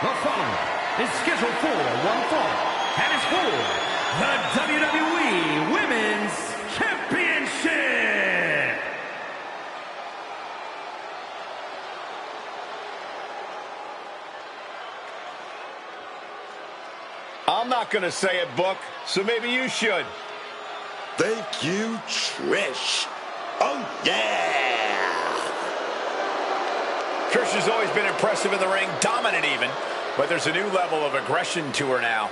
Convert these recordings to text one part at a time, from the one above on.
The following is scheduled for one fall, and is for the WWE Women's Championship. I'm not going to say it, Book, so maybe you should. Thank you, Trish. Oh, yeah! Trish has always been impressive in the ring, dominant even, but there's a new level of aggression to her now.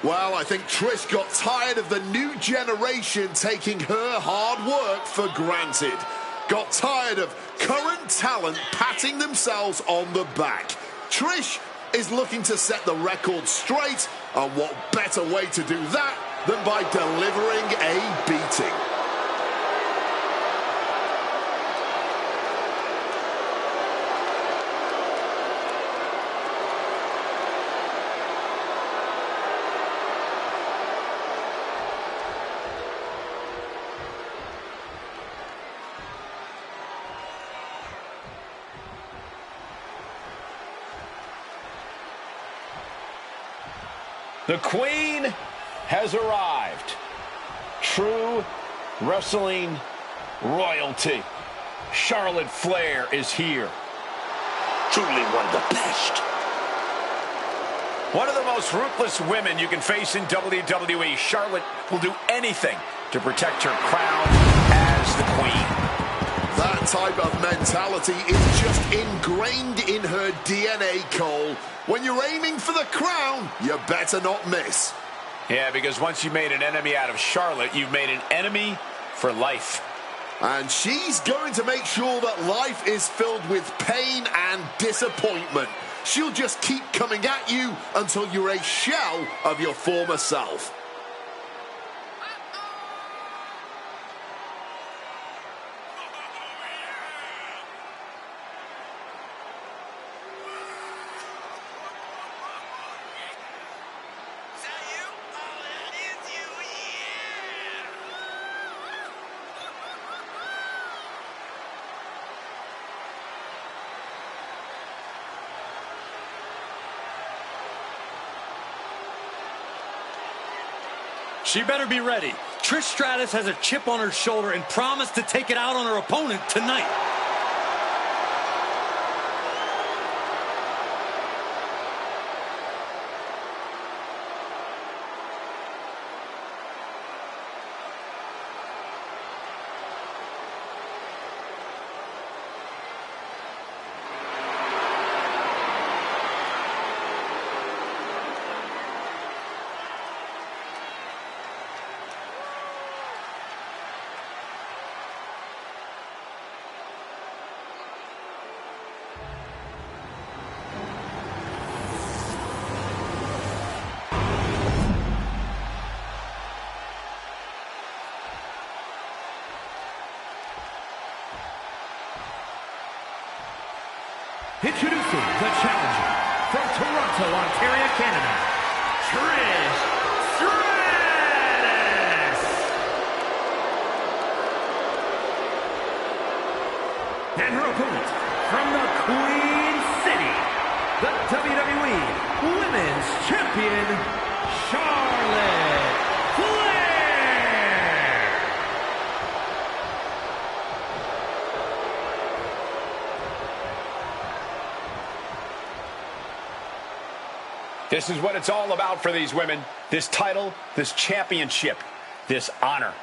Well, I think Trish got tired of the new generation taking her hard work for granted. Got tired of current talent patting themselves on the back. Trish is looking to set the record straight, and what better way to do that than by delivering a beating. The Queen has arrived. True wrestling royalty. Charlotte Flair is here. Truly one of the best. One of the most ruthless women you can face in WWE. Charlotte will do anything to protect her crown as the Queen. That type of mentality is just ingrained in her DNA, Cole. When you're aiming for the crown, you better not miss. Yeah, because once you made an enemy out of Charlotte, you've made an enemy for life. And she's going to make sure that life is filled with pain and disappointment. She'll just keep coming at you until you're a shell of your former self. She better be ready. Trish Stratus has a chip on her shoulder and promised to take it out on her opponent tonight. Introducing the challenger from Toronto, Ontario, Canada, Trish Stratus. And her opponent from the Queen City, the WWE Women's Champion, Charlotte Flair. This is what it's all about for these women. This title, this championship, this honor.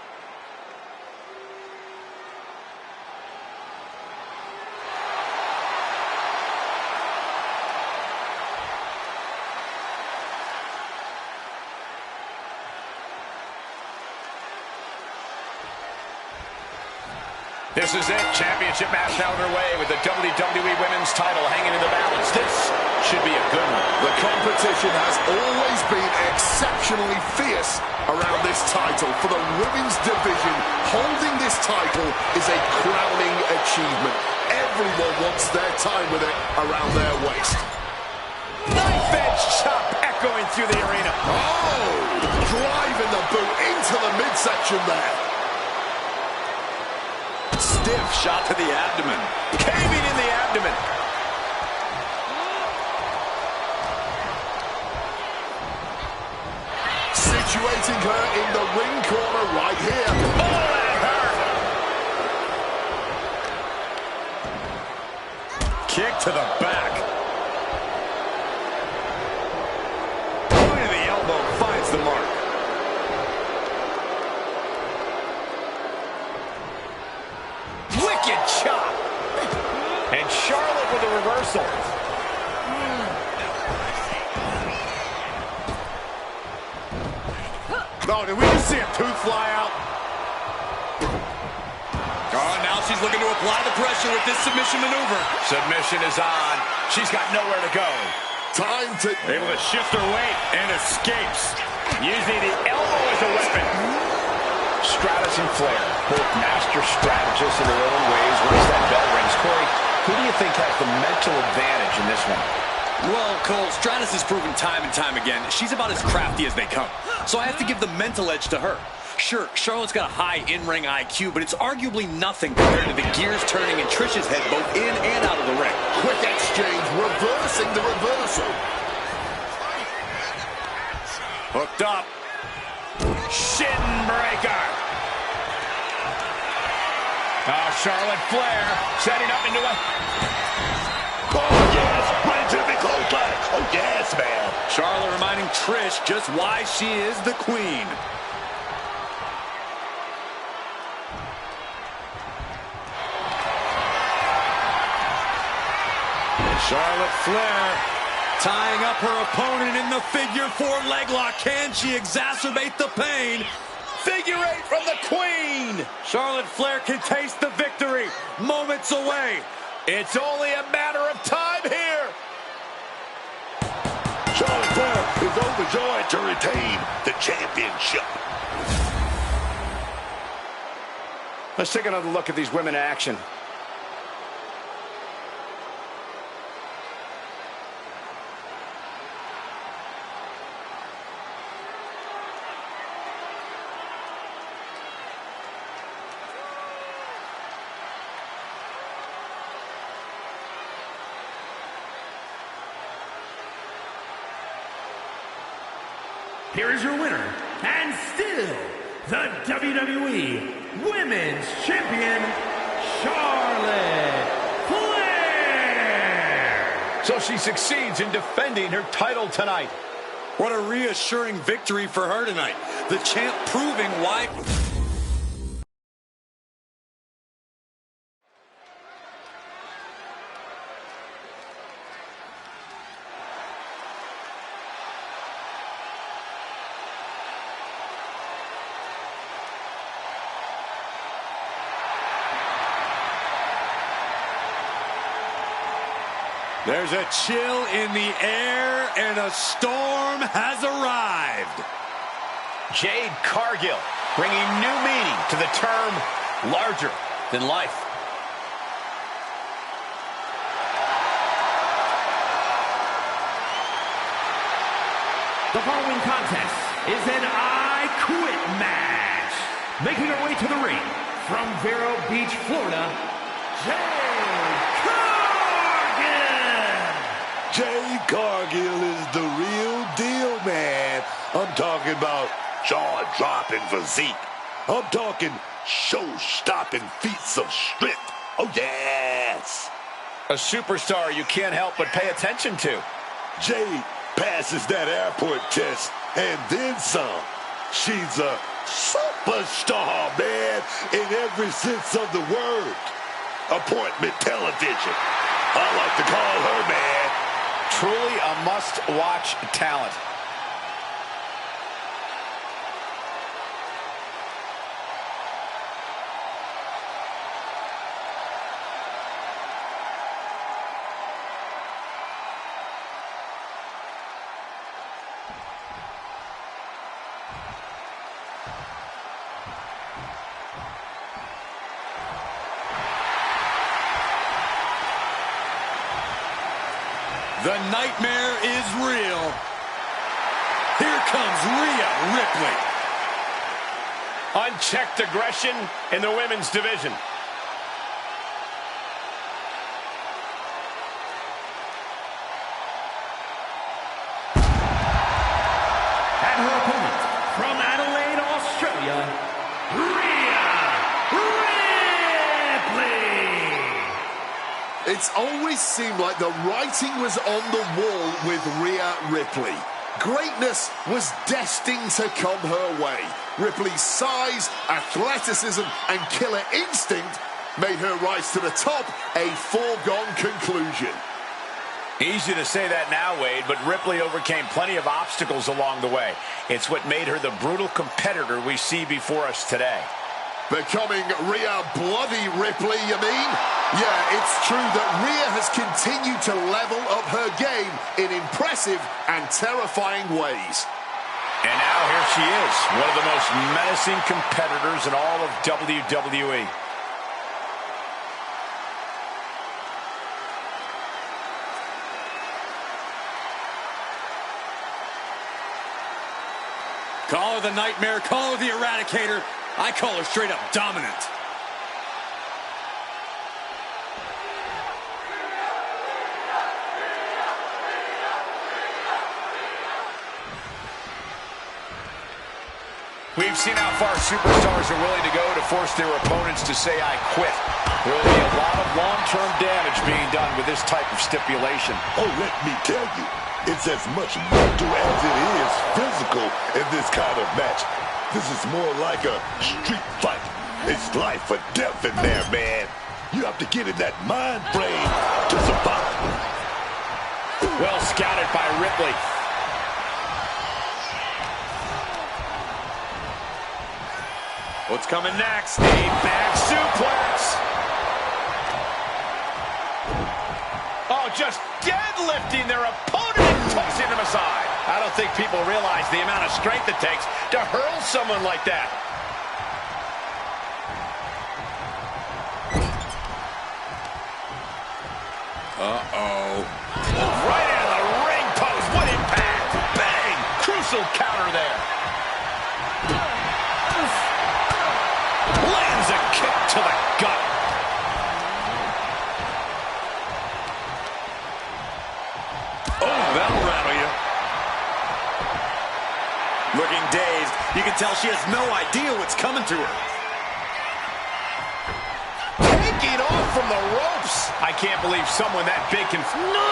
This is it. Championship match now underway with the WWE Women's title hanging in the balance. This should be a good one. The competition has always been exceptionally fierce around this title. For the women's division, holding this title is a crowning achievement. Everyone wants their time with it around their waist. Knife edge chop echoing through the arena. Oh! Driving the boot into the midsection there. Stiff shot to the abdomen. Caving in the abdomen. right here. Oh, that hurt. Kick to the back. Point of the elbow finds the mark. Wicked chop. And Charlotte with a reversal. Oh, did we just see a tooth fly out? Oh, now she's looking to apply the pressure with this submission maneuver. Submission is on. She's got nowhere to go. Time to... Able to shift her weight and escapes. Using the elbow as a weapon. Stratus and Flair, both master strategists in their own ways. Once that bell rings, Corey, who do you think has the mental advantage in this one? Well, Cole, Stratus has proven time and time again she's about as crafty as they come. So I have to give the mental edge to her. Sure, Charlotte's got a high in-ring IQ, but it's arguably nothing compared to the gears turning in Trish's head both in and out of the ring. Quick exchange, reversing the reversal. Hooked up. Shin breaker. Oh, Charlotte Flair setting up into a... Oh, yes, right to the close line. Oh, yes, man. Charlotte reminding Trish just why she is the queen. Charlotte Flair tying up her opponent in the figure four leg lock. Can she exacerbate the pain? Figure eight from the queen. Charlotte Flair can taste the victory moments away. It's only a matter of time here. Charlotte Flair is overjoyed to retain the championship. Let's take another look at these women in action. Here is your winner, and still the WWE Women's Champion, Charlotte Flair. So she succeeds in defending her title tonight. What a reassuring victory for her tonight. The champ proving why... There's a chill in the air, and a storm has arrived. Jade Cargill bringing new meaning to the term larger than life. The following contest is an I Quit match. Making her way to the ring from Vero Beach, Florida, Jade Cargill. Jade Cargill is the real deal, man. I'm talking about jaw-dropping physique. I'm talking show-stopping feats of strength. Oh, yes. A superstar you can't help but pay attention to. Jade passes that airport test and then some. She's a superstar, man, in every sense of the word. Appointment television. I like to call her, man. Truly a must-watch talent. The nightmare is real. Here comes Rhea Ripley. Unchecked aggression in the women's division. And her opponent from Adelaide, Australia, It's always seemed like the writing was on the wall with Rhea Ripley. Greatness was destined to come her way. Ripley's size, athleticism, and killer instinct made her rise to the top a foregone conclusion. Easy to say that now, Wade, but Ripley overcame plenty of obstacles along the way. It's what made her the brutal competitor we see before us today. Becoming Rhea Bloody Ripley, you mean? Yeah, it's true that Rhea has continued to level up her game in impressive and terrifying ways. And now here she is, one of the most menacing competitors in all of WWE. Call her the Nightmare, call her the Eradicator. I call her straight up dominant. We've seen how far superstars are willing to go to force their opponents to say, I quit. There will be a lot of long-term damage being done with this type of stipulation. Oh, let me tell you, it's as much mental as it is physical in this kind of match. This is more like a street fight. It's life or death in there, man. You have to get in that mind frame to survive. Well scouted by Ripley. What's coming next? A back suplex. Oh, just deadlifting their opponent and tossing them aside. I don't think people realize the amount of strength it takes to hurl someone like that. Uh-oh. Right into the ring post. What impact. Bang. Crucial counter there. Lands a kick to the gut. Oh, that'll rattle you. Looking dazed. You can tell she has no idea what's coming to her. Taking off from the ropes. I can't believe someone that big can... No!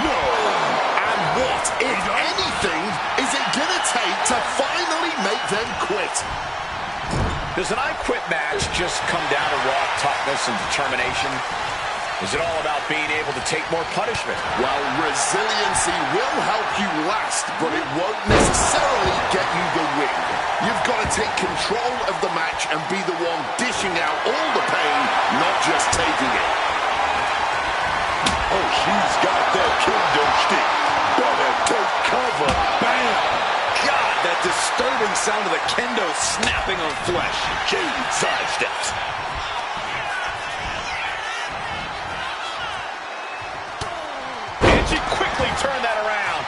And what, if anything, is it gonna take to finally make them quit? Does an I Quit match just come down to raw toughness and determination? Is it all about being able to take more punishment? Well, resiliency will help you last, but it won't necessarily get you the win. You've got to take control of the match and be the one dishing out all the pain, not just taking it. Oh, she's got that kendo stick. Better take cover. Bam! God, that disturbing sound of the kendo snapping on flesh. Jade sidesteps. And she quickly turned that around.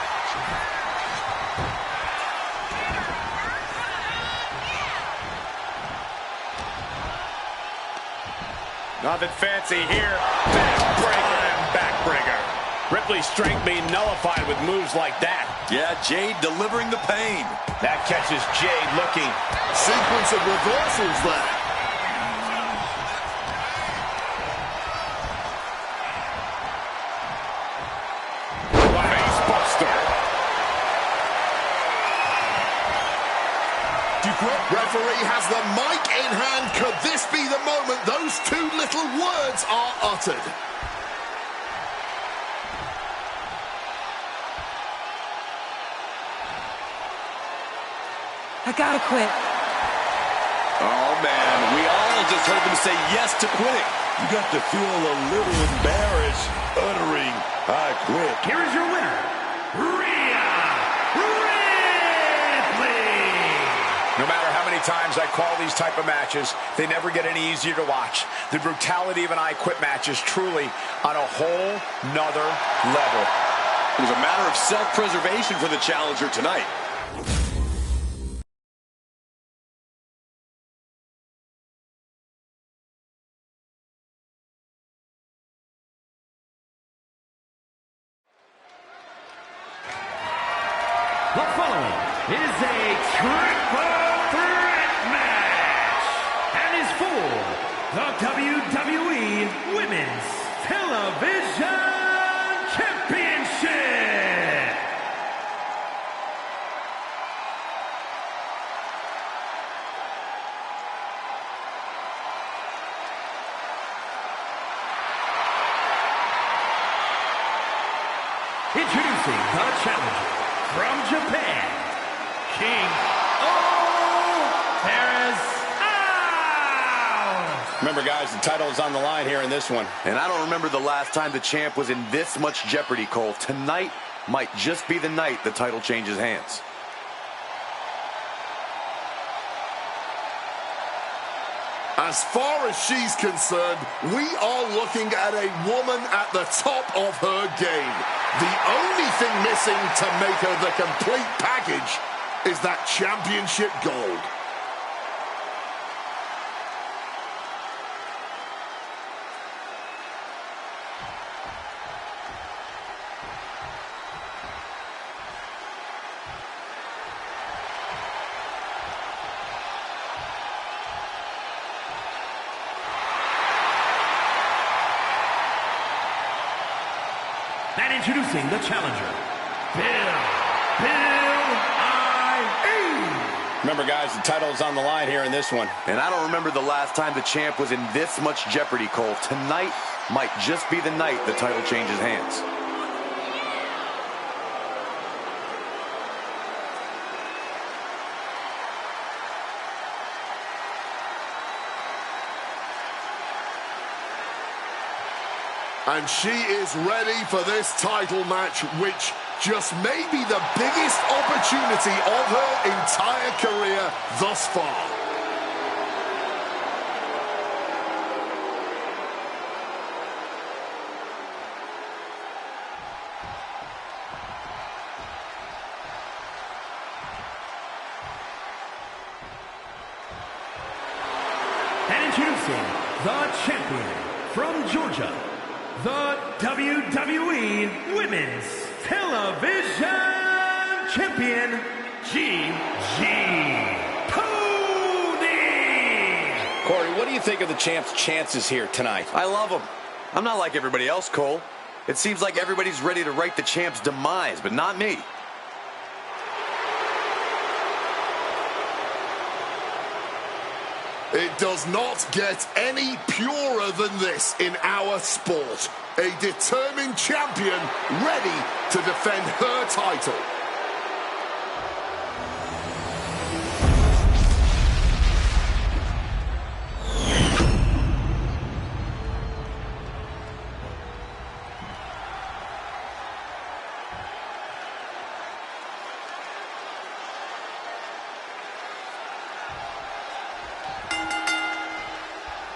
Nothing fancy here. Backbreaker and backbreaker. Ripley's strength being nullified with moves like that. Yeah, Jade delivering the pain. That catches Jade looking. Sequence of reversals there. Face buster. Referee has the mic in hand. Could this be the moment those two little words are uttered? I gotta quit. Oh, man, we all just heard them say yes to quitting. You got to feel a little embarrassed uttering, I quit. Here is your winner, Rhea Ripley. No matter how many times I call these type of matches, they never get any easier to watch. The brutality of an I Quit match is truly on a whole nother level. It was a matter of self-preservation for the challenger tonight. The following is a triple threat match and is for the WWE Introducing the challenger from Japan, King Remember, guys, the title is on the line here in this one. And I don't remember the last time the champ was in this much jeopardy, Cole. Tonight might just be the night the title changes hands. As far as she's concerned, we are looking at a woman at the top of her game. The only thing missing to make her the complete package is that championship gold. And introducing the challenger, Bill I.E. Remember, guys, the title is on the line here in this one. And I don't remember the last time the champ was in this much jeopardy, Cole. Tonight might just be the night the title changes hands. And she is ready for this title match, which just may be the biggest opportunity of her entire career thus far. And introducing the champion from Georgia, the WWE Women's Television Champion, Gigi Cody. Corey, what do you think of the champ's chances here tonight? I love him. I'm not like everybody else, Cole. It seems like everybody's ready to write the champ's demise, but not me. It does not get any purer than this in our sport. A determined champion ready to defend her title.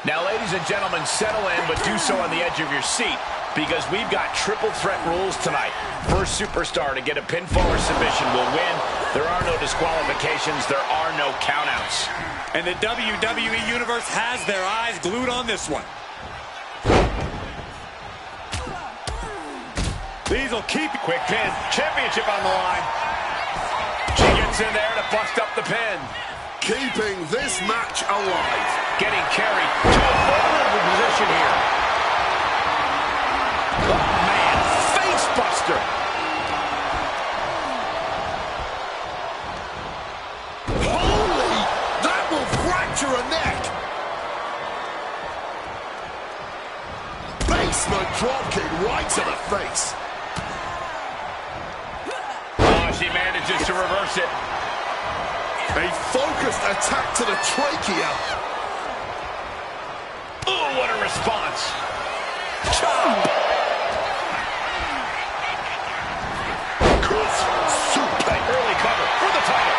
Now, ladies and gentlemen, settle in, but do so on the edge of your seat, because we've got triple threat rules tonight. First superstar to get a pinfall or submission will win. There are no disqualifications. There are no countouts. And the WWE Universe has their eyes glued on this one. These will keep. Quick pin. Championship on the line. She gets in there to bust up the pin. Keeping this match alive. Getting carried to a vulnerable position here. Oh, man. Face buster. Holy! That will fracture a neck. Basement dropkick right to the face. Oh, she manages to reverse it. A focused attack to the trachea. Oh, what a response. Chop! Chris suplex. Early cover for the title.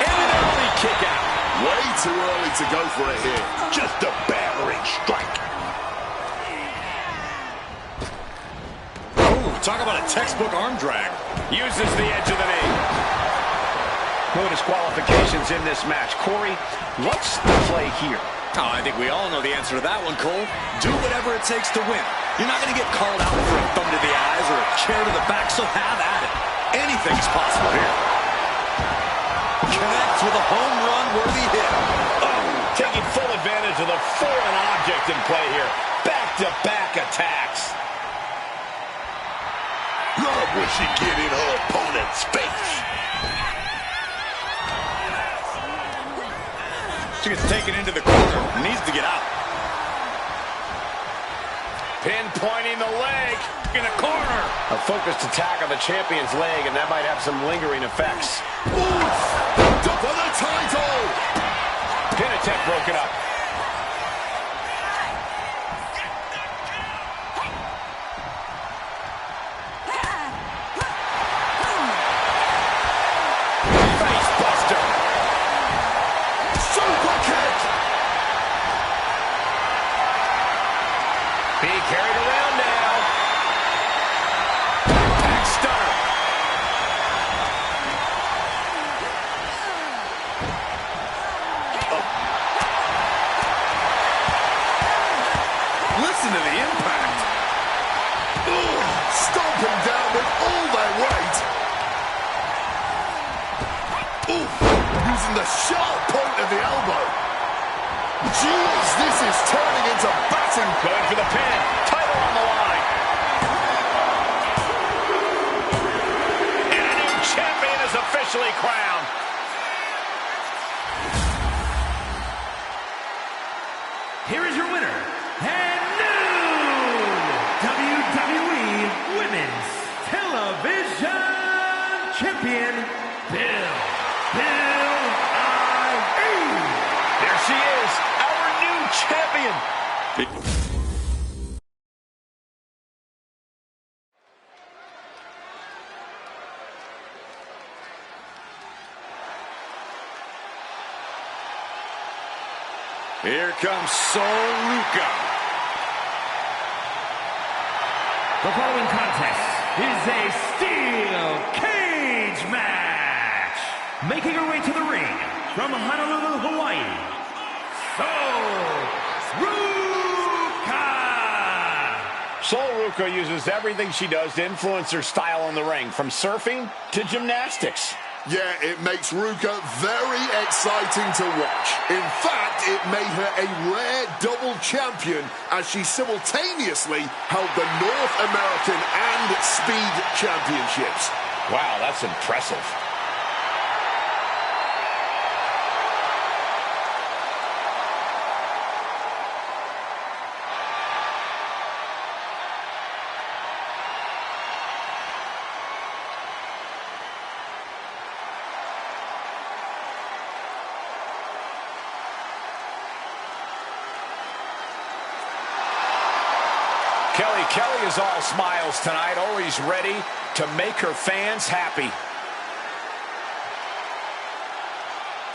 And an early kick out. Way too early to go for it here. Just a battering strike. Oh, talk about a textbook arm drag. Uses the edge of the knee. No disqualifications in this match. Corey, what's the play here? Oh, I think we all know the answer to that one, Cole. Do whatever it takes to win. You're not going to get called out for a thumb to the eyes or a chair to the back, so have at it. Anything's possible here. Connects with a home run-worthy hit. Oh, taking full advantage of the foreign object in play here. Back-to-back attacks. Love when she get in her opponent's face. She gets taken into the corner. Needs to get out. Pinpointing the leg. in the corner. A focused attack on the champion's leg, and that might have some lingering effects. Oof! Up for the title! Pin attempt broken up. Being carried around now. Back stunner. Listen to the impact. Stomping down with all their weight. Using the sharp point of the elbow. Jeez, this is turning into batting. Going for the pin. Title on the line. And a new champion is officially crowned. Here is your winner, and new WWE Women's Television Champion, Bill There she is, our new champion. Here comes Sol Ruca. The following contest is a steel cage match. Making her way to the ring from Honolulu, Hawaii, Sol Ruca uses everything she does to influence her style in the ring, from surfing to gymnastics. Yeah, it makes Ruka very exciting to watch. In fact, it made her a rare double champion as she simultaneously held the North American and Speed Championships. Wow, that's impressive. Kelly is all smiles tonight, always ready to make her fans happy.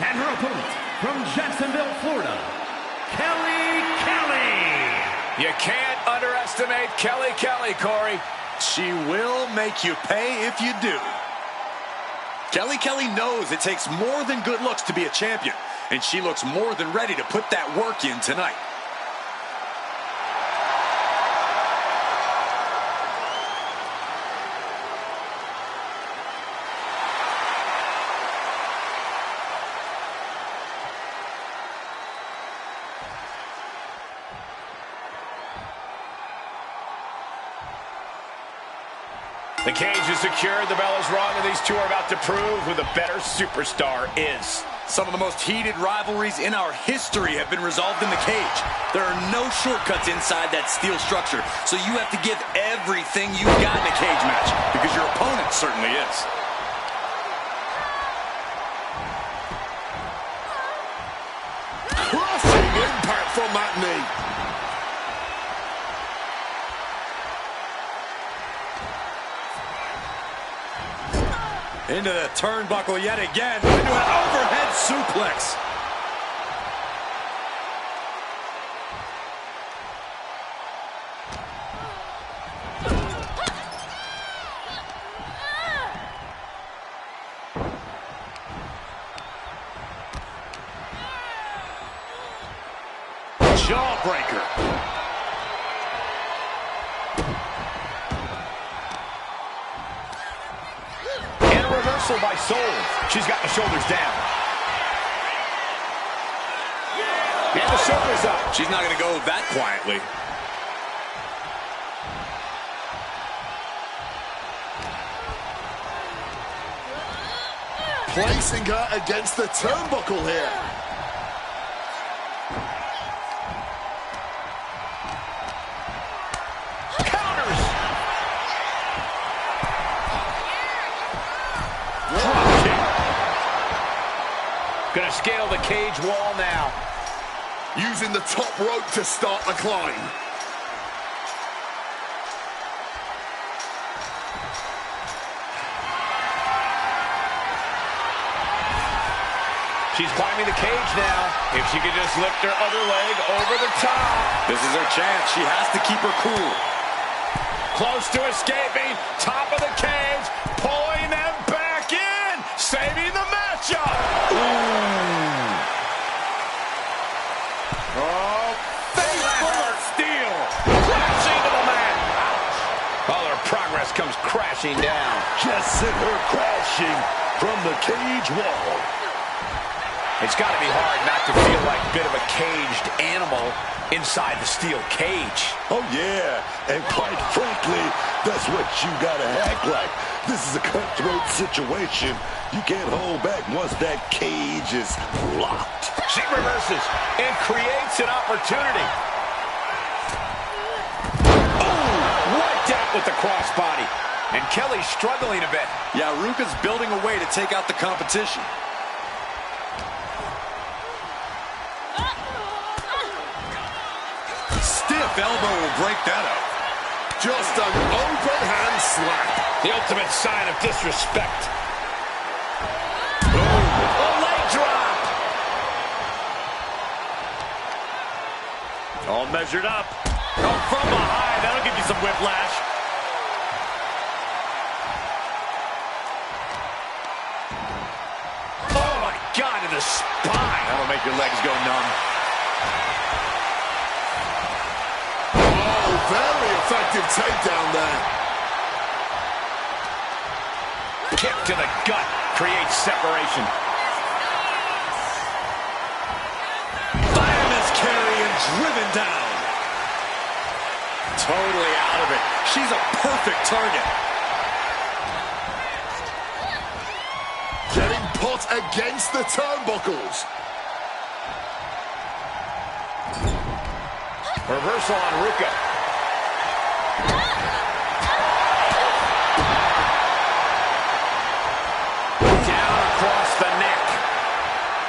and her opponent from Jacksonville, Florida, Kelly. You can't underestimate Kelly, Corey. She will make you pay if you do. Kelly knows it takes more than good looks to be a champion, and she looks more than ready to put that work in tonight. The cage is secured, the bell is rung, and these two are about to prove who the better superstar is. Some of the most heated rivalries in our history have been resolved in the cage. There are no shortcuts inside that steel structure, so you have to give everything you've got in a cage match, because your opponent certainly is. Crushing impact from that knee. Into the turnbuckle yet again, into an overhead suplex. Jawbreaker. By Sol. She's got the shoulders down. And the shoulders up. She's not going to go that quietly. Placing her against the turnbuckle here. to scale the cage wall now. Using the top rope to start the climb. She's climbing the cage now. If she could just lift her other leg over the top. This is her chance. She has to keep her cool. Close to escaping. Top of the cage. Pulling them back in. Saving the matchup. Ooh. Oh, face full of steel. Crashing to the mat. All her progress comes crashing down. Just sent her crashing from the cage wall. It's got to be hard not to feel like a bit of a caged animal inside the steel cage. Oh, yeah. And quite frankly, that's what you got to act like. This is a cutthroat situation. You can't hold back once that cage is locked. She reverses and creates an opportunity. Oh, wiped out with the crossbody. And Kelly's struggling a bit. Yeah, Ruka's building a way to take out the competition. Stiff elbow will break that up. Just an open hand slap. The ultimate sign of disrespect. Oh, a leg drop. All measured up. Oh, from behind. That'll give you some whiplash. Oh, my God, in the spine. That'll make your legs go numb. Very effective takedown there. Kick to the gut creates separation. Fireman's carry and driven down. Totally out of it. She's a perfect target. Getting put against the turnbuckles. Reversal on Ruka.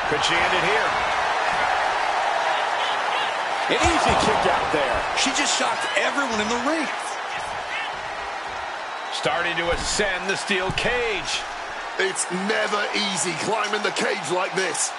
Could she end it here? An easy kick out there. She just shocked everyone in the ring. Starting to ascend the steel cage. It's never easy climbing the cage like this.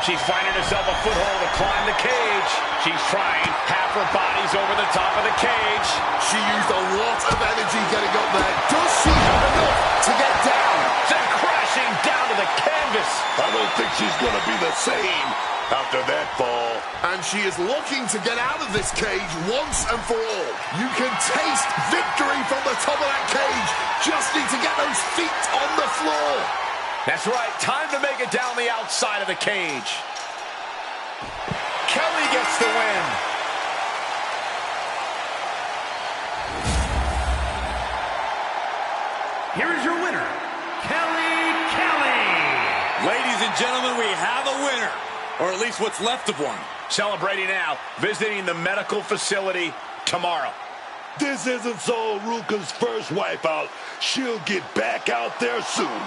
She's finding herself a foothold to climb the cage. She's trying. Half her body's over the top of the cage. She used a lot of energy getting up there. Does she have enough to get down? Then crashing down to the canvas. I don't think she's going to be the same after that fall. And she is looking to get out of this cage once and for all. You can taste victory from the top of that cage. Just need to get those feet on the floor. That's right. Time to make it down the outside of the cage. Kelly gets the win. Here is your winner, Kelly. Ladies and gentlemen, we have a winner. Or at least what's left of one. Celebrating now, visiting the medical facility tomorrow. This isn't so Ruka's first wipeout. She'll get back out there soon.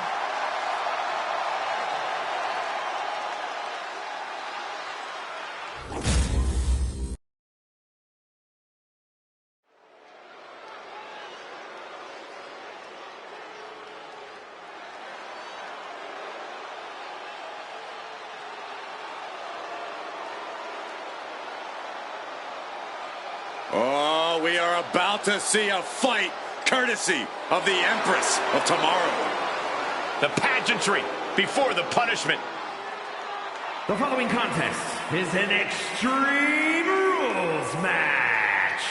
Oh, we are about to see a fight courtesy of the Empress of Tomorrow. The pageantry before the punishment. The following contest is an Extreme Rules match.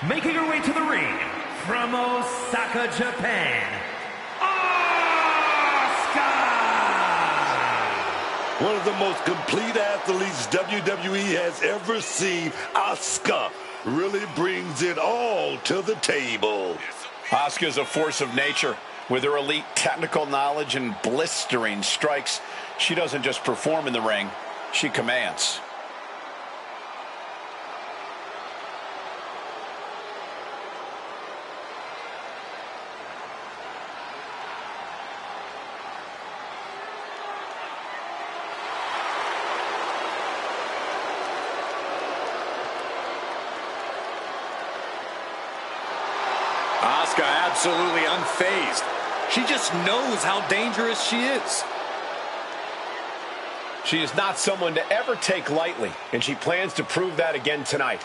Making her way to the ring from Osaka, Japan, Asuka! One of the most complete athletes WWE has ever seen, Asuka really brings it all to the table. Asuka's a force of nature. With her elite technical knowledge and blistering strikes, she doesn't just perform in the ring, she commands. Asuka absolutely unfazed. She just knows how dangerous she is. She is not someone to ever take lightly, and she plans to prove that again tonight.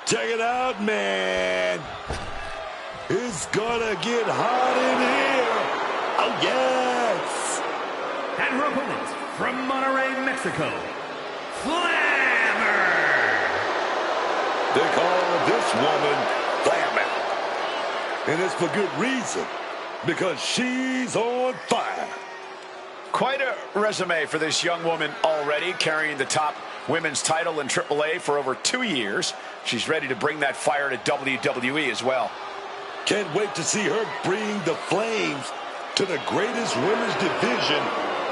Check it out, man. It's gonna get hot in here. Oh, yes. And her opponent from Monterrey, Mexico, Flammer. They call this woman Flammer. And it's for good reason. Because she's on fire. Quite a resume for this young woman already, carrying the top women's title in AAA for over 2 years. She's ready to bring that fire to WWE as well. Can't wait to see her bring the flames to the greatest women's division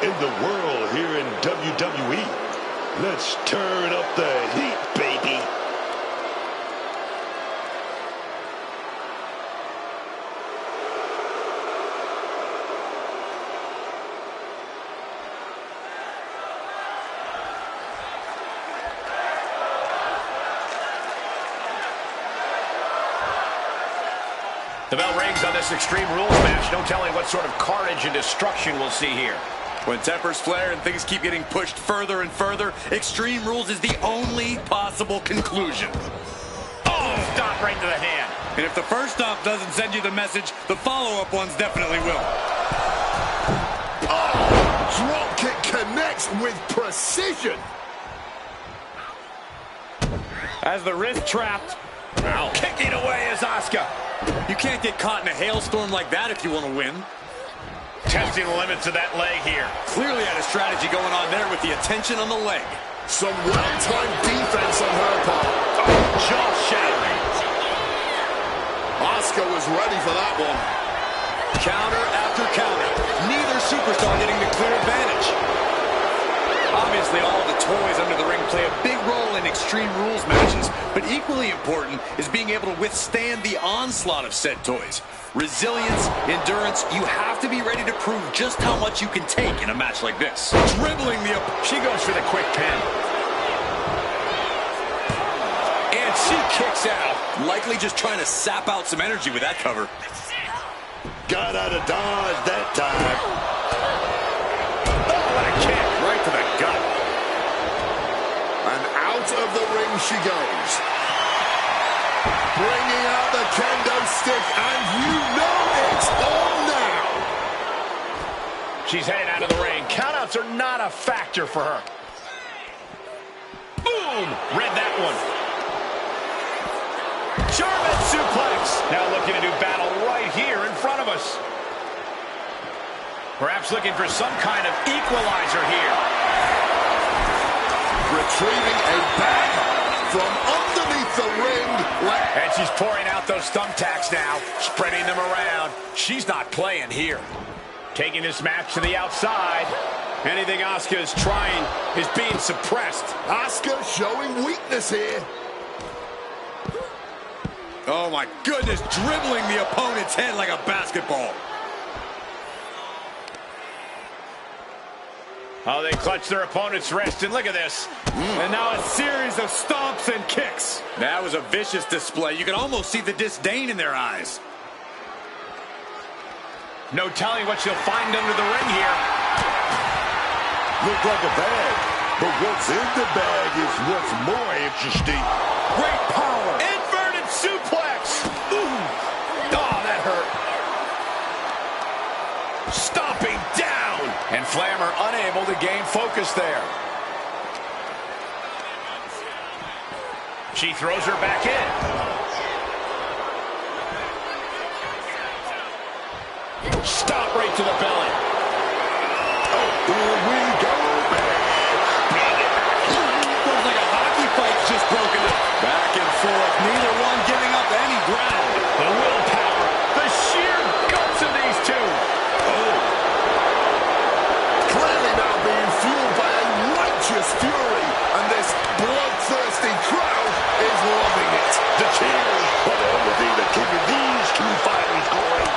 in the world here in WWE. Let's turn up the heat, baby. The bell rings on this Extreme Rules match. No telling what sort of carnage and destruction we'll see here. When tempers flare and things keep getting pushed further and further, Extreme Rules is the only possible conclusion. Oh, stop right to the hand. And if the first stop doesn't send you the message, the follow-up ones definitely will. Oh, drop kick connects with precision. As the wrist trapped. Ow. Kicking away is Asuka. You can't get caught in a hailstorm like that if you want to win. Testing the limits of that leg here. Clearly had a strategy going on there with the attention on the leg. Some well-timed defense on her part. Oh, jaw-shattering. Asuka was ready for that one. Counter after counter. Neither superstar getting the clear advantage. Obviously, all the toys under the ring play a big role in Extreme Rules matches, but equally important is being able to withstand the onslaught of said toys. Resilience, endurance, you have to be ready to prove just how much you can take in a match like this. Dribbling the... She goes for the quick pin. And she kicks out. Likely just trying to sap out some energy with that cover. Got out of dodge that time. What a kick. Right to the gut. And out of the ring she goes. Bringing out the kendo stick, and you know it's on now. She's headed out of the ring. Countouts are not a factor for her. Boom! Read that one. German suplex. Now looking to do battle right here in front of us. Perhaps looking for some kind of equalizer here. Retrieving a bag from underneath the ring. And she's pouring out those thumbtacks now, spreading them around. She's not playing here. Taking this match to the outside. Anything Asuka is trying is being suppressed. Asuka showing weakness here. Oh my goodness, dribbling the opponent's head like a basketball. Oh, they clutch their opponent's wrist, and look at this. And now a series of stomps and kicks. That was a vicious display. You can almost see the disdain in their eyes. No telling what she'll find under the ring here. Look like a bag, but what's in the bag is what's more interesting. Great power. Inverted suplex. Ooh. Oh, that hurt. Stomping down. And Flammer unable to gain focus there. She throws her back in. Stop right to the belly. Oh, here we go, man. Looks like a hockey fight's just broken up. Back and forth, neither one giving up any ground. The willpower, the sheer guts of these two. Clearly now being fueled by a righteous fury, and this bloodthirsty crowd is loving it. The cheers are the only thing that keeping these two fighters going.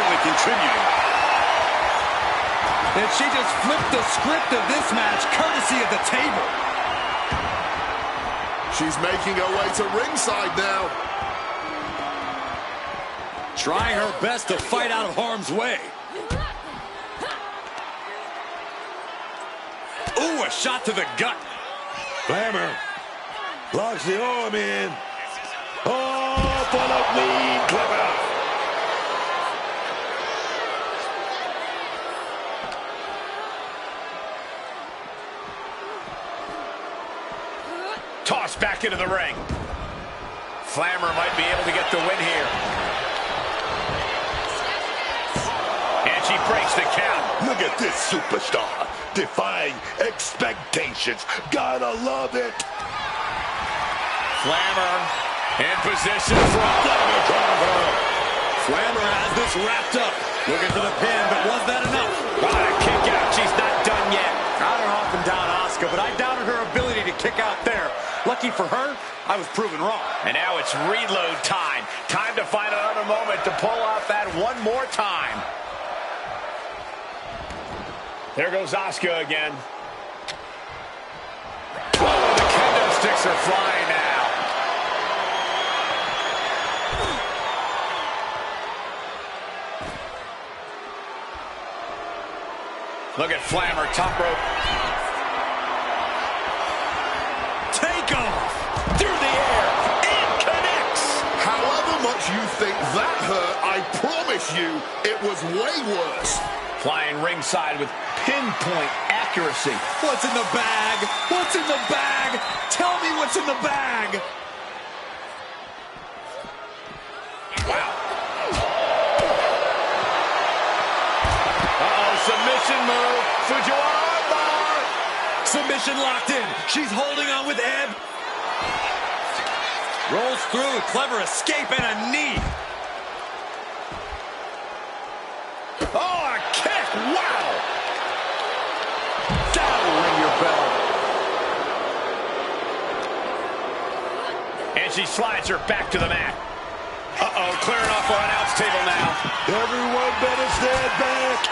certainly contributing. And she just flipped the script of this match, courtesy of the table. She's making her way to ringside now. Trying her best to fight out of harm's way. Ooh, a shot to the gut. Glamour locks the arm in. Oh, for the lead, Clever. Tossed back into the ring. Flammer might be able to get the win here. And she breaks the count. Look at this superstar, defying expectations. Gotta love it. Flammer in position for a Flammer cover. Flammer has this wrapped up. Looking for the pin, but was that enough? What a kick out. She's not done yet. I don't often doubt Asuka, but I doubted her ability to kick out there. Lucky for her, I was proven wrong. And now it's reload time. Time to find another moment to pull out that one more time. There goes Asuka again. Oh, the kendo sticks are flying now. Look at Flammer, top rope. Take off! Through the air, and connects! However much you think that hurt, I promise you, it was way worse. Flying ringside with pinpoint accuracy. What's in the bag? What's in the bag? Tell me what's in the bag! Wow. Submission move. Fujiwara bar. Submission locked in. She's holding on with Ed. Rolls through. Clever escape and a knee. Oh, a kick. Wow. That'll ring your bell. And she slides her back to the mat. Uh-oh, clearing off our announce table now. Everyone better stand back.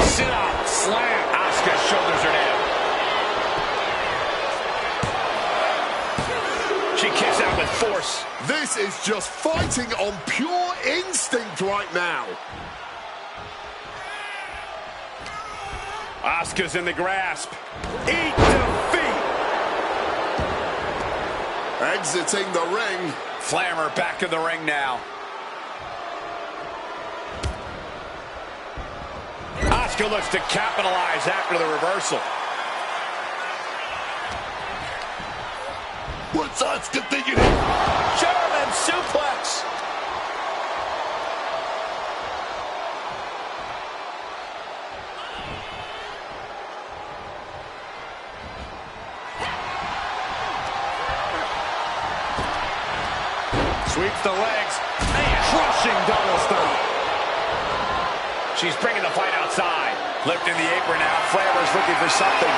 Sit up, slam. Asuka shoulders her down. She kicks out with force. This is just fighting on pure instinct right now. Asuka's in the grasp. Eat defeat. Exiting the ring. Flammer back in the ring now. Asuka looks to capitalize after the reversal. What's Asuka thinking? German suplex. Sweeps the legs. Man, crushing double stomp. She's bringing the fight outside. Lifting the apron now. Flammer's looking for something.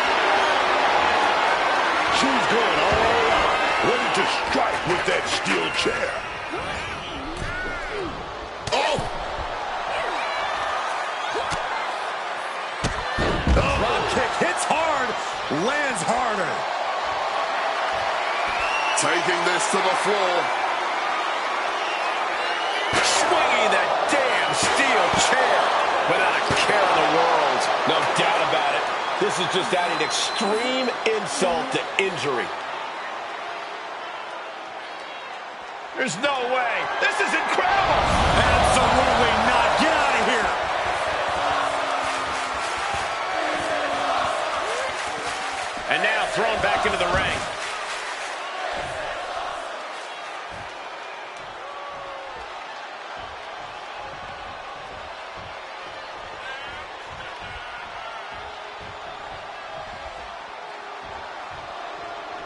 She's going all out, ready to strike with that steel chair. Oh! Drop kick hits hard, lands harder. Taking this to the floor. Swinging that damn steel chair without a care in the world. No doubt about it. This is just adding extreme insult to injury. There's no way. This is incredible. Absolutely not. Get out of here. And now thrown back into the ring.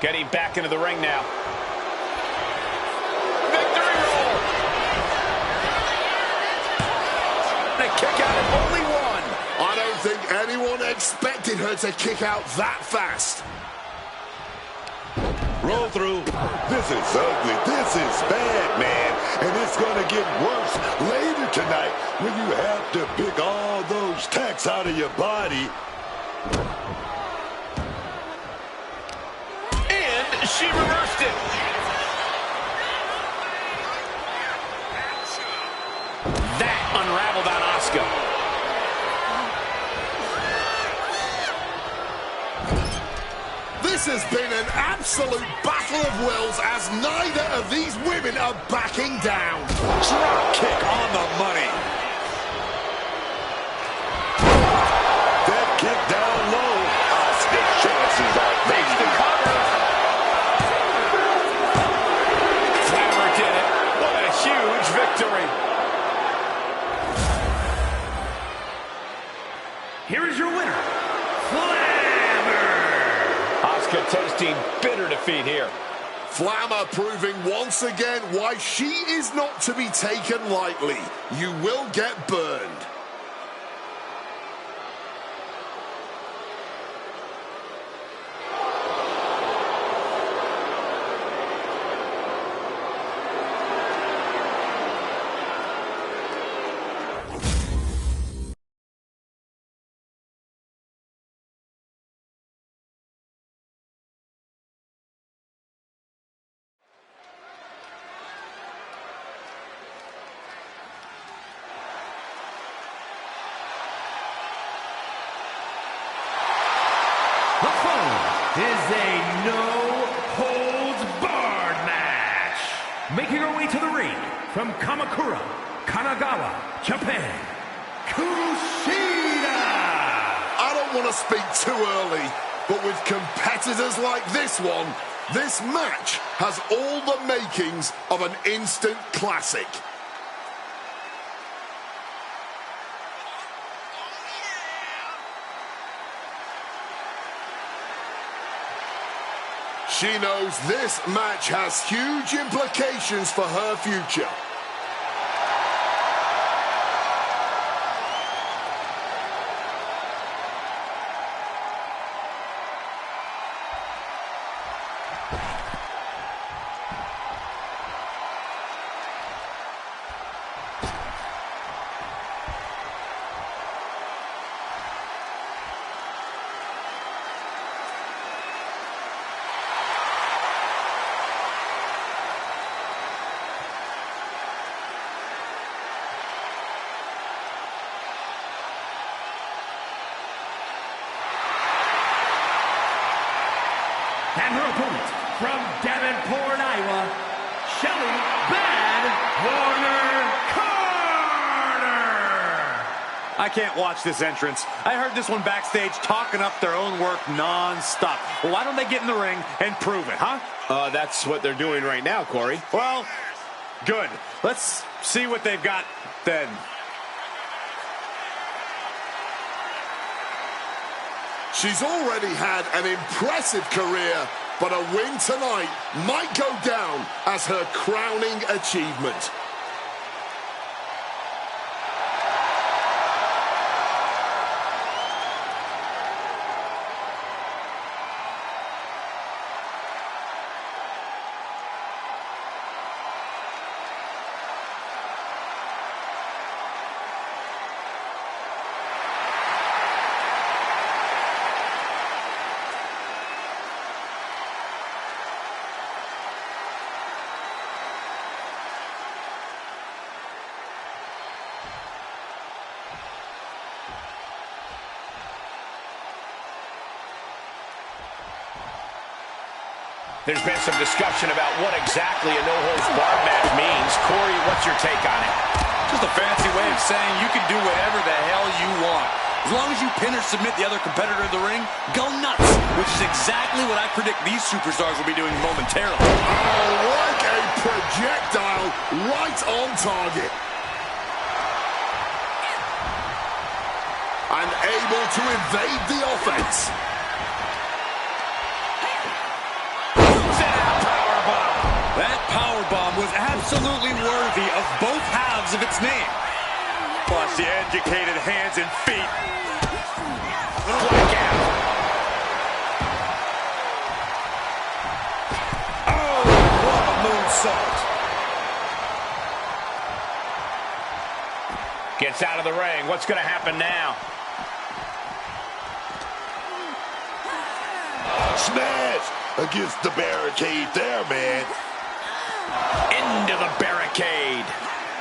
Getting back into the ring now. Victory roll! And a kick out of only one. I don't think anyone expected her to kick out that fast. Roll through. This is ugly. This is bad, man. And it's going to get worse later tonight when you have to pick all those tacks out of your body. And she reversed it. That unraveled on Asuka. This has been an absolute battle of wills as neither of these women are backing down. Drop kick on the money. That kick down low. Asuka's chances are Makes the cover. Flammer did it. What a huge victory. Here is your winner, Flammer. Asuka tasting bitter defeat here. Flammer proving once again why she is not to be taken lightly. You will get burned. The following is a no-holds-barred match. Making her way to the ring from Kamakura, Kanagawa, Japan, Kushida. I don't want to speak too early, but with competitors like this one, this match has all the makings of an instant classic. She knows this match has huge implications for her future. And her opponent from Davenport, Iowa, Shelly Bad Warner Carter. I can't watch this entrance. I heard this one backstage talking up their own work non-stop. Well, why don't they get in the ring and prove it, huh? That's what they're doing right now, Corey. Well, good. Let's see what they've got then. She's already had an impressive career, but a win tonight might go down as her crowning achievement. There's been some discussion about what exactly a no-holds-barred match means. Corey, what's your take on it? Just a fancy way of saying you can do whatever the hell you want. As long as you pin or submit the other competitor in the ring, go nuts, which is exactly what I predict these superstars will be doing momentarily. Oh, like a projectile right on target. And able to evade the offense. That powerbomb was absolutely worthy of both halves of its name. Watch the educated hands and feet. moonsault. Gets out of the ring. What's going to happen now? Smash against the barricade there, man. Into the barricade.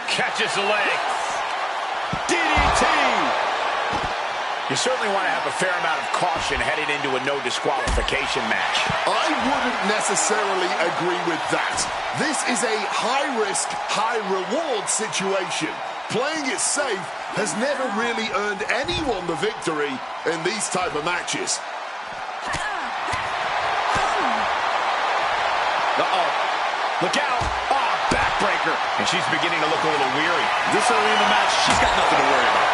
Catches the leg. DDT. You certainly want to have a fair amount of caution heading into a no disqualification match. I wouldn't necessarily agree with that. This is a high-risk, high-reward situation. Playing it safe has never really earned anyone the victory in these type of matches. Uh-oh. Look out. Oh, backbreaker. And she's beginning to look a little weary. This early in the match, she's got nothing to worry about.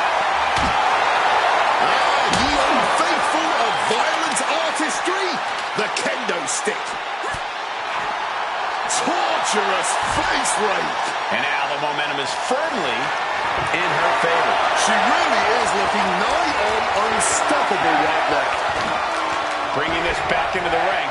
The unfaithful of violent artistry, the kendo stick. Torturous face rake. And now the momentum is firmly in her favor. She really is looking nigh on unstoppable right now. Bringing this back into the ring.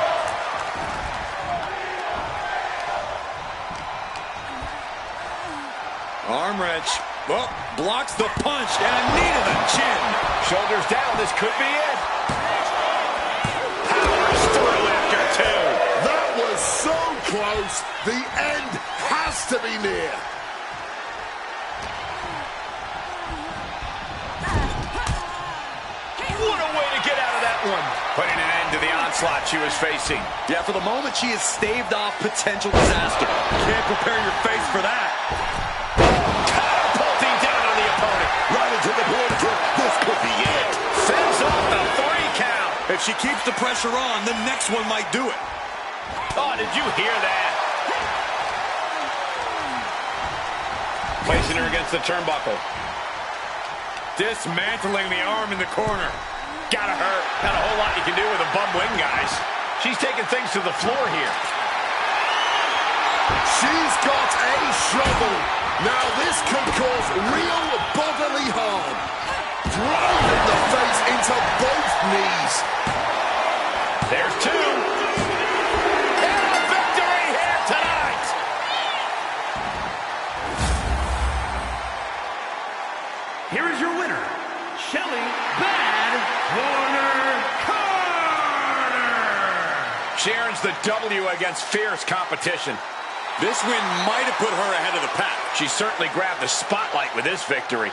Arm wrench. Oh, blocks the punch and a knee to the chin. Shoulders down. This could be it. Powers through after two. That was so close. The end has to be near. What a way to get out of that one. Putting an end to the onslaught she was facing. Yeah, for the moment, she has staved off potential disaster. Can't prepare your face for that. Catapulting down on the opponent. Right into the border. This could be it. Fends off the 3 count. If she keeps the pressure on, the next one might do it. Oh, did you hear that? Placing her against the turnbuckle. Dismantling the arm in the corner. Gotta hurt. Not a whole lot you can do with a bum wing, guys. She's taking things to the floor here. She's got a shovel. Now this can cause real bodily harm. Driving the face into both knees. There's 2. And a victory here tonight. Here is your winner, Shelly Bad Warner Carter. She earns the W against fierce competition. This win might have put her ahead of the pack. She certainly grabbed the spotlight with this victory.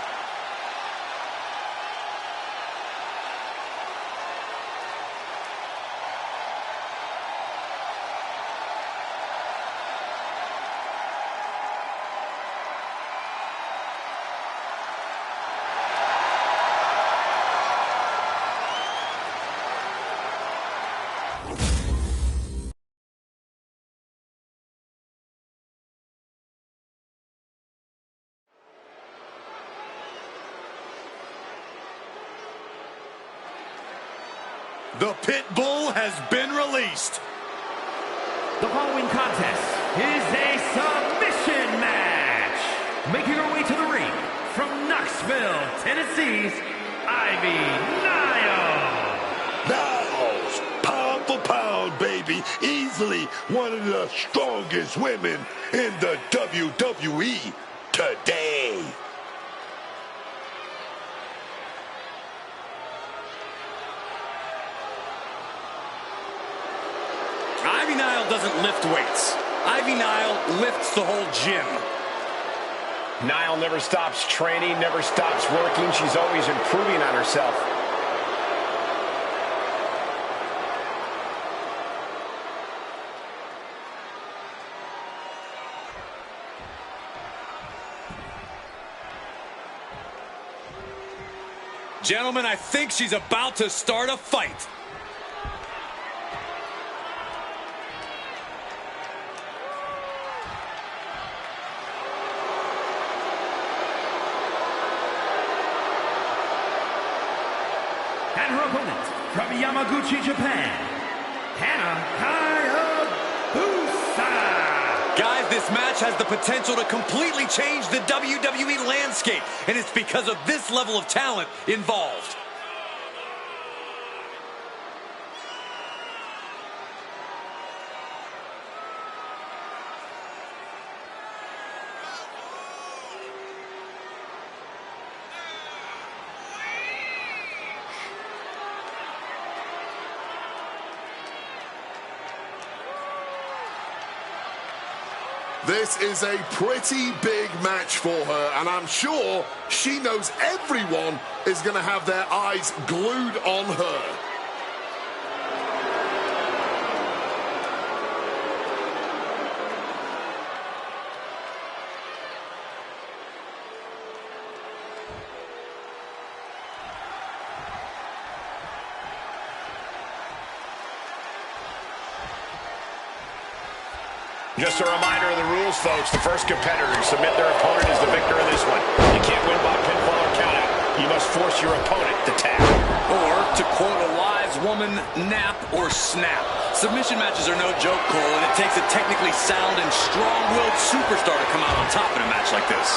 The pit bull has been released. The following contest is a submission match. Making her way to the ring from Knoxville, Tennessee's Ivy Nile. Niles, pound for pound, baby. Easily one of the strongest women in the WWE today. Ivy Nile doesn't lift weights. Ivy Nile lifts the whole gym. Nile never stops training, never stops working. She's always improving on herself. Gentlemen, I think she's about to start a fight. And her opponent from Yamaguchi, Japan, Hana Hayabusa. Guys, this match has the potential to completely change the WWE landscape, and it's because of this level of talent involved. This is a pretty big match for her, and I'm sure she knows everyone is going to have their eyes glued on her. Just a reminder of the rules, folks. The first competitor to submit their opponent is the victor in this one. You can't win by pinfall or countout. You must force your opponent to tap. Or, to quote a wise woman, nap or snap. Submission matches are no joke, Cole, and it takes a technically sound and strong-willed superstar to come out on top in a match like this.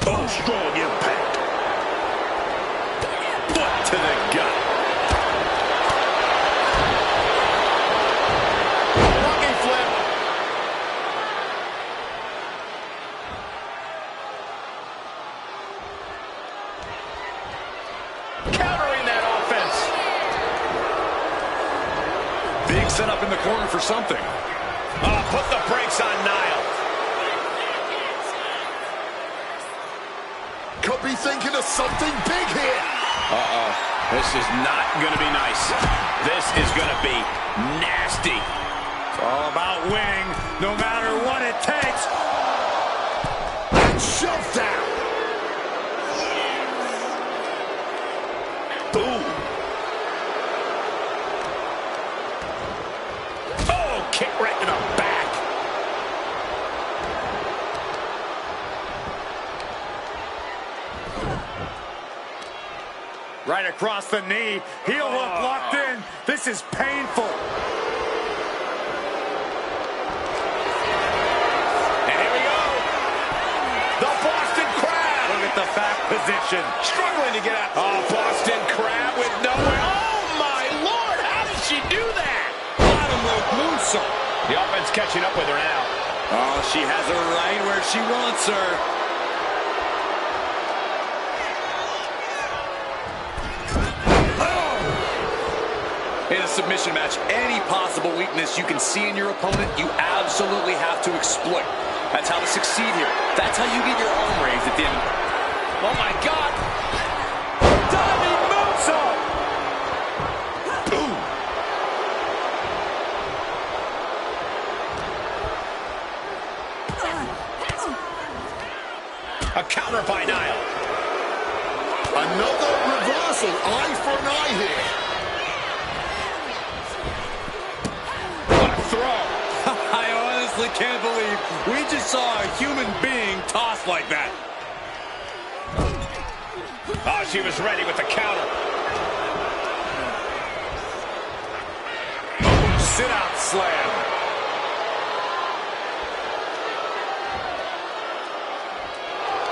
Oh, strong impact. Foot to the gut. Set up in the corner for something. Put the brakes on Niall. Could be thinking of something big here. This is not going to be nice. This is going to be nasty. It's all about winning, no matter what it takes. And shoved down. Boom. Kick right to the back. Right across the knee. Heel hook locked in. This is painful. And here we go. The Boston Crab. Look at the back position. Struggling to get out. Oh, Boston Crab with nowhere. Oh, my Lord. How did she do that? Bottom rope moonsault. The offense catching up with her now. Oh, she has her right where she wants her. In a submission match, any possible weakness you can see in your opponent, you absolutely have to exploit. That's how to succeed here. That's how you get your arm raised at the end. Oh, my God. Diving moonsault. Boom. A counter by Niall. Another reversal. Eye for an eye here. What a throw. I honestly can't believe we just saw a human being tossed like that. Oh, she was ready with the counter. Sit-out slam.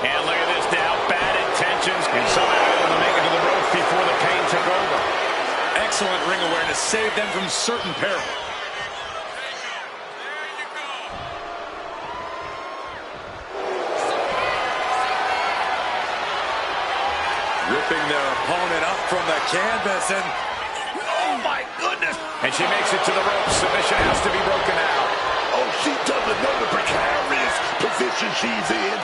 And look at this now. Bad intentions. And somehow able to make it to the ropes before the pain took over. Excellent ring awareness. Saved them from certain peril. Ripping their opponent up from the canvas and... Oh, my goodness. And she makes it to the ropes. Submission has to be broken out. Oh, she doesn't know the precarious position she's in.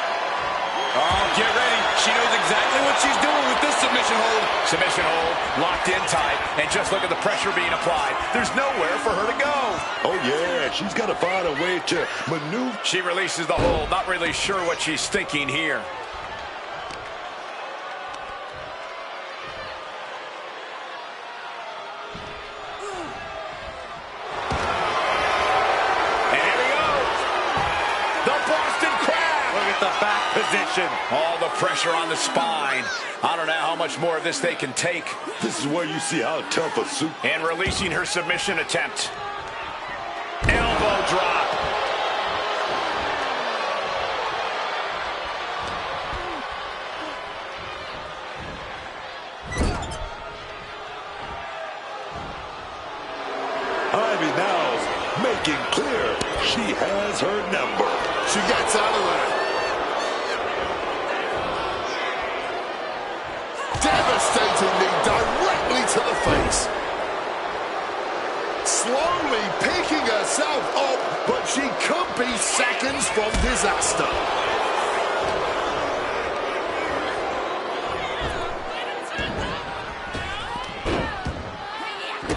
Oh, get ready. She knows exactly what she's doing with this submission hold. Submission hold, locked in tight, and just look at the pressure being applied. There's nowhere for her to go. Oh, yeah, she's got to find a way to maneuver. She releases the hold, not really sure what she's thinking here. And here we go. The Boston Crab. Look at the back position. All the pressure on the spine. I don't know how much more of this they can take. This is where you see how tough a suit. And releasing her submission attempt. Elbow drop. Ivy Now's making clear she has her number. She gets out of there. Devastating knee directly to the face. from disaster.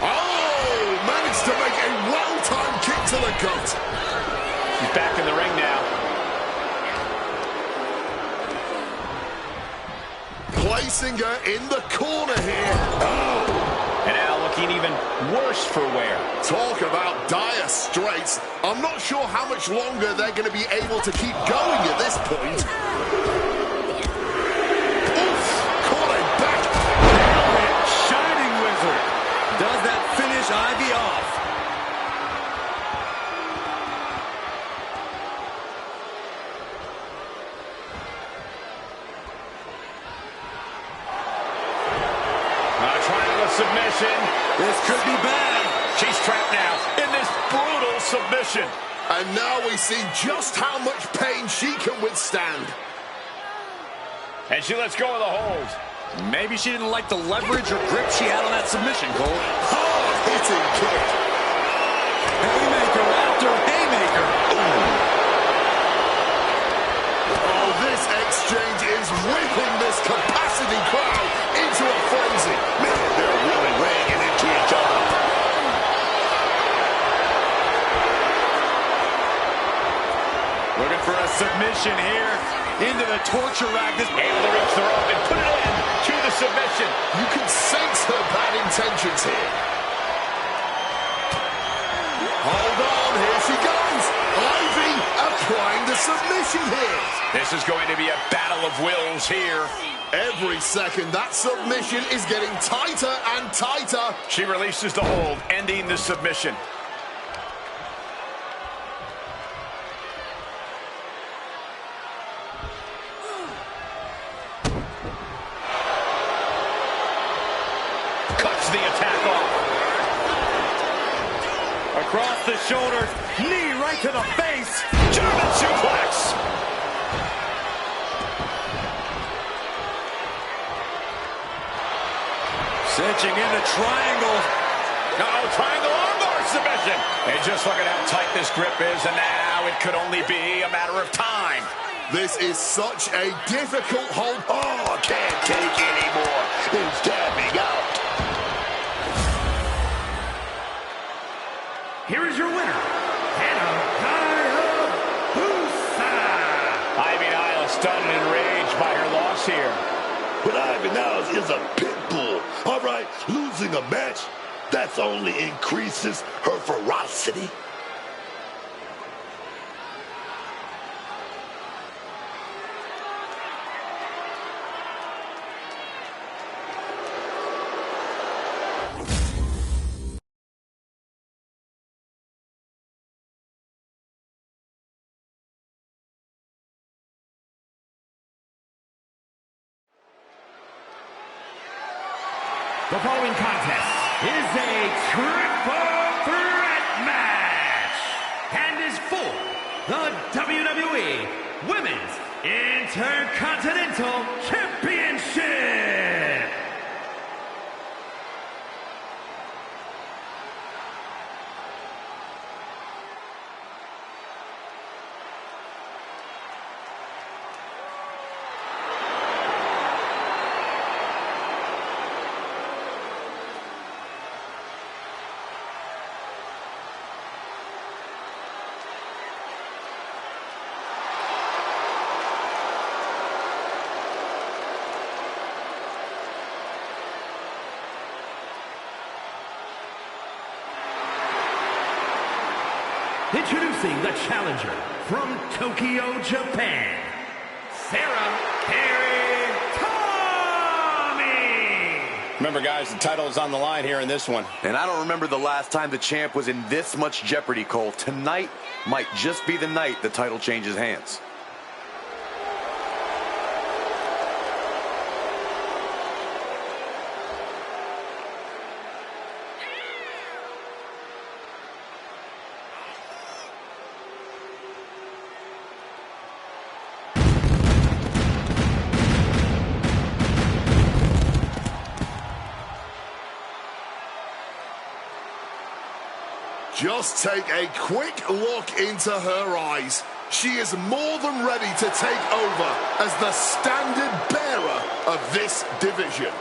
Oh, managed to make a well-timed kick to the gut. She's back in the ring now. Placing her in the corner here. Oh. And now looking even worse for wear. Talk about dire straits. I'm not sure how much longer they're going to be able to keep going at this point. Oof, caught a back. Shining Wizard. Does that finish Ivy off? Submission. This could be bad. She's trapped now in this brutal submission. And now we see just how much pain she can withstand. And she lets go of the hold. Maybe she didn't like the leverage or grip she had on that submission, Cole. Hard-hitting kick. Haymaker after haymaker. Oh, this exchange is whipping this capacity crowd into a frenzy. Man, they're really weighing it into each other. Looking for a submission here into the torture rack. Able to reach the rope and put it in to the submission. You can sense her bad intentions here. Hold on, here she goes. Ivy applying the submission here. This is going to be a battle of wills here. Every second, that submission is getting tighter and tighter. She releases the hold, ending the submission. Cuts the attack off. Across the shoulders, knee right to the face. German suplex. Cinching in the triangle. Uh-oh, triangle armbar submission. And just look at how tight this grip is, and now it could only be a matter of time. This is such a difficult hold. Oh, can't take anymore. It's tapping out. Here is your winner, Hannah Ivy Niles stunned and enraged by her loss here. But Ivy Niles is a pit bull. All right, losing a match, that's only increases her ferocity. The following contest is a triple threat match and is for the WWE Women's Intercontinental Championship. Introducing the challenger from Tokyo, Japan, Sarah Carey Tommy. Remember, guys, the title is on the line here in this one. And I don't remember the last time the champ was in this much jeopardy, Cole. Tonight might just be the night the title changes hands. Just take a quick look into her eyes. She is more than ready to take over as the standard bearer of this division.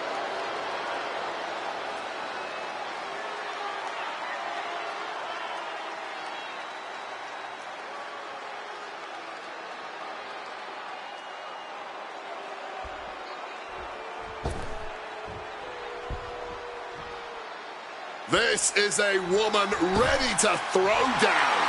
This is a woman ready to throw down.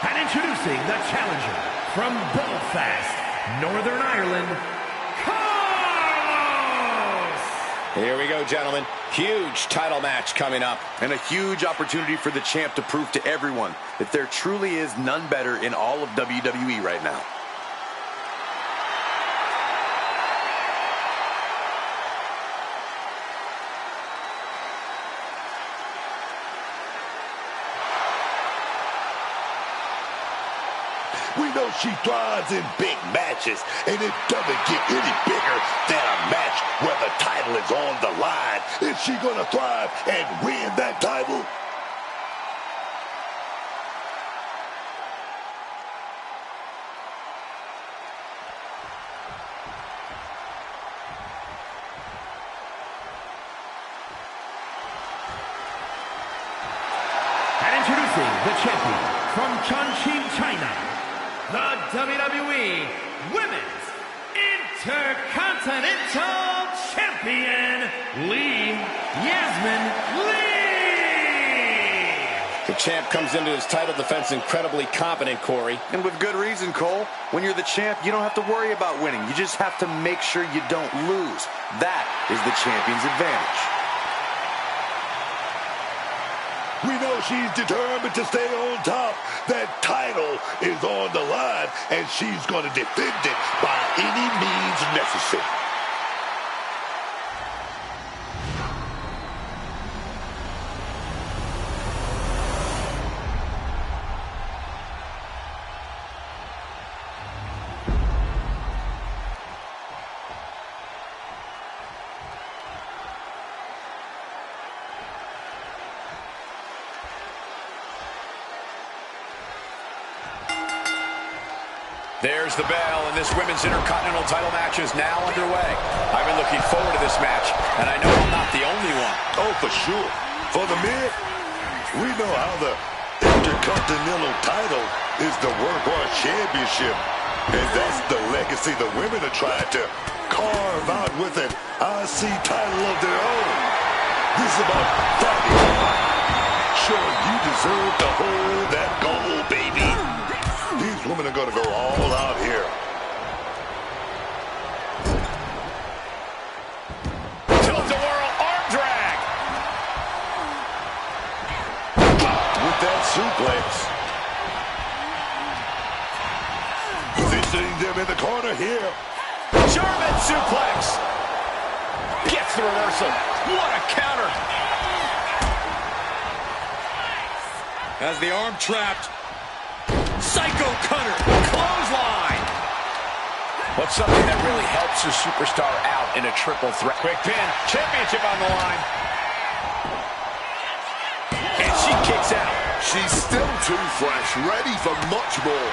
And introducing the challenger from Belfast, Northern Ireland, Carlos! Here we go, gentlemen. Huge title match coming up. And a huge opportunity for the champ to prove to everyone that there truly is none better in all of WWE right now. We know she thrives in big matches, and it doesn't get any bigger than a match where the title is on the line. Is she going to thrive and win that title? And introducing the champion from Chongqing, China, the WWE Women's Intercontinental Champion, Yasmin Lee! The champ comes into his title defense incredibly confident, Corey. And with good reason, Cole. When you're the champ, you don't have to worry about winning. You just have to make sure you don't lose. That is the champion's advantage. We know she's determined to stay on top. That title is on the line, and she's going to defend it by any means necessary. There's the bell, and this Women's Intercontinental title match is now underway. I've been looking forward to this match, and I know I'm not the only one. Oh, for sure. For the men, we know how the Intercontinental title is the Workhorse Championship, and that's the legacy the women are trying to carve out with an IC title of their own. This is about fighting. Sure, you deserve to hold that gold, baby. These women are going to go all out here. Tilt-a-whirl arm drag. With that suplex. Positioning them in the corner here. German suplex. Gets the reversal. What a counter. Has the arm trapped. Psycho cutter, clothesline. What's something that really helps your superstar out in a triple threat? Quick pin, championship on the line. And she kicks out. She's still too fresh, ready for much more.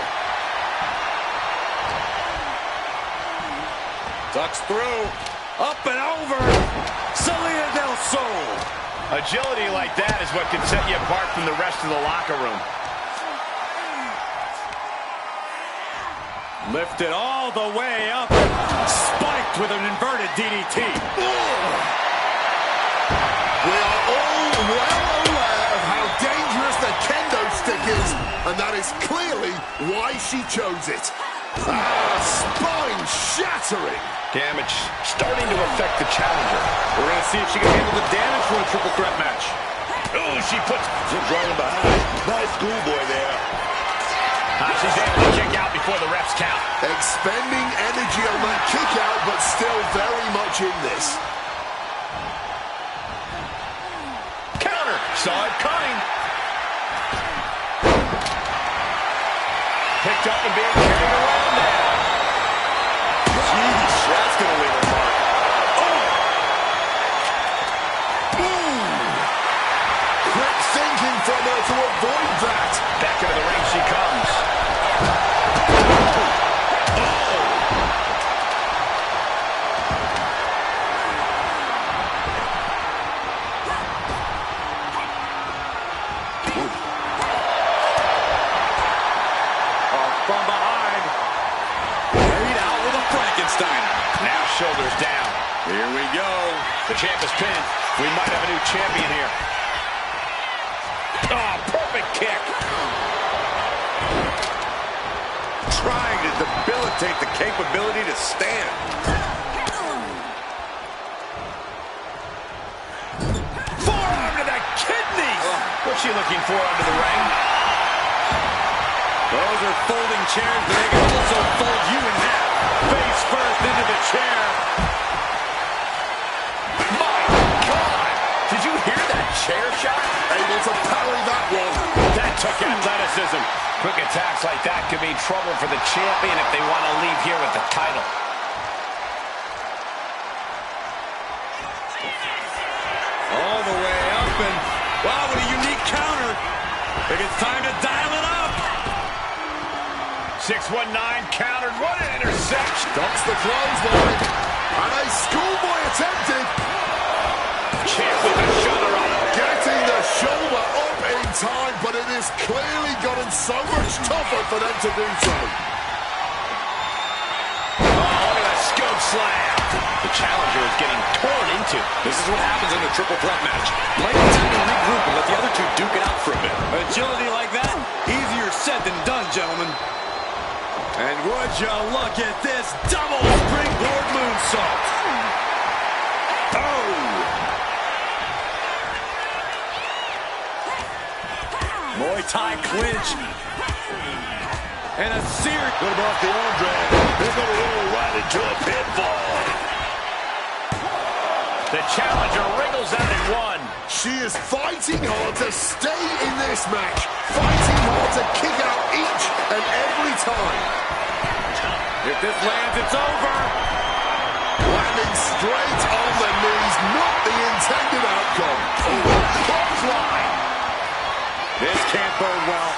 Ducks through, up and over. Salida del Sol. Agility like that is what can set you apart from the rest of the locker room. Lifted all the way up. Spiked with an inverted DDT. We are all well aware of how dangerous the kendo stick is, and that is clearly why she chose it. Spine-shattering. Damage starting to affect the challenger. We're going to see if she can handle the damage from a triple threat match. Oh, she puts... She's running behind. Nice schoolboy there. She's able to kick out before the refs count. Expending energy on that kick out, but still very much in this. Counter. Saw it coming. Picked up and being carried around now. Jeez, that's going to leave a mark. from behind. Laid out with a Frankenstein. Now shoulders down. Here we go. The champ is pinned. We might have a new champion here. Oh, perfect kick. Trying to debilitate the capability to stand. Forearm to the kidneys. What's she looking for under the ring? Those are folding chairs, but they can also fold you in half. Face first into the chair. My God! Did you hear that chair shot? Able to parry that one. That took athleticism. Quick attacks like that could mean trouble for the champion if they want to leave here with the title. All the way up, and wow, what a unique counter. I think it's time to dial it up. 619 countered. What an interception. Ducks the clothesline. And a schoolboy attempted. Champ with a shoulder up. Getting the shoulder up in time, but it has clearly gotten so much tougher for them to do so. Oh, look at that scope slam. The challenger is getting torn into. This is what happens in a triple threat match. Might be time to regroup and let the other two duke it out for a bit. Agility like that, easier said than done, gentlemen. And would you look at this double springboard moonsault. Oh! Muay Thai clinch. And a series. What about the arm drag? They're going to roll right into a pinfall. The challenger wriggles out in one. She is fighting hard to stay in this match. Fighting hard to kick out each and every time. If this lands, it's over. Landing straight on the knees, not the intended outcome. Clothesline. This can't bode well.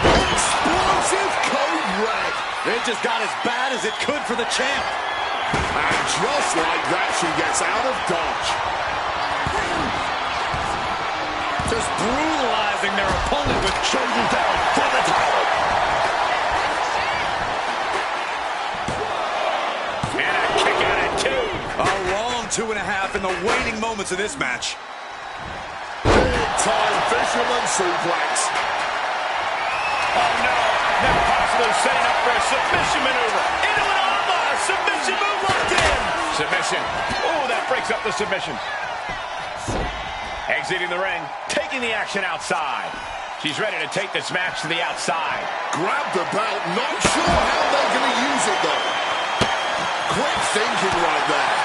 Explosive code red. It just got as bad as it could for the champ. And just like that, she gets out of dodge. Just brutalizing their opponent with Shoulders down for the title. And a kick out at two. a long 2.5 in the waning moments of this match. Big time fisherman suplex. Oh no, now possibly setting up for a submission maneuver. Into an armbar, submission move locked in. Submission, oh that breaks up the submission. Exiting the ring, taking the action outside. She's ready to take this match to the outside. Grab the belt, not sure how they're going to use it though. Quick thinking right there.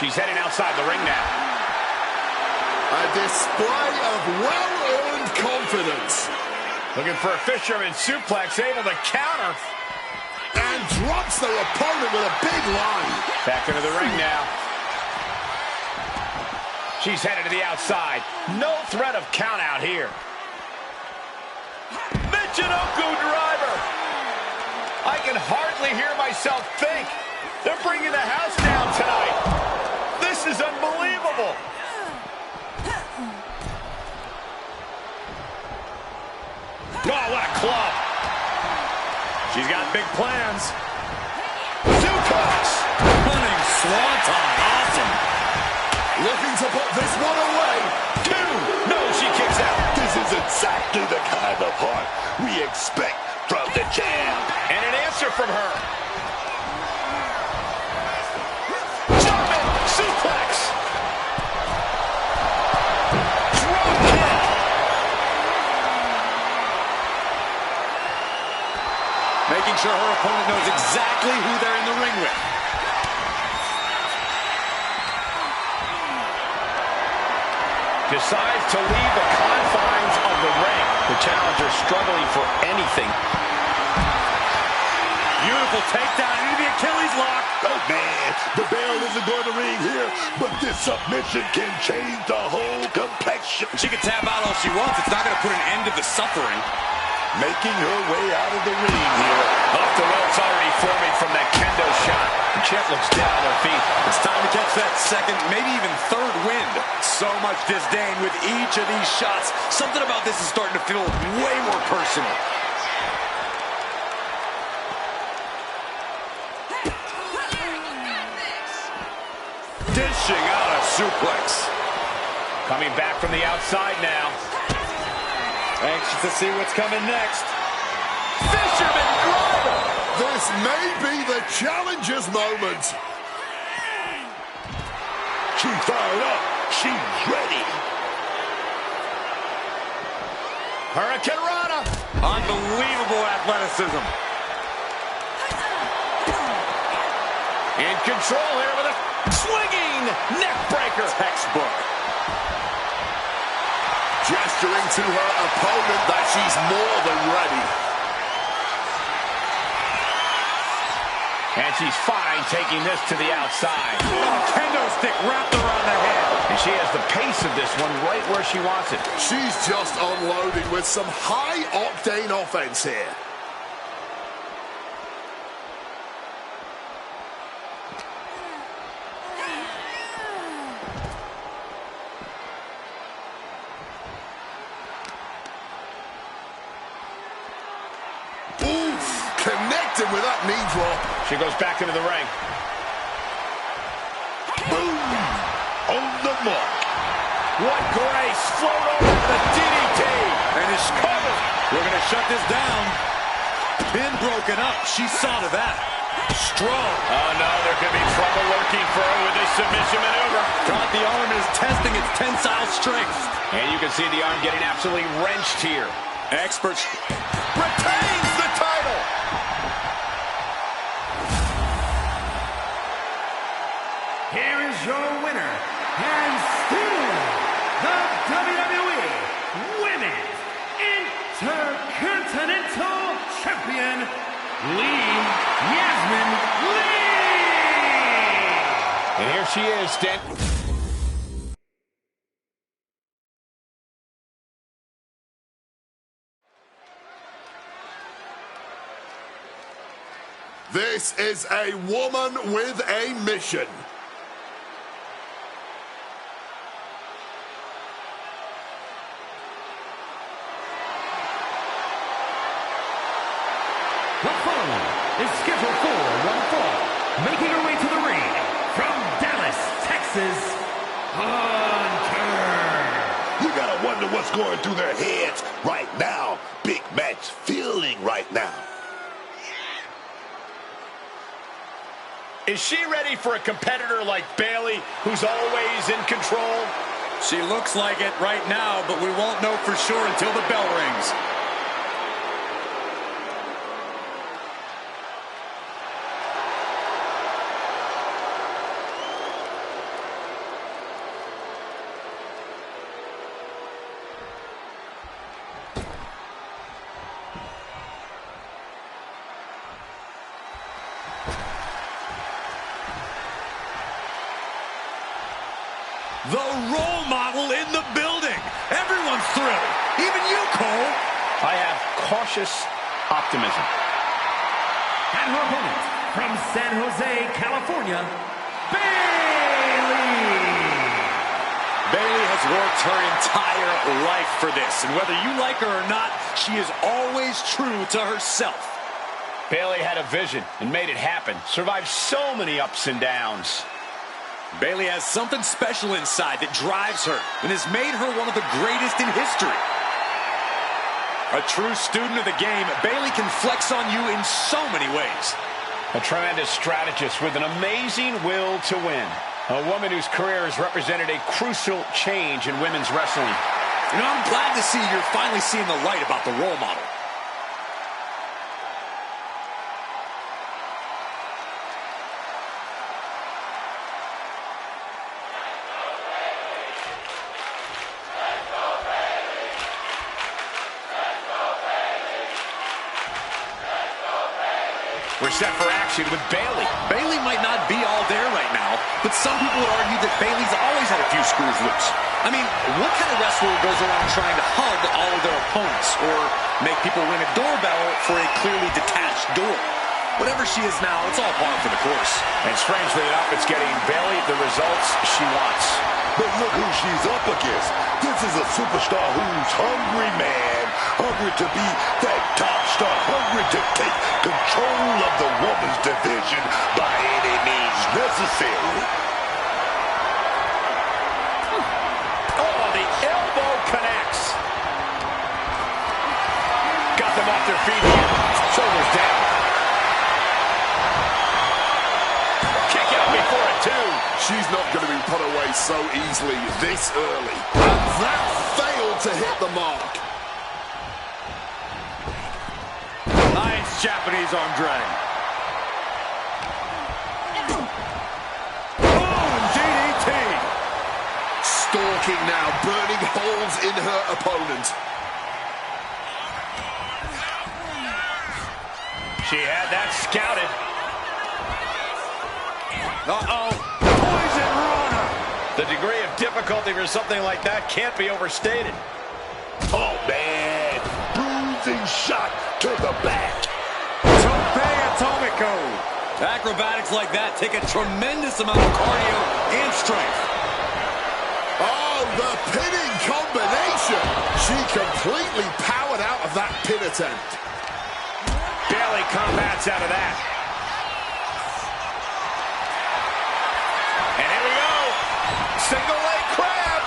She's heading outside the ring now. A display of well-earned confidence. Looking for a fisherman suplex, able to counter. And drops their opponent with a big line. Back into the ring now. She's headed to the outside. No threat of count out here. Michinoku driver. I can hardly hear myself think. They're bringing the house down tonight. This is unbelievable. Oh, what a club. She's got big plans. Suplex. Running swanton. Awesome. Looking to put this one away. Two. No, she kicks out. This is exactly the kind of heart we expect from the champ. And an answer from her. Jumping suplex. Drop kick. Making sure her opponent knows exactly who they're in the ring with. Decides to leave the confines of the ring. The challenger struggling for anything. Beautiful takedown into the Achilles lock. Oh, man, the bell isn't going to ring here, but this submission can change the whole complexion. She can tap out all she wants. It's not going to put an end to the suffering. Making her way out of the ring here. Oh, The welt's already forming from that kendo shot. The champ looks down on her feet. It's time to catch that second, maybe even third wind. So much disdain with each of these shots. Something about this is starting to feel way more personal. Dishing out a suplex. Coming back from the outside now. Anxious to see what's coming next. Fisherman driver. This may be the challenger's moment. She's fired up. She's ready. Hurricane Rana. Unbelievable athleticism. In control here with a swinging neck breaker. Textbook. Gesturing to her opponent that she's more than ready. And she's fine taking this to the outside. Kendo stick wrapped around the head. And she has the pace of this one right where she wants it. She's just unloading with some high-octane offense here. Connected with that knee drop. She goes back into the ring. Boom! On the mark. What grace! Float over to the DDT. And it's covered. We're going to shut this down. Pin broken up. She saw to that. Strong. Oh, no, there could be trouble lurking for her with this submission maneuver. Thought the arm is testing its tensile strength. And you can see the arm getting absolutely wrenched here. Experts Retains the title. Here is your winner, and still the WWE Women's Intercontinental Champion, Yasmin Lee. And here she is, Stan. This is a woman with a mission. The following is scheduled for one fall, making her way to the ring from Dallas, Texas, Hunter. You gotta wonder what's going through their heads right now. Big match feeling right now. Is she ready for a competitor like Bayley, who's always in control? She looks like it right now, but we won't know for sure until the bell rings. The role model in the building. Everyone's thrilled. Even you, Cole. I have cautious optimism. And her opponent from San Jose, California, Bayley. Bayley has worked her entire life for this, and whether you like her or not, she is always true to herself. Bayley had a vision and made it happen. Survived so many ups and downs. Bayley has something special inside that drives her and has made her one of the greatest in history. A true student of the game, Bayley can flex on you in so many ways. A tremendous strategist with an amazing will to win. A woman whose career has represented a crucial change in women's wrestling. You know, I'm glad to see you're finally seeing the light about the role model. We're set for action with Bayley. Bayley might not be all there right now, but some people would argue that Bayley's always had a few screws loose. I mean, what kind of wrestler goes around trying to hug all of their opponents or make people ring a doorbell for a clearly detached door? Whatever she is now, it's all par for the course. And strangely enough, it's getting Bayley the results she wants. But look who she's up against. This is a superstar who's hungry, man. Hungry to be that top star. Hungry to take control of the women's division by any means necessary. Oh, the elbow connects. Got them off their feet here. Shoulders down. Kick out before it, too. She's not going to be put away so easily this early. And that failed to hit the mark. Nice Japanese arm drag. Boom, DDT. Stalking now, burning holes in her opponent. She had that scouted. Uh-oh. Poison runner. The degree of difficulty for something like that can't be overstated. Oh, man. Bruising shot to the back. Tope Atomico. Acrobatics like that take a tremendous amount of cardio and strength. Oh, the pinning combination. She completely powered out of that pin attempt. Bayley combats out of that. And here we go. Single leg crab.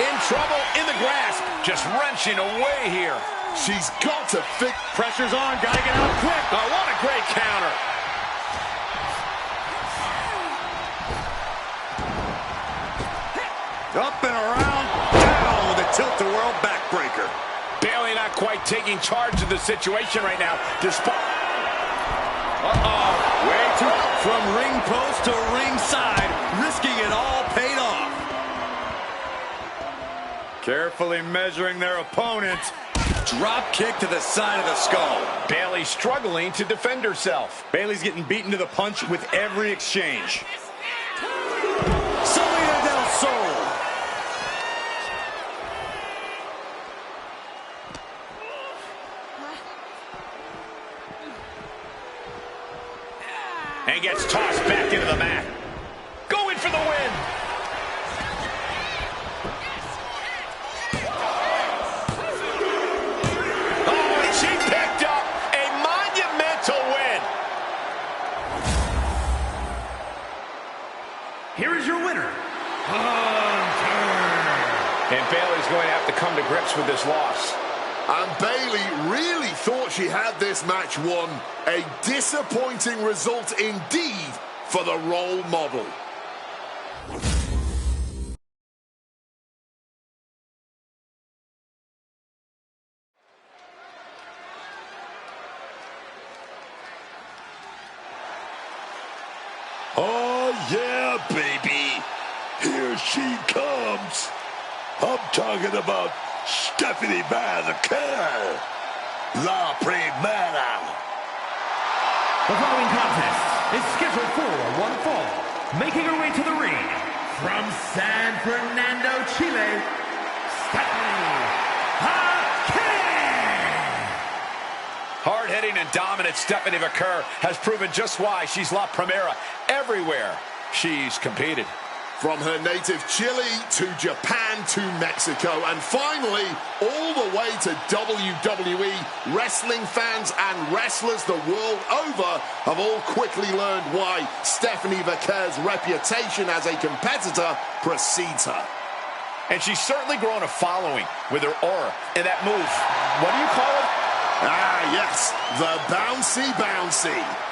In trouble in the grasp. Just wrenching away here. She's got to fix. Pressure's on. Gotta get out quick. Oh, what a great counter. Up and around, down with a tilt-a-whirl backbreaker. Bayley not quite taking charge of the situation right now. Despite... Uh-oh. Way too... From ring post to ringside, risking it all paid off. Carefully measuring their opponent. Drop kick to the side of the skull. Bayley struggling to defend herself. Bayley's getting beaten to the punch with every exchange. Salida del Sol. And gets tossed back into the mat. Going for the win. Oh, and she picked up a monumental win. Here is your winner, And Bayley's going to have to come to grips with this loss. And Bayley really thought she had this match won. A disappointing result indeed for the role model. Oh, yeah, baby. Here she comes. I'm talking about Stephanie Vazquez. La Primera. The following contest is scheduled for one fall. Making her way to the ring from San Fernando, Chile, Stephanie Vazquez. Hard-hitting and dominant Stephanie Vazquez has proven just why she's La Primera everywhere she's competed. From her native Chile to Japan to Mexico and finally all the way to WWE, wrestling fans and wrestlers the world over have all quickly learned why Stephanie Vazquez's reputation as a competitor precedes her. And she's certainly grown a following with her aura and that move. What do you call it? Ah, yes, the bouncy bouncy.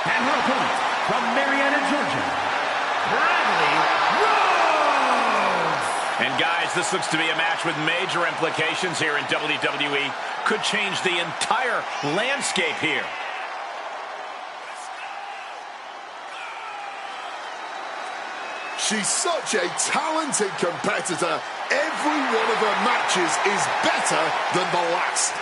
And her opponent from Marietta, Georgia, Bradley Rhodes. And guys, this looks to be a match with major implications here in WWE. Could change the entire landscape here. She's such a talented competitor. Every one of her matches is better than the last.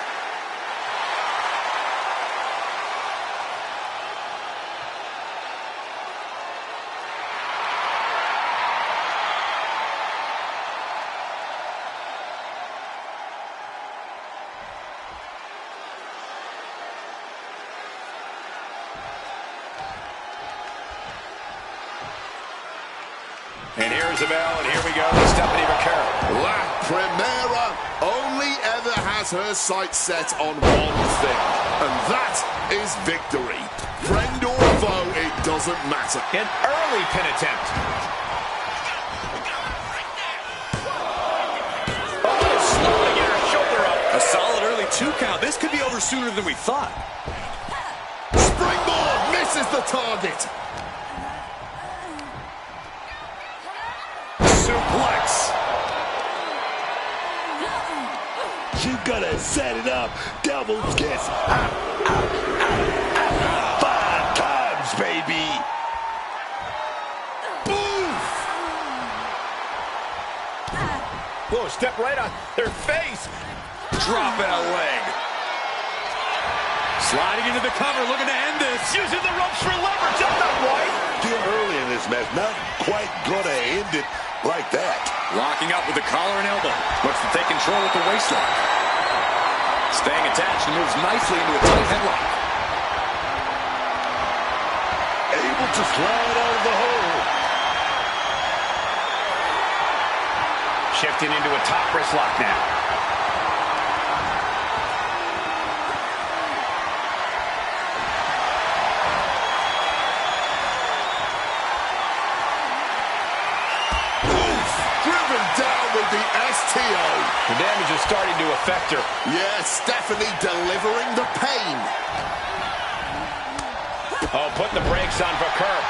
And here's the bell, and here we go with Stephanie McCurry. La Primera only ever has her sights set on one thing, and that is victory. Friend or foe, it doesn't matter. An early pin attempt. Oh, slowly get her shoulder up. A solid early 2 count. This could be over sooner than we thought. Springboard misses the target. Suplex. She's gonna set it up. Devil's kiss. 5 times, baby. Oof! Whoa, step right on their face. Dropping a leg. Sliding into the cover, looking to end this. Using the ropes for leverage. That's not right. Still early in this match. Not quite gonna end it like that. Locking up with the collar and elbow. Looks to take control with the waistlock. Staying attached and moves nicely into a tight headlock. Able to slide out of the hole. Shifting into a top wrist lock now. With the STO. The damage is starting to affect her. Yes, Stephanie delivering the pain. Oh, put the brakes on for Kerr.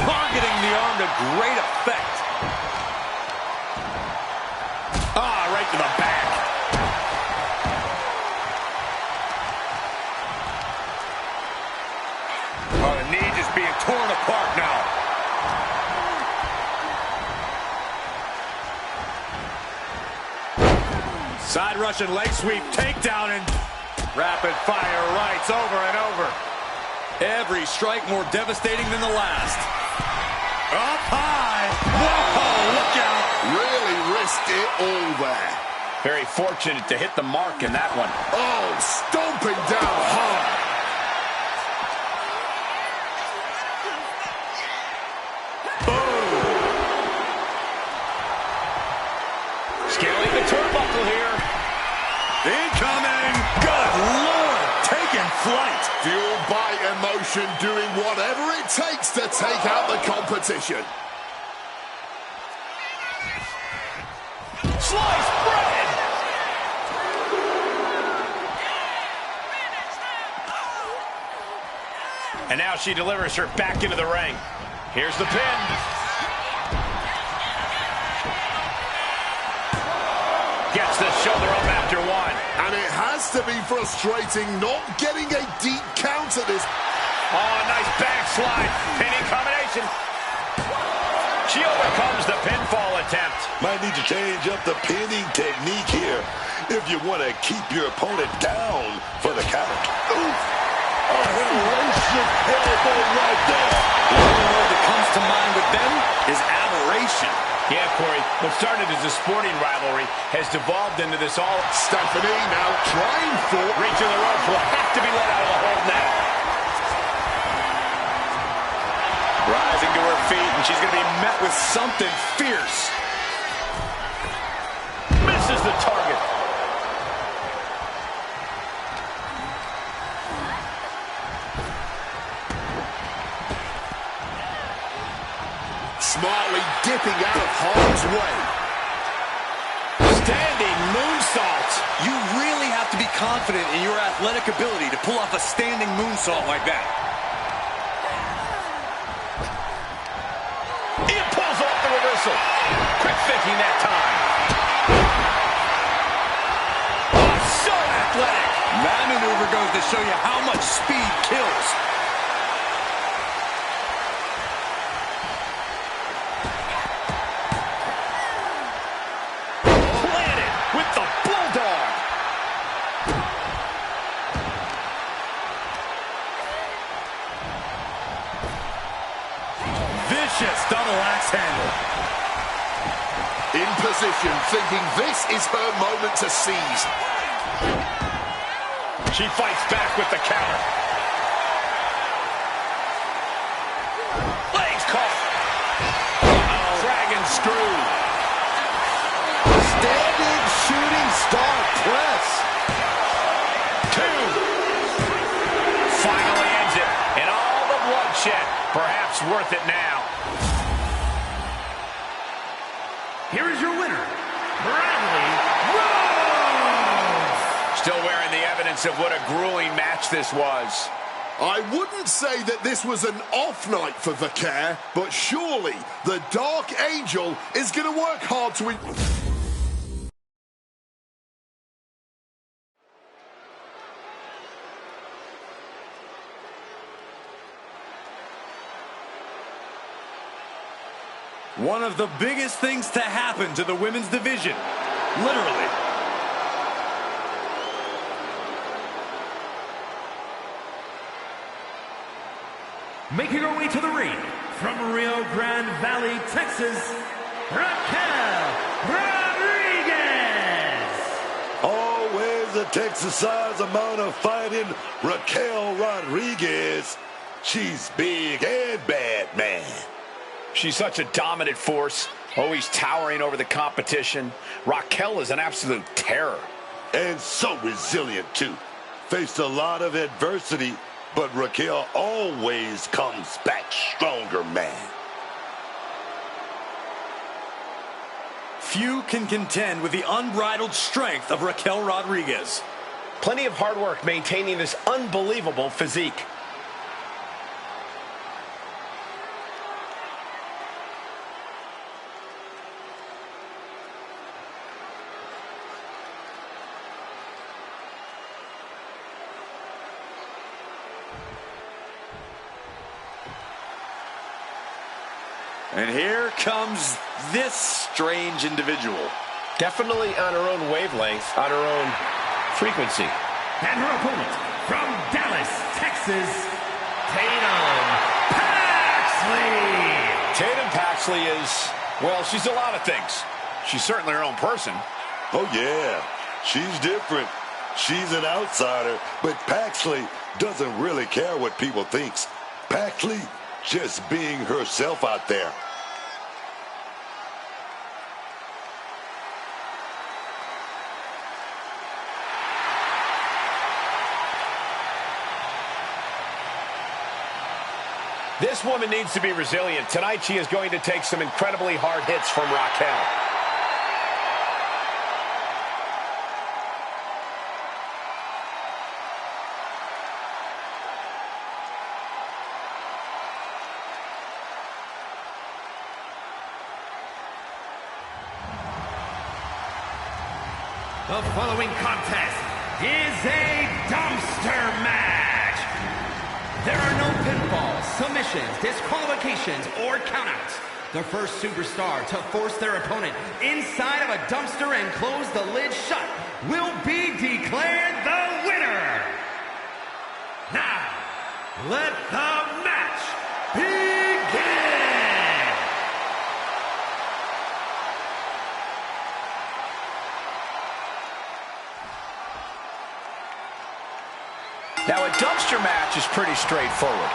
Targeting the arm to great effect. Ah, right to the back. Oh, the knee just being torn apart now. Side Russian leg sweep, takedown, and rapid fire rights over and over. Every strike more devastating than the last. Up high. Whoa, look out. Really risked it all there. Very fortunate to hit the mark in that one. Oh, stomping down hard. Scaling the turnbuckle here. Incoming! Good Lord! Taking flight! Fueled by emotion, doing whatever it takes to take out the competition. Sliced bread! And now she delivers her back into the ring. Here's the pin. Gets the shoulder up after one. And it has to be frustrating not getting a deep count at this. Oh, nice backslide. Pinning combination. She overcomes the pinfall attempt. Might need to change up the pinning technique here if you want to keep your opponent down for the count. Oof! A hellacious elbow right there. The only word that comes to mind with them is aberration. Yeah, Corey, what started as a sporting rivalry has devolved into this all... Stephanie now trying for... Reaching the ropes will have to be let out of the hold now. Rising to her feet, and she's going to be met with something fierce. Misses the target. Smartly dipping out of harm's way. Standing moonsault. You really have to be confident in your athletic ability to pull off a standing moonsault like that. He pulls off the reversal. Quick thinking that time. Oh, so athletic. That maneuver goes to show you how much speed kills. handle. In position, thinking this is her moment to seize. She fights back with the counter. Legs caught. Uh-oh. Dragon screw. Standing shooting star press. 2. Finally ends it. And all the bloodshed. Perhaps worth it now. Here is your winner, Bradley Rhodes. Still wearing the evidence of what a grueling match this was. I wouldn't say that this was an off night for Vaquer, but surely the Dark Angel is going to work hard to win. One of the biggest things to happen to the women's division. Literally. Making her way to the ring from Rio Grande Valley, Texas, Raquel Rodriguez. Always a Texas-sized amount of fighting. Raquel Rodriguez. She's big and bad, man. She's such a dominant force, always towering over the competition. Raquel is an absolute terror. And so resilient, too. Faced a lot of adversity, but Raquel always comes back stronger, man. Few can contend with the unbridled strength of Raquel Rodriguez. Plenty of hard work maintaining this unbelievable physique. And here comes this strange individual. Definitely on her own wavelength, on her own frequency. And her opponent from Dallas, Texas, Tatum Paxley. Tatum Paxley is, well, she's a lot of things. She's certainly her own person. Oh, yeah. She's different. She's an outsider, but Paxley doesn't really care what people thinks. Paxley just being herself out there. This woman needs to be resilient. Tonight she is going to take some incredibly hard hits from Raquel. The following contest is a dumpster match. There are no pinfalls, submissions, disqualifications, or countouts. The first superstar to force their opponent inside of a dumpster and close the lid shut will be declared the winner. Now, let the match begin. Now, a dumpster match is pretty straightforward.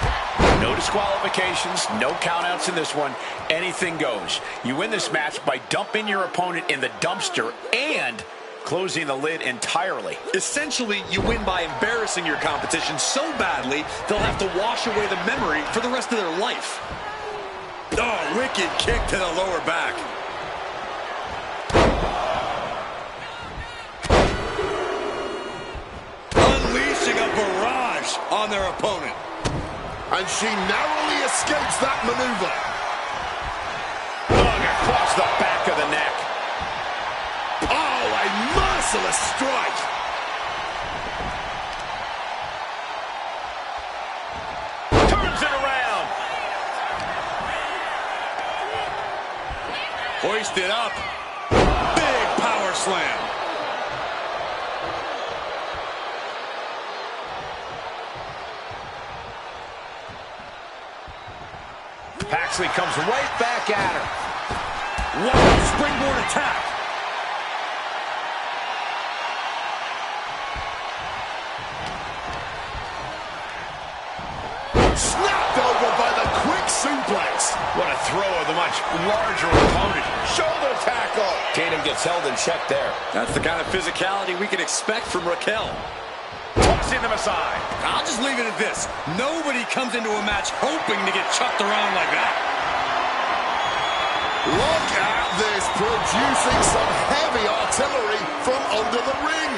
No disqualifications, no countouts in this one. Anything goes. You win this match by dumping your opponent in the dumpster and closing the lid entirely. Essentially, you win by embarrassing your competition so badly, they'll have to wash away the memory for the rest of their life. Oh, wicked kick to the lower back. Unleashing a barrage on their opponent. And she narrowly escapes that maneuver. Lung across the back of the neck. Oh, a merciless strike. Turns it around. Hoisted up. Big power slam. Paxley comes right back at her. Wow, springboard attack. Snapped over by the quick suplex. What a throw of the much larger opponent. Shoulder tackle. Tatum gets held in check there. That's the kind of physicality we can expect from Raquel. Tossing them aside. I'll just leave it at this. Nobody comes into a match hoping to get chucked around like that. Look at this, producing some heavy artillery from under the ring.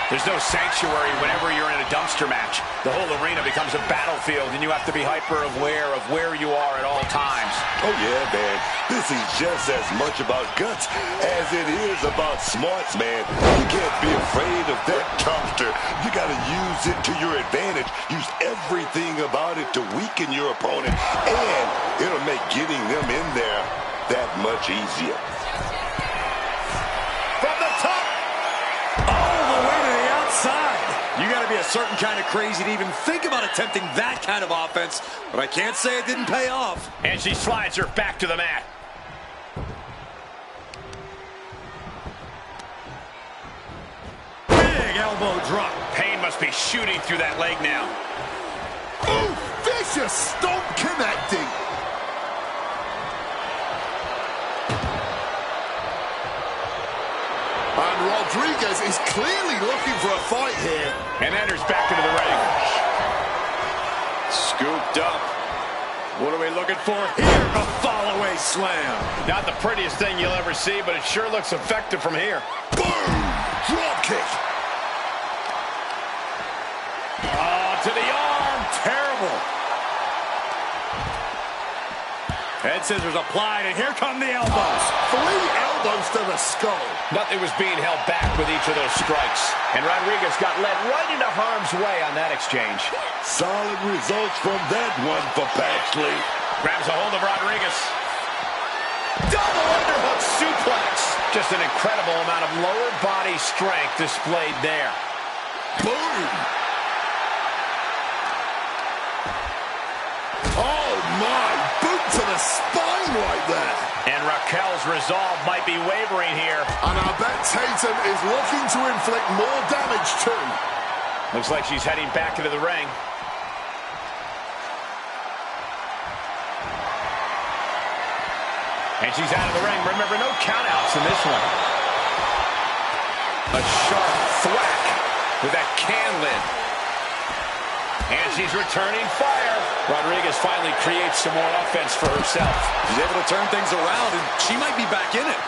There's no sanctuary whenever you're in a dumpster match. The whole arena becomes a battlefield, and you have to be hyper aware of where you are at all times. Oh, yeah, man. This is just as much about guts as it is about smarts, man. You can't be afraid of that dumpster. You got to use it to your advantage. Use everything about it to weaken your opponent, and it'll make getting them in there that much easier. From the top. You got to be a certain kind of crazy to even think about attempting that kind of offense, but I can't say it didn't pay off. And she slides her back to the mat. Big elbow drop. Pain must be shooting through that leg now. Ooh, vicious stomp connecting. And Rodriguez is clearly looking for a fight here. And enters back into the ring. Scooped up. What are we looking for here? A fall-away slam. Not the prettiest thing you'll ever see, but it sure looks effective from here. Boom! Drop kick. Oh, to the arm. Terrible. Head scissors applied, and here come the elbows. 3 elbows to the skull. Nothing was being held back with each of those strikes. And Rodriguez got led right into harm's way on that exchange. Solid results from that one for Paxley. Grabs a hold of Rodriguez. Double underhook suplex. Just an incredible amount of lower body strength displayed there. Boom! Oh my, boot to the spine right there. And Raquel's resolve might be wavering here. And I bet Tatum is looking to inflict more damage too. Looks like she's heading back into the ring. And she's out of the ring. Remember, no countouts in this one. A sharp thwack with that can lid. And she's returning fire. Rodriguez finally creates some more offense for herself. She's able to turn things around, and she might be back in it.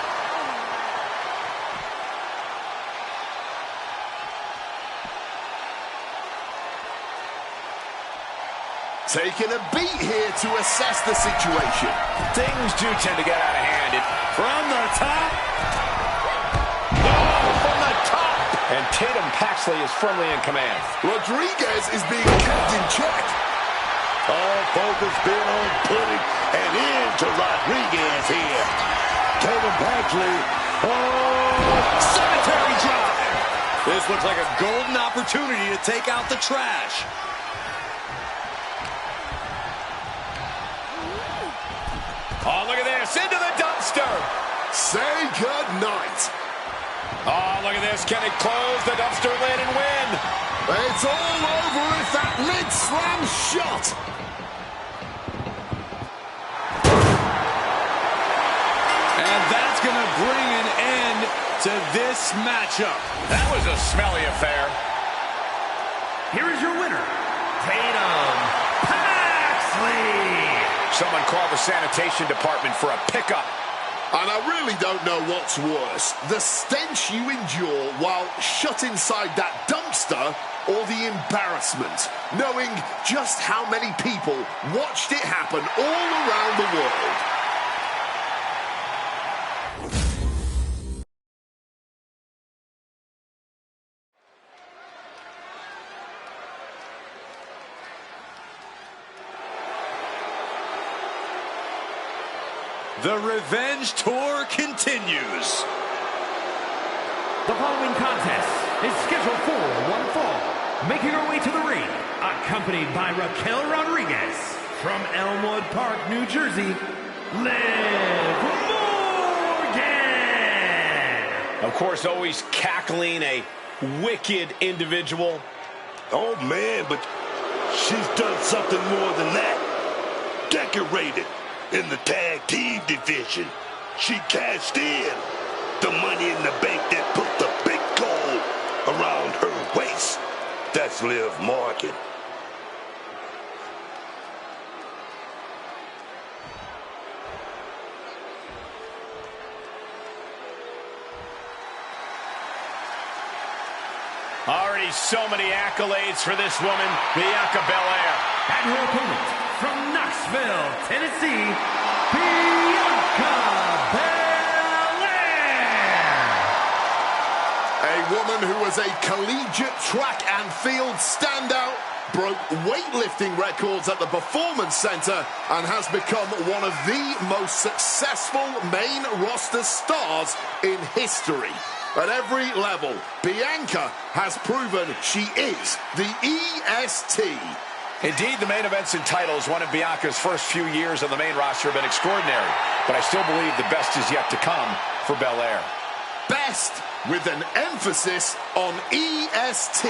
Taking a beat here to assess the situation. Things do tend to get out of hand. From the top. Oh, from the top. And Tatum Paxley is firmly in command. Rodriguez is being kept in check. All focus been on putting an end to Rodriguez here. Tatum Paxley. Oh, Cemetery drive. This looks like a golden opportunity to take out the trash. Oh, look at this. Into the dumpster. Say goodnight. Oh, look at this. Can it close the dumpster lid and win? It's all over if that lid slams shut. And that's going to bring an end to this matchup. That was a smelly affair. Here is your winner, Tatum Paxley. Someone call the sanitation department for a pickup. And I really don't know what's worse, the stench you endure while shut inside that dumpster, or the embarrassment, knowing just how many people watched it happen all around the world. The revenge tour continues. The following contest is scheduled for one fall. Making her way to the ring, accompanied by Raquel Rodriguez, from Elmwood Park, New Jersey, Liv Morgan. Of course, always cackling, a wicked individual. Oh, man, but she's done something more than that. Decorated in the tag team division. She cashed in the Money in the Bank that put the big gold around her waist. That's Liv Morgan. Already so many accolades for this woman, Bianca Belair. And her opponent from Knoxville, Tennessee, Bianca Belair. A woman who was a collegiate track and field standout, broke weightlifting records at the Performance Center, and has become one of the most successful main roster stars in history. At every level, Bianca has proven she is the EST. Indeed, the main events and titles, one of Bianca's first few years on the main roster, have been extraordinary. But I still believe the best is yet to come for Belair. Best with an emphasis on EST.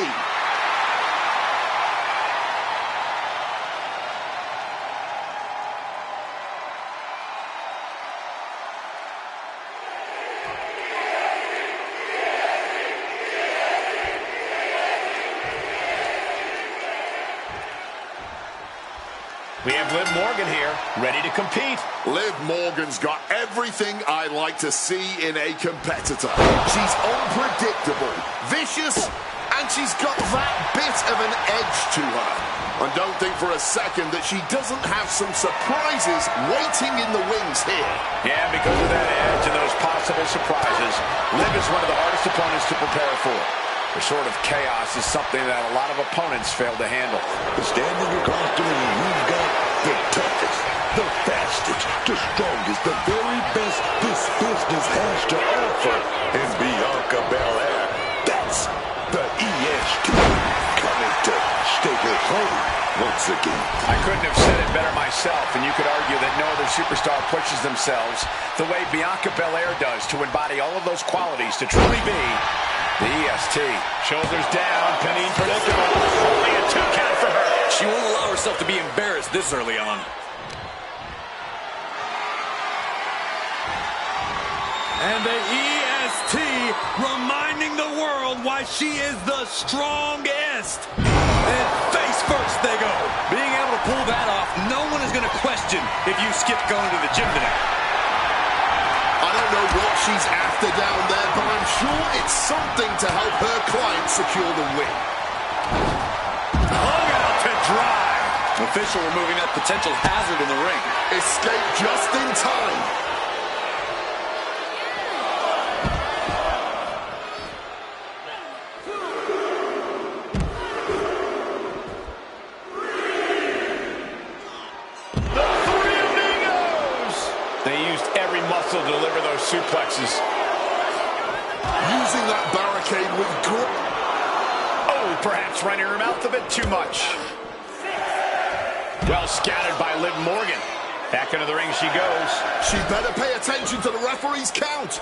We have Liv Morgan here, ready to compete. Liv Morgan's got everything I like to see in a competitor. She's unpredictable, vicious, and she's got that bit of an edge to her. And don't think for a second that she doesn't have some surprises waiting in the wings here. Yeah, because of that edge and those possible surprises, Liv is one of the hardest opponents to prepare for. The sort of chaos is something that a lot of opponents fail to handle. Standing across the ring, you've got the toughest, the fastest, the strongest, the very best this business has to offer. And Bianca Belair, that's the EST, coming to stake a claim once again. I couldn't have said it better myself, and you could argue that no other superstar pushes themselves the way Bianca Belair does to embody all of those qualities to truly be the EST. Shoulders down, pinning predictable. Only a 2 count for her. She won't allow herself to be embarrassed this early on. And the EST reminding the world why she is the strongest. And face first they go. Being able to pull that off, no one is going to question if you skip going to the gym today. I don't know what she's after down there, but I'm sure it's something to help her client secure the win. Hung out to dry. Official removing that potential hazard in the ring. Escape just in time. To deliver those suplexes. Using that barricade with grip. Oh, perhaps running her mouth a bit too much. Well scouted by Liv Morgan. Back into the ring she goes. She better pay attention to the referee's count.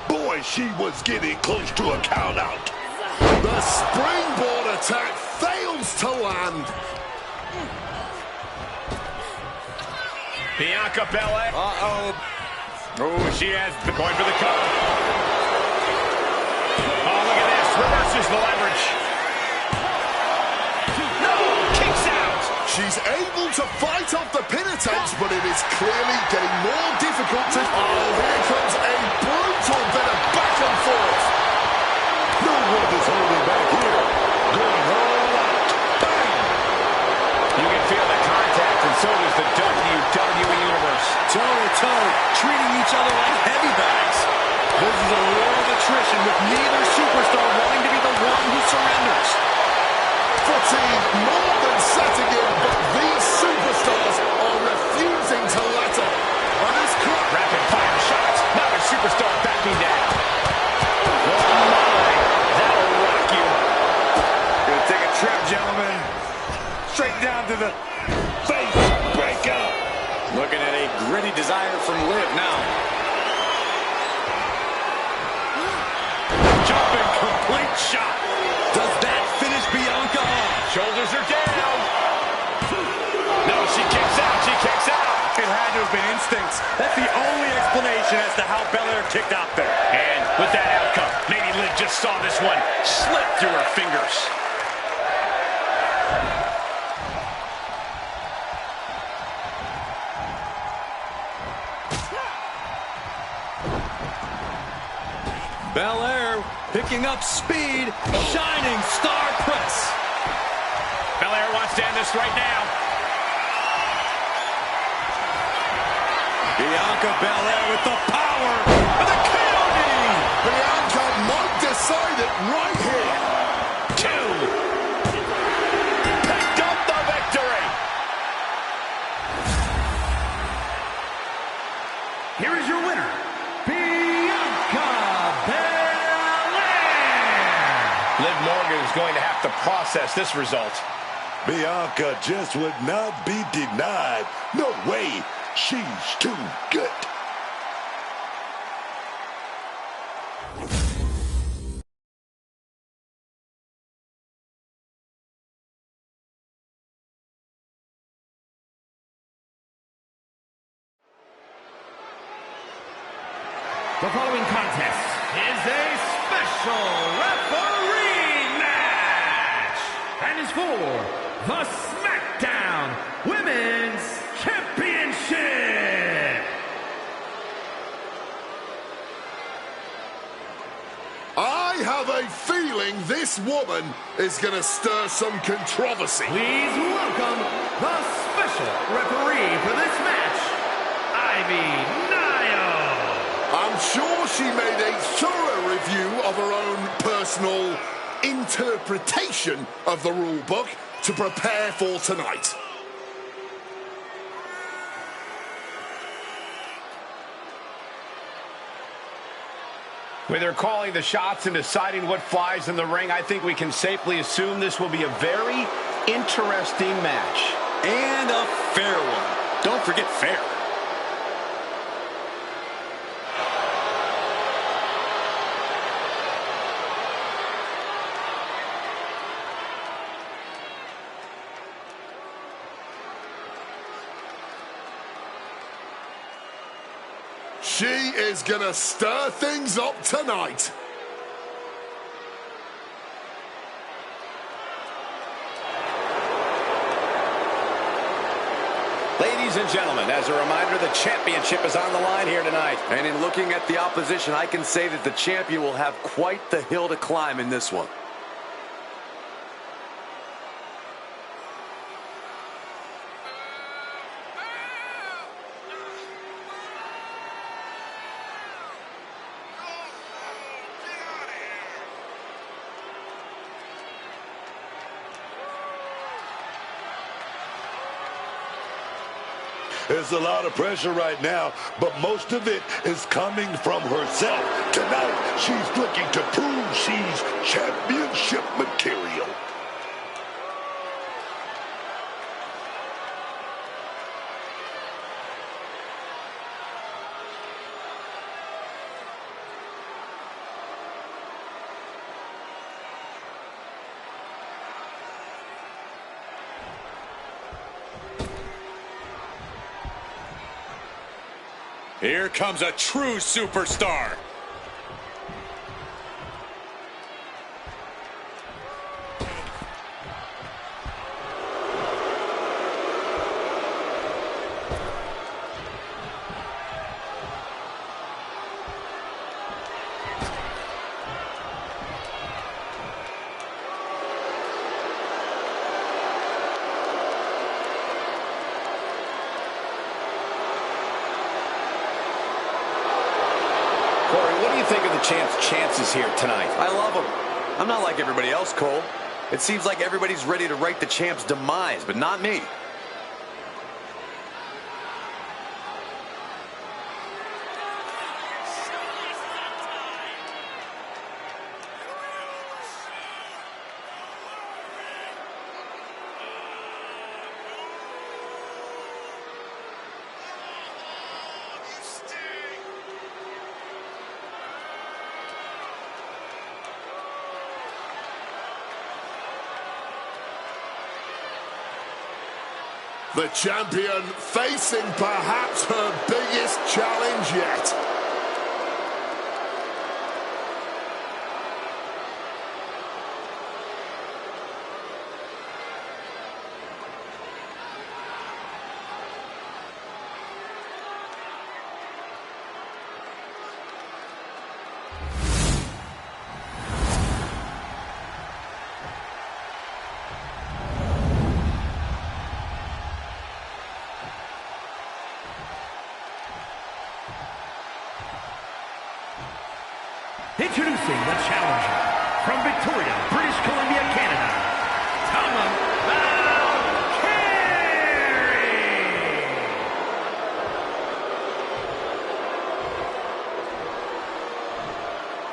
Boy, she was getting close to a count out. The springboard attack fails to land. Bianca Belair. Uh-oh. Oh, she has going for the cover. Oh, look at this. Reverses the leverage. No, kicks out. She's able to fight off the pin attempts, but it is clearly getting more difficult to... Oh, here comes a brutal bit of back and forth. No one is holding back here. Going all out. Bang! You can feel the contact, and so does the WWE Universe. Toe-to-toe, treating each other like heavy bags. This is a war of attrition with neither superstar wanting to be the one who surrenders. Fatigue more than setting in, but these superstars are refusing to let up. And this crowd... Rapid fire shots. Now the superstar from Liv now. Jumping complete shot. Does that finish Bianca off? Shoulders are down. No, she kicks out. She kicks out. It had to have been instincts. That's the only explanation as to how Belair kicked out there. And with that outcome, maybe Liv just saw this one slip through her fingers. Belair picking up speed, shining star press. Belair wants to end this right now. Bianca Belair with the power of the KOD. Bianca might decide it right here. 2. Picked up the victory. Here is your winner, Bianca Belair. Liv Morgan is going to have to process this result. Bianca just would not be denied. No way. She's too good. The following contest is a special referee match and is for the SmackDown Women's Championship. I have a feeling this woman is going to stir some controversy. Please welcome the special referee for this match, Ivy Nile. I'm sure she made a thorough review of her own personal interpretation of the rule book to prepare for tonight. With her calling the shots and deciding what flies in the ring, I think we can safely assume this will be a very interesting match. And a fair one. Don't forget fair. She is going to stir things up tonight. Ladies and gentlemen, as a reminder, the championship is on the line here tonight. And in looking at the opposition, I can say that the champion will have quite the hill to climb in this one. There's a lot of pressure right now, but most of it is coming from herself. Tonight, she's looking to prove she's championship material. Here comes a true superstar. What do you think of the champ's chances here tonight? I love them. I'm not like everybody else, Cole. It seems like everybody's ready to write the champ's demise, but not me. The champion facing perhaps her biggest challenge yet. Introducing the challenger from Victoria, British Columbia, Canada, Tama Valkyrie.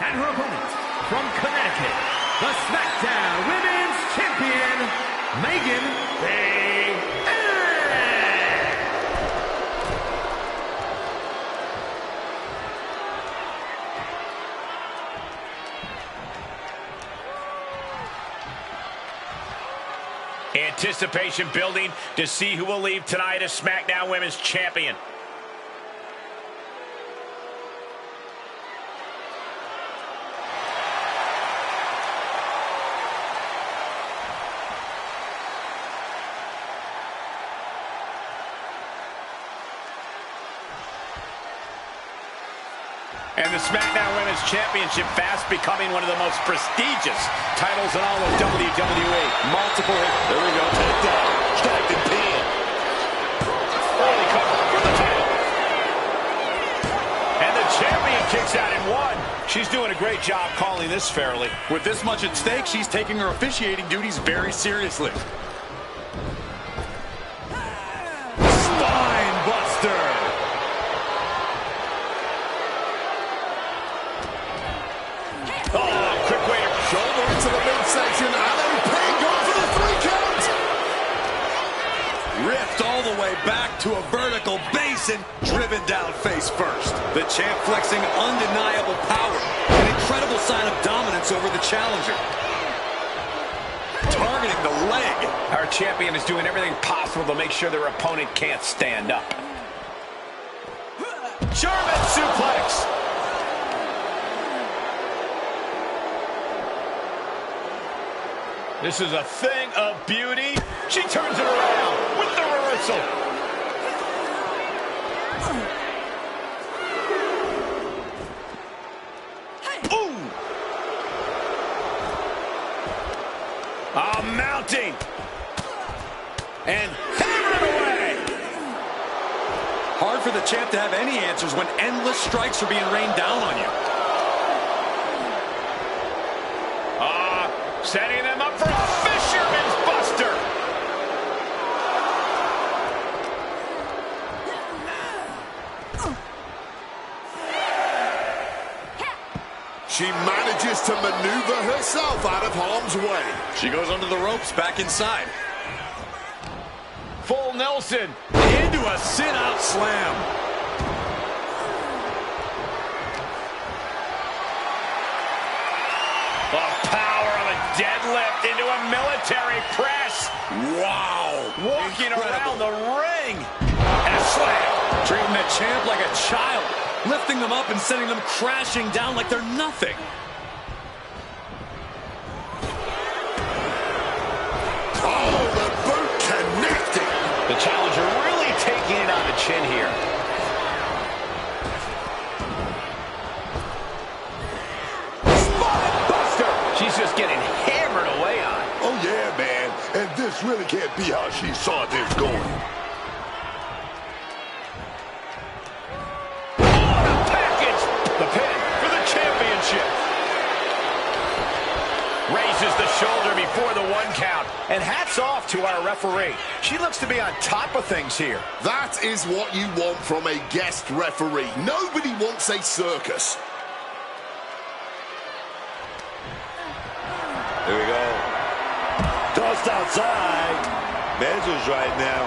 And her opponent from Connecticut, the SmackDown Women's Champion, Megan Thee. Anticipation building to see who will leave tonight as SmackDown Women's Champion. And the SmackDown Women's Championship fast becoming one of the most prestigious titles in all of WWE. Multiple hits. There we go. Takedown. Stacked and pin. Early cover for the title. And the champion kicks out in one. She's doing a great job calling this fairly. With this much at stake, she's taking her officiating duties very seriously. Spine buster. Shoulder into the midsection, and a pin going for the 3 count. Ripped all the way back to a vertical basin, driven down face first. The champ flexing undeniable power, an incredible sign of dominance over the challenger. Targeting the leg. Our champion is doing everything possible to make sure their opponent can't stand up. German suplex. This is a thing of beauty. She turns it around with the reversal. Ooh! Mounting. And hammered away. Hard for the champ to have any answers when endless strikes are being rained down on you. Setting them up for a fisherman's buster. She manages to maneuver herself out of harm's way. She goes under the ropes, back inside. Full Nelson. Into a sit-out slam. The power of a deadlift into a military press. Wow. Walking around the ring. And a slam. Treating the champ like a child. Lifting them up and sending them crashing down like they're nothing. Oh, the boot connecting. The challenger really taking it on the chin here. She's just getting hammered away on. Oh, yeah, man. And this really can't be how she saw this going. What a package! The pin for the championship. Raises the shoulder before the 1 count. And hats off to our referee. She looks to be on top of things here. That is what you want from a guest referee. Nobody wants a circus. There we go. Tossed outside. Measures right now.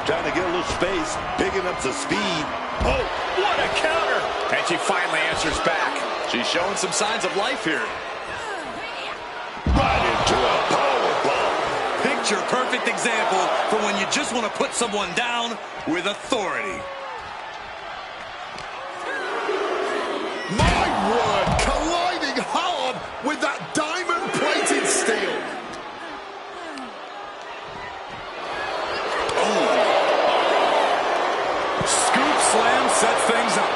Trying to get a little space. Picking up some speed. Oh, what a counter. And she finally answers back. She's showing some signs of life here. Right into a powerbomb. Picture perfect example for when you just want to put someone down with authority. My word, colliding hard with that diamond-plated steel. Scoop slam sets things up.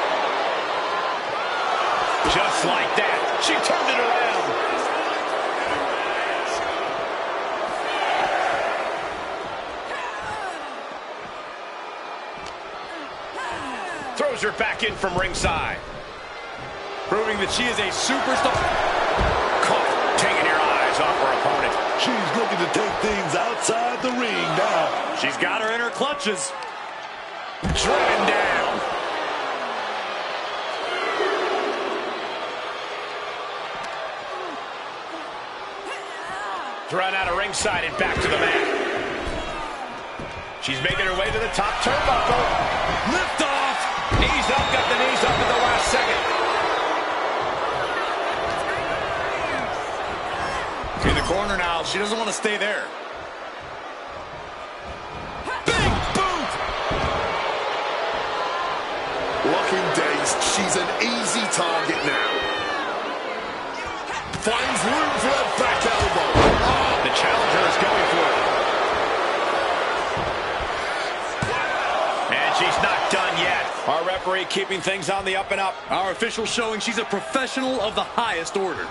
Just like that, she turned it around. Throws her back in from ringside. Proving that she is a superstar. Caught, taking your eyes off her opponent. She's looking to take things outside the ring now. She's got her in her clutches. Driven down. Thrown out of ringside and back to the mat. She's making her way to the top turnbuckle. Lift off. Knees up, got the knees up at the last second. In the corner now. She doesn't want to stay there. Big boot. Locking days, she's an easy target now. Finds room for a back elbow. Oh, The challenger is going for it. And she's not done yet. Our referee keeping things on the up and up. Our official showing she's a professional of the highest order.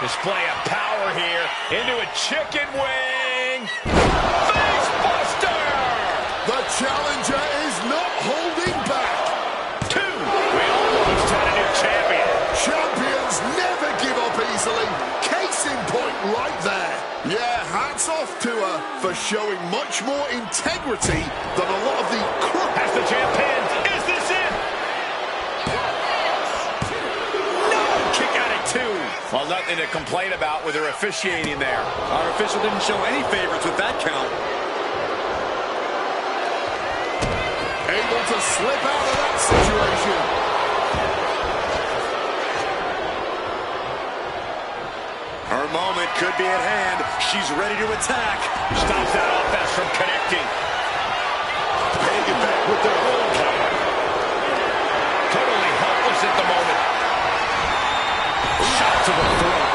Display of power here into a chicken wing. Face buster! the challenger is not holding back. 2. We almost had a new champion. Champions never give up easily. Case in point right there. Yeah, hats off to her for showing much more integrity than a lot of the Has the champ pinned. Is this it? No! Kick out at 2. Well, nothing to complain about with her officiating there. Our official didn't show any favorites with that count. able to slip out of that situation. Her moment could be at hand. She's ready to attack. Stops that offense from connecting. Paying it back with their own power. Totally helpless at the moment. Shot to the throat.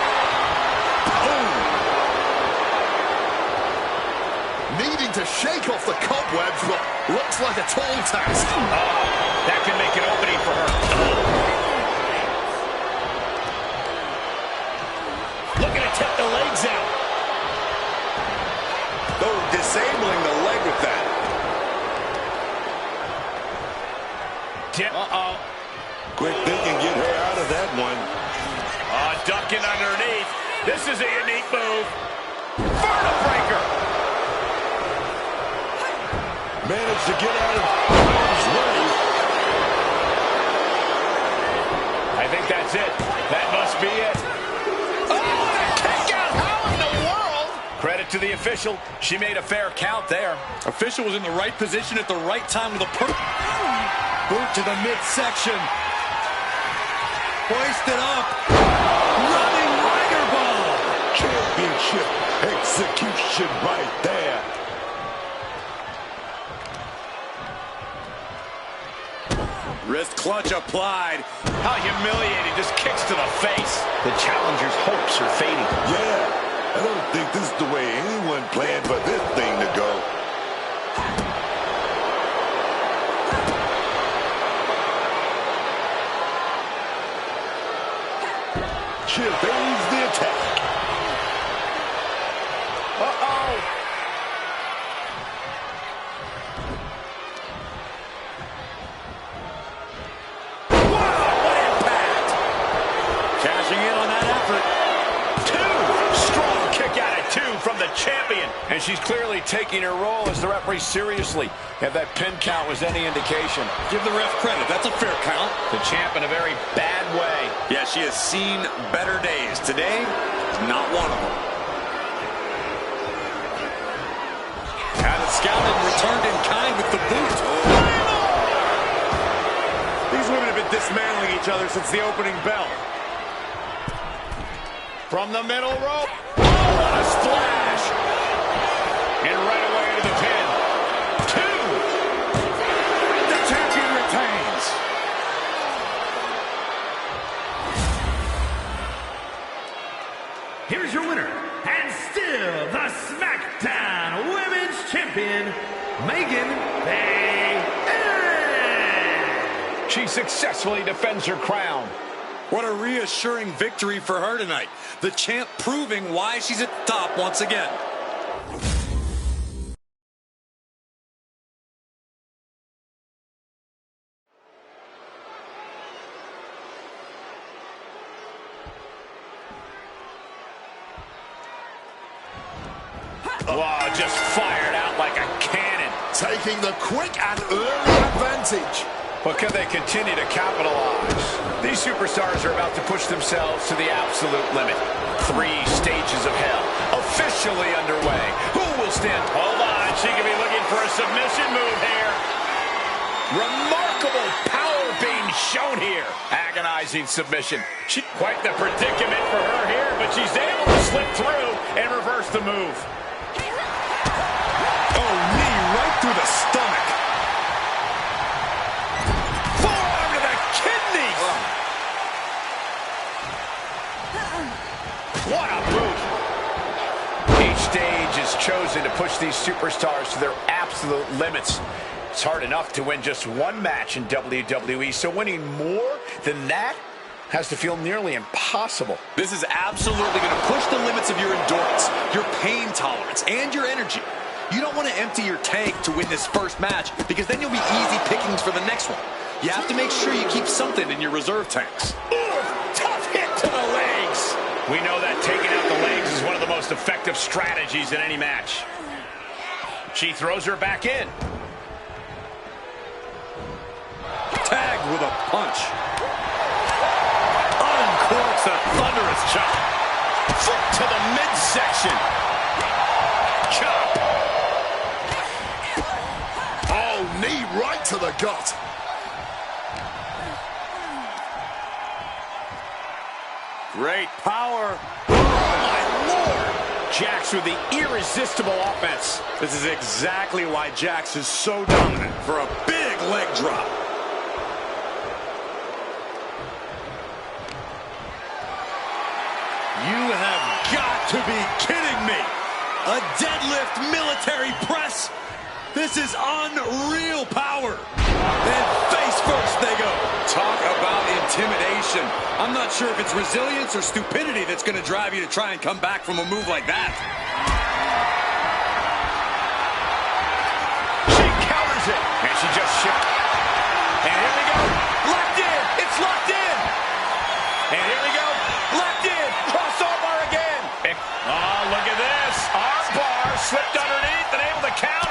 Needing to shake off the cobwebs, but looks like a tall task. That can make an opening for her. Looking to tip the legs out. Oh, disabling the leg with that. Tip. Quick thinking, get her out of that one. Ducking underneath. This is a unique move. Vertical breaker. Managed to get out of harm's way. I think that's it. That must be it. Oh, kick out. How in the world? Credit to the official. She made a fair count there. Official was in the right position at the right time with a boot to the midsection. Hoisted up. Running Rider Bomb. Championship execution right there. Wrist clutch applied. How humiliating. Just kicks to the face. The challenger's hopes are fading. Yeah, I don't think this is the way anyone planned for this thing to go. She evades the attack. Champion, and she's clearly taking her role as the referee seriously. If that pin count was any indication. Give the ref credit. That's a fair count. The champ in a very bad way. Yeah, she has seen better days. Today, not one of them. Had it scouted and returned in kind with the boot. dismantling each other since the opening bell. From the middle rope. Oh, what a splash. And right away to the pin. 2. The champion retains. Here's your winner, and still the SmackDown Women's Champion, Megan Thee Stallion. She successfully defends her crown. What a reassuring victory for her tonight. The champ proving why she's at the top once again. Wow, just fired out like a cannon. Taking the quick and early advantage. But can they continue to capitalize? These superstars are about to push themselves to the absolute limit. 3 stages of hell officially underway. Who will stand? Hold on, she could be looking for a submission move here. Remarkable power being shown here. Agonizing submission. Quite the predicament for her here, but she's able to slip through and reverse the move. Oh, knee right through the stomach. Forearm to the kidneys. What a move. Each stage is chosen to push these superstars to their absolute limits. It's hard enough to win just one match in WWE, so winning more than that has to feel nearly impossible. This is absolutely going to push the limits of your endurance, your pain tolerance, and your energy. You don't want to empty your tank to win this first match, because then you'll be easy pickings for the next one. You have to make sure you keep something in your reserve tanks. Ooh, tough hit to the legs. We know that taking out the legs is one of the most effective strategies in any match. She throws her back in. Tagged with a punch. Uncorks a thunderous chop. Foot to the midsection. Chop. Oh, knee right to the gut. Great power. Oh, my Lord. Jax with the irresistible offense. This is exactly why Jax is so dominant, for a big leg drop. You have got to be kidding me. A deadlift military press. This is unreal power. And face first they go. Talk about intimidation. I'm not sure if it's resilience or stupidity that's going to drive you to try and come back from a move like that. She counters it. And she just shot. And here we go. Locked in. It's locked in. And here we go. Locked in. Crossover again. Oh, look at this. Arm bar slipped underneath and able to counter.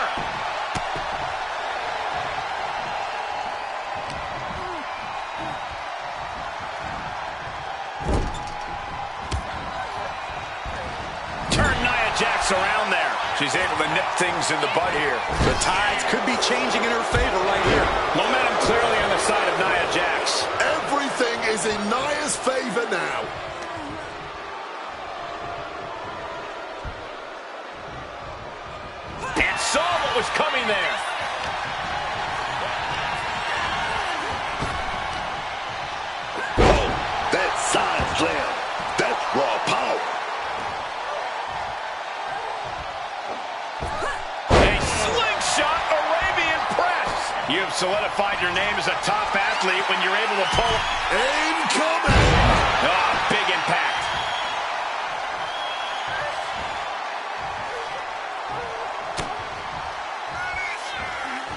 Jax around there. She's able to nip things in the bud here. The tides could be changing in her favor right here. Momentum clearly on the side of Nia Jax. Everything is in Nia's favor now. And saw what was coming there. Oh, that side slam. That's raw power. You've solidified your name as a top athlete when you're able to pull. Incoming! Oh, big impact.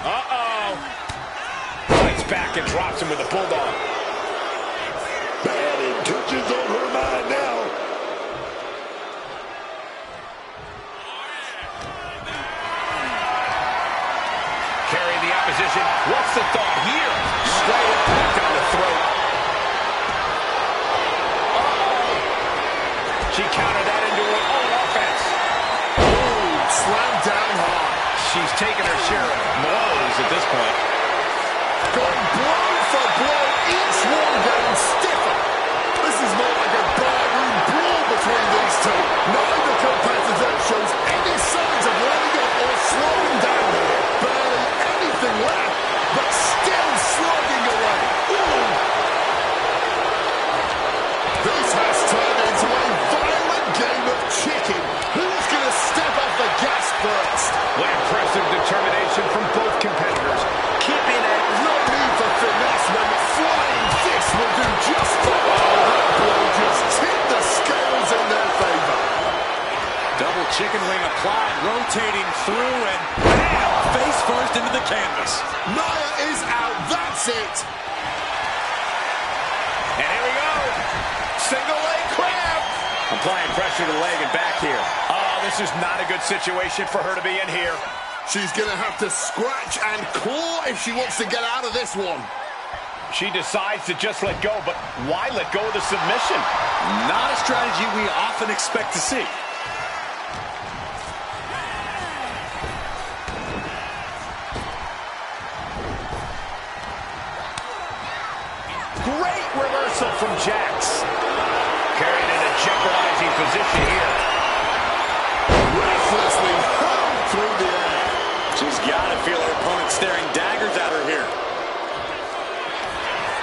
Uh-oh. Fights back and drops him with a bulldog. Bad intentions on her mind now. Position. What's the thought here? Straight impact on the throat. She countered that into her own offense. Ooh, slammed down hard. She's taken her share of blows at this point. Going blow for blow, each one getting stiffer. This is more like a barroom brawl between these two. Neither competitor shows any signs of letting up or slowing down here. Barely anything left, but still slugging away. Ooh. This has turned into a violent game of chicken. Who's going to step off the gas first? What impressive determination from both competitors. Keeping it. No need for finesse when flying fists will do just that. Oh, that blow just tipped the scales in their favor. Double chicken wing applied, rotating through, and bam! Face first into the canvas. Nia is out. That's it. And here we go. Single leg crab. Applying pressure to the leg and back here. Oh, this is not a good situation for her to be in here. She's going to have to scratch and claw if she wants to get out of this one. She decides to just let go, but why let go of the submission? Not a strategy we often expect to see. Great reversal from Jax. Carried in a jeopardizing position here. Restlessly hurled through the air. She's got to feel her opponent staring daggers at her here.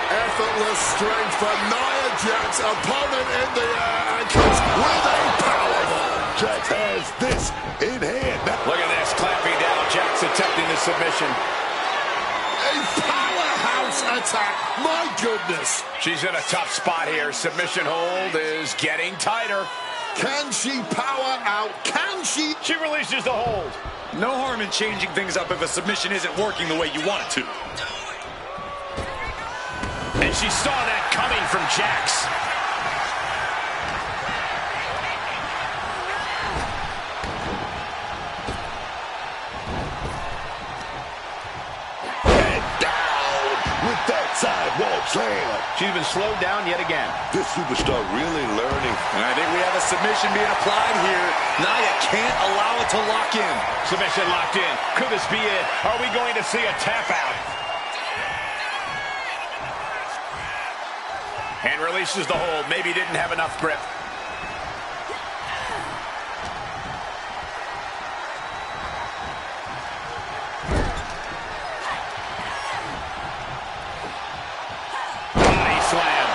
Effortless strength for Nia Jax. Opponent in the air and comes with a powerbomb. Jax has this in hand. Look at this, clamping down. Jax attempting the submission. A powerhouse attack. My goodness. She's in a tough spot here. Submission hold is getting tighter. Can she power out? Can she? She releases the hold. No harm in changing things up if a submission isn't working the way you want it to. And she saw that coming from Jax. And down with that sidewalk slam. She's been slowed down yet again. This superstar really learning. And I think we have a submission being applied here. Nia can't allow it to lock in. Submission locked in. Could this be it? Are we going to see a tap out? And releases the hold. Maybe didn't have enough grip. Body slam.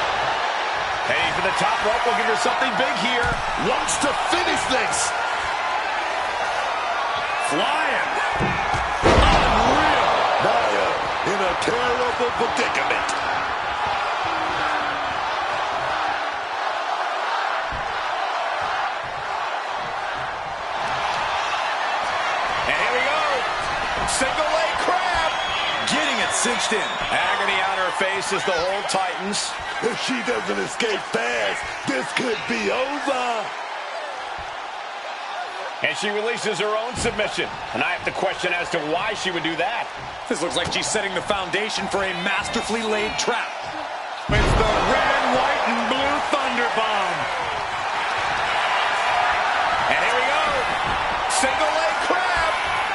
Heading for the top rope. We'll give her something big here. Wants to finish this. Flying. Unreal. Nia in a terrible predicament. And here we go. Single leg crab. Getting it cinched in. Agony on her face as the hold tightens. If she doesn't escape fast, this could be over. And she releases her own submission. And I have to question as to why she would do that. This looks like she's setting the foundation for a masterfully laid trap. It's the red, white, and blue Thunder Bomb. And here we go. Single leg crab.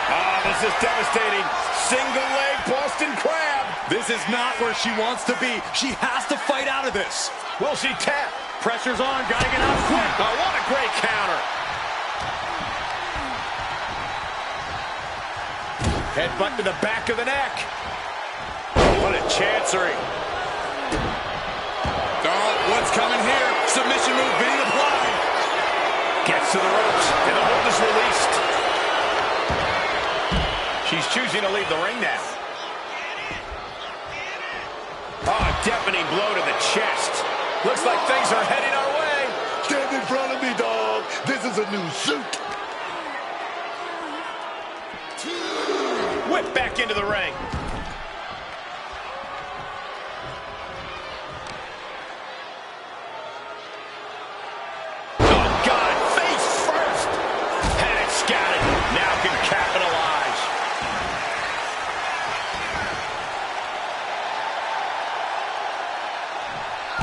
Ah, this is devastating. Single leg Boston crab. This is not where she wants to be. She has to fight out of this. Will she tap? Pressure's on. Gotta get out quick. Oh, what a great counter. Headbutt to the back of the neck. What a chancery. Oh, what's coming here? Submission move being applied. Gets to the ropes, and the hold is released. She's choosing to leave the ring now. Oh, a deafening blow to the chest. Looks like things are heading our way. Stand in front of me, dog. This is a new suit. Whip back into the ring. Oh, God, face first. And it's got it. Now can capitalize.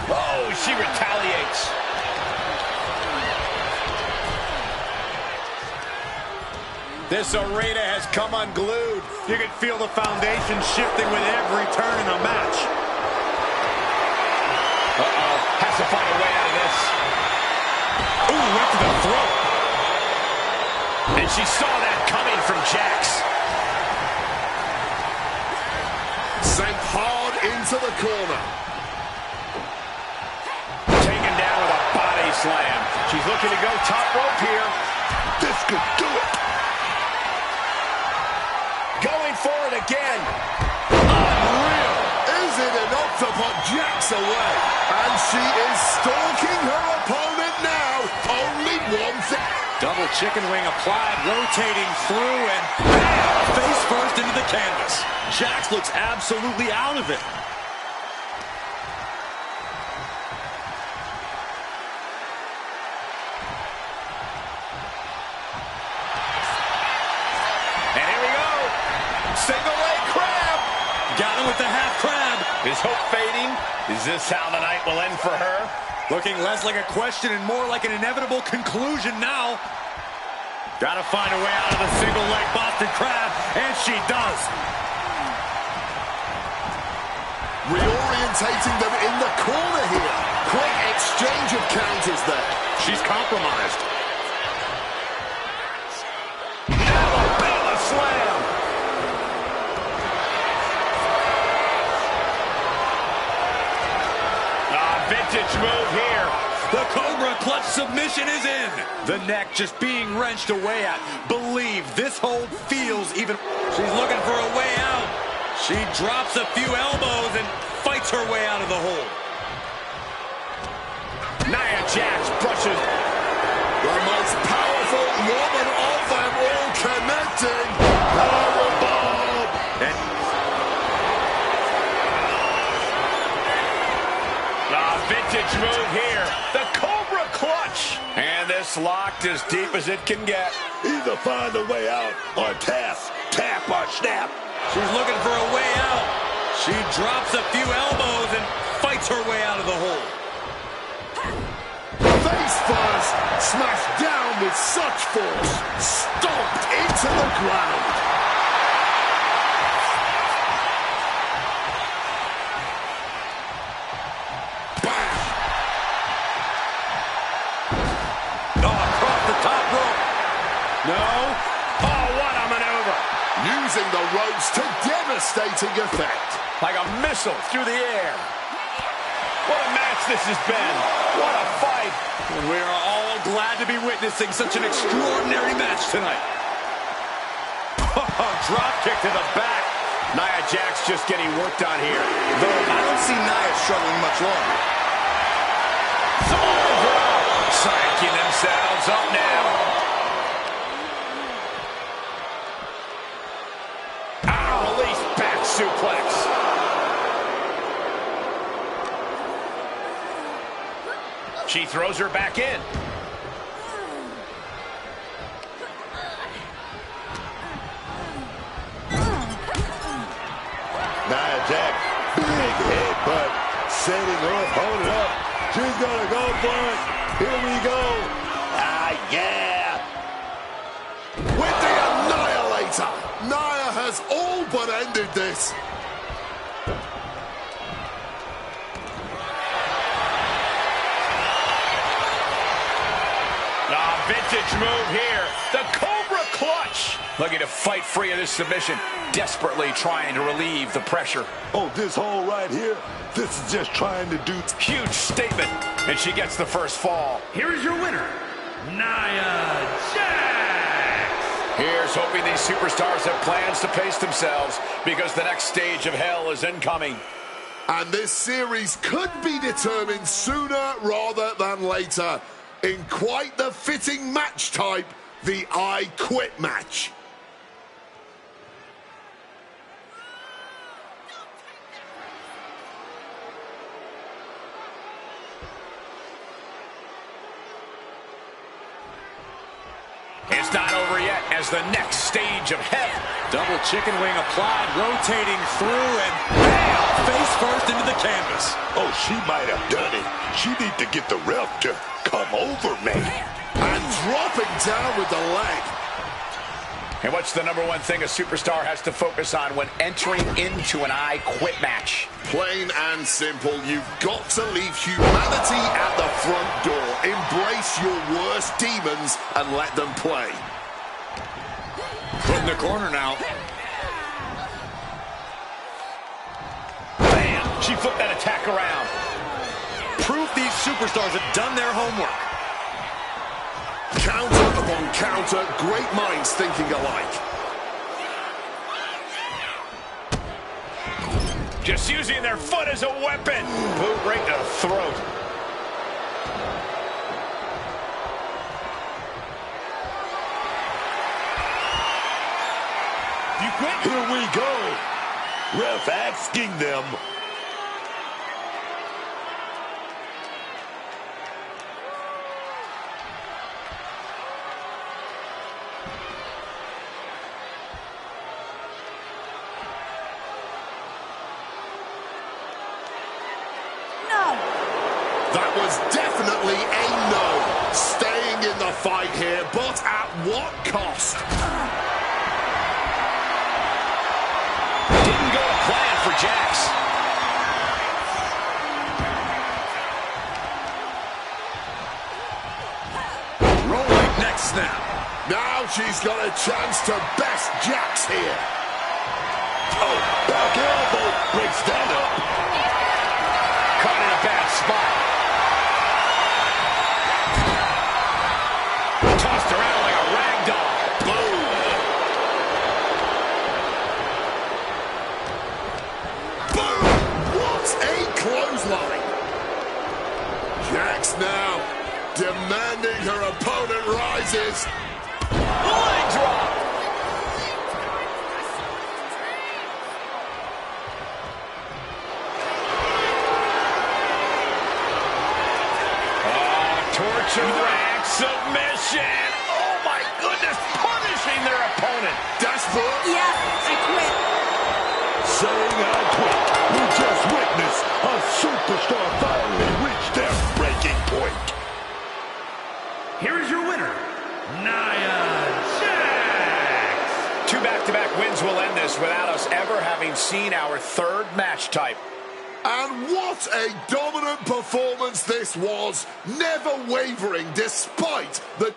Oh, she retaliates. This arena has come unglued. You can feel the foundation shifting with every turn in the match. Uh-oh, has to find a way out of this. Ooh, went to the throat. And she saw that coming from Jax. Sent hard into the corner. Taken down with a body slam. She's looking to go top rope here. This could do it. Going for it again. Unreal. Is it enough to put Jax away? And she is stalking her opponent now. Only one thing. Double chicken wing applied, rotating through, and bam, face first into the canvas. Jax looks absolutely out of it. And here we go. Single leg crab. Got him with the half crab. Is hope fading? Is this how the night will end for her? Looking less like a question and more like an inevitable conclusion now. Got to find a way out of the single leg Boston Crab, and she does. Reorientating them in the corner here. Quick exchange of counters there. She's compromised. Alabama slam. Vintage move here. The Cobra clutch submission is in. The neck just being wrenched away at. Believe this hold feels even. She's looking for a way out. She drops a few elbows and fights her way out of the hold. Nia Jax brushes. The most powerful woman of them all connecting. Powerbomb. And vintage move here. The Cobra clutch. And this locked as deep as it can get. Either find a way out or tap or snap. she's looking for a way out. She drops a few elbows and fights her way out of the hold. Face first, smashed down with such force, stomped into the ground. Bam! Oh, across the top rope. No. Oh, what a maneuver. Using the ropes to devastating effect. Like a missile through the air. What a match this has been. What a fight. And we are all glad to be witnessing such an extraordinary match tonight. Drop kick to the back. Nia Jax just getting worked on here. Though I don't see Nia struggling much longer. Samoan drop. Psyching themselves up now. Release back suplex. She throws her back in. Nia Jax, big headbutt, setting her opponent up. She's gonna go for it. Here we go. Yeah. With the Annihilator, Nia has all but ended this. Vintage move here. The Cobra clutch. Looking to fight free of this submission. Desperately trying to relieve the pressure. Oh, this hole right here, this is just trying to do. Huge statement. And she gets the first fall. Here is your winner, Nia Jax. Here's hoping these superstars have plans to pace themselves because the next stage of hell is incoming. And this series could be determined sooner rather than later. In quite the fitting match type, the I Quit match. It's not over yet as the next stage of hell. Double chicken wing applied, rotating through, and bam! Face first into the canvas. Oh, she might have done it. She need to get the ref to come over me. And dropping down with the leg. And what's the number one thing a superstar has to focus on when entering into an I Quit match? Plain and simple, you've got to leave humanity at the front door. Embrace your worst demons and let them play. Put in the corner now. Bam! She flipped that attack around. Proof these superstars have done their homework. Counter upon counter, great minds thinking alike. Just using their foot as a weapon. Boot right to the throat. You quit? Here we go. Ref asking them. That was definitely a no. Staying in the fight here, but at what cost? Didn't go to plan for Jax. Rolling next snap. Now she's got a chance to best Jax here. Oh, back elbow breaks that up. Caught in a bad spot. Tossed around like a rag doll. Boom. Boom. What a clothesline. Jax now demanding her opponent rises. Leg drop. Torture rack submission. Oh my goodness, punishing their opponent. Desperate. Yeah, I quit. Saying I quit. We just witnessed a superstar finally reach their breaking point. Here is your winner, Nia Jax. 2 back-to-back wins will end this without us ever having seen our third match type. And what a dominant performance this was, never wavering despite the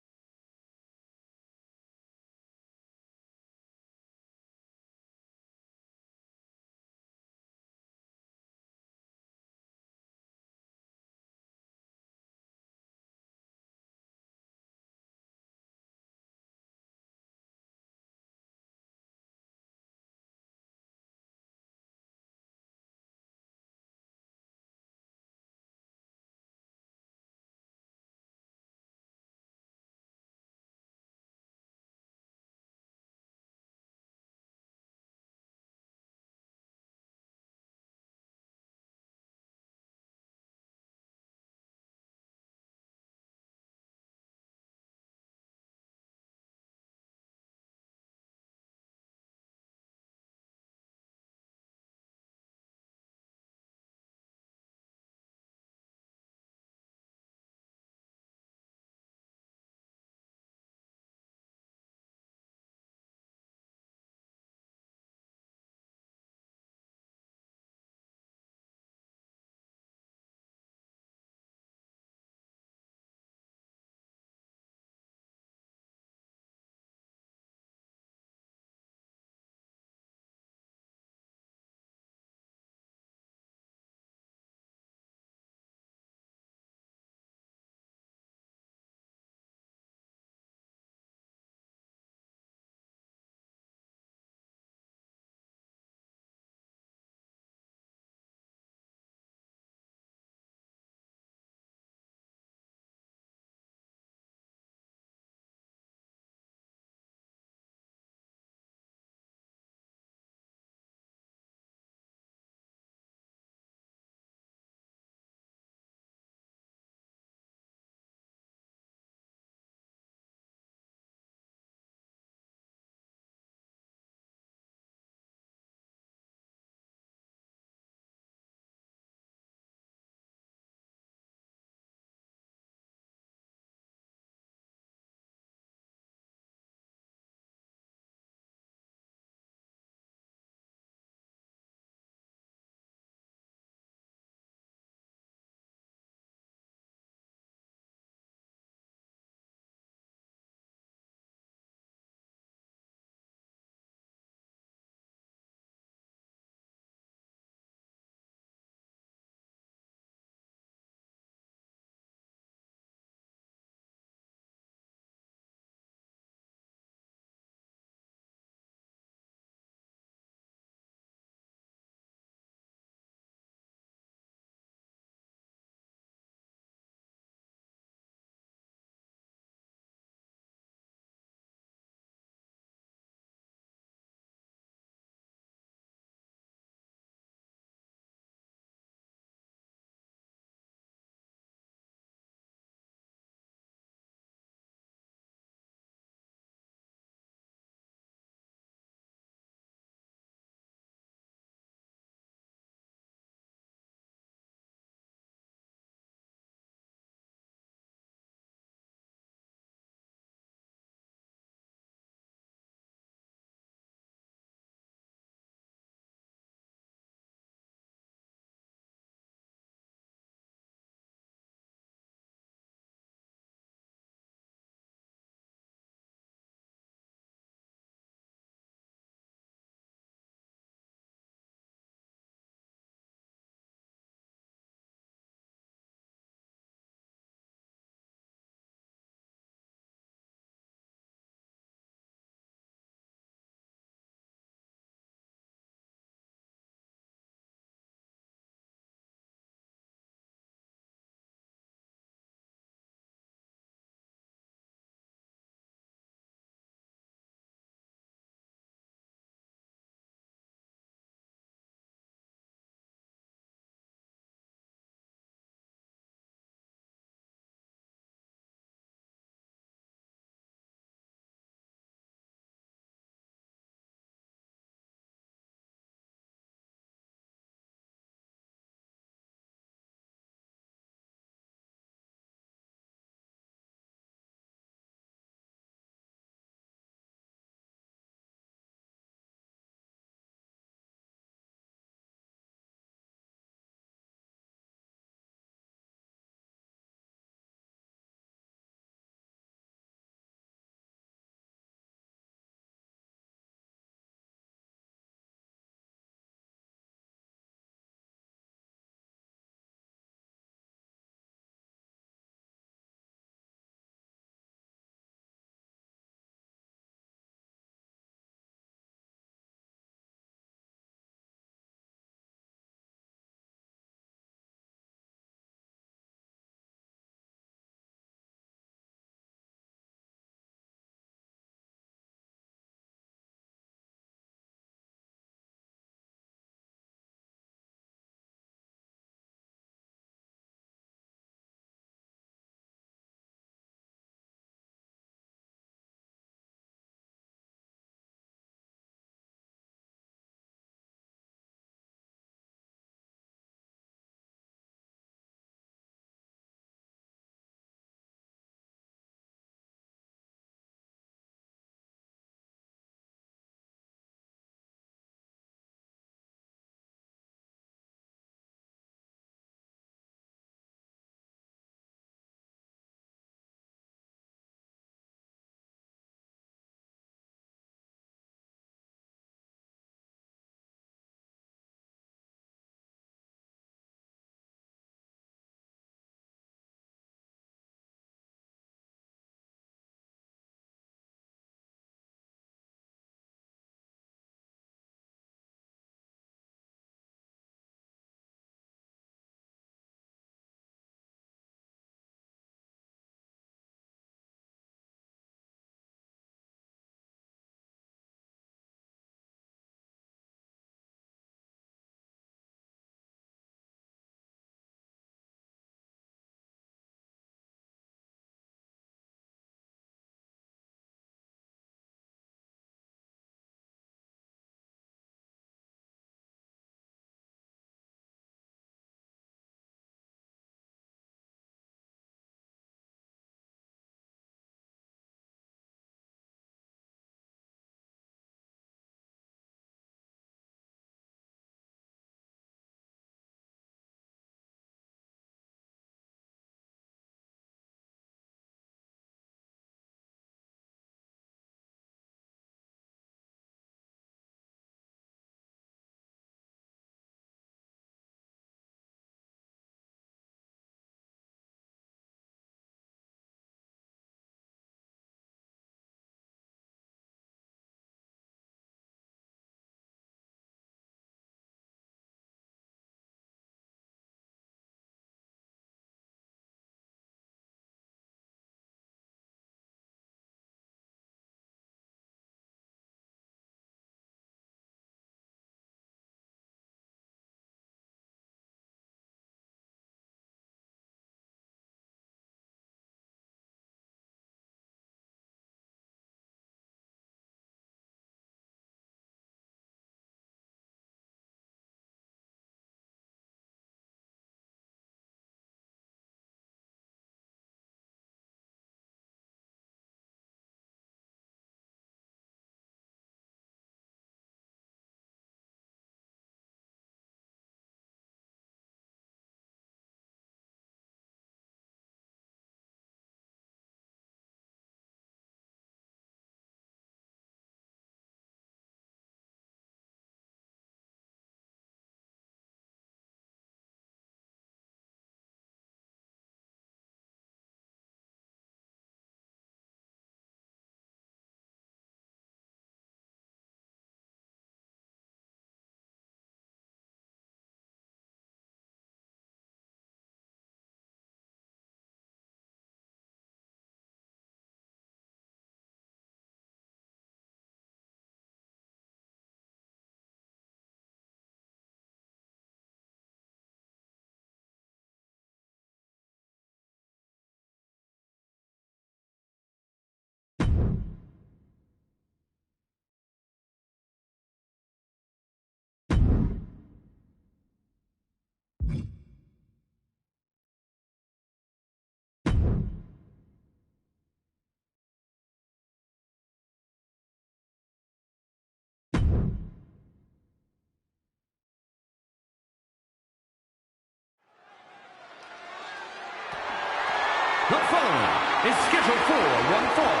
The following is scheduled for one fall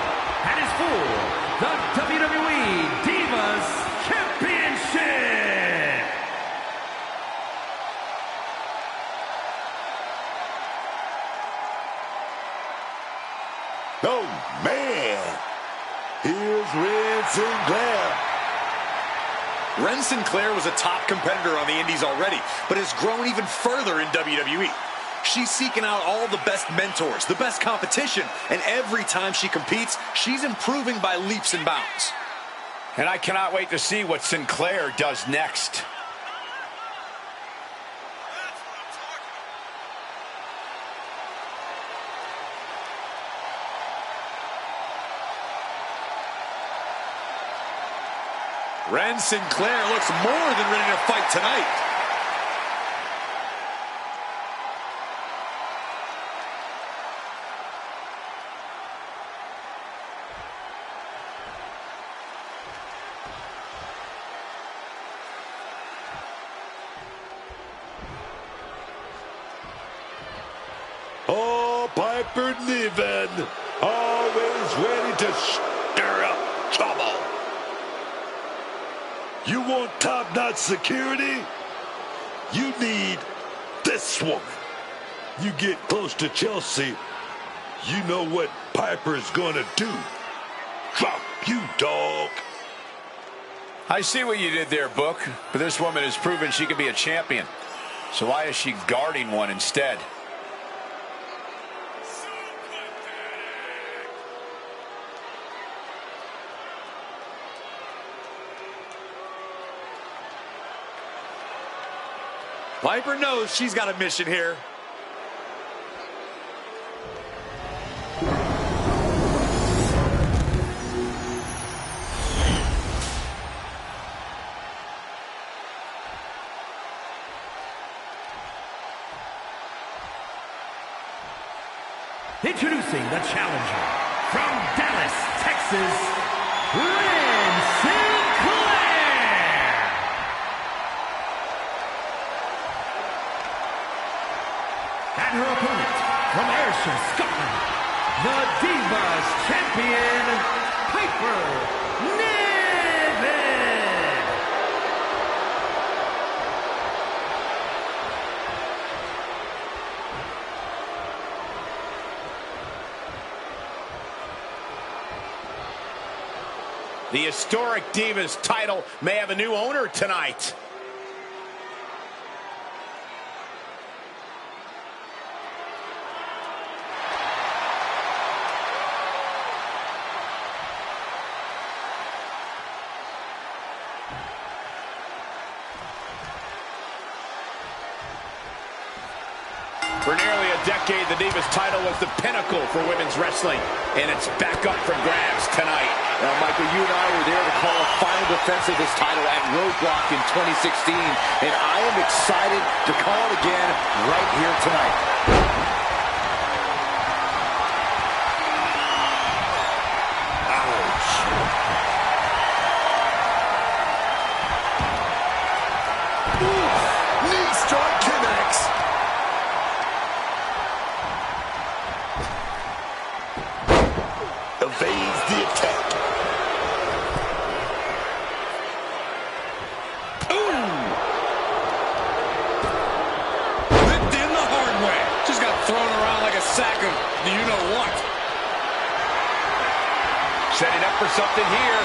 and is for the WWE Divas Championship. Oh, man. Here's Ren Sinclair. Ren Sinclair was a top competitor on the Indies already, but has grown even further in WWE. She's seeking out all the best mentors, the best competition, and every time she competes, she's improving by leaps and bounds. And I cannot wait to see what Sinclair does next. Ren Sinclair looks more than ready to fight tonight. Oh, Piper Niven, always ready to stir up trouble. You want top-notch security? You need this woman. You get close to Chelsea, you know what Piper's gonna do. Drop you, dog. I see what you did there, Book, but this woman has proven she can be a champion. So why is she guarding one instead? Piper knows she's got a mission here. Introducing the challenger from Dallas, Texas, Ren Sinclair. And her opponent from Ayrshire, Scotland, the Divas Champion, Piper Niven. The historic Divas title may have a new owner tonight. For nearly a decade, the Divas title was the pinnacle for women's wrestling, and it's back up for grabs tonight. Now, Michael, you and I were there to call a final defense of this title at Roadblock in 2016, and I am excited to call it again right here tonight. Knee strike connects. Evades the attack. Whipped in the hard way. Just got thrown around like a sack of you-know-what. Setting up for something here.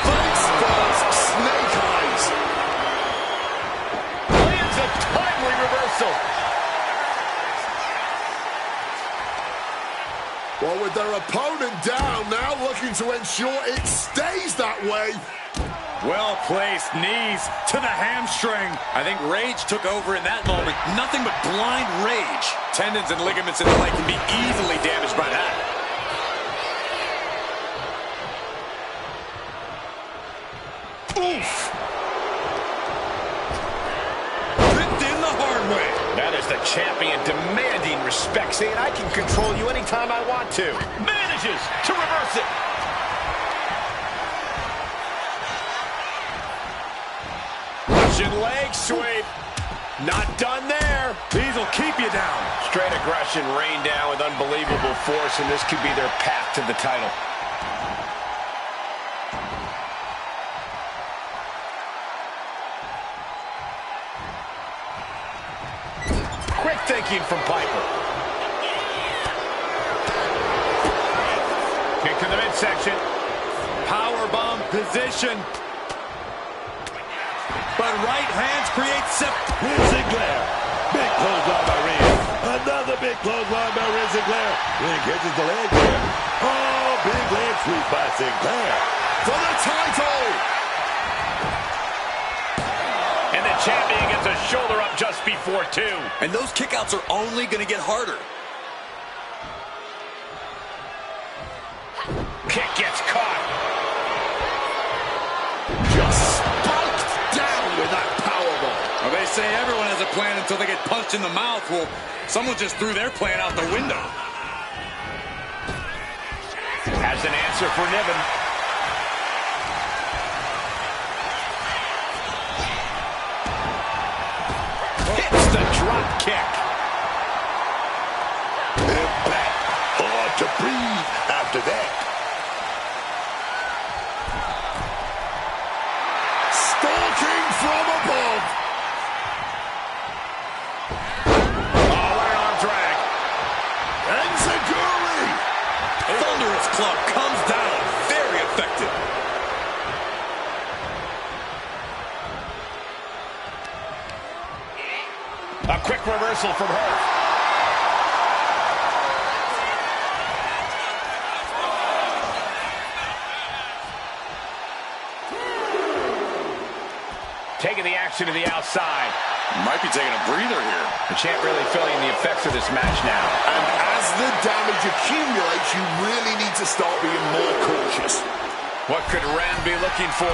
Face first, snake eyes. Lands a timely reversal. Well, with their opponent down, now looking to ensure it stays that way. Well-placed knees to the hamstring. I think rage took over in that moment. Nothing but blind rage. Tendons and ligaments in the leg can be easily damaged by that. Oof. Ripped in the hard way. That is the champion demanding respect, saying I can control you anytime I want to. Manages to reverse it. Russian leg sweep. Not done there. These will keep you down. Straight aggression rained down with unbelievable force, and this could be their path to the title. Quick thinking from Piper. Kick to the midsection. Powerbomb position. But right hands create Ziggler. Big clothesline by Rhea. Another big clothesline by Rhea Ziggler. Then catches the leg there. Oh, big leg sweep by Sinclair. For the title! And the champion gets a shoulder up just before 2. And those kickouts are only going to get harder. Kick gets caught. Just spiked down with that powerbomb. Well, they say everyone has a plan until they get punched in the mouth. Well, someone just threw their plan out the window. Has an answer for Niven. Hits the drop kick. Impact. Hard to breathe after that. Stalking from above. Oh, what an arm drag. Enziguri. Thunderous club comes down. Very effective. A quick reversal from her. Taking the action to the outside. Might be taking a breather here. The champ really feeling the effects of this match now. And as the damage accumulates, you really need to start being more cautious. What could Ren be looking for?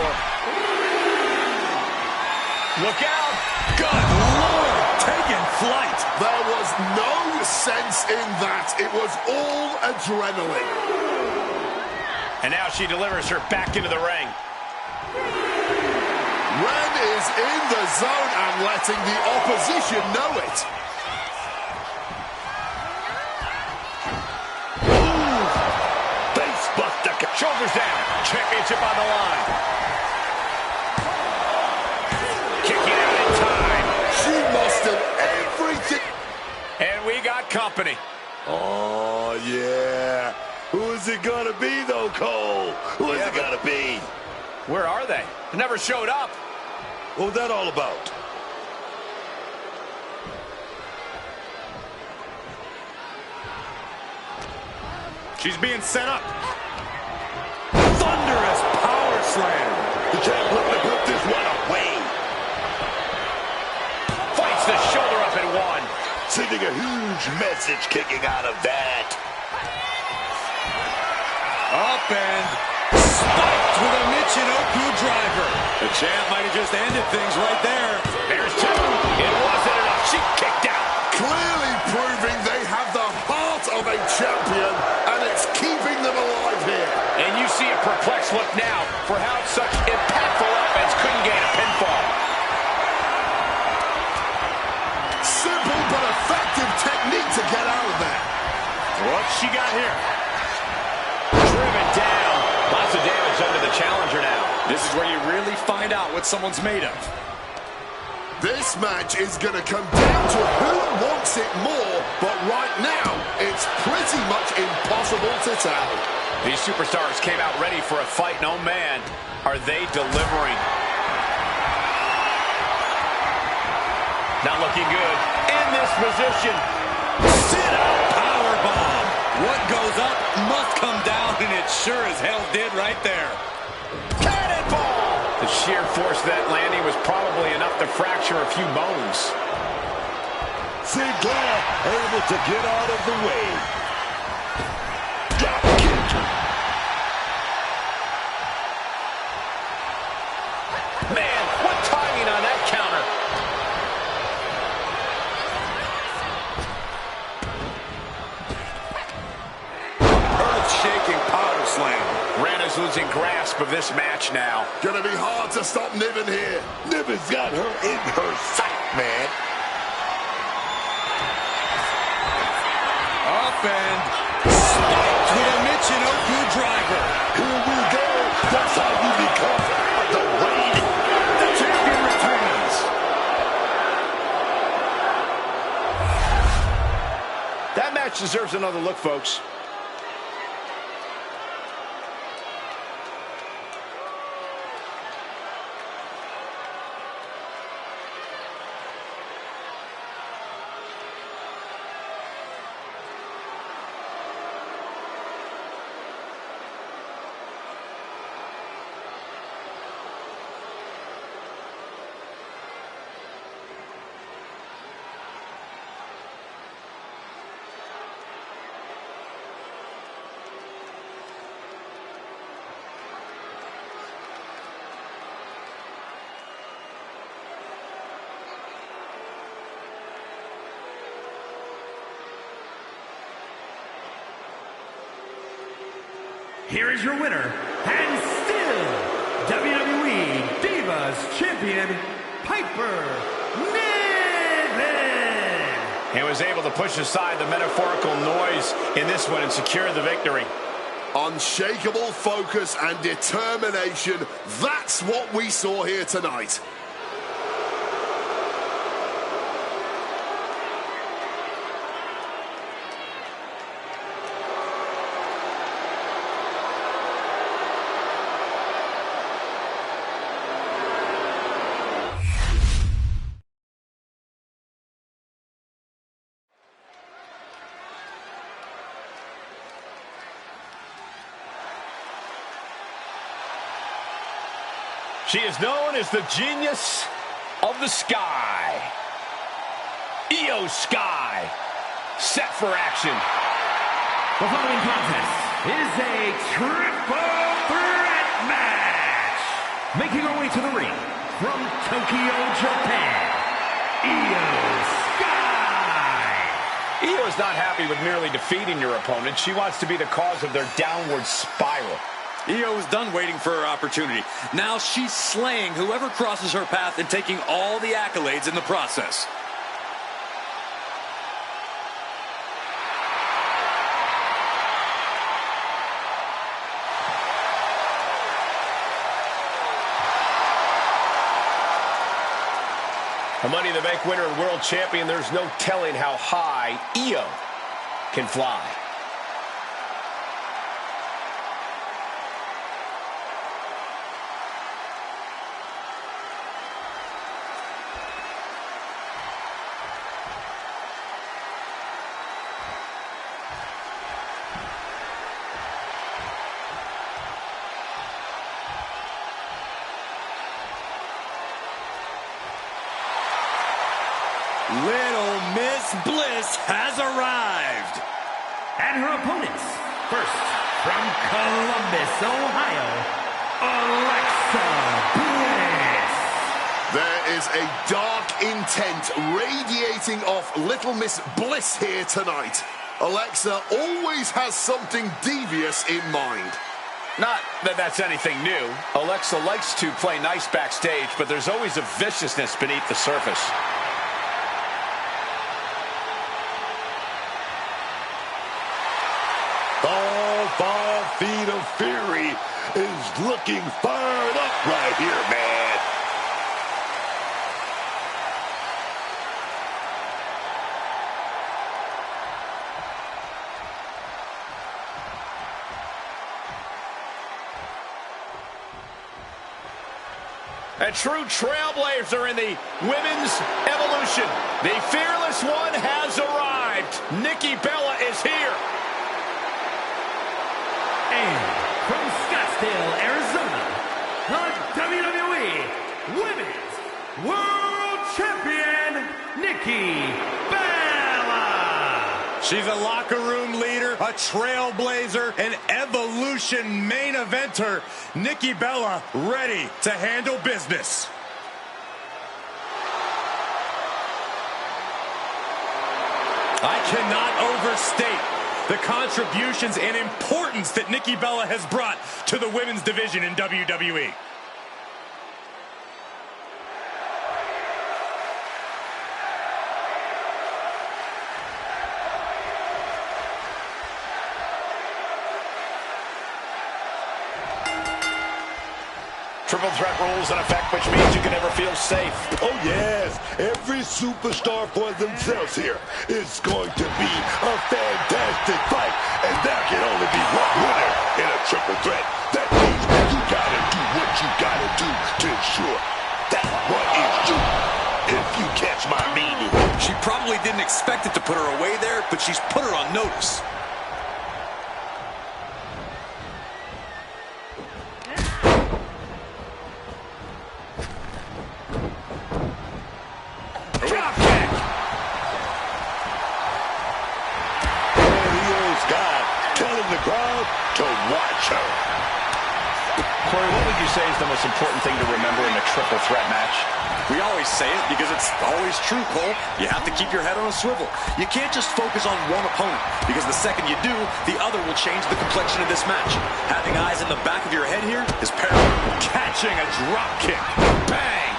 Look out! Good Lord, taking flight. There was no sense in that. It was all adrenaline. And now she delivers her back into the ring. Ren is in the zone and letting the opposition know it. Face buster. Shoulders down. Championship on the line. Kicking out in time. She mustered everything. And we got company. Oh, yeah. Who is it going to be, though, Cole? Who is it going to be? Where are they? They never showed up. What was that all about? She's being set up. Thunderous power slam. The champ looking to put this one away. Fights the shoulder up and one. Sending a huge message kicking out of that. Up and spiked with a Michinoku driver. The champ might have just ended things right there. There's 2. It wasn't enough. She kicked out. Clearly proving they have the heart of a champion, and it's keeping them alive here. And you see a perplexed look now for how such impactful offense couldn't gain a pinfall. Simple but effective technique to get out of there. What's she got here? Driven down. Lots of damage under the challenger now. This is where you really find out what someone's made of. This match is going to come down to who wants it more, but right now, it's pretty much impossible to tell. These superstars came out ready for a fight, and oh man, are they delivering. Not looking good. In this position. Sit-out powerbomb. What goes up must come down, and it sure as hell did right there. Cannonball! The sheer force of that landing was probably enough to fracture a few bones. Sinclair able to get out of the way. Drop kick. Man, what timing on that counter. Earth-shaking power slam. Ren is losing grasp of this match now. Gonna be hard to stop Niven here. Niven's got her in her sight, man. defend. Spiked with a Michinoku driver. Here we go. That's how you become the reigning. The champion returns. That match deserves another look, folks. Here is your winner, and still WWE Divas Champion, Piper Niven. And was able to push aside the metaphorical noise in this one and secure the victory. Unshakable focus and determination. That's what we saw here tonight. She is known as the genius of the sky. Io Sky, set for action. The following contest is a triple threat match. Making her way to the ring from Tokyo, Japan, Io Sky. Io is not happy with merely defeating your opponent. She wants to be the cause of their downward spiral. Io is done waiting for her opportunity. Now she's slaying whoever crosses her path and taking all the accolades in the process. A Money in the Bank winner and world champion, there's no telling how high Io can fly. Little Miss Bliss has arrived. And her opponents, first from Columbus, Ohio, Alexa Bliss. There is a dark intent radiating off Little Miss Bliss here tonight. Alexa always has something devious in mind. Not that that's anything new. Alexa likes to play nice backstage, but there's always a viciousness beneath the surface. All 5 feet of fury is looking fired up right here, man. A true trailblazer in the women's evolution. The fearless one has arrived. Nikki Bella is here. And from Scottsdale, Arizona, the WWE Women's World Champion, Nikki Bella. She's a locker room leader, a trailblazer, an evolution main eventer. Nikki Bella ready to handle business. I cannot overstate the contributions and importance that Nikki Bella has brought to the women's division in WWE. Triple threat rules in effect, which means you can never feel safe. Oh, yes. Every superstar for themselves here. It's going to be a fantastic fight, and there can only be one winner in a triple threat. That means you gotta do what you gotta do to ensure that one is you, if you catch my meaning. She probably didn't expect it to put her away there, but she's put her on notice. To watch her. Corey, what would you say is the most important thing to remember in a triple threat match? We always say it because it's always true, Cole. You have to keep your head on a swivel. You can't just focus on one opponent, because the second you do, the other will change the complexion of this match. Having eyes in the back of your head here is paramount. Catching a drop kick. Bang!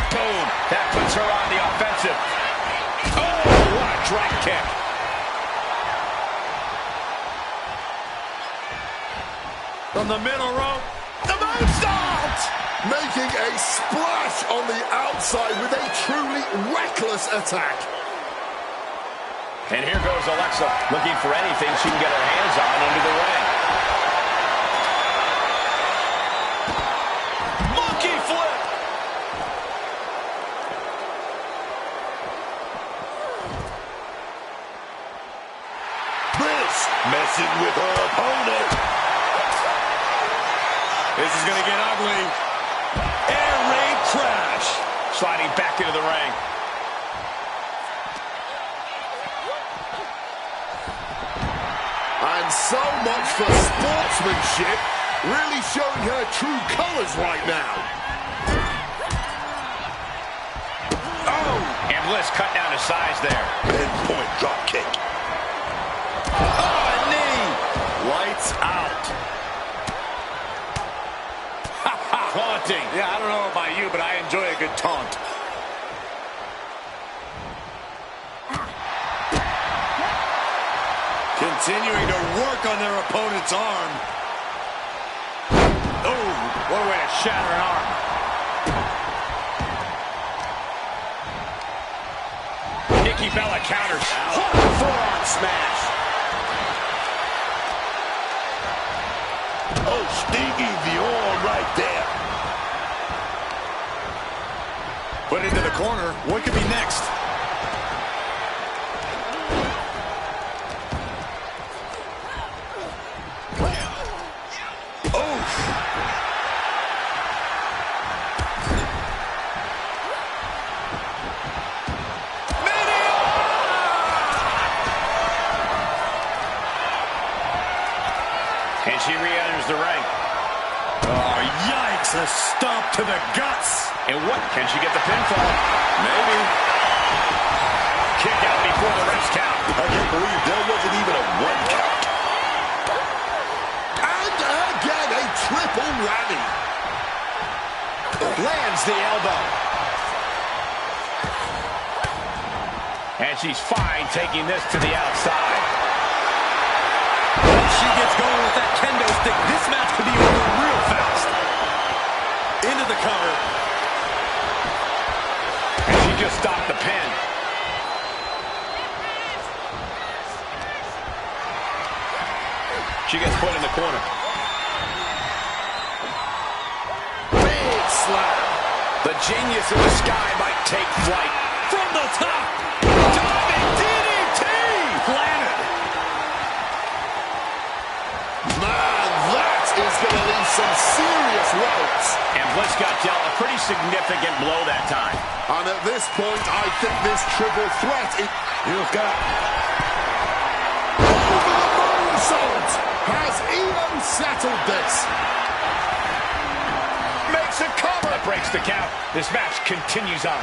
Boom! That puts her on the offensive. Oh, what a drop kick. From the middle rope, The moonsault! Making a splash on the outside with a truly reckless attack. And here goes Alexa, looking for anything she can get her hands on under the ring. Monkey flip! Bliss messing with her opponent. this is going to get ugly. Air raid crash. Sliding back into the ring. And so much for sportsmanship, really showing her true colors right now. Oh! And Bliss cut down to size there. Pinpoint drop kick. Oh, a knee. Lights out. Taunting. Yeah, I don't know about you, but I enjoy a good taunt. Continuing to work on their opponent's arm. Oh, what a way to shatter an arm. Nikki Bella counters. What a forearm smash. Oh, stinging the arm right there. Put into the corner. What could be next? And she re-enters the ring. Oh, yikes. A stomp to the guts. And what? Can she get the pinfall? Maybe. Kick out before the ref's count. I can't believe there wasn't even a 1 count. And again, a triple whammy. Lands the elbow. And she's fine taking this to the outside. Once she gets going with that kendo stick, this match could be over real fast. Into the cover. And she just stopped the pin. She gets put in the corner. Big slam. The genius in the sky might take flight. From the top. Diving DDT. Planted. Man, that is going to leave some serious welts. And Bliss got dealt a pretty significant blow that time. And at this point, I think this triple threat is... You've got... Over the moonsault! Has Io settled this? Makes a cover. That breaks the count. This match continues on.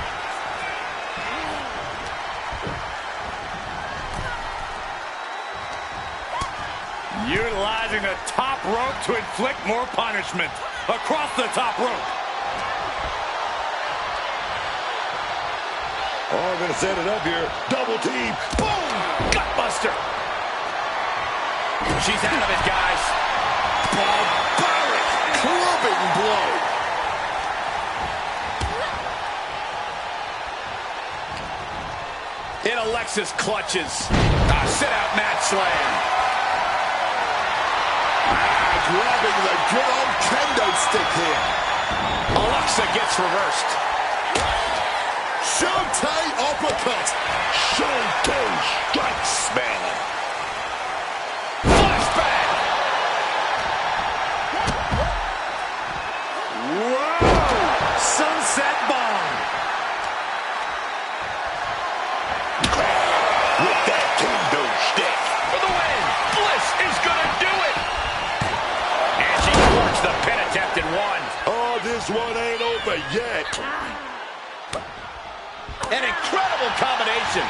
Utilizing the top rope to inflict more punishment. Across the top rope. Oh, I'm going to set it up here. Double team. Boom! Gutbuster. She's out of it, guys. Barbaric clubbing blow. Alexa's clutches. Sit-out mat slam. Grabbing the good old kendo stick here. Alexa gets reversed. Shotei uppercut. Shotei strikes, man. Flashback. Whoa! Sunset bomb. With that kendo stick. For the win. Bliss is going to do it. And she thwarts the pin attempt in one. Oh, this one ain't over yet. An incredible combination.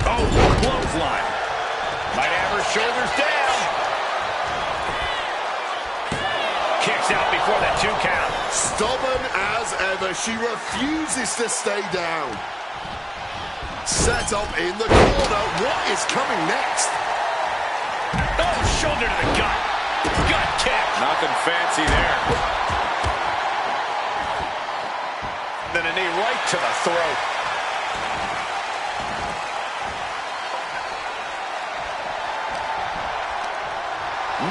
Oh, clothesline. Might have her shoulders down. Kicks out before the 2 count. Stubborn as ever, she refuses to stay down. Set up in the corner. What is coming next? Oh, shoulder to the gut. Gut kick. Nothing fancy there. Then a knee right to the throat.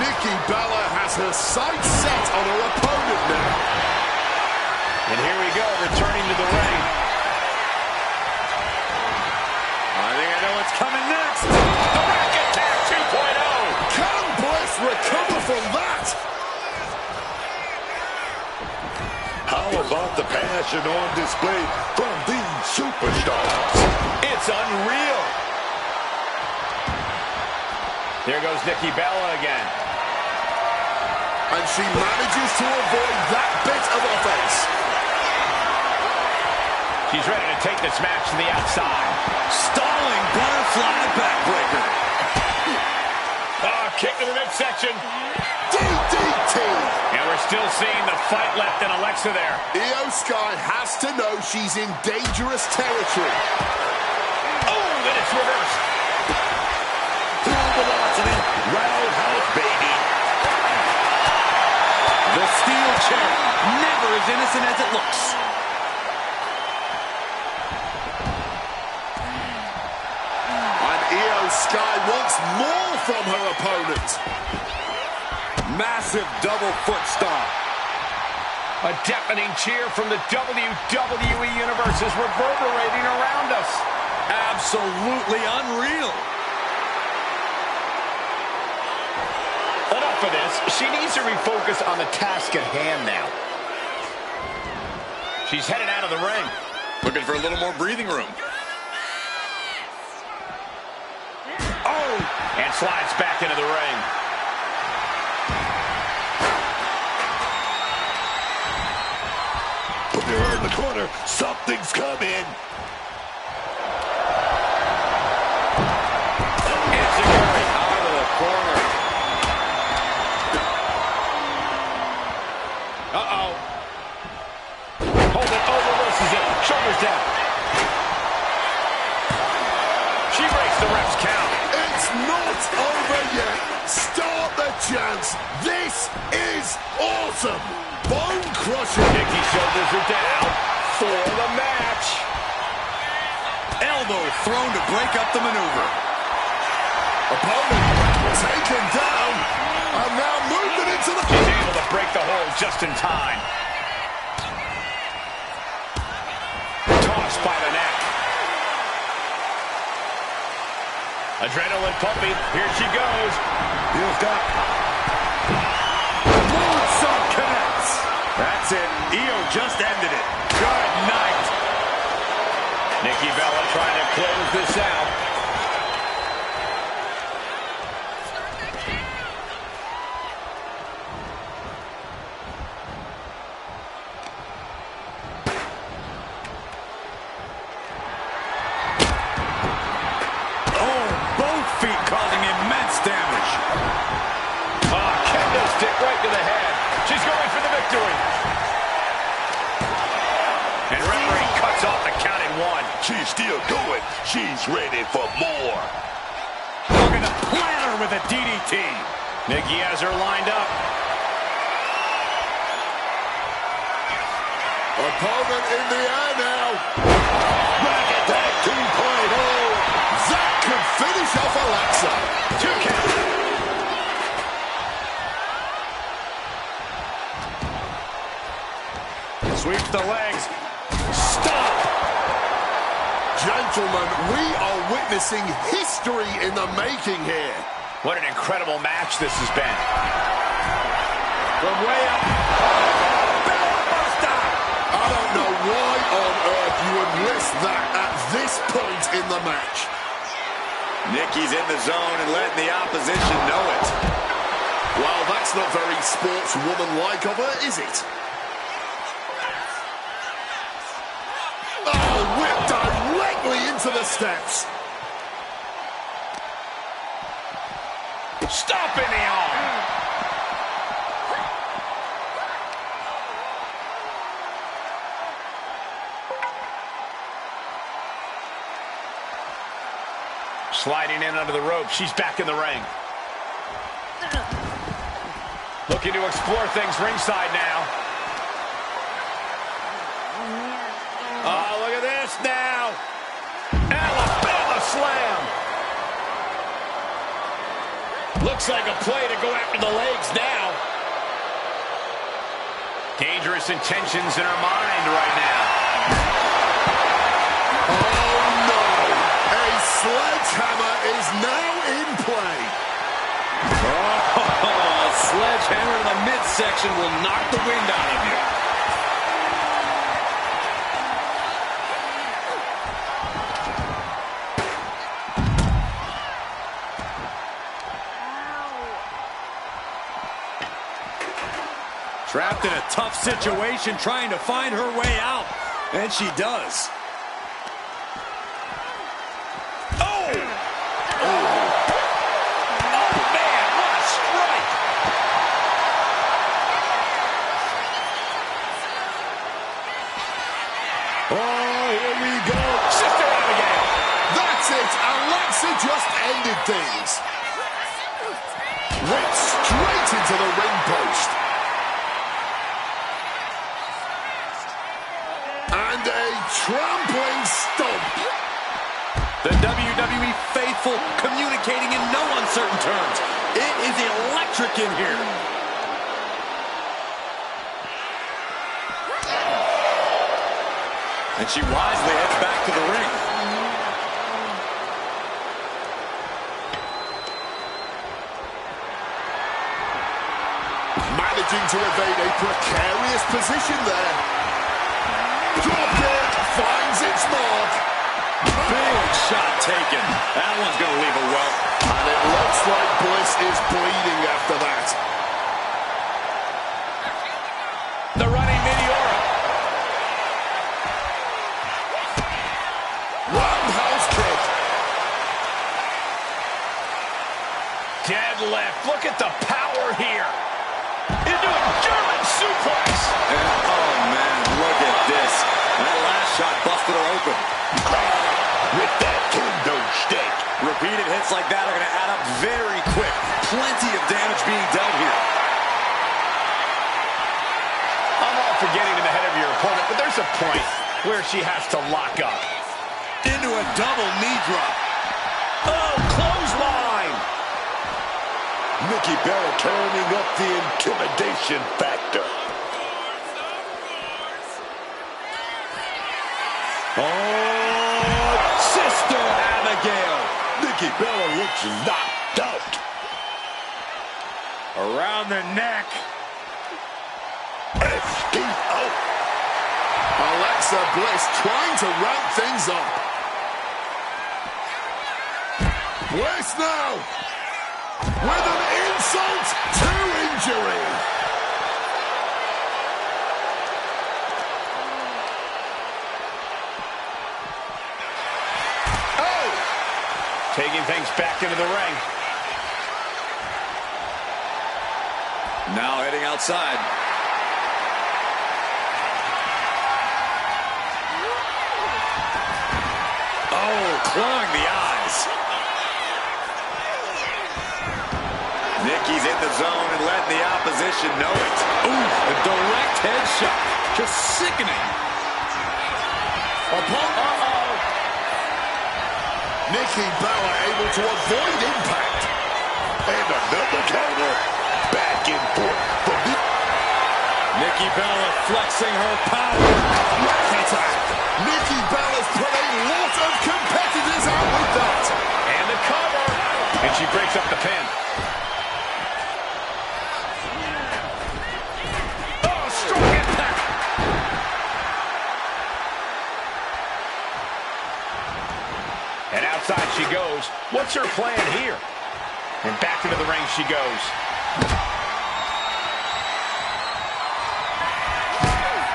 Nikki Bella has her sights set on her opponent now. And here we go, returning to the ring. I think I know what's coming next. The Rack Attack 2.0. Can Bliss recover from that? How about the passion on display from these superstars? It's unreal. There goes Nikki Bella again. And she manages to avoid that bit of offense. She's ready to take this match to the outside. Stalling butterfly backbreaker. Kick to the midsection. DDT. And we're still seeing the fight left in Alexa there. Io Sky has to know she's in dangerous territory. Oh, then it's reversed. Full velocity, roundhouse, baby. The steel chair, never as innocent as it looks. And Io Sky wants more from her opponent. Massive double foot stomp. A deafening cheer from the WWE Universe is reverberating around us. Absolutely unreal. Enough of this. She needs to refocus on the task at hand now. She's headed out of the ring. Looking for a little more breathing room. Oh! And slides back into the ring. Put her in the corner. Something's coming. Enziguri out of the corner. Uh-oh. Hold it, reverses it. Shoulders down. She breaks the ref's count. It's not over yet. Start the chance. This is awesome. Bone crushing. Nikki's shoulders are down for the match. Elbow thrown to break up the maneuver. Opponent taken down. And now moving into the... She's able to break the hold just in time. Tossed by the neck. Adrenaline pumping. Here she goes. Here's got. Moonsault connects. That's it. Io just ended it. Good night. Nikki Bella trying to close this out. Feet causing immense damage. Kendo stick right to the head. She's going for the victory. And referee cuts off the count at 1. She's still going. She's ready for more. Looking to plant her with a DDT. Nikki has her lined up. Opponent in the air now. Back attack, 2.0. That could finish off Alexa. 2 count. Sweeps the legs. Stop! Gentlemen, we are witnessing history in the making here. What an incredible match this has been. From way up. I don't know why on earth you would risk that at this point in the match. Nikki's in the zone and letting the opposition know it. Well, that's not very sportswoman-like of her, is it? Oh, whipped directly into the steps. Stop in the arm. Sliding in under the rope. She's back in the ring. Looking to explore things ringside now. Oh, look at this now. Alabama slam. Looks like a play to go after the legs now. Dangerous intentions in her mind right now. Oh, no. A sledgehammer is now in play. Oh, a sledgehammer in the midsection will knock the wind out of you. Trapped in a tough situation, trying to find her way out. And she does. Oh! Oh, man, what a strike! Oh, here we go. Sister Abigail! That's it. Alexa just ended things. Went straight into the ring post. And a trampling stomp. The WWE faithful communicating in no uncertain terms. It is electric in here. And she wisely heads back to the ring. Managing to evade a precarious position there. Drop kick finds its mark. Big shot taken. That one's going to leave a welt. And it looks like Bliss is bleeding after that. The running Meteora. Roundhouse kick. Deadlift. Look at the power here. Into a German suplex. And, oh, man, look at this. That last shot busted her open. With that kendo stick. Repeated hits like that are going to add up very quick. Plenty of damage being dealt here. I'm all for getting in the head of your opponent, but there's a point where she has to lock up. Into a double knee drop. Oh, clothesline. Nikki Bella turning up the intimidation factor. Oh, Sister Abigail. Nikki Bella looks knocked out. Around the neck. SDO. Alexa Bliss trying to ramp things up. Bliss now. With an insult to injury. Taking things back into the ring. Now heading outside. Oh, clawing the eyes. Nikki's in the zone and letting the opposition know it. Ooh, a direct headshot. Just sickening. Nikki Bella able to avoid impact. And another counter. Back and forth from Nikki Bella flexing her power. Left attack. Nikki Bella's put a lot of competitors out with that. And the cover. And she breaks up the pin. Oh, strong impact. And outside she goes. What's her plan here? And back into the ring she goes.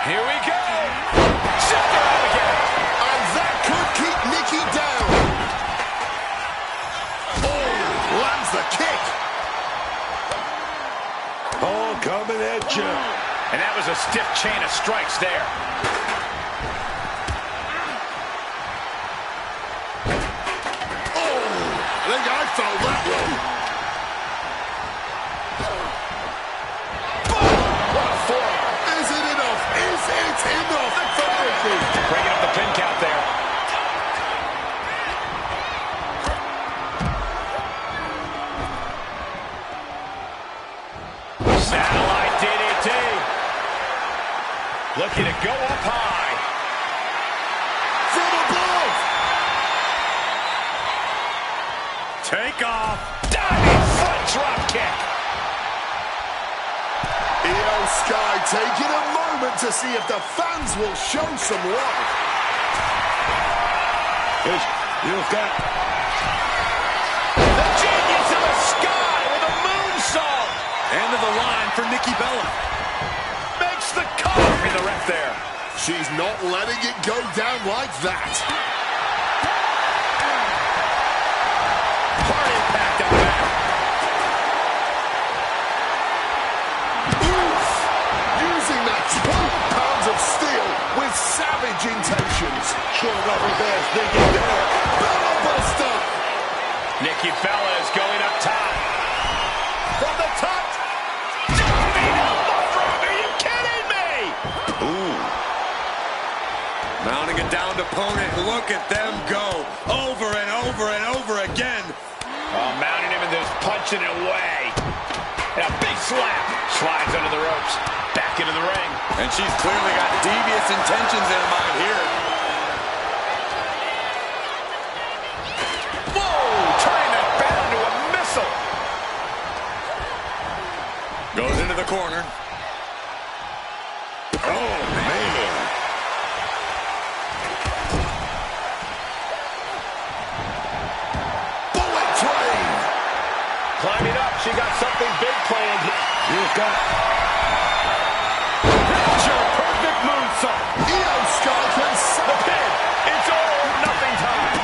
Here we go. Shut her out again. And that could keep Nikki down. Oh, lands the kick. Oh, coming at you. And that was a stiff chain of strikes there. Oh, I think I felt that one. Is it enough? Is it enough for Nikki? Breaking up the pin count there. Satellite DDT. Looking to go up high. From above. Take off. Diving front drop kick. Io Sky taking a moment to see if the fans will show some love. Io Sky. The genius of the sky with a moonsault. End of the line for Nikki Bella. Makes the cover in the ref there. She's not letting it go down like that. Hard impact on that. Oof! Using that 12 pounds of steel with savage intentions. Showing off her best thinking there. Bella Buster! Nikki Bella is going up top. From the top. Diving elbow drop. Are you kidding me? Ooh. Mounting a downed opponent. Look at them go. Over and over and over again. Oh, mounting him and just punching it away. And a big slap. Slides under the ropes. Back into the ring. And she's clearly got devious intentions in mind here. Whoa! Turning that bat into a missile. Goes into the corner. Oh, man. Bullet train! Climbing up. She got something big planned. Io Sky. Picture perfect moonsault. Io Sky can The pin. It's all or nothing time.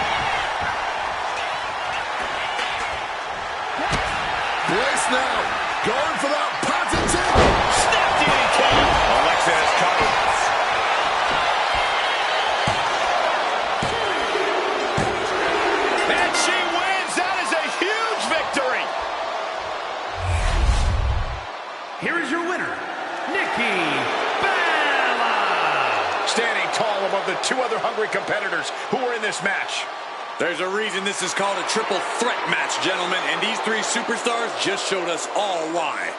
Bliss now, going for that patented. Snap DDT. Alexa has covered. And she wins. That is a huge victory. Here is your winner, Nikki Bella. Standing tall above the two other hungry competitors who were in this match. There's a reason this is called a triple threat match, gentlemen, and these three superstars just showed us all why.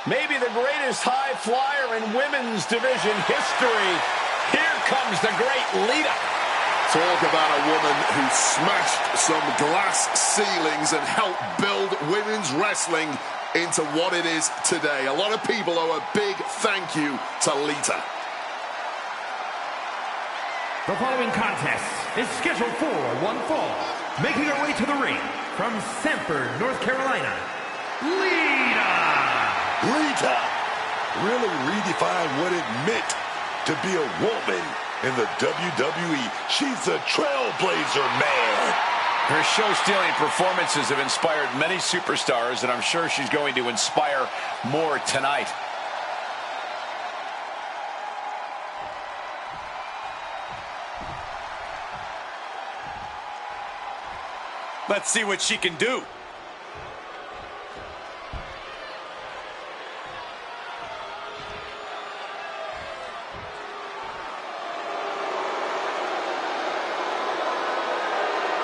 Maybe the greatest high flyer in women's division history. Here comes the great Lita. Talk about a woman who smashed some glass ceilings and helped build women's wrestling into what it is today. A lot of people owe a big thank you to Lita. The following contest is scheduled for one fall. Making her way to the ring from Sanford, North Carolina, Lita. Lita really redefined what it meant to be a woman in the WWE. She's a trailblazer, man. Her show-stealing performances have inspired many superstars, and I'm sure she's going to inspire more tonight. Let's see what she can do.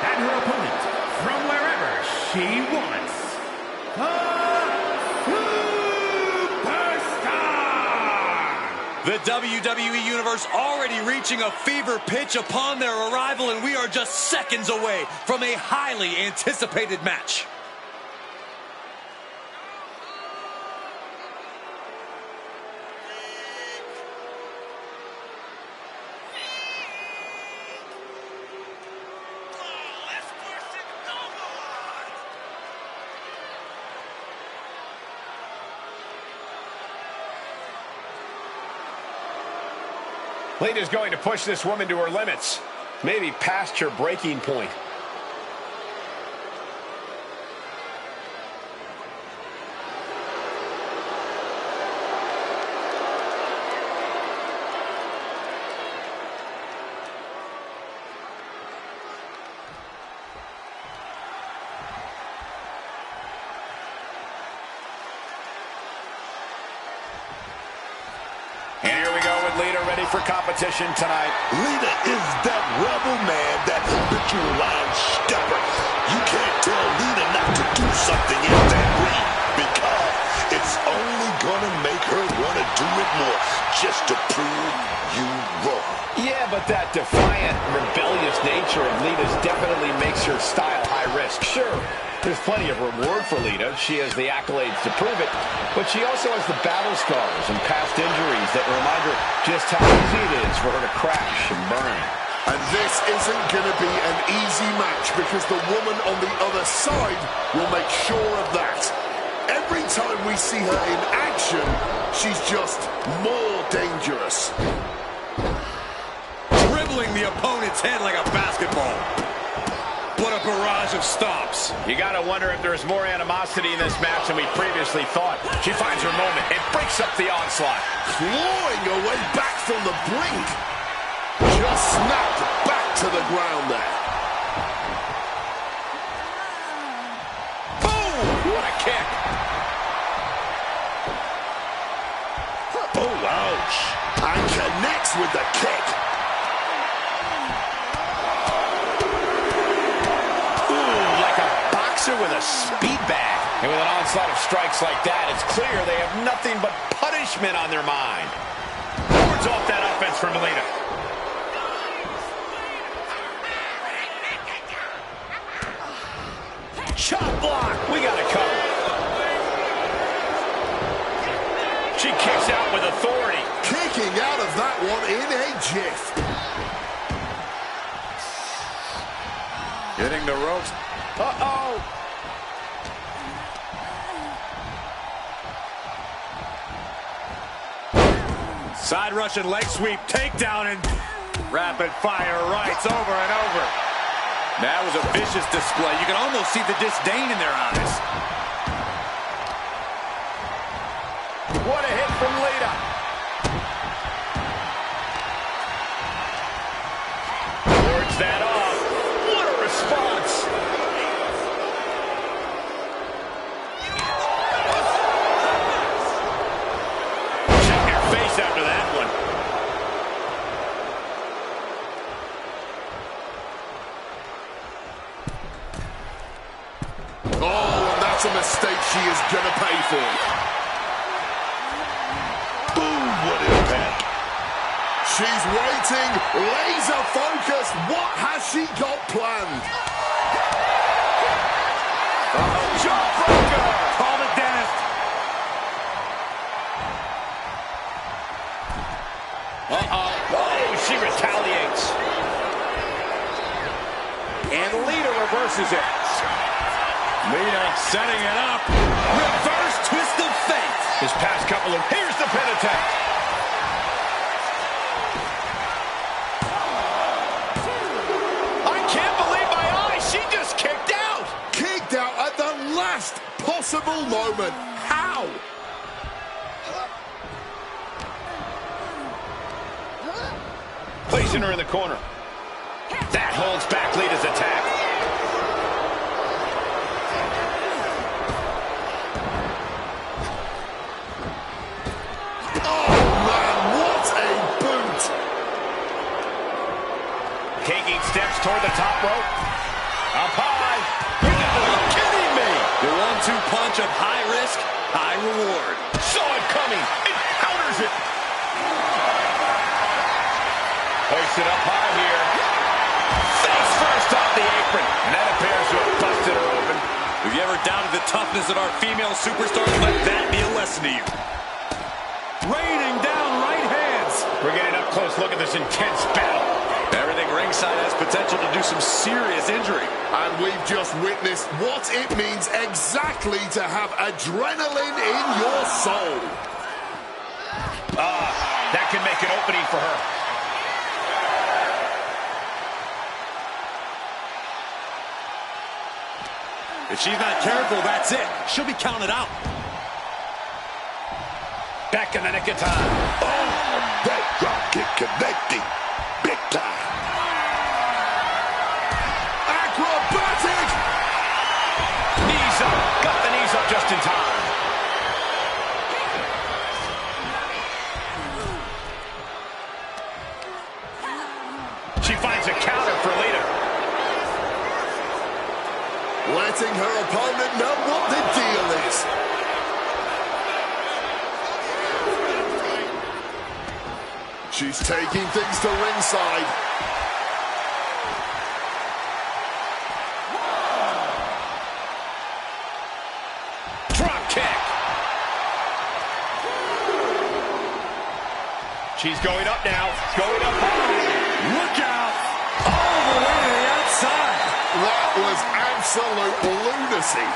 And her opponent, from wherever she wants, a superstar! The WWE Universe already reaching a fever pitch upon their arrival, and we are just seconds away from a highly anticipated match. Lita's going to push this woman to her limits, maybe past her breaking point. And here we go with Lita ready for competition tonight. Lita is that rebel man, that habitual line stepper. You can't tell Lita not to do something in that ring because it's only gonna make her want to do it more just to prove you wrong. Yeah, but that defiant, rebellious nature of Lita's definitely makes her style high risk. Sure, there's plenty of reward for Lita. She has the accolades to prove it, but she also has the battle scars and past injuries that remind her just how easy it is for her to crash and burn. And this isn't going to be an easy match because the woman on the other side will make sure of that. Every time we see her in action, she's just more dangerous. Dribbling the opponent's head like a basketball. What a barrage of stomps. You gotta wonder if there's more animosity in this match than we previously thought. She finds her moment and breaks up the onslaught. Clawing her way back from the brink. Just snapped back to the ground there. Boom! What a kick. Oh, ouch. And connects with the kick. With a speed bag. And with an onslaught of strikes like that, it's clear they have nothing but punishment on their mind. Boards off that offense from Lita. Chop block. We got it covered. She kicks out with authority. Kicking out of that one in a jiff. Getting the ropes. Uh-oh. Side Russian leg sweep, takedown, and rapid fire rights over and over. That was a vicious display. You can almost see the disdain in their eyes. What a hit from Lita. Works that off. What a response. Check your face after that one. Oh, and that's a mistake she is going to pay for. Boom, what impact. She's waiting, laser focused. What has she got planned? Jawbreaker. Call the dentist. Oh, she retaliates. And Lita reverses it. Lita setting it up. Reverse twist of fate. His past couple of... Here's the pin attack. I can't believe my eyes. She just kicked out. Kicked out at the last possible moment. How? Placing her in the corner. That holds back Lita's attack. bunch of high risk, high reward. Saw it coming. It counters it. Hoists it up high here. Face first off the apron. And that appears to have busted her open. If you ever doubted the toughness of our female superstars, let that be a lesson to you. Raining down right hands. We're getting up close. Look at this intense battle. Everything ringside has potential to do some serious injury. And we've just witnessed what it means exactly to have adrenaline in your soul. That can make an opening for her. If she's not careful, that's it. She'll be counted out. Back in the nick of time. Oh, that drop kick connecting. Big time. Acrobatic! Knees up. Got the knees up just in time. She finds a counter for Lita. Letting her opponent know what the deal is. She's taking things to ringside. Drop kick. She's going up now. Going up high. Look out! All the way to the outside. That was absolute lunacy.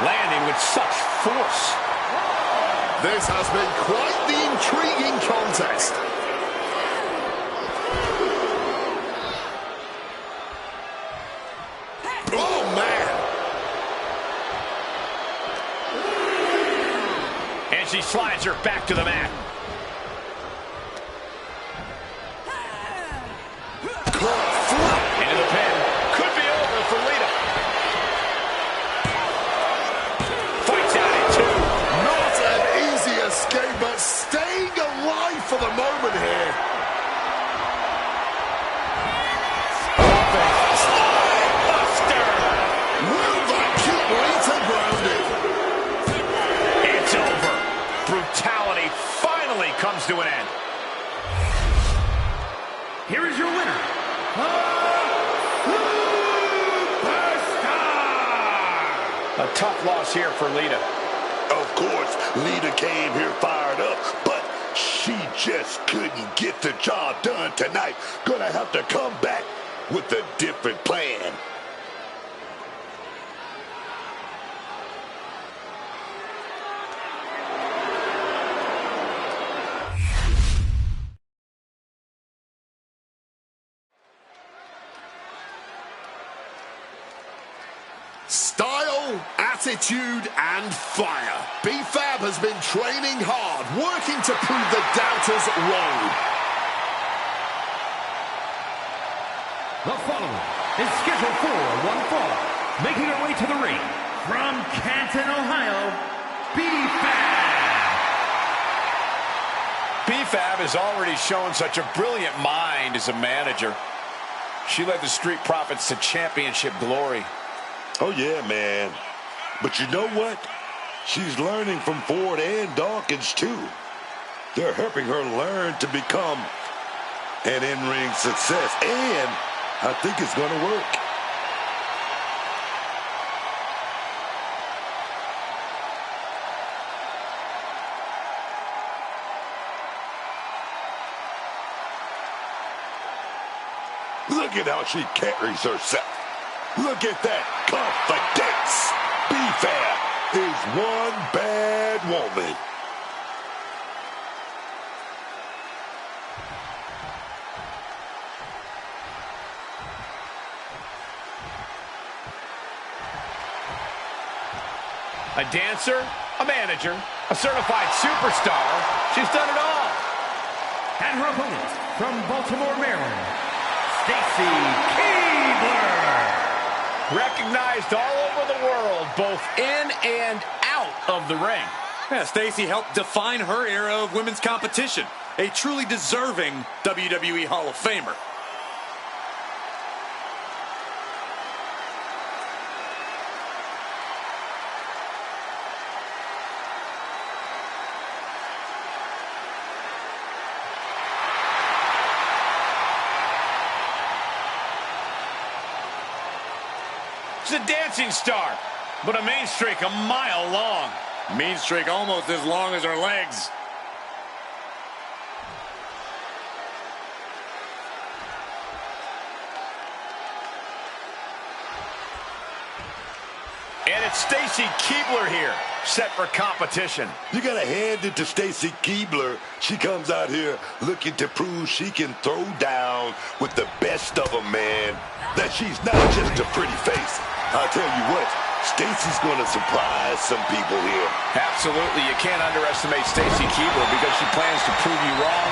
Landing with such force. This has been quite the intriguing contest. Oh, man. And she slides her back to the mat. Into the pin. Could be over for Lita. Fights out at two. Not an easy escape, but staying alive for the moment here. Slide buster. Will that keep Lita grounded? It's over. Brutality finally comes to an end. Here is your winner, Superstar! A tough loss here for Lita. Of course, Lita came here fired up, but she just couldn't get the job done tonight. Gonna have to come back with a different plan. Style, attitude, and fire. B-Fab has been training hard, working to prove the doubters wrong. The following is scheduled for one fall. Making her way to the ring from Canton, Ohio, B-Fab. B-Fab has already shown such a brilliant mind as a manager. She led the Street Profits to championship glory. Oh, yeah, man. But you know what? She's learning from Ford and Dawkins, too. They're helping her learn to become an in-ring success. And I think it's going to work. Look at how she carries herself. Look at that confidence. B-Fab is one bad woman. A dancer, a manager, a certified superstar. She's done it all. And her opponent from Baltimore, Maryland, Stacy Keibler. Recognized all over the world, both in and out of the ring. Yeah, Stacy helped define her era of women's competition. A truly deserving WWE Hall of Famer. She's a dancing star, but a mean streak a mile long. Mean streak almost as long as her legs. And it's Stacy Keibler here, set for competition. You got to hand it to Stacy Keibler. She comes out here looking to prove she can throw down with the best of them, man. That she's not just a pretty face. I'll tell you what, Stacy's going to surprise some people here. Absolutely, you can't underestimate Stacy Keibler because she plans to prove you wrong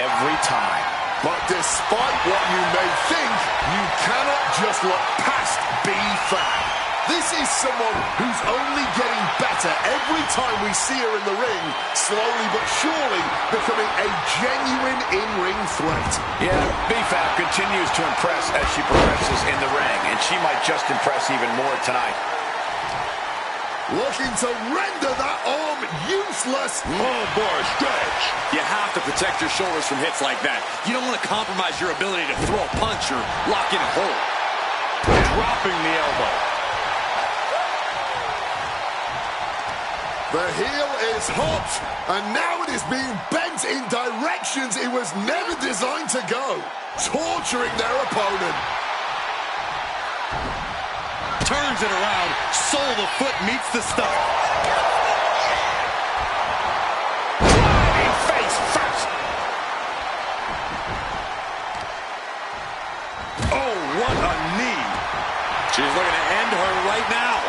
every time. But despite what you may think, you cannot just look past B-Fab. This is someone who's only getting better every time we see her in the ring, slowly but surely becoming a genuine in-ring threat. Yeah, B-Fab continues to impress as she progresses in the ring, and she might just impress even more tonight. Looking to render that arm useless. Oh, boy, stretch. You have to protect your shoulders from hits like that. You don't want to compromise your ability to throw a punch or lock in a hold. Dropping the elbow. The heel is hot, and now it is being bent in directions it was never designed to go, torturing their opponent. Turns it around, sole of the foot meets the stomach. Driving face first. Oh, what a knee. She's looking to end her right now.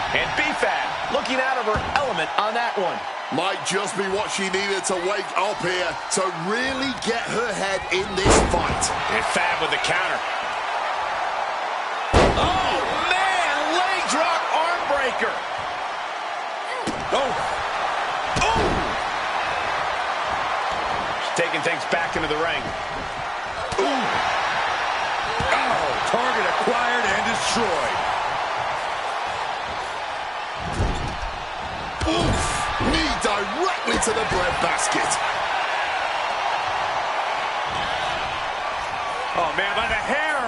And B-Fab looking out of her element on that one. Might just be what she needed to wake up here to really get her head in this fight. And Fab with the counter. Oh, man! Leg drop arm breaker. Oh. Oh! She's taking things back into the ring. Ooh. Oh, target acquired and destroyed. Oof! Knee directly to the breadbasket. Oh, man, by the hair.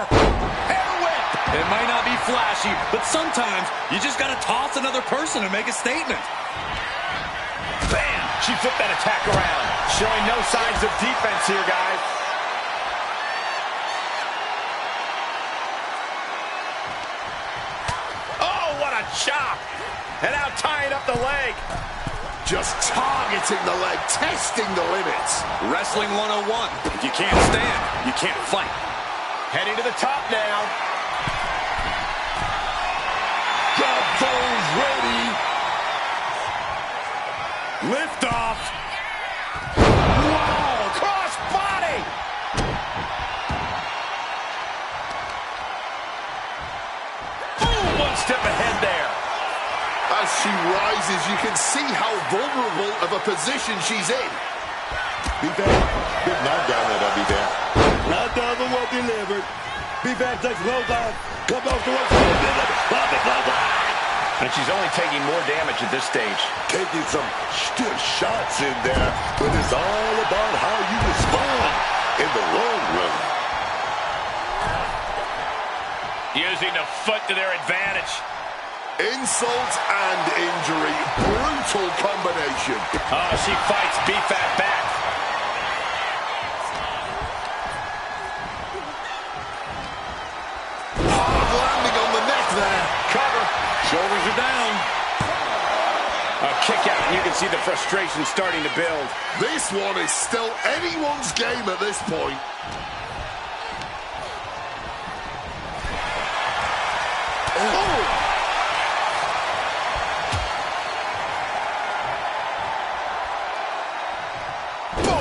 Hair whip. It might not be flashy, but sometimes you just got to toss another person and make a statement. Bam! She flipped that attack around. Showing no signs of defense here, guys. Oh, what a chop! And now tying up the leg. Just targeting the leg, testing the limits. Wrestling 101. If you can't stand, you can't fight. Heading to the top now. Drop those ready. Lift off. Wow! Cross body! Ooh, one step ahead there. As she rises, you can see how vulnerable of a position she's in. B-Fab, big knockdown there, B-Fab. Knockdown the well delivered. B-Fab takes low down, comes off the ropes, and she's only taking more damage at this stage. taking some stiff shots in there, but it's all about how you respond in the long run. Using the foot to their advantage. Insult and injury. Brutal combination. Oh, she fights B-Fab back. Hard landing on the neck there. Cover. Shoulders are down. A kick out, and you can see the frustration starting to build. This one is still anyone's game at this point. Oh!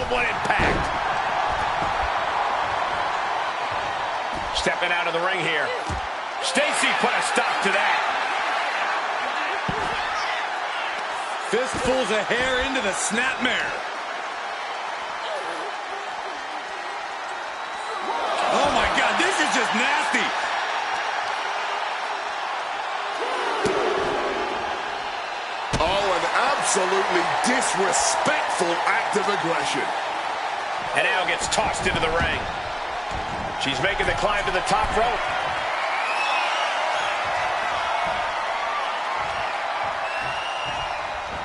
What impact! Stepping out of the ring here. Stacy put a stop to that. Fistfuls of hair into the snapmare. Oh my God, this is just nasty. Oh, an absolutely disrespectful act of aggression. And now gets tossed into the ring. She's making the climb to the top rope.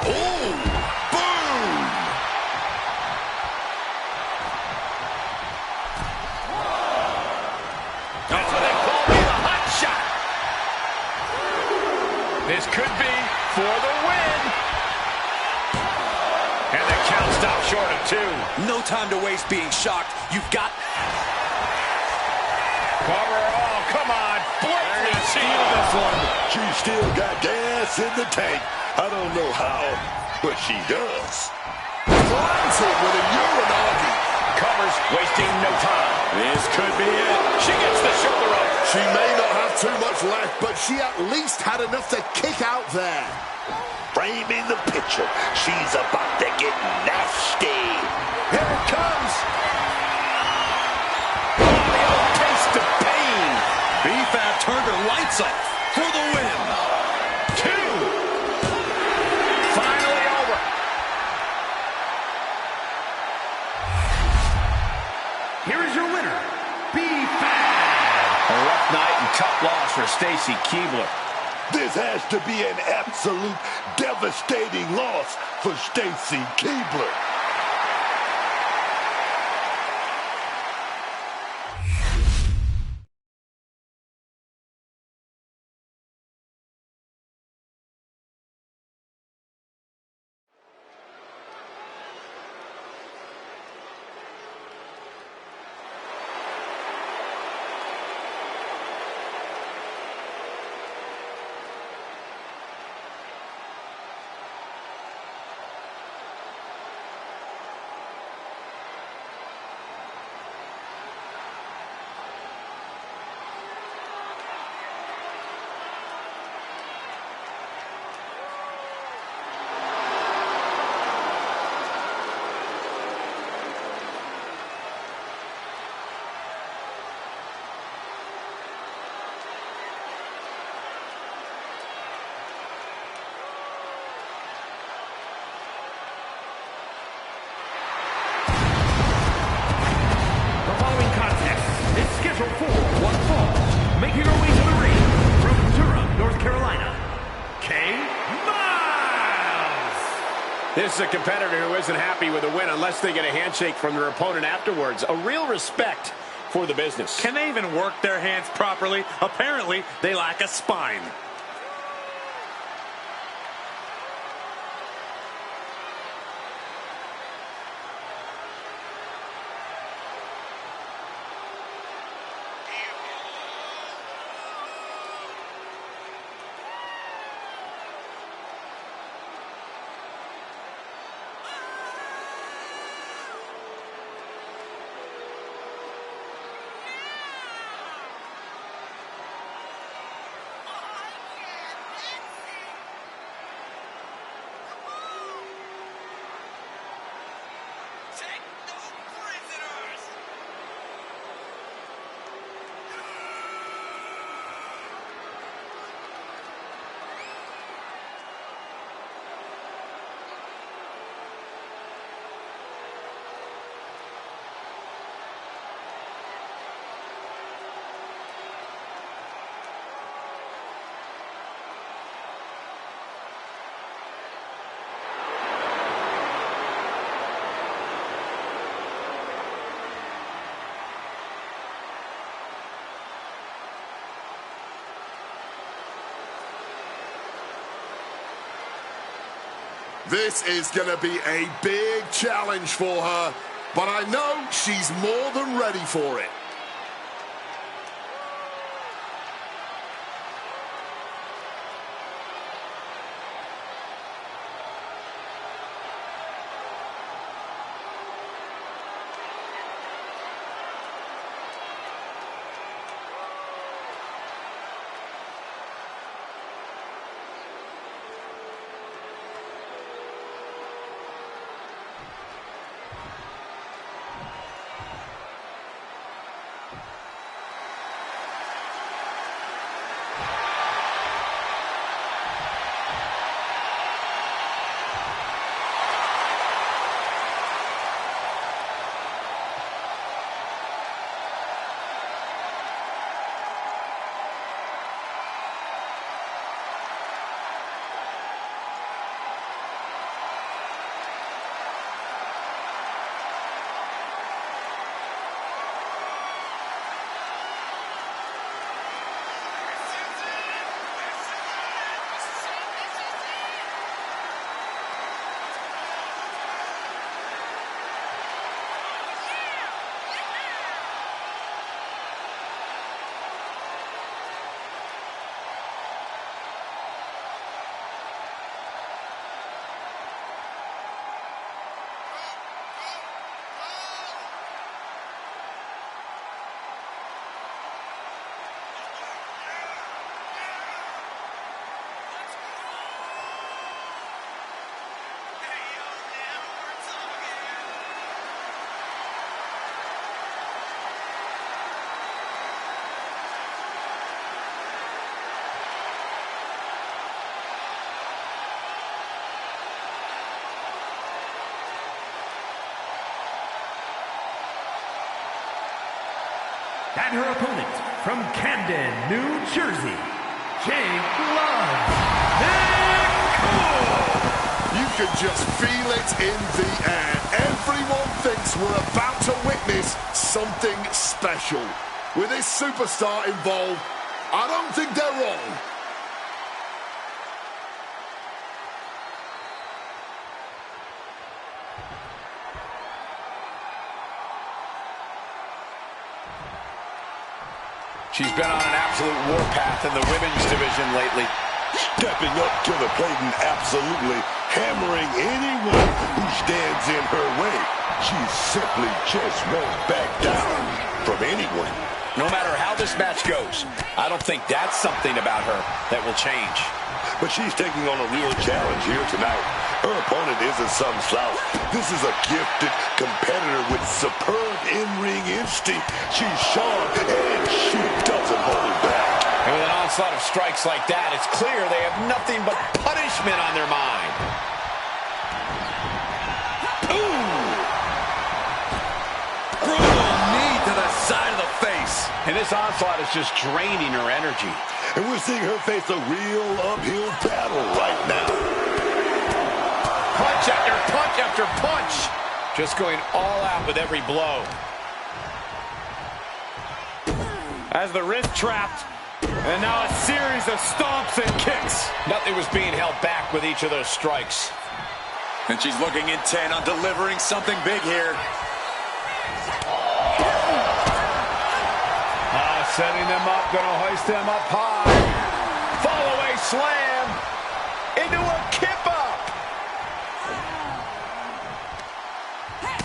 Oh, boom! That's what they call me, the hot shot. This could be for the win. And the count stopped short of 2. No time to waste being shocked. You've got... Cover, oh, come on. Blatantly steal this one. She still got gas in the tank. I don't know how, but she does. Planted with a Uranagi. Covers, wasting no time. This could be it. She gets the shoulder up. She may not have too much left, but she at least had enough to kick out there. Framing the picture. She's about to get nasty. Here it comes. Oh, the old taste of pain. BFAB turned her lights off for the win. 2. Finally over. Here is your winner, BFAB. A rough night and tough loss for Stacy Keibler. This has to be an absolute devastating loss for Stacy Keibler. This is a competitor who isn't happy with a win unless they get a handshake from their opponent afterwards. A real respect for the business. Can they even work their hands properly? Apparently, they lack a spine. This is going to be a big challenge for her, but I know she's more than ready for it. And her opponent from Camden, New Jersey, Jake Love. You can just feel it in the air. Everyone thinks we're about to witness something special. With this superstar involved, I don't think they're wrong. She's been on an absolute warpath in the women's division lately. Stepping up to the plate and absolutely hammering anyone who stands in her way. She simply just won't back down from anyone. No matter how this match goes, I don't think that's something about her that will change. But she's taking on a real challenge here tonight. Her opponent isn't some slouch. This is a gifted competitor with superb in-ring instinct. She's sharp and she doesn't hold back. And with an onslaught of strikes like that, it's clear they have nothing but punishment on their mind. Ooh! Brutal knee to the side of the face. And this onslaught is just draining her energy. And we're seeing her face a real uphill battle right now. Punch after punch after punch. Just going all out with every blow. As the wrist trapped. And now a series of stomps and kicks. Nothing was being held back with each of those strikes. And she's looking intent on delivering something big here. Setting them up, gonna hoist them up high. Fall away slam. Into a kip up.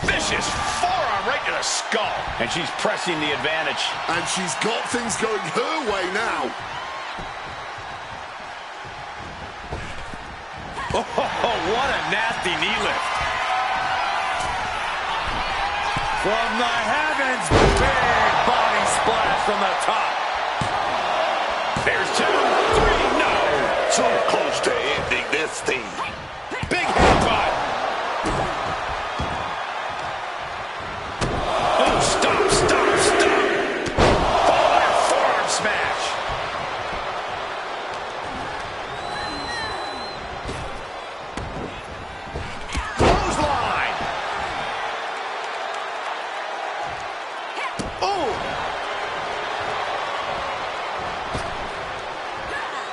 Vicious forearm right to the skull. And she's pressing the advantage. And she's got things going her way now. Oh, what a nasty knee lift. From the heavens, big body splash from the top. There's 2, 3, no. So close to ending this thing. Big headbutt. Oh, stop, stop, stop. Forward forearm smash. Clothesline. Oh.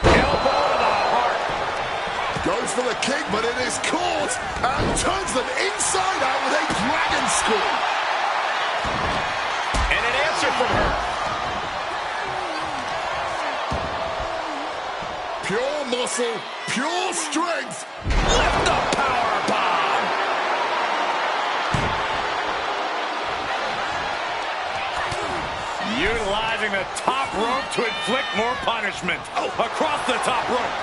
Elbow to the heart. Goes for the kick, but it is caught and turns them inside out with a dragon screw. And an answer from her. Pure muscle, pure strength. Lift the power bomb. Utilizing the top rope to inflict more punishment. Oh, across the top rope.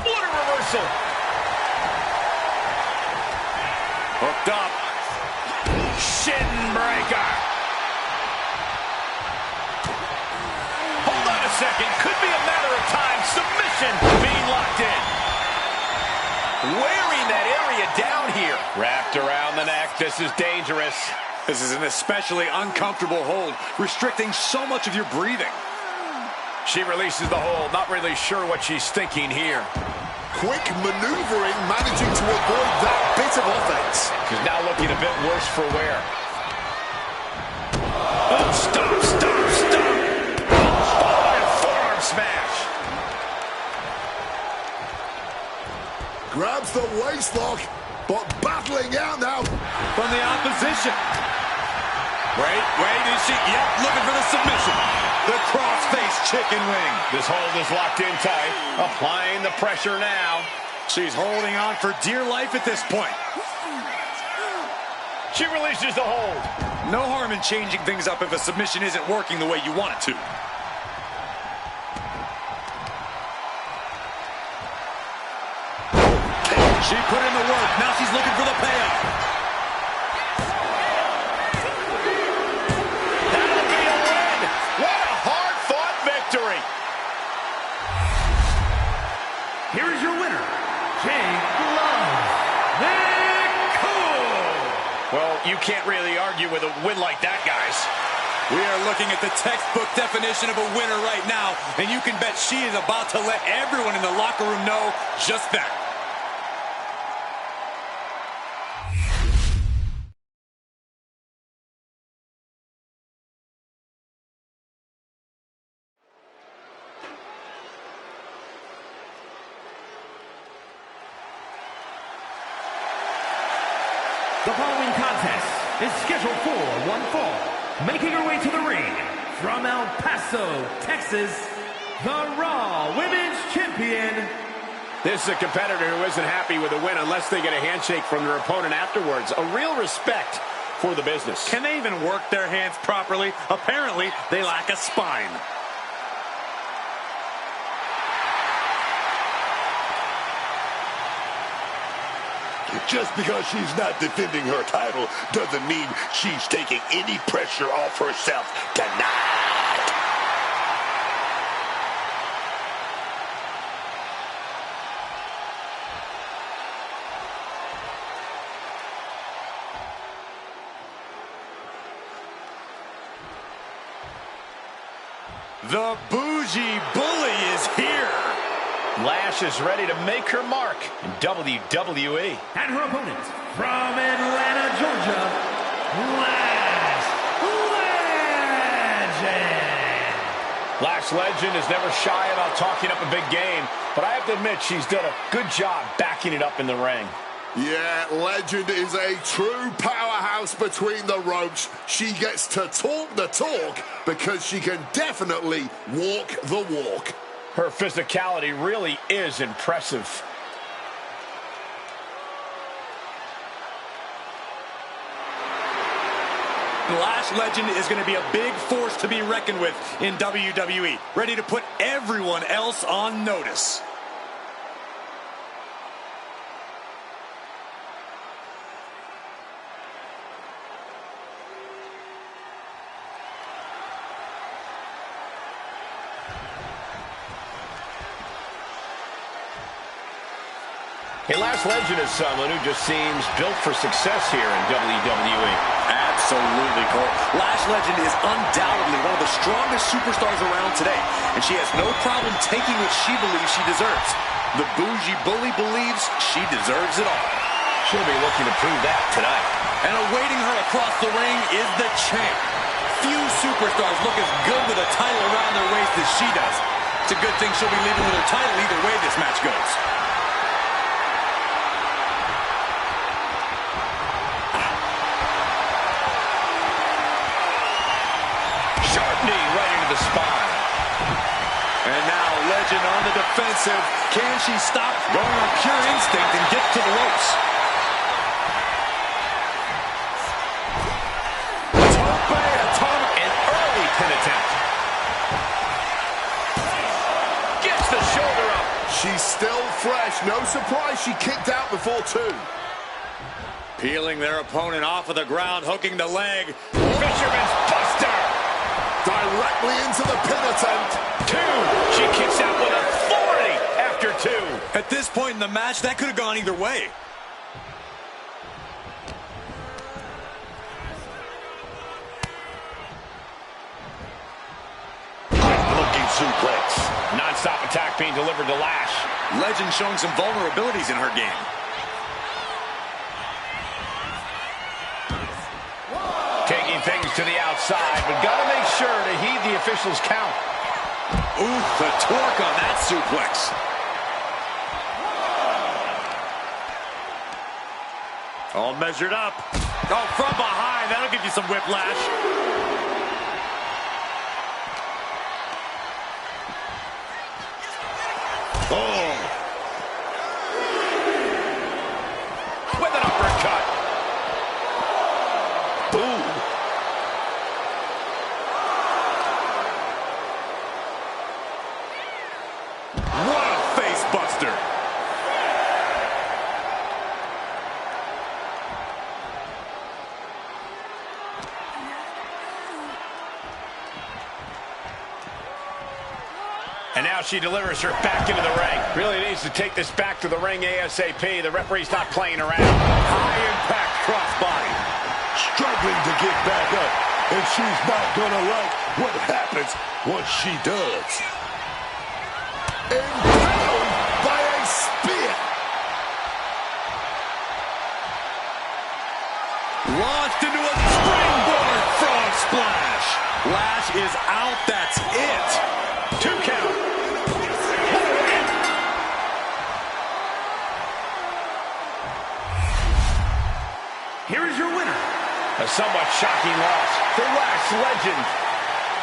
What a reversal. Hooked up. Shin breaker. Hold on a second. Could be a matter of time. Submission being locked in. Wearing that area down here. Wrapped around the neck. This is dangerous. This is an especially uncomfortable hold, restricting so much of your breathing. She releases the hold. Not really sure what she's thinking here. Quick maneuvering, managing to avoid that bit of offense. She's now looking a bit worse for wear. Oh, stop, stop, stop. Oh, forearm smash. Grabs the waistlock, but battling out now. From the opposition. Wait, is she? Yep, looking for the submission. The cross-face chicken wing. This hold is locked in tight. Applying the pressure now. She's holding on for dear life at this point. She releases the hold. No harm in changing things up if a submission isn't working the way you want it to. She put in the work. Now she's looking for the payoff. That'll be a win. What a hard-fought victory. Here is your winner, Jake Love. Well, You can't really argue with a win like that, guys. We are looking at the textbook definition of a winner right now, and you can bet she is about to let everyone in the locker room know just that. The following contest is scheduled for one fall. Making her way to the ring from El Paso, Texas, the Raw Women's Champion. This is a competitor who isn't happy with a win unless they get a handshake from their opponent afterwards. A real respect for the business. Can they even work their hands properly? Apparently, they lack a spine. Just because she's not defending her title doesn't mean she's taking any pressure off herself tonight. The Bougie Bully is here. Lash is ready to make her mark in WWE. And her opponent from Atlanta, Georgia, Lash Legend. Lash Legend is never shy about talking up a big game, but I have to admit she's done a good job backing it up in the ring. Yeah, Legend is a true powerhouse between the ropes. She gets to talk the talk because she can definitely walk the walk. Her physicality really is impressive. Lash Legend is going to be a big force to be reckoned with in WWE, ready to put everyone else on notice. Hey, Lash Legend is someone who just seems built for success here in WWE. Absolutely, Cole. Lash Legend is undoubtedly one of the strongest superstars around today, and she has no problem taking what she believes she deserves. The Bougie Bully believes she deserves it all. She'll be looking to prove that tonight. And awaiting her across the ring is the champ. Few superstars look as good with a title around their waist as she does. It's a good thing she'll be leaving with her title either way this match goes. Spine. And now Legend on the defensive. Can she stop going on pure instinct and get to the ropes? An early pin attempt. Gets the shoulder up. She's still fresh. No surprise she kicked out before two. Peeling their opponent off of the ground, hooking the leg. Fisherman's Buster. Directly into the pin attempt. Two. She kicks out with authority after two. At this point in the match, that could have gone either way. Looking suplex. Non-stop attack being delivered to Lash. Legend showing some vulnerabilities in her game. Taking things to the outside, but got to make sure to heed the official's count. Ooh, the torque on that suplex. All measured up. Oh, from behind. That'll give you some whiplash. Oh. With an uppercut. Boom. What a face buster. And now she delivers her back into the ring. Really needs to take this back to the ring ASAP. The referee's not playing around. High impact crossbody. struggling to get back up, and she's not gonna like what happens once she does. Impaled by a spear. Launched into a springboard frog splash. Lash is out, that's it. 2 count. Here is your winner. A somewhat shocking loss. The Lash Legend.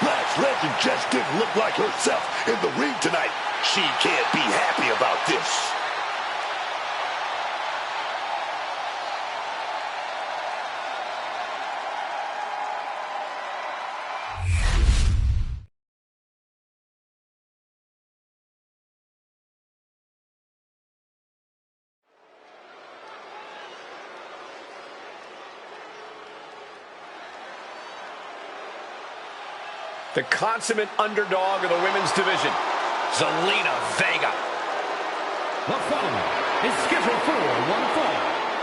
Lash Legend just didn't look like herself in the ring tonight. She can't be happy about this. The consummate underdog of the women's division, Zelina Vega. The following is scheduled for one fall,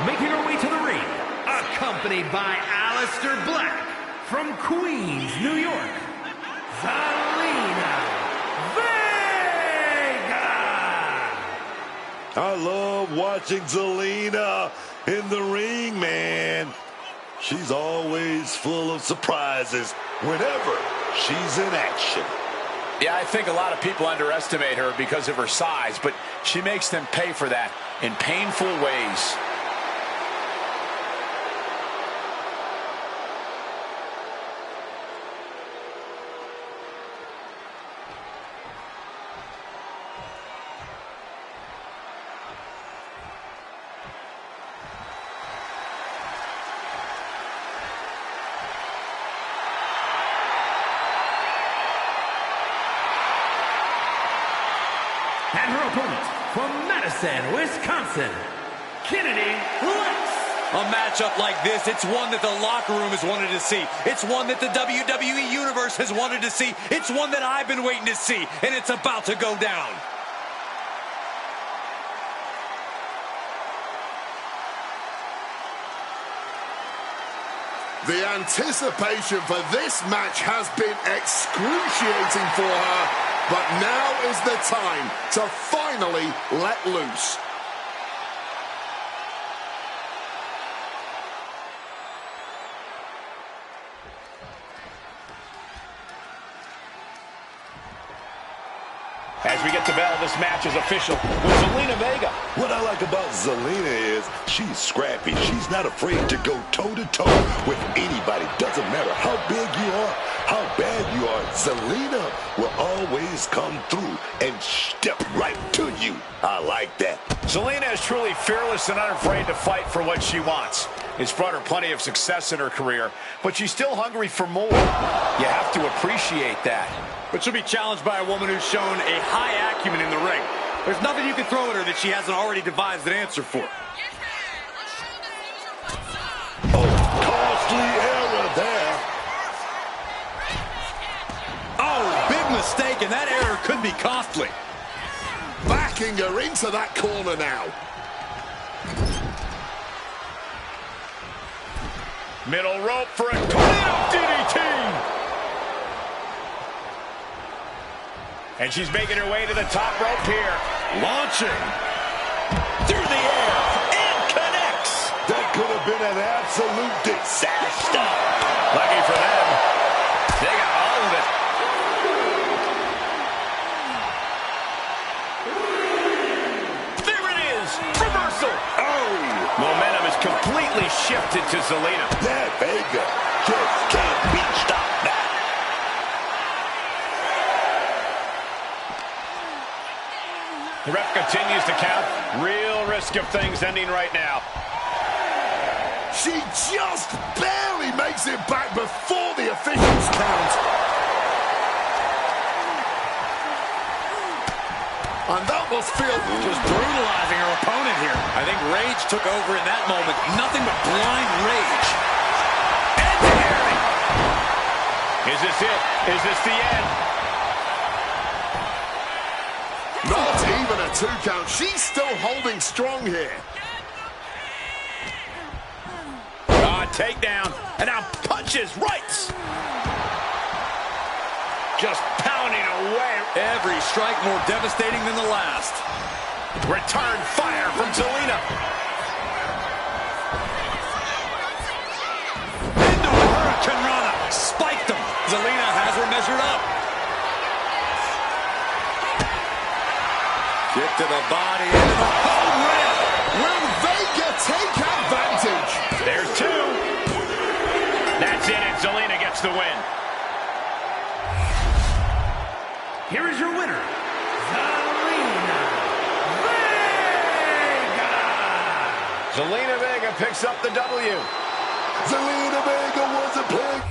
making her way to the ring, accompanied by Aleister Black from Queens, New York, Zelina Vega. I love watching Zelina in the ring, man. She's always full of surprises whenever she's in action. Yeah, I think a lot of people underestimate her because of her size, but she makes them pay for that in painful ways. And her opponent from Madison, Wisconsin, Kennedy Lex. A matchup like this, it's one that the locker room has wanted to see. It's one that the WWE Universe has wanted to see. It's one that I've been waiting to see, and it's about to go down. The anticipation for this match has been excruciating for her, but now is the time to finally let loose. As we get the bell, this match is official with Zelina Vega. What I like about Zelina is she's scrappy. She's not afraid to go toe-to-toe with anybody. Doesn't matter how big you are, how bad you are. Zelina will always come through and step right to you. I like that. Zelina is truly fearless and unafraid to fight for what she wants. It's brought her plenty of success in her career, but she's still hungry for more. You have to appreciate that. But she'll be challenged by a woman who's shown a high acumen in the ring. There's nothing you can throw at her that she hasn't already devised an answer for. Oh, costly error there. Oh, big mistake, and that error could be costly. Backing her into that corner now. Middle rope for a tornado DDT. And she's making her way to the top rope here. Launching through the air and connects. That could have been an absolute disaster. Lucky for them, they got all of it. There it is, reversal. Oh, momentum is completely shifted to Zelina. That Vega just can't be stopped now. The ref continues to count. Real risk of things ending right now. She just barely makes it back before the officials count. And that must feel Just brutalizing her opponent here. I think rage took over in that moment. Nothing but blind rage. Is this it? Is this the end? not even a 2 count. She's still holding strong here. Takedown. And punches, rights. Just pounding away. Every strike more devastating than the last. Return fire from Zelina. Into a hurricane rana. Spiked him. Zelina has her measured up. Kick to the body. Into the bone rib. Will Vega take advantage? There's two. That's it, and Zelina gets the win. Here is your winner, Zelina Vega. Zelina Vega picks up the W. Zelina Vega was a pig.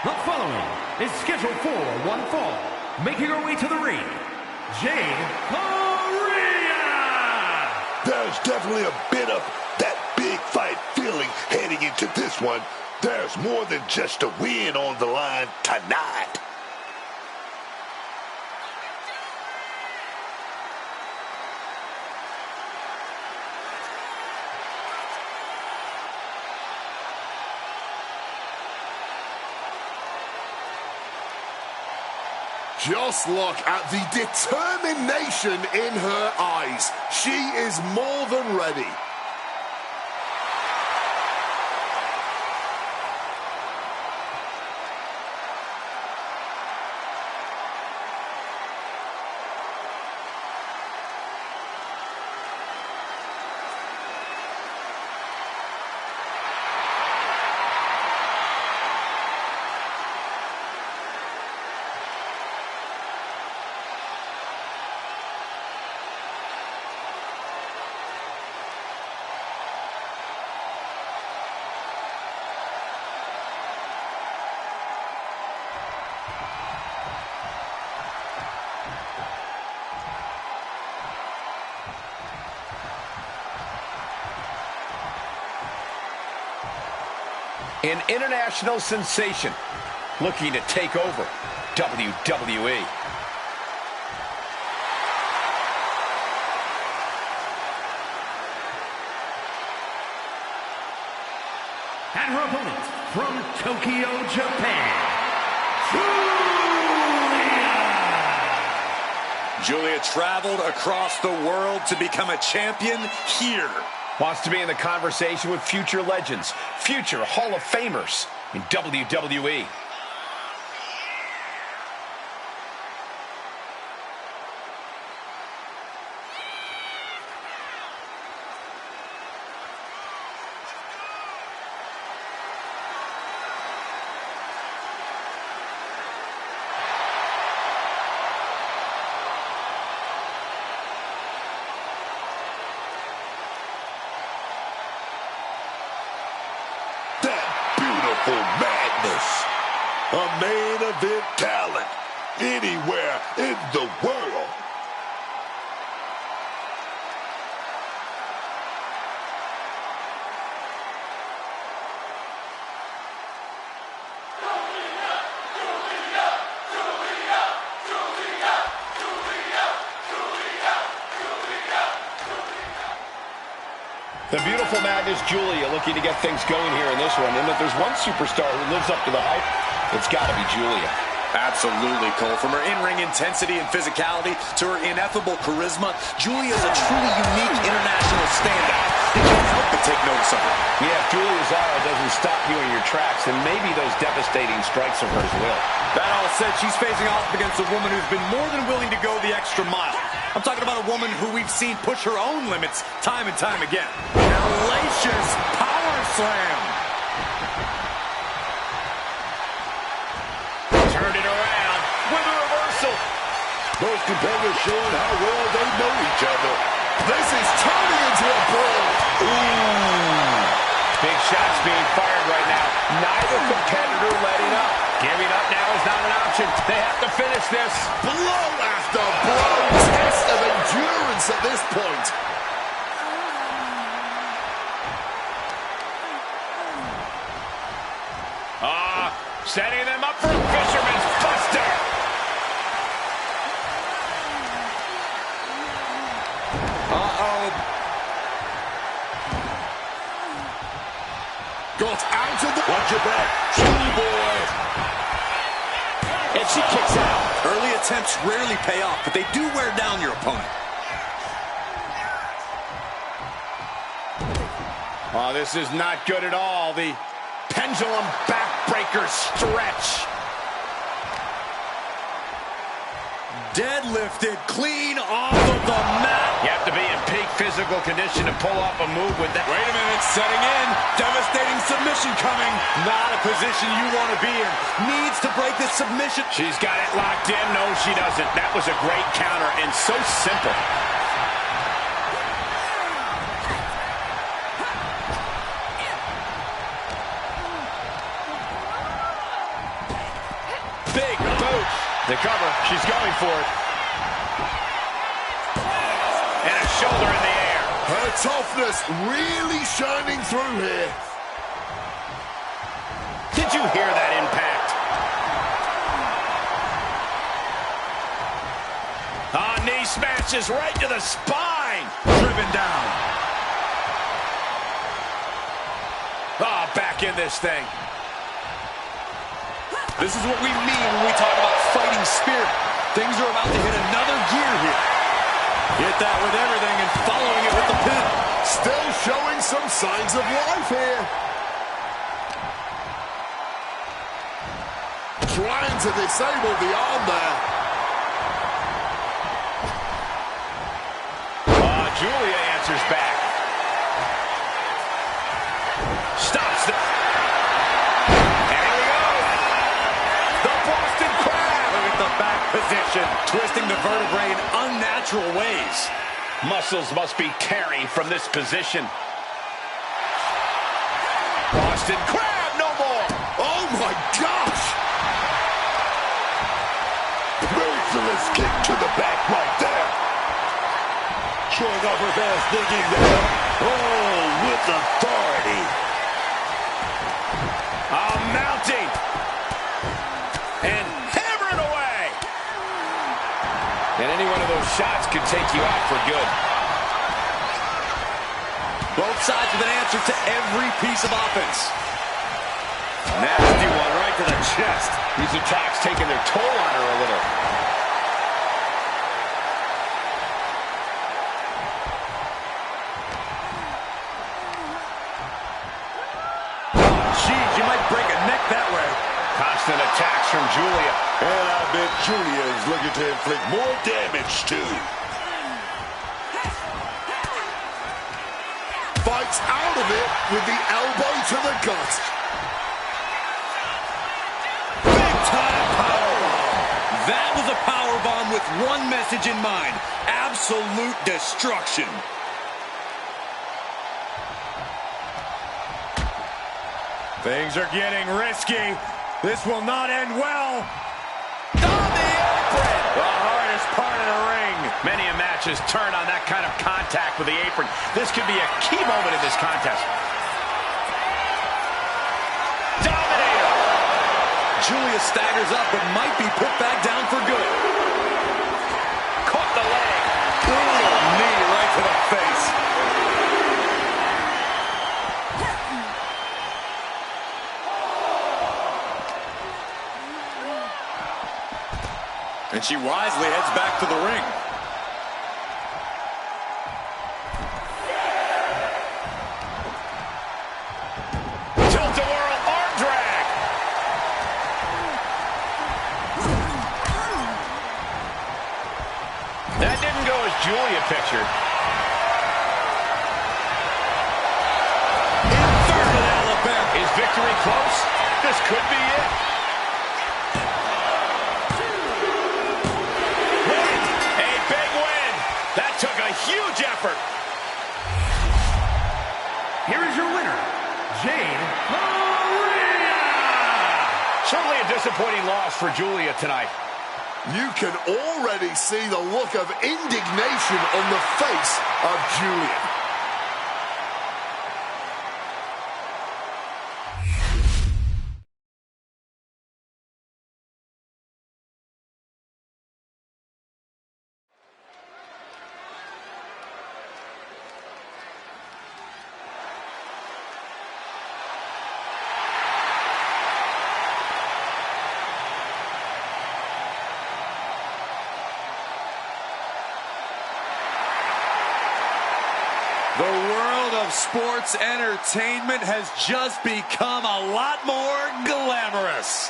The following is scheduled for one fall. Making her way to the ring, Jade Korea. There's definitely a bit of that big fight feeling heading into this one. There's more than just a win on the line tonight. Just look at the determination in her eyes. She is more than ready. An international sensation looking to take over WWE. And her opponent from Tokyo, Japan, Julia traveled across the world to become a champion here. Wants to be in the conversation with future legends, future Hall of Famers in WWE. Madness. A main event talent anywhere in the world. The beautiful Madness Julia looking to get things going here in this one. And if there's one superstar who lives up to the hype, it's got to be Julia. Absolutely, Cole. From her in-ring intensity and physicality to her ineffable charisma, Julia is a truly unique international standout. You can't help but take notice of her. Yeah, if Julia's aura doesn't stop you in your tracks, then maybe those devastating strikes of hers will. That all said, she's facing off against a woman who's been more than willing to go the extra mile. I'm talking about a woman who we've seen push her own limits time and time again. Hellacious power slam. Turned it around with a reversal. Both competitors showing how well they know each other. This is turning into a brawl. Ooh. Big shots being fired right now. Neither competitor letting up. Giving up now is not an option. They have to finish this. Blow after blow. Test of endurance at this point. Setting them up for a fisherman's buster. Got out of the... Watch your back. True boy. And she kicks out. Early attempts rarely pay off, but they do wear down your opponent. Oh, this is not good at all. The pendulum backbreaker stretch. Deadlifted clean off of the mat. You have to be in peak physical condition to pull off a move with that. Wait a minute, setting in. Devastating submission coming. Not a position you want to be in. Needs to break this submission. She's got it locked in. No, she doesn't. That was a great counter and so simple. Big boot. The cover. She's going for it. And a shoulder in the air. Her toughness really shining through here. Did you hear that impact? Knee smashes right to the spine. Driven down. Back in this thing. This is what we mean when we talk about fighting spirit. Things are about to hit another gear here. Hit that with everything and following it with the pin. Still showing some signs of life here. Trying to disable the arm there. Julia answers back. Stops the... And here we go. The Boston Crab. Look at the back position. Twisting the vertebrae in unnatural ways. Muscles must be tearing from this position. Boston Crab, no more. Oh my gosh. Merciless kick to the back right there. Showing off her fast thinking there. Oh, with authority. Mounting. And hammering away. And any one of those shots could take you out for good. Both sides with an answer to every piece of offense. Nasty one right to the chest. These attacks taking their toll on her a little. You might break a neck that way. Constant attacks from Julia. And I bet Julia is looking to inflict more damage too. Fights out of it with the elbow to the gut. Big time powerbomb. That was a powerbomb with one message in mind. Absolute destruction. Things are getting risky. This will not end well. On the apron! The hardest part of the ring. Many a match has turned on that kind of contact with the apron. This could be a key moment in this contest. Dominator! Julia staggers up but might be put back down for good. Caught the leg. Brutal knee right to the face. And she wisely heads back to the ring. Tilt-a-whirl arm drag. That didn't go as Julia pictured. Inverted Alabama. Is victory close? This could be it. Took a huge effort. Here is your winner, Jade Maria. Certainly a disappointing loss for Julia tonight. You can already see the look of indignation on the face of Julia. The world of sports entertainment has just become a lot more glamorous.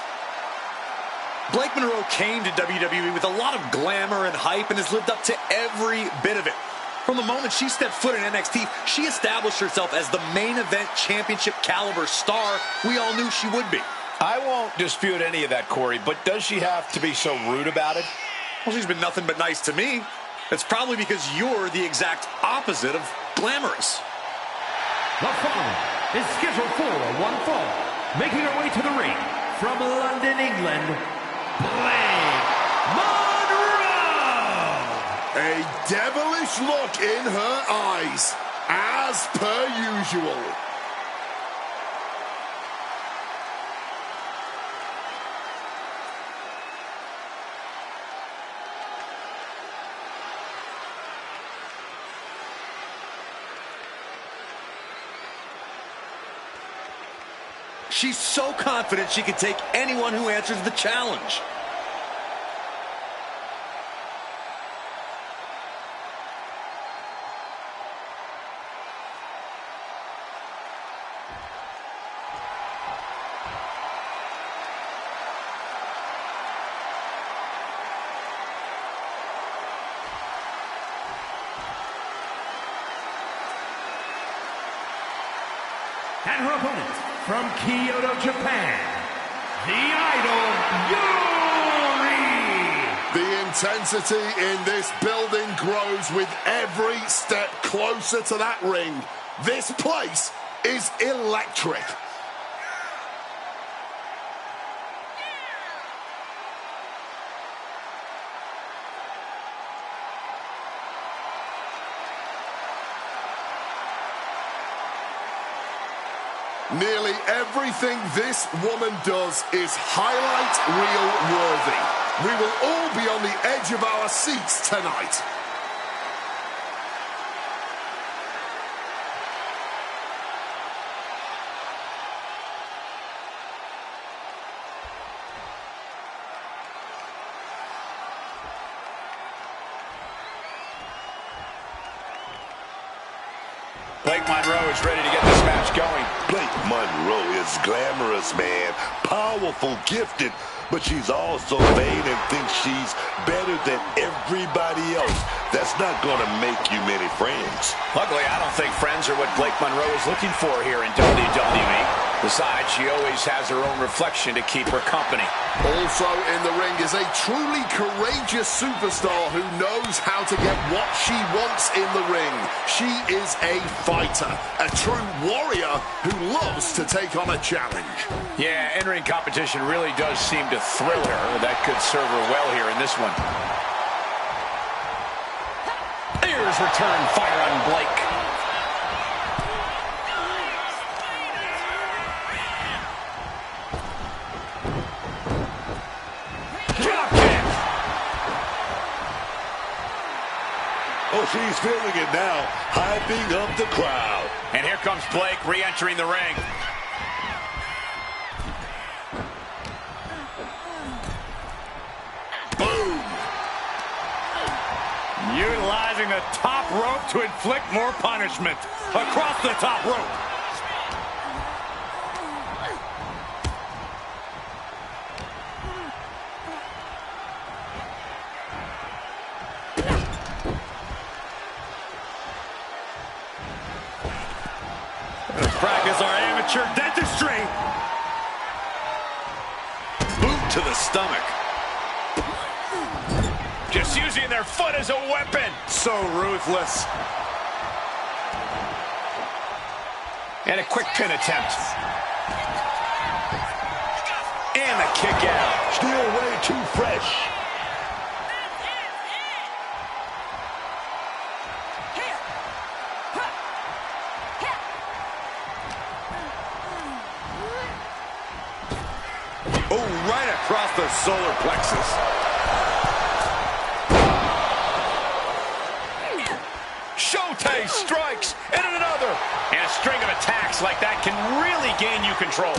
Blake Monroe came to WWE with a lot of glamour and hype and has lived up to every bit of it. From the moment she stepped foot in NXT, she established herself as the main event championship caliber star we all knew she would be. I won't dispute any of that, Corey, but does she have to be so rude about it? Well, she's been nothing but nice to me. It's probably because you're the exact opposite of glamorous. The following is scheduled for one fall. Making her way to the ring from London, England, Blake Monroe. A devilish look in her eyes, as per usual. She's so confident she can take anyone who answers the challenge. And her opponent from Kyoto, Japan, the Idol, Yuri! The intensity in this building grows with every step closer to that ring. This place is electric. Nearly everything this woman does is highlight reel worthy. We will all be on the edge of our seats tonight. Blake Monroe is ready to get this match going. Blake Monroe is glamorous, man. Powerful, gifted, but she's also vain and thinks she's better than everybody else. That's not going to make you many friends. Luckily, I don't think friends are what Blake Monroe is looking for here in WWE. Besides, she always has her own reflection to keep her company. Also in the ring is a truly courageous superstar who knows how to get what she wants in the ring. She is a fighter, a true warrior who loves to take on a challenge. Yeah, in-ring competition really does seem to thrill her. That could serve her well here in this one. Here's return fire on Blake. Oh, she's feeling it now, hyping up the crowd. And here comes Blake re-entering the ring. Boom! Utilizing the top rope to inflict more punishment. Across the top rope. Let's practice our amateur dentistry. Boot to the stomach. Just using their foot as a weapon. So ruthless. And a quick pin attempt. And And the kick out. Still way too fresh. Oh, right across the solar plexus. Showtime strikes, and another. And a string of attacks like that can really gain you control.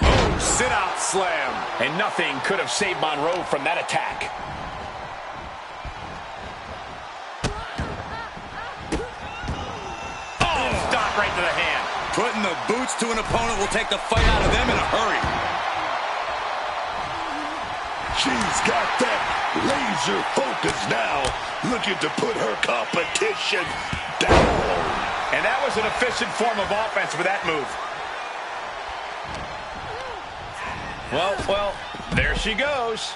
Oh, sit-out slam. And nothing could have saved Monroe from that attack. Oh, stop right to the hand. Putting the boots to an opponent will take the fight out of them in a hurry. She's got that laser focus now, looking to put her competition down. And that was an efficient form of offense with that move. Well, there she goes.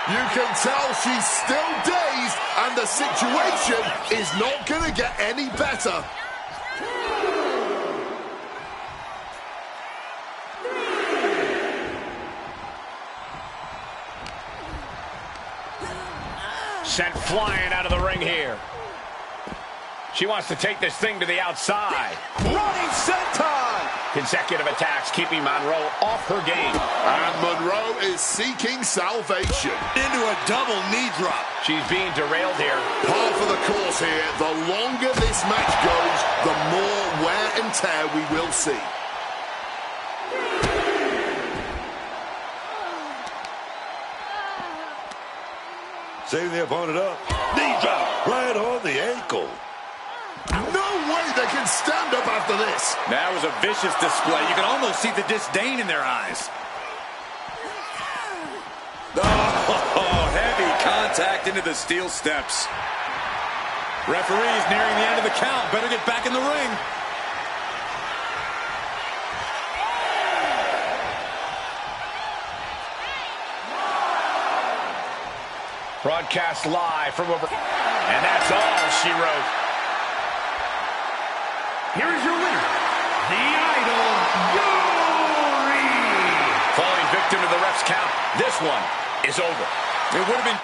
You can tell she's still dazed, and the situation is not going to get any better. Sent flying out of the ring here. She wants to take this thing to the outside. Running senton! Consecutive attacks keeping Monroe off her game. And Monroe is seeking salvation. Into a double knee drop. She's being derailed here. Par for the course here. The longer this match goes, the more wear and tear we will see. Setting the opponent up. Knee drop right on the ankle. No way they can stand up after this. That was a vicious display. You can almost see the disdain in their eyes. Oh, heavy contact into the steel steps. Referee's nearing the end of the count. Better get back in the ring. Broadcast live from over. And that's all she wrote. Here is your winner, the Idol, Yuri! Falling victim to the ref's count. This one is over. It would have been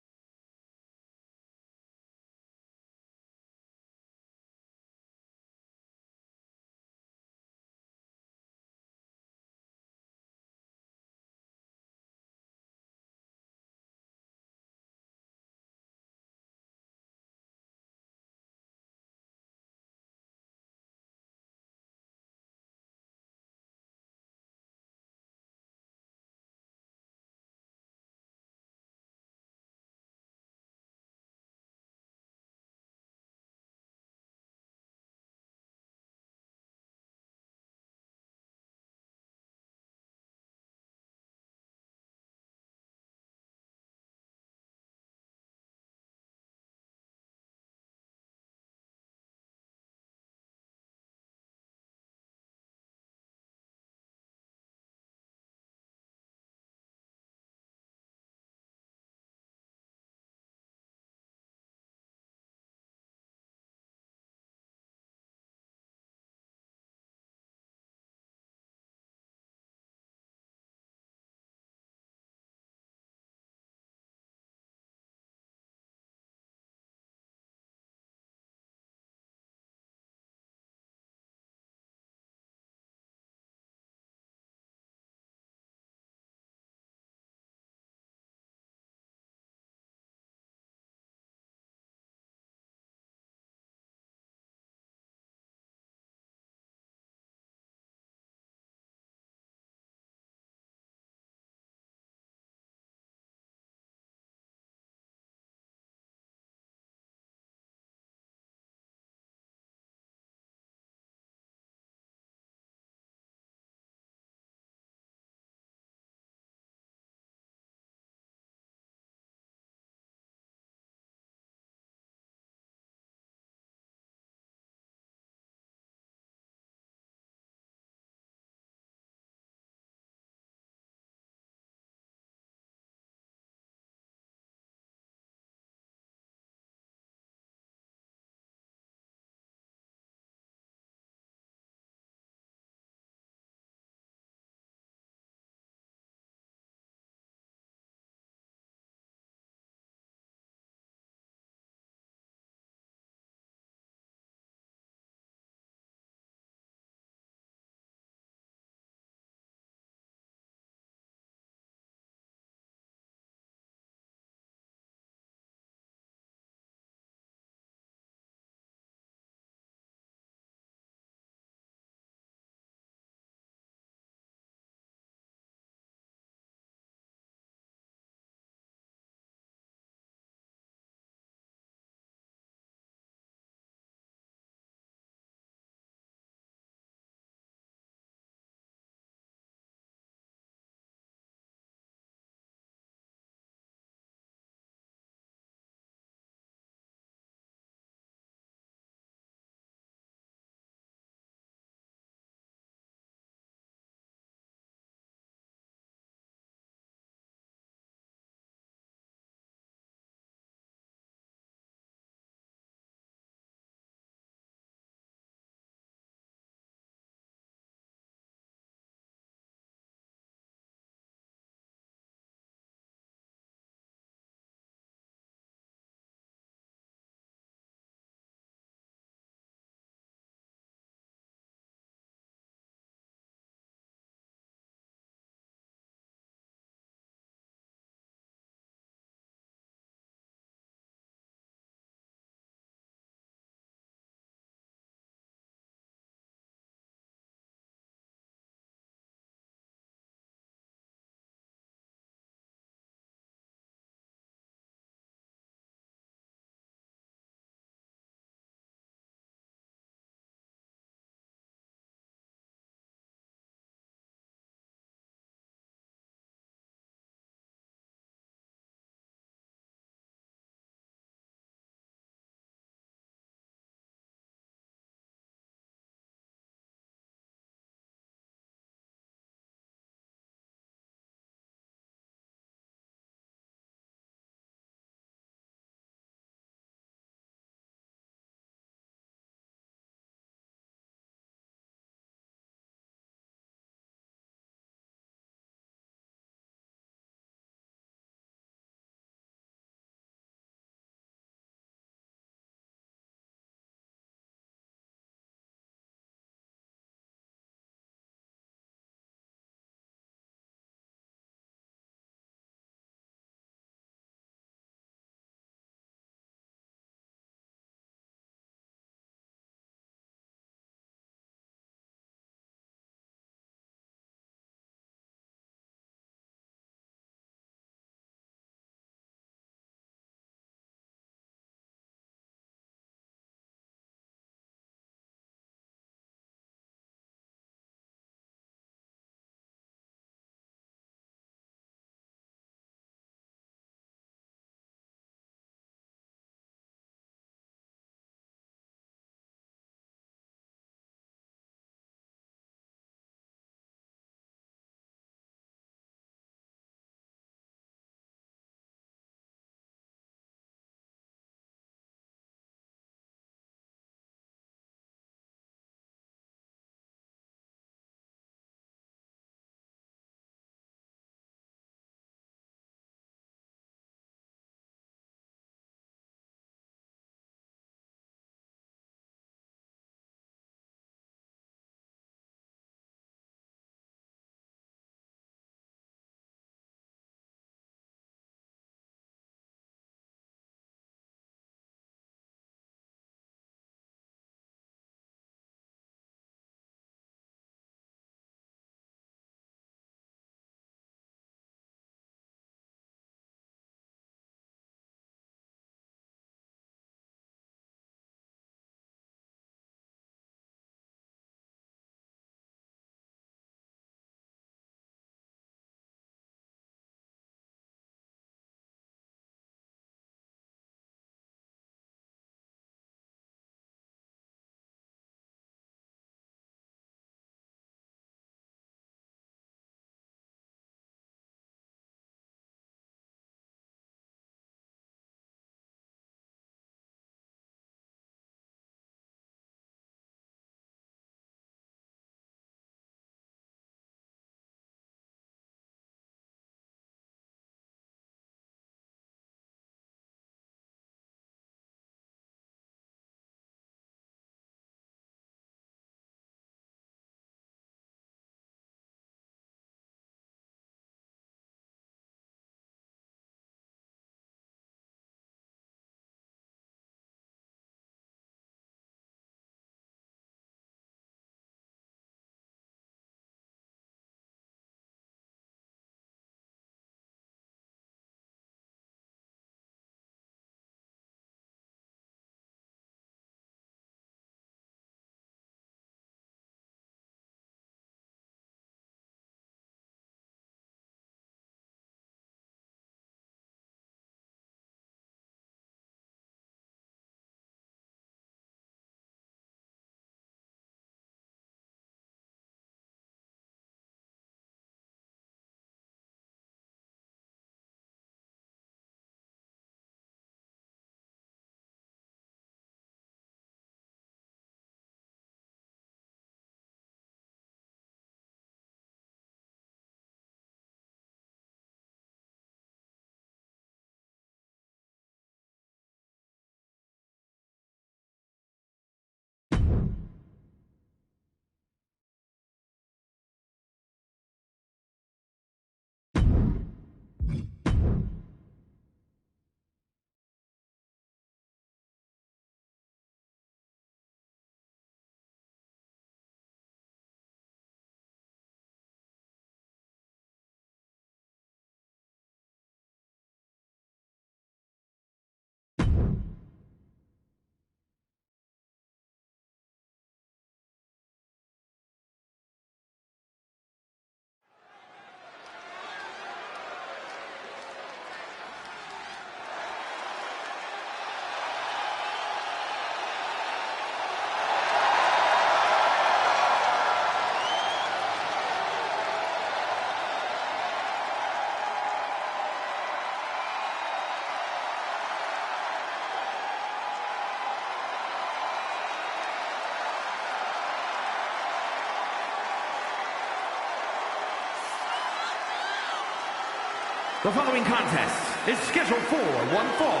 The following contest is scheduled for one fall.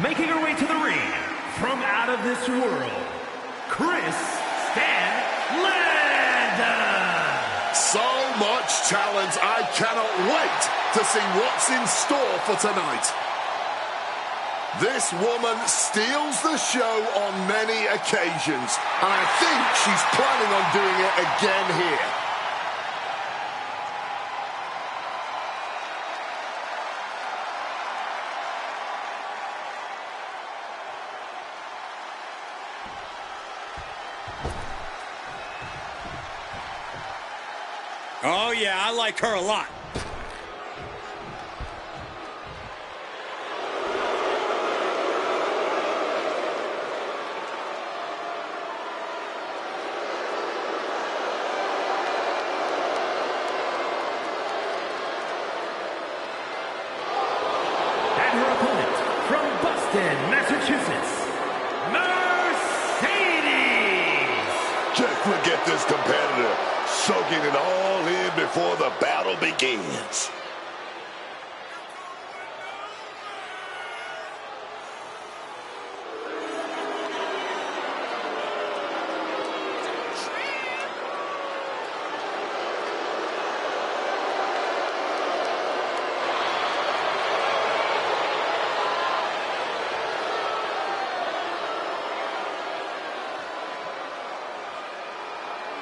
Making her way to the ring from out of this world, Chris Stanley. So much talent. I cannot wait to see what's in store for tonight. This woman steals the show on many occasions, and I think she's planning on doing it again here. Oh, yeah, I like her a lot. And her opponent from Boston, Massachusetts, Mercedes. Just look at this competitor, soaking it all in before the battle begins.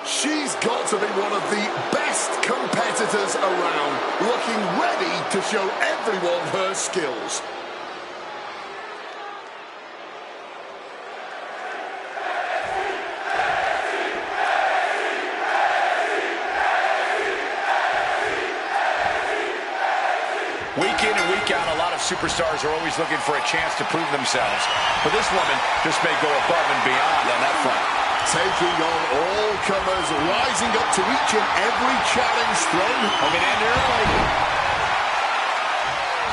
She's got to be one of the best competitors around, looking ready to show everyone her skills. Week in and week out, a lot of superstars are always looking for a chance to prove themselves. But this woman just may go above and beyond on that front. Taking on all comers, rising up to each and every challenge thrown. Hooking in early.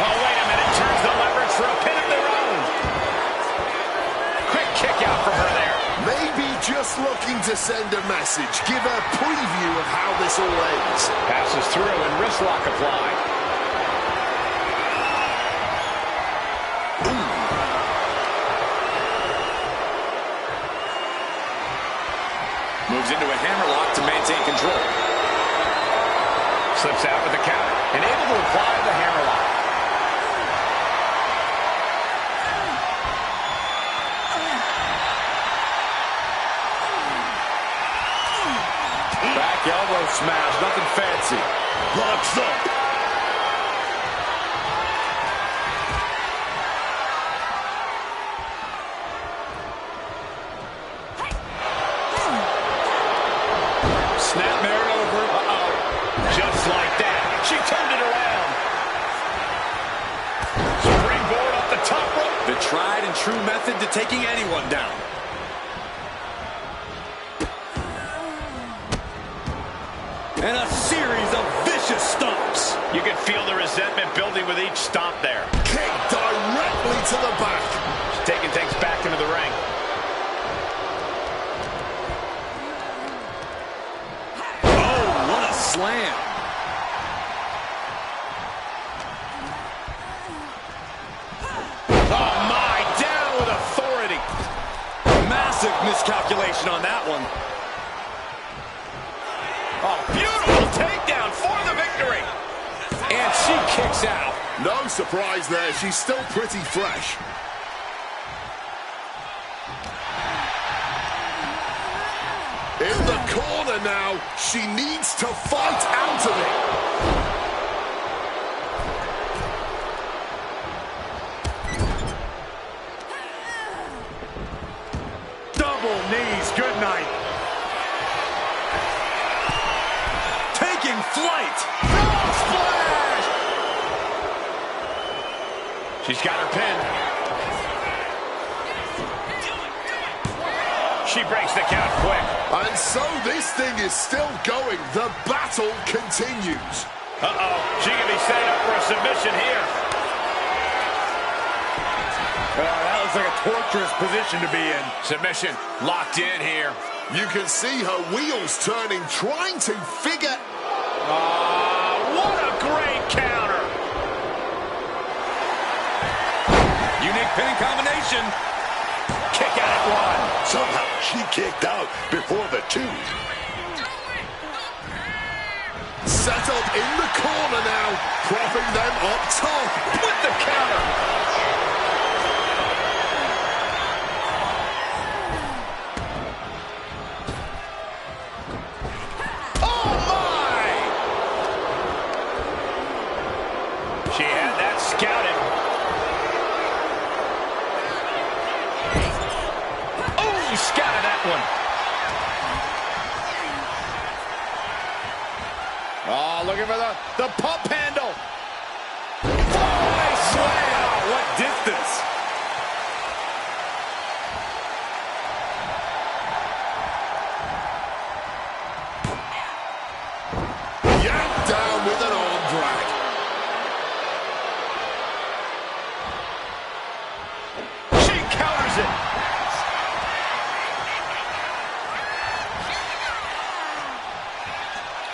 Oh, wait a minute. Turns the leverage for a pin of their own. Quick kick out from her there. Maybe just looking to send a message, give a preview of how this all ends. Passes through and wrist lock applied. Moves into a hammerlock to maintain control. Slips out with the counter and able to apply the hammerlock. Back elbow smash, nothing fancy. Locks up. Snap Merritt over. Uh-oh. Just like that. She turned it around. Springboard off the top rope. The tried and true method to taking anyone down. And a series of vicious stomps. You can feel the resentment building with each stomp there. Kick directly to the back. She's taking things back into the ring. Slam. Oh, my. Down with authority. Massive miscalculation on that one. Oh, beautiful takedown for the victory. And she kicks out. No surprise there. She's still pretty fresh. In the corner now. She needs to fight out of it. Double knees, good night. Taking flight. Frog splash. She's got her pin. She breaks the count quick. And so this thing is still going. The battle continues. Uh-oh. She can be setting up for a submission here. That looks like a torturous position to be in. Submission locked in here. You can see her wheels turning, trying to figure... What a great counter. submission. Kick out at one. Somehow she kicked out before the two. Set up in the corner now, propping them up top. With the counter. She had that scouted. Oh, she scouted that one. Oh, looking for the pump handle. Fly slam. Wow, what distance. Yanked down with an arm drag.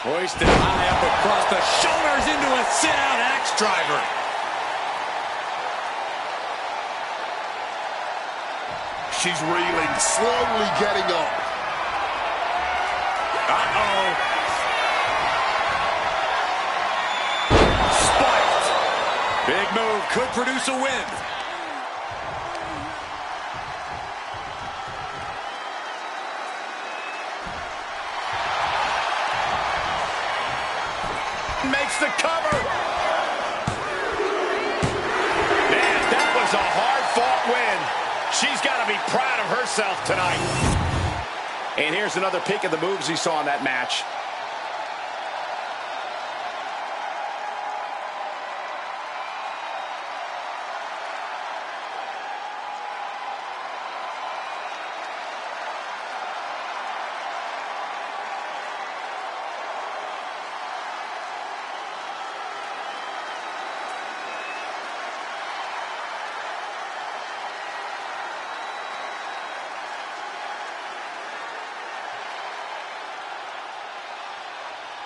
Hoisted high up across the shoulders into a sit-out axe driver. She's reeling, slowly getting up. Uh-oh. Spiked. Big move could produce a win. Makes the cover. Man, that was a hard-fought win. She's got to be proud of herself tonight. And here's another peek of the moves he saw in that match.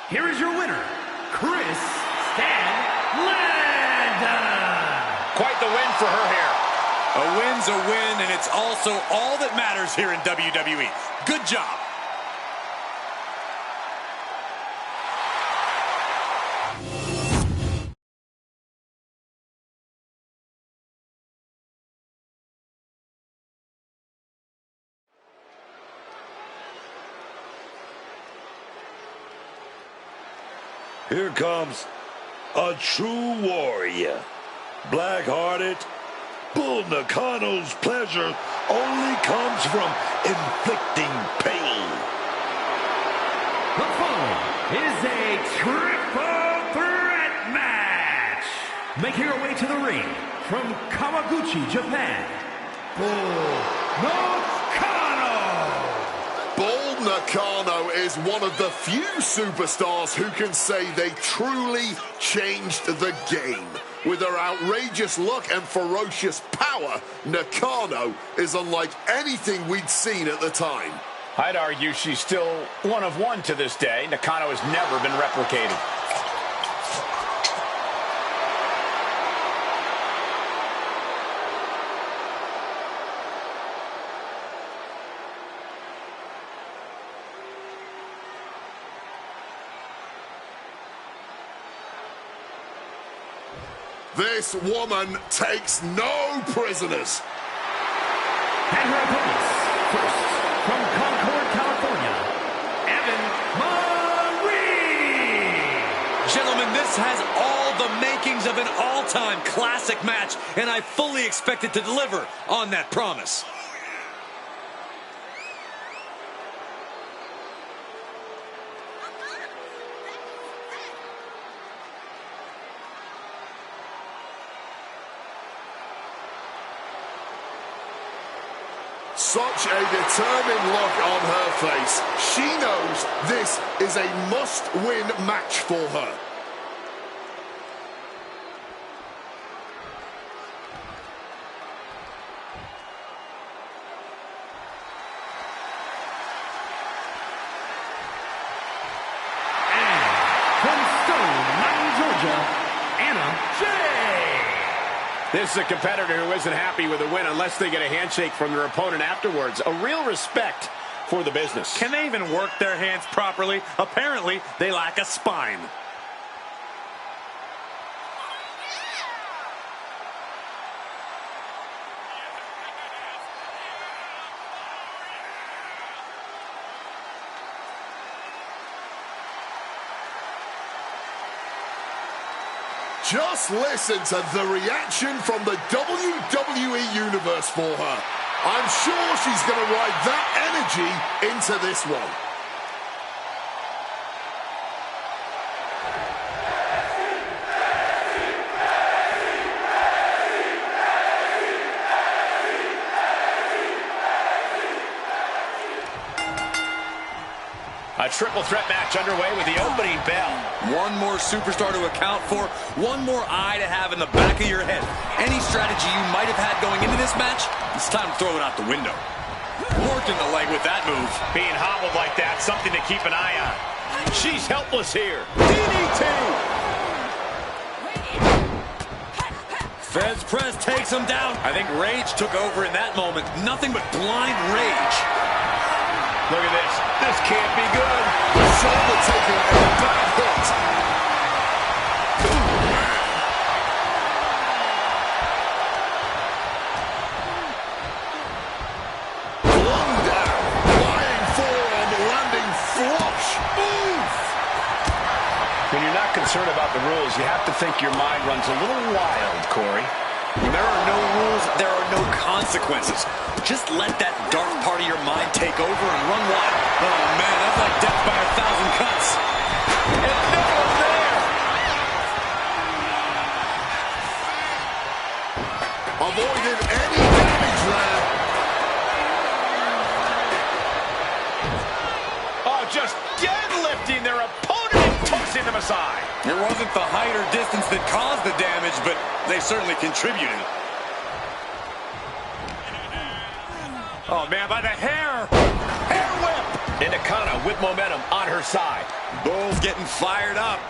Here is your winner, Chris Stanley. Quite the win for her here. A win's a win, and it's also all that matters here in WWE. Good job. Here comes a true warrior. Black-hearted, Bull Nakano's pleasure only comes from inflicting pain. The following is a triple threat match. Making her way to the ring from Kawaguchi, Japan, Bull Nakano. Bull Nakano is one of the few superstars who can say they truly changed the game. With her outrageous look and ferocious power, Nakano is unlike anything we'd seen at the time. I'd argue she's still one of one to this day. Nakano has never been replicated. This woman takes no prisoners. And her opponents, first, from Concord, California, Evan Marie. Gentlemen, this has all the makings of an all-time classic match, and I fully expect it to deliver on that promise. Such a determined look on her face. She knows this is a must-win match for her. And from Stone Mountain, Georgia, Anna Jay. This is a competitor who isn't happy with a win unless they get a handshake from their opponent afterwards. A real respect for the business. Can they even work their hands properly? Apparently, they lack a spine. Just listen to the reaction from the WWE Universe for her. I'm sure she's going to ride that energy into this one. A triple threat match underway with the opening bell. One more superstar to account for, one more eye to have in the back of your head. Any strategy you might have had going into this match, it's time to throw it out the window. Working the leg with that move. Being hobbled like that, something to keep an eye on. She's helpless here. DDT! Fez press takes him down. I think rage took over in that moment. Nothing but blind rage. Look at this. This can't be good. Shoulder taking a bad hit. Flung down. Flying forearm, landing flush. Oof. When you're not concerned about the rules, you have to think your mind runs a little wild, Corey. When there are no rules, there are no consequences. Just let that dark part of your mind take over and run wild. Oh, man, that's like death by 1,000 cuts. And no one there! Avoided any damage there. Oh, just deadlifting their opponent and tossing them aside. It wasn't the height or distance that caused the damage, but they certainly contributed. Oh, man, by the hair. Hair whip! And Nakano with momentum on her side. Both getting fired up.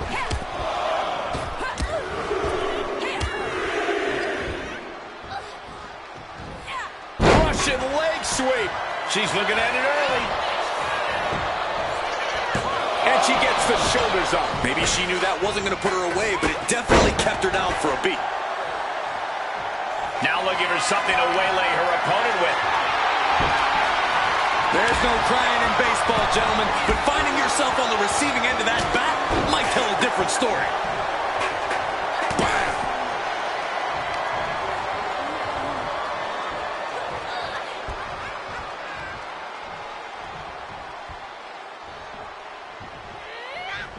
Russian leg sweep. She's looking at it early. And she gets the shoulders up. Maybe she knew that wasn't going to put her away, but it definitely kept her down for a beat. Now looking for something to waylay her opponent with. There's no crying in baseball, gentlemen, but finding yourself on the receiving end of that bat might tell a different story.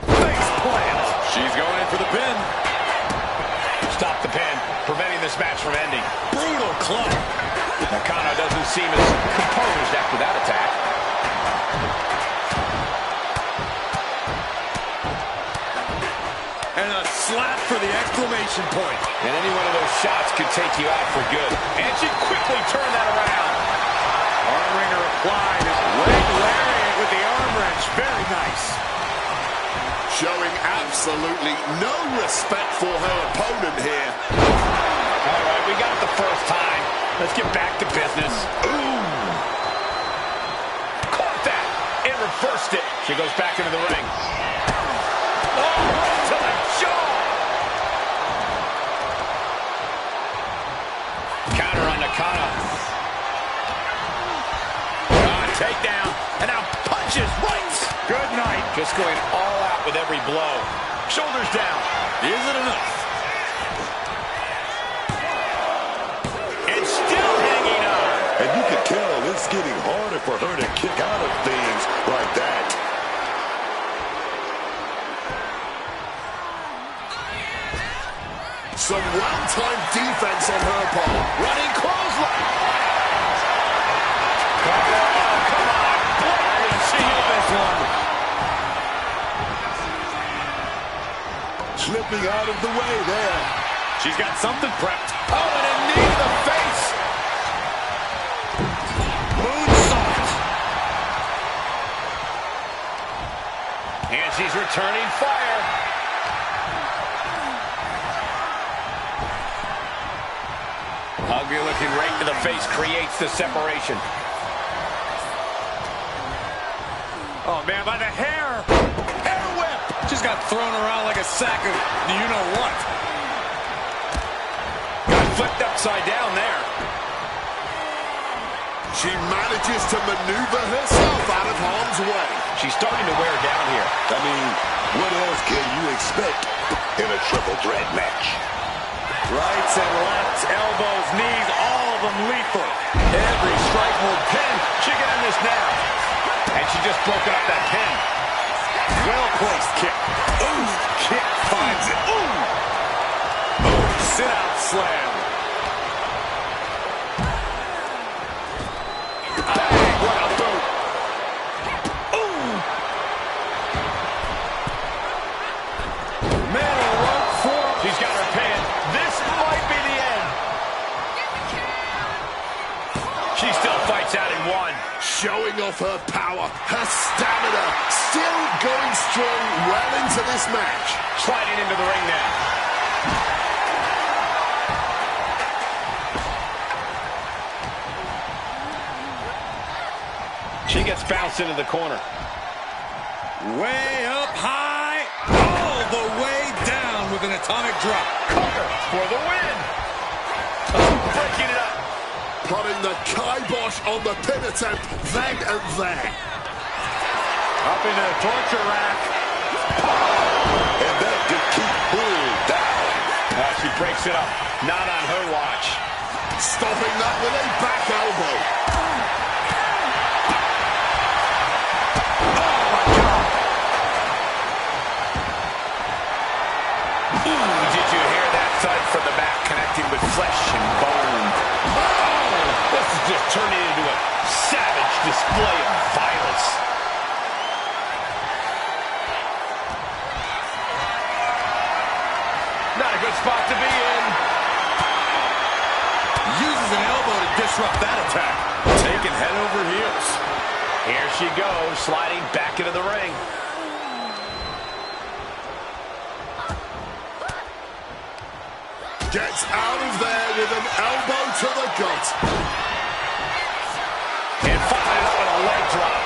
Face plant. She's going in for the pin. Stop the pin, preventing this match from ending. Brutal club. Nakano doesn't seem as composed after that attack. And a slap for the exclamation point. And any one of those shots could take you out for good. And she quickly turned that around. Arm wringer applied. Leg lariat with the arm wrench. Very nice. Showing absolutely no respect for her opponent here. All right, we got it the first time. Let's get back to business. Ooh. Caught that and reversed it. She goes back into the ring. Oh, right to the jaw. Counter on Nakano. Takedown. And now punches right. Good night. Just going all out with every blow. Shoulders down. Is it enough? And still hanging on. And you can tell it's getting harder for her to kick out of things like that. Some well-timed defense on her part. Running clothesline. Come on. Blake, see you this one. Slipping out of the way there. She's got something prepped. Oh, and a knee to the face. Moonsault. And she's returning fire. the face creates the separation. Oh, man, by the hair. Hair whip. Just got thrown around like a sack of you-know-what. Got flipped upside down there. She manages to maneuver herself out of harm's way. She's starting to wear down here. I mean, what else can you expect in a triple threat match? Rights and lefts, elbows, knees, all of them lethal. Every strike will pin. She can end this now. And she just broke up that pin. Well-placed kick. Ooh, kick finds it. Ooh. Oh, sit-out slam. Bang, what a boot. Ooh. Man, a rope for. She's got her pin. This might be the end. She still fights out in one. Showing off her power, her stamina, still going strong well into this match. Sliding into the ring now. She gets bounced into the corner. Way up high, all the way down with an atomic drop. Cover for the win. Breaking it up. Putting the kibosh on the pin attempt then and there. Up into the torture rack. And that could keep Bull down. She breaks it up. Not on her watch. Stopping that with a back elbow. Ooh, did you hear that thud from the back, connecting with flesh and bone? Oh, this is just turning into a savage display of violence. Not a good spot to be in. Uses an elbow to disrupt that attack. Taking head over heels. Here she goes, sliding back into the ring. Gets out of there with an elbow to the gut. And followed up with a leg drop.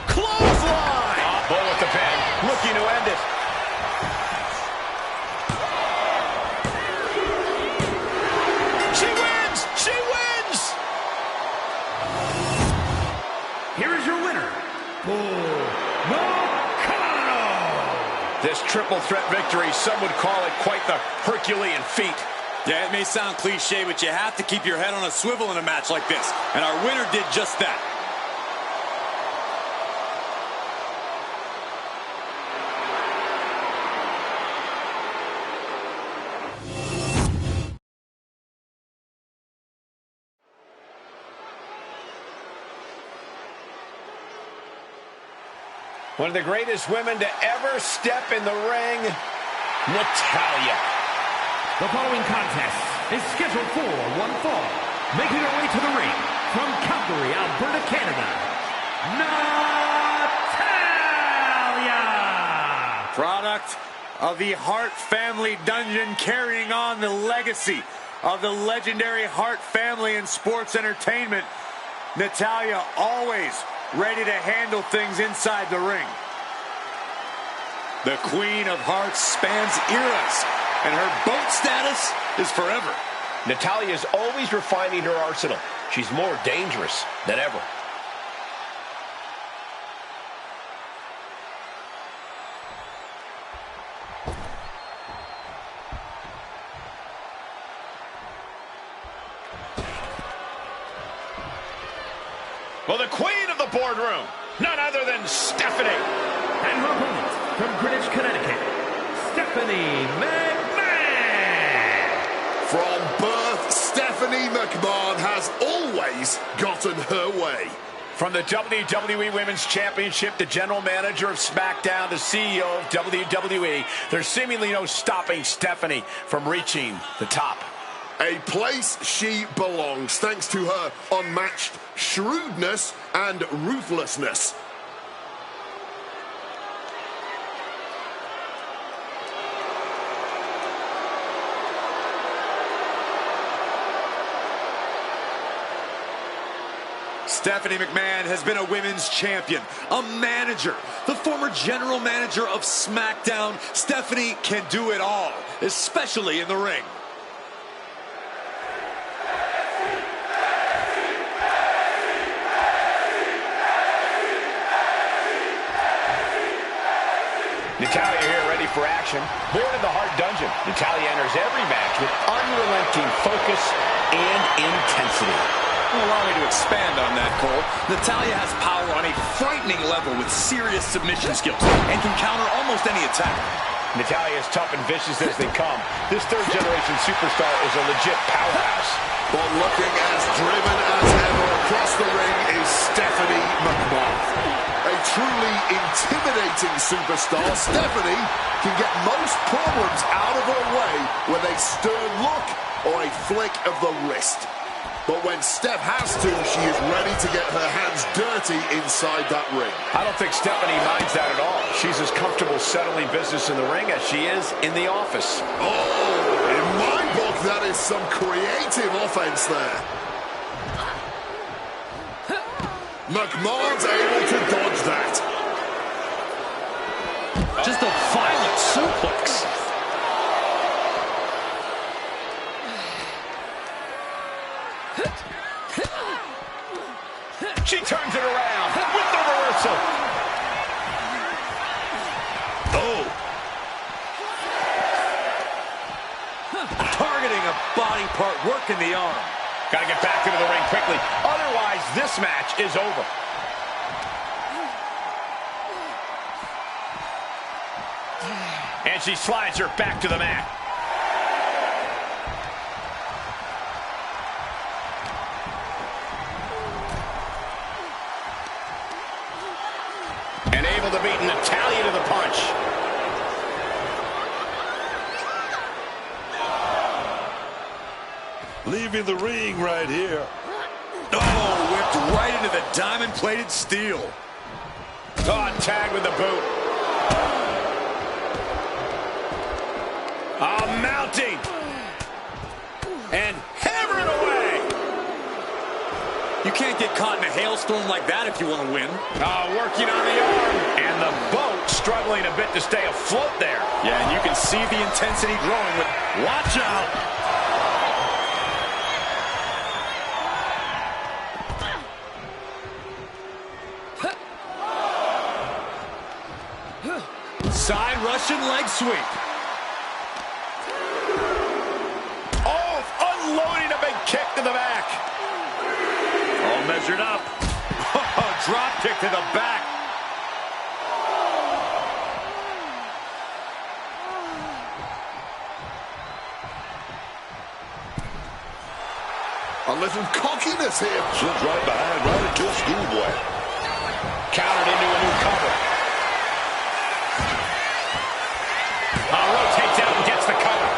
Clothesline! Bull with the pin, looking to end it. She wins! She wins! Here is your winner, This triple threat victory, some would call it quite the Herculean feat. Yeah, it may sound cliche, but you have to keep your head on a swivel in a match like this. And our winner did just that. One of the greatest women to ever step in the ring, Natalya. The following contest is scheduled for one fall. Making her way to the ring from Calgary, Alberta, Canada, Natalya! Product of the Hart family dungeon, carrying on the legacy of the legendary Hart family in sports entertainment. Natalya always ready to handle things inside the ring. The Queen of Hearts spans eras, and her boat status is forever. Natalya is always refining her arsenal. She's more dangerous than ever. Well, the queen of the boardroom, none other than Stephanie. And her opponent from Greenwich, Connecticut, Stephanie McMahon. From birth, Stephanie McMahon has always gotten her way. From the WWE Women's Championship, the general manager of SmackDown, the CEO of WWE, there's seemingly no stopping Stephanie from reaching the top. A place she belongs thanks to her unmatched shrewdness and ruthlessness. Stephanie McMahon has been a women's champion, a manager, the former general manager of SmackDown. Stephanie can do it all, especially in the ring. Natalya here, ready for action. Born in the Hart Dungeon, Natalya enters every match with unrelenting focus and intensity. Allow me to expand on that, Cole. Natalya has power on a frightening level with serious submission skills and can counter almost any attack. Natalya is tough and vicious as they come. This third-generation superstar is a legit powerhouse. But looking as driven as ever across the ring is Stephanie McMahon. A truly intimidating superstar, Stephanie can get most problems out of her way with a stern look or a flick of the wrist. But when Steph has to, she is ready to get her hands dirty inside that ring. I don't think Stephanie minds that at all. She's as comfortable settling business in the ring as she is in the office. Oh, in my book, that is some creative offense there. McMahon's able to dodge that. Just a violent suplex. She turns it around with the reversal. Oh. Targeting a body part, working the arm. Got to get back into the ring quickly. Otherwise, this match is over. And she slides her back to the mat. And able to beat Natalya to the punch. Leaving the ring right here. Oh, whipped right into the diamond-plated steel. Oh, tag with the boot. Mounting. And hammering away. You can't get caught in a hailstorm like that if you want to win. Working on the arm. And the boat struggling a bit to stay afloat there. Yeah, and you can see the intensity growing with... Watch out! Side Russian leg sweep. Oh, unloading a big kick to the back. All measured up. Drop kick to the back. A little cockiness here. Slips right behind, right into a schoolboy. Countered into a new cover. Rotates out and gets the cover.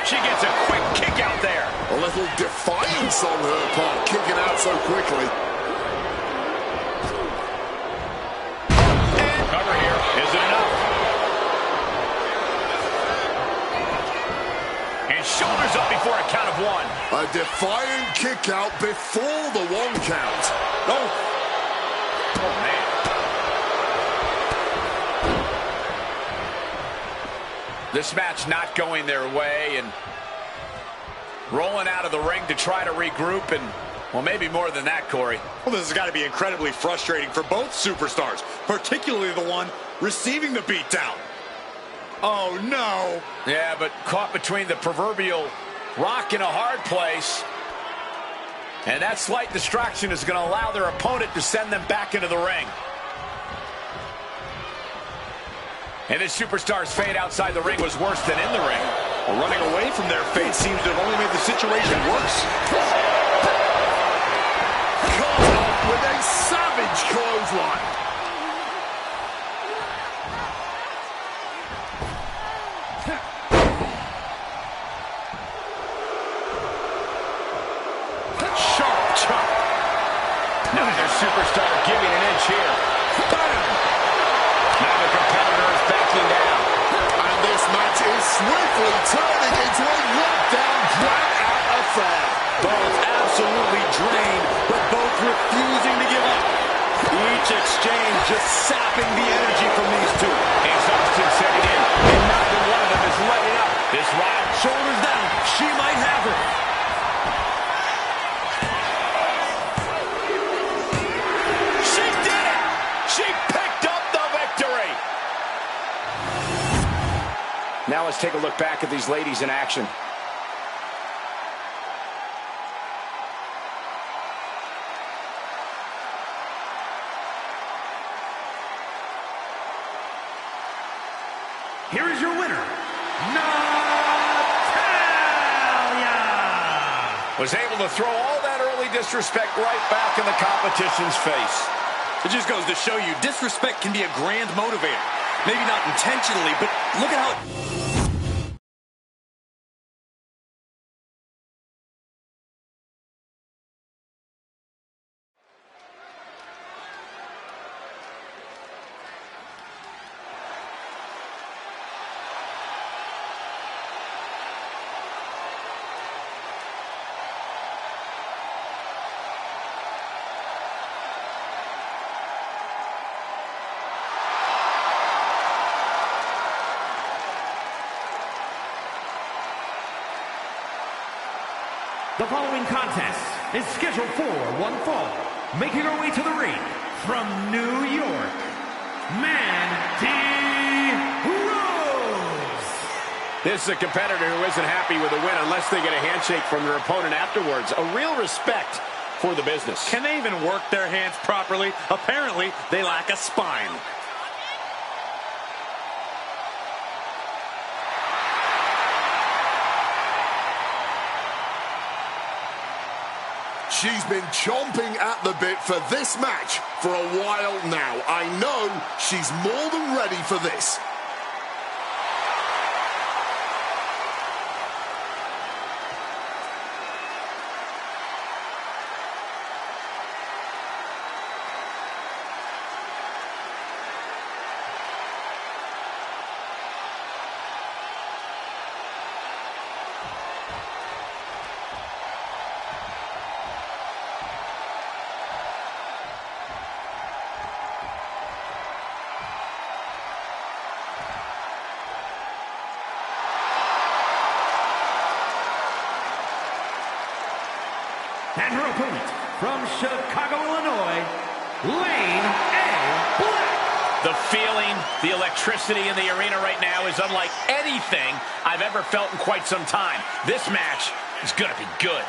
She gets a quick kick out there. A little defiance on her part, kicking out so quickly. And cover here. Is it enough? And shoulders up before a count of one. A defiant kick out before the 1 count. Oh, man. This match not going their way and rolling out of the ring to try to regroup and, well, maybe more than that, Corey. Well, this has got to be incredibly frustrating for both superstars, particularly the one receiving the beatdown. Oh, no. Yeah, but caught between the proverbial rock and a hard place. And that slight distraction is going to allow their opponent to send them back into the ring. And this superstar's fate outside the ring was worse than in the ring. Well, running away from their fate seems to have only made the situation worse. Caught up with a savage clothesline. Sharp chop. Neither superstar giving an inch here. Bam! Neither competitor is backing down. And this match is swiftly turning into a knockdown, drag-out outside. Both absolutely drained, but both refusing to give up. Each exchange just sapping the energy from these two. Exhaustion setting in, and neither one of them is letting up. This wild Shoulders down. She might have her. She did it! She picked up the victory! Now let's take a look back at these ladies in action. Here is your winner, Natalya! Was able to throw all that early disrespect right back in the competition's face. It just goes to show you, disrespect can be a grand motivator. Maybe not intentionally, but look at how... The following contest is scheduled for one fall. Making her way to the ring from New York, Mandy Rose. This is a competitor who isn't happy with a win unless they get a handshake from their opponent afterwards. A real respect for the business. Can they even work their hands properly? Apparently, they lack a spine. She's been chomping at the bit for this match for a while now. I know she's more than ready for this. And her opponent from Chicago, Illinois, Lane A. Black. The feeling, the electricity in the arena right now is unlike anything I've ever felt in quite some time. This match is going to be good.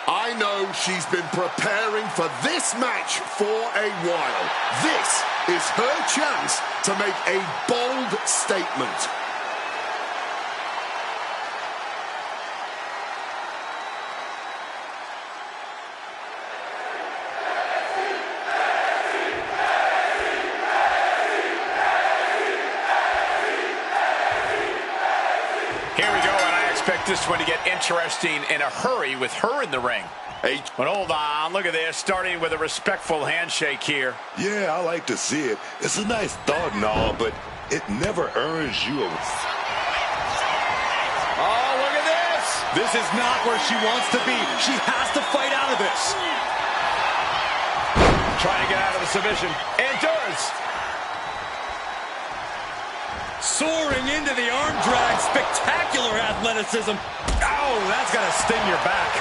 I know she's been preparing for this match for a while. This is her chance to make a bold statement. Here we go, and I expect this one to get interesting in a hurry with her in the ring. Hey, But hold on, look at this, starting with a respectful handshake here. Yeah, I like to see it. It's a nice thought and all, but it never earns you a... Oh, look at this! This is not where she wants to be. She has to fight out of this. Trying to get out of the submission, and does! Soaring into the arm drag. Spectacular athleticism. Oh, that's got to sting your back.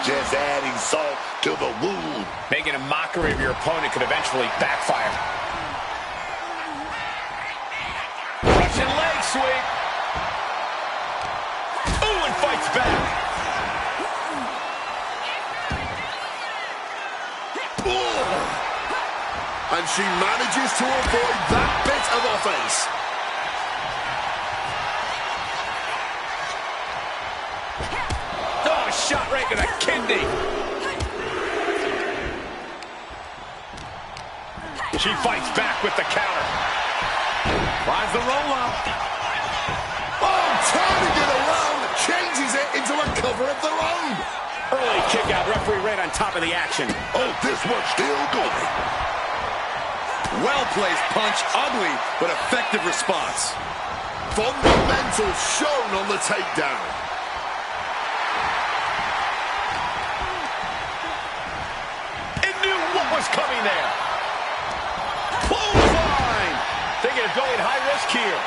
Just adding salt to the wound. Making a mockery of your opponent could eventually backfire. Russian leg sweep. Ooh, and fights back. and she manages to avoid that bit of offense. Oh, shot right to the kidney. She fights back with the counter. Finds the roll-up. Oh, turning it around, changes it into a cover of their own. Early kick out, referee right on top of the action. Oh, this one's still going. Well-placed punch, ugly, but effective response. Fundamentals shown on the takedown. It knew what was coming there. Clothesline. Thinking of going high risk here.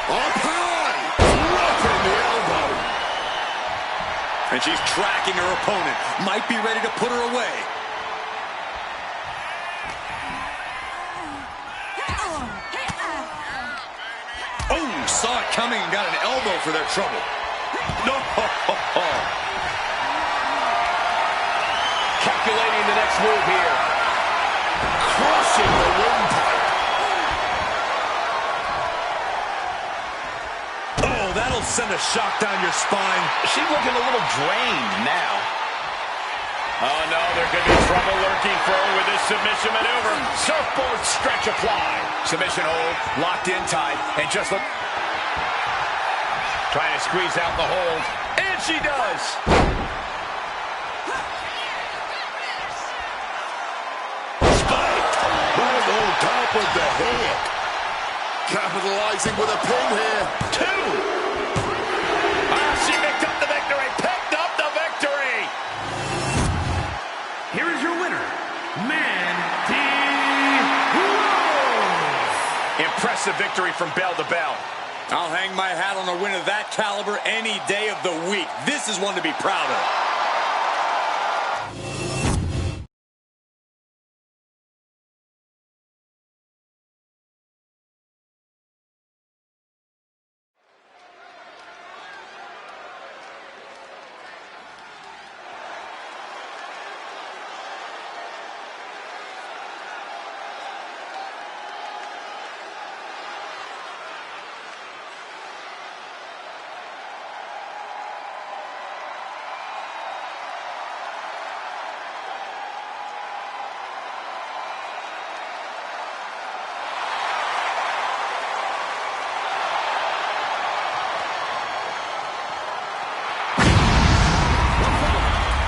Up high, dropping the elbow. And she's tracking her opponent. Might be ready to put her away. Oh, saw it coming and got an elbow for their trouble. No. Calculating the next move here. Crushing the windpipe. Oh, that'll send a shock down your spine. She's looking a little drained now. Oh, no, there could be trouble lurking for her with this submission maneuver. Surfboard stretch applied. Submission hold, locked in tight, and just look. Trying to squeeze out the hold, and she does. Spiked right on top of the head. Capitalizing with a pin here. Two. She picked up the victory. Picked up the victory. Here is your winner, Mandy Rose. Impressive victory from bell to bell. I'll hang my hat on a win of that caliber any day of the week. This is one to be proud of.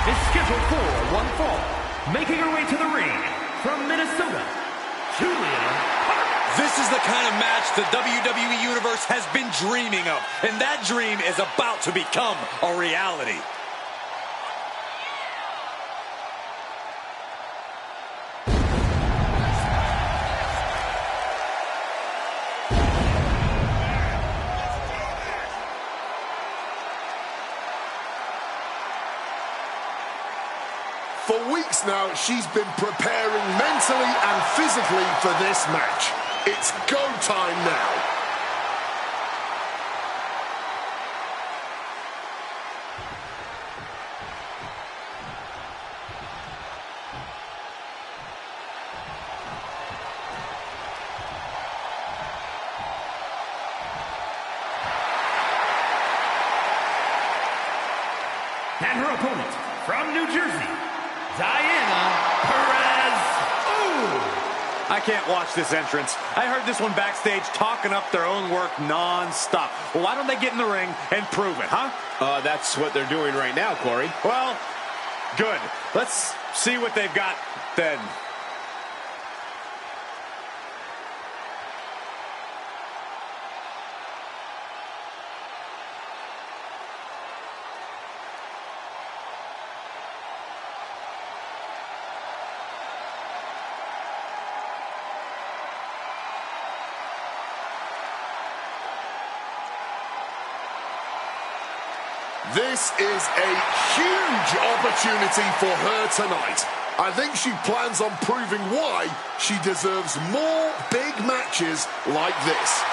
Is scheduled for one fall. Making her way to the ring from Minnesota, Julia Hart. This is the kind of match the WWE Universe has been dreaming of, and that dream is about to become a reality. For weeks now, she's been preparing mentally and physically for this match. It's go time now. And her opponent from New Jersey, Diana Perez. Ooh! I can't watch this entrance. I heard this one backstage talking up their own work non-stop. Well, why don't they get in the ring and prove it, huh? That's what they're doing right now, Corey. Well, good. Let's see what they've got then. This is a huge opportunity for her tonight. I think she plans on proving why she deserves more big matches like this.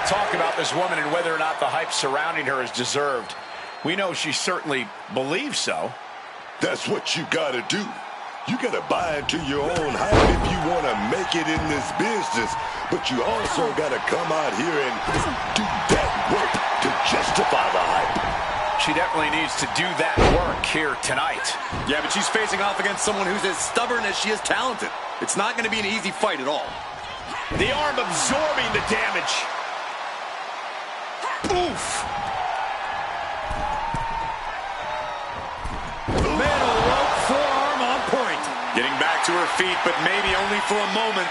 Talk about this woman and whether or not the hype surrounding her is deserved. We know she certainly believes so. That's what you gotta do. You gotta buy into your own hype if you want to make it in this business. But you also gotta come out here and do that work to justify the hype. She definitely needs to do that work here tonight. Yeah, but she's facing off against someone who's as stubborn as she is talented. It's not going to be an easy fight at all. The arm absorbing the damage. Oof. Man, a rope forearm on point. Getting back to her feet, but maybe only for a moment.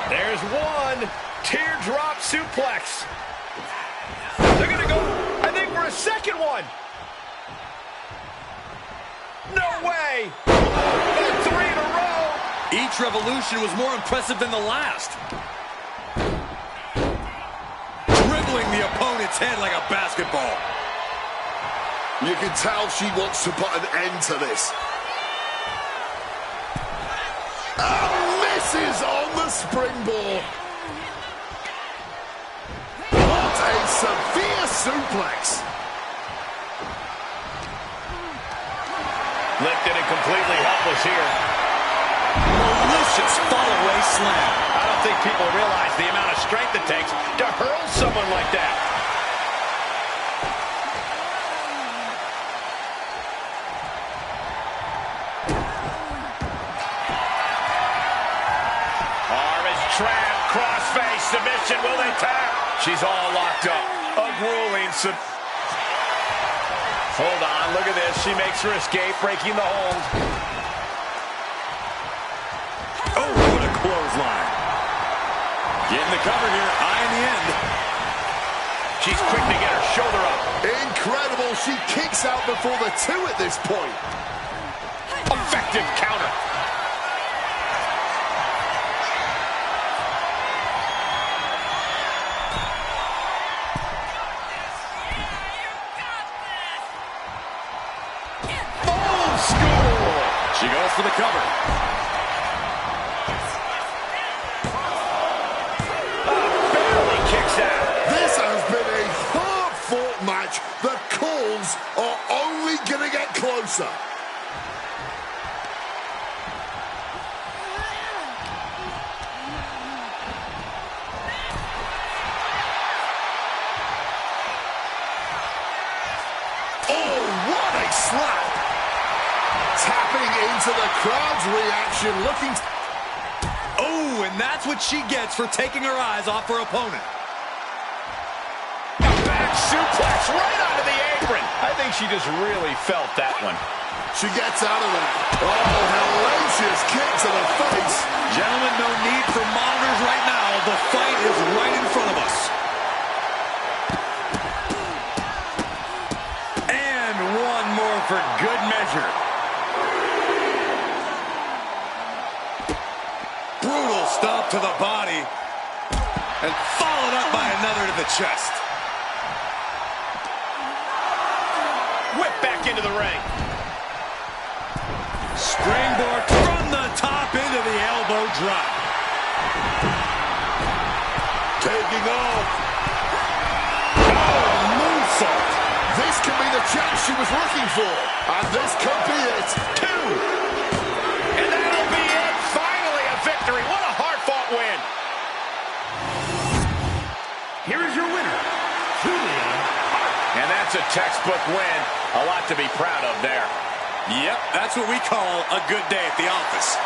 There's one. Teardrop suplex. They're going to go, I think, for a second one. No way. And 3 in a row. Each revolution was more impressive than the last. Dribbling the opponent's head like a basketball. You can tell she wants to put an end to this. Misses on the springboard. What a severe suplex. Lifted and completely helpless here. Malicious fall-away slam. I don't think people realize the amount of strength it takes to hurl someone like that. Arm is trapped. Crossface submission. Will they tap? She's all locked up. A grueling Hold on, look at this. She makes her escape, breaking the hold. Oh, what a clothesline. Getting the cover here, eye in the end. She's quick to get her shoulder up. Incredible. She kicks out before the 2 at this point. Effective counter. She goes for the cover. Barely kicks out. This has been a hard-fought match. The calls are only going to get closer. Oh, what a slap. Tapping into the crowd's reaction, looking... Oh, and that's what she gets for taking her eyes off her opponent. A back suplex right onto the apron. I think she just really felt that one. She gets out of that. Oh, hellacious kick to the face. Gentlemen, no need for monitors right now. The fight is right in front of us. And one more for good measure. Brutal stomp to the body. And followed up by another to the chest. Whip back into the ring. Springboard from the top into the elbow drop. Taking off. Oh, moonsault. This could be the chance she was looking for. And this could be it. 2. And that'll be it. Finally a victory. What a hard-fought win. Here is your winner, Julia Hart. And that's a textbook win. A lot to be proud of there. Yep, that's what we call a good day at the office.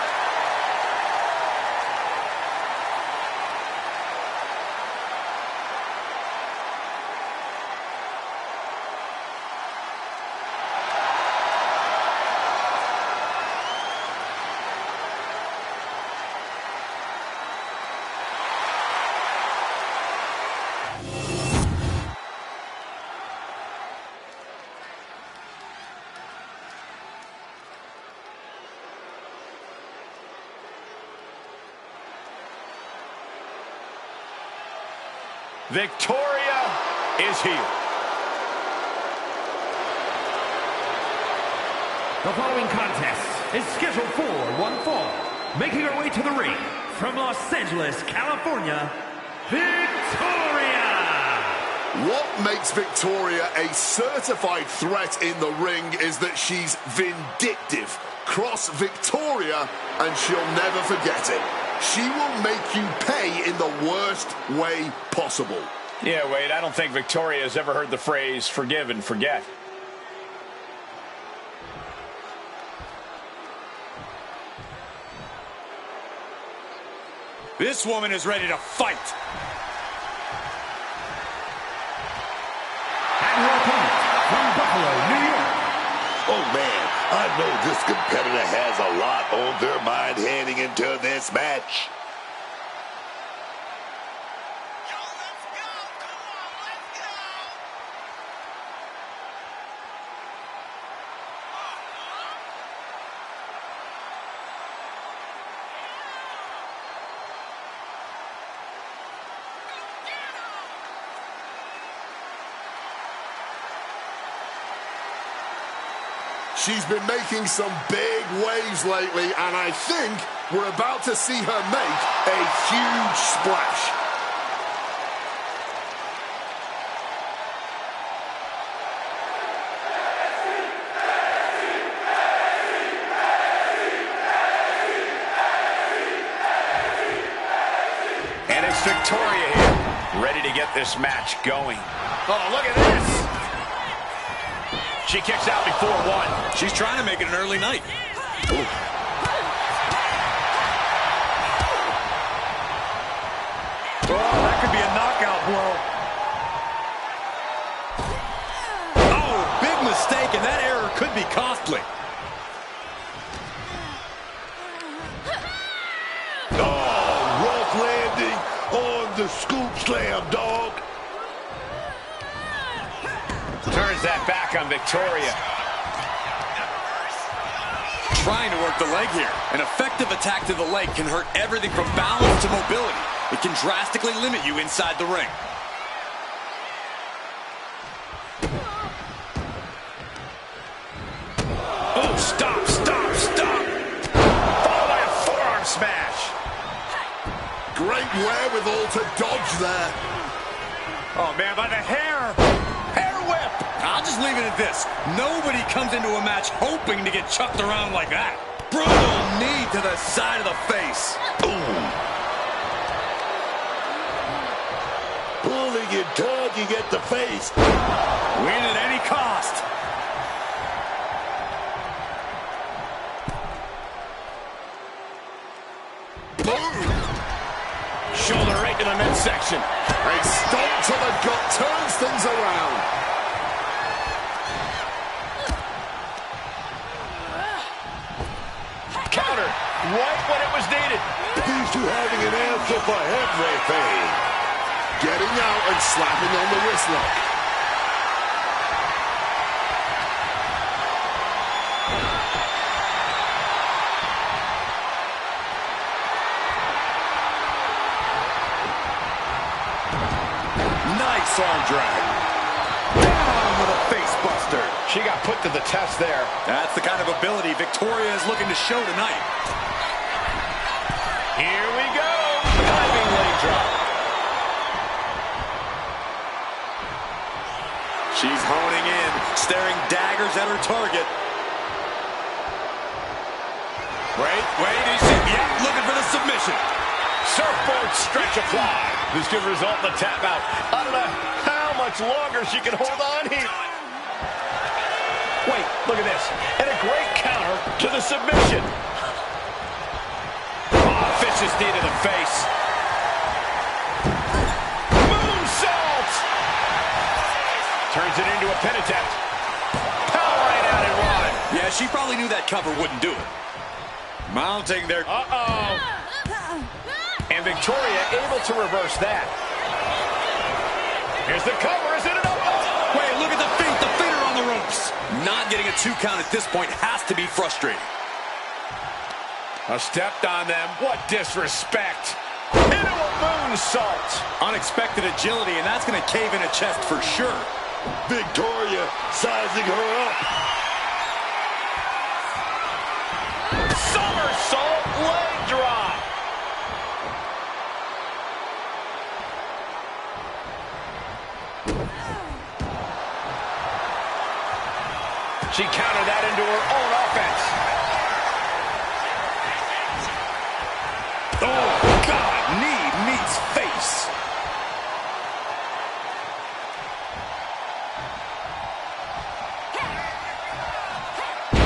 Victoria is here. The following contest is scheduled for one fall. Making her way to the ring from Los Angeles, California, Victoria! What makes Victoria a certified threat in the ring is that she's vindictive. Cross Victoria and she'll never forget it. She will make you pay in the worst way possible. Yeah, Wade, I don't think Victoria has ever heard the phrase forgive and forget. This woman is ready to fight. And her opponent from Buffalo, New York. Oh, man, I know this competitor has a lot on their mind heading into this match. She's been making some big waves lately, and I think we're about to see her make a huge splash. And it's Victoria here, ready to get this match going. Oh, look at this! She kicks out before one. She's trying to make it an early night. Ooh. Oh, that could be a knockout blow. Oh, big mistake, and that error could be costly. Oh, rough landing on the scoop slam, dog. Turns that back on Victoria. Trying to work the leg here. An effective attack to the leg can hurt everything from balance to mobility. It can drastically limit you inside the ring. Oh, stop, stop, stop. Followed by a forearm smash. Great wherewithal to dodge there. Oh, man, by the hair. Hair whip. I'll just leave it at this. Nobody comes into a match hoping to get chucked around like that. Brutal knee to the side of the face. Ooh. Pulling and tugging at the face. Win at any cost. Shoulder right to the midsection. A stomp to the gut turns things around. Counter right when it was needed. These two having an answer for everything. Getting out and slapping on the wrist lock. Nice arm drag. Down with a face buster. She got put to the test there. That's the kind of ability Victoria is looking to show tonight. Here we go. Diving leg drop. She's honing in, staring daggers at her target. Wait, you see? Yeah, looking for the submission. Surfboard stretch applied. This could result in a tap out. I don't know how much longer she can hold on here. Wait, look at this. And a great counter to the submission. Oh, vicious knee to the face. Moonsault! Turns it into a pin attempt. Power right out in one. Yeah, she probably knew that cover wouldn't do it. Mounting their... Uh-oh. And Victoria able to reverse that. Here's the cover. Is it enough? Wait, look at the feet. The feet are on the ropes. Not getting a 2 count at this point has to be frustrating. Stepped on them. What disrespect. Into a moonsault. Unexpected agility, and that's going to cave in a chest for sure. Victoria sizing her up. into her own offense. Oh, God, knee meets face.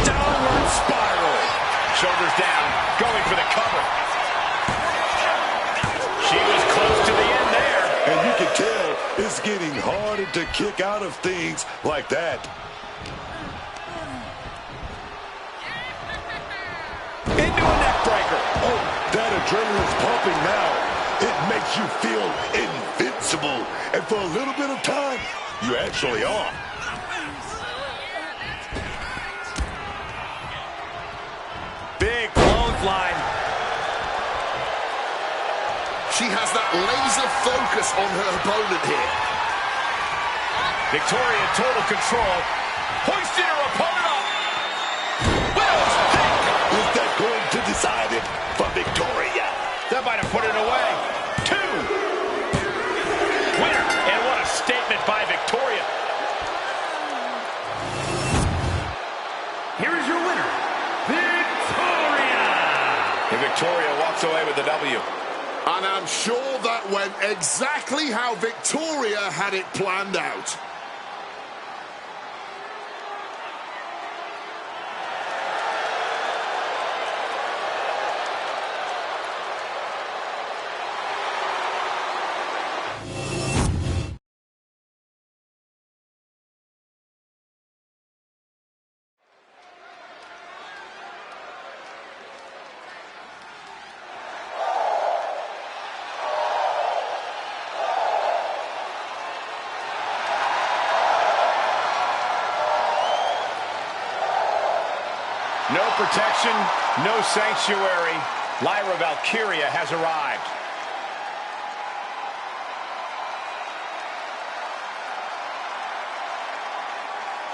Downward spiral. Shoulders down, going for the cover. She was close to the end there. And you can tell it's getting harder to kick out of things like that. Into a neck breaker. Oh, that adrenaline's pumping now. It makes you feel invincible. And for a little bit of time, you actually are. Big clothesline. She has that laser focus on her opponent here. Victoria in total control. Hoisting her opponent up. Widow's pick. Is that going to decide it for Victoria? That might have put it away. 2. Winner. And what a statement by Victoria. Here is your winner, Victoria! And Victoria walks away with the W. And I'm sure that went exactly how Victoria had it planned out. No protection, no sanctuary. Lyra Valkyria has arrived.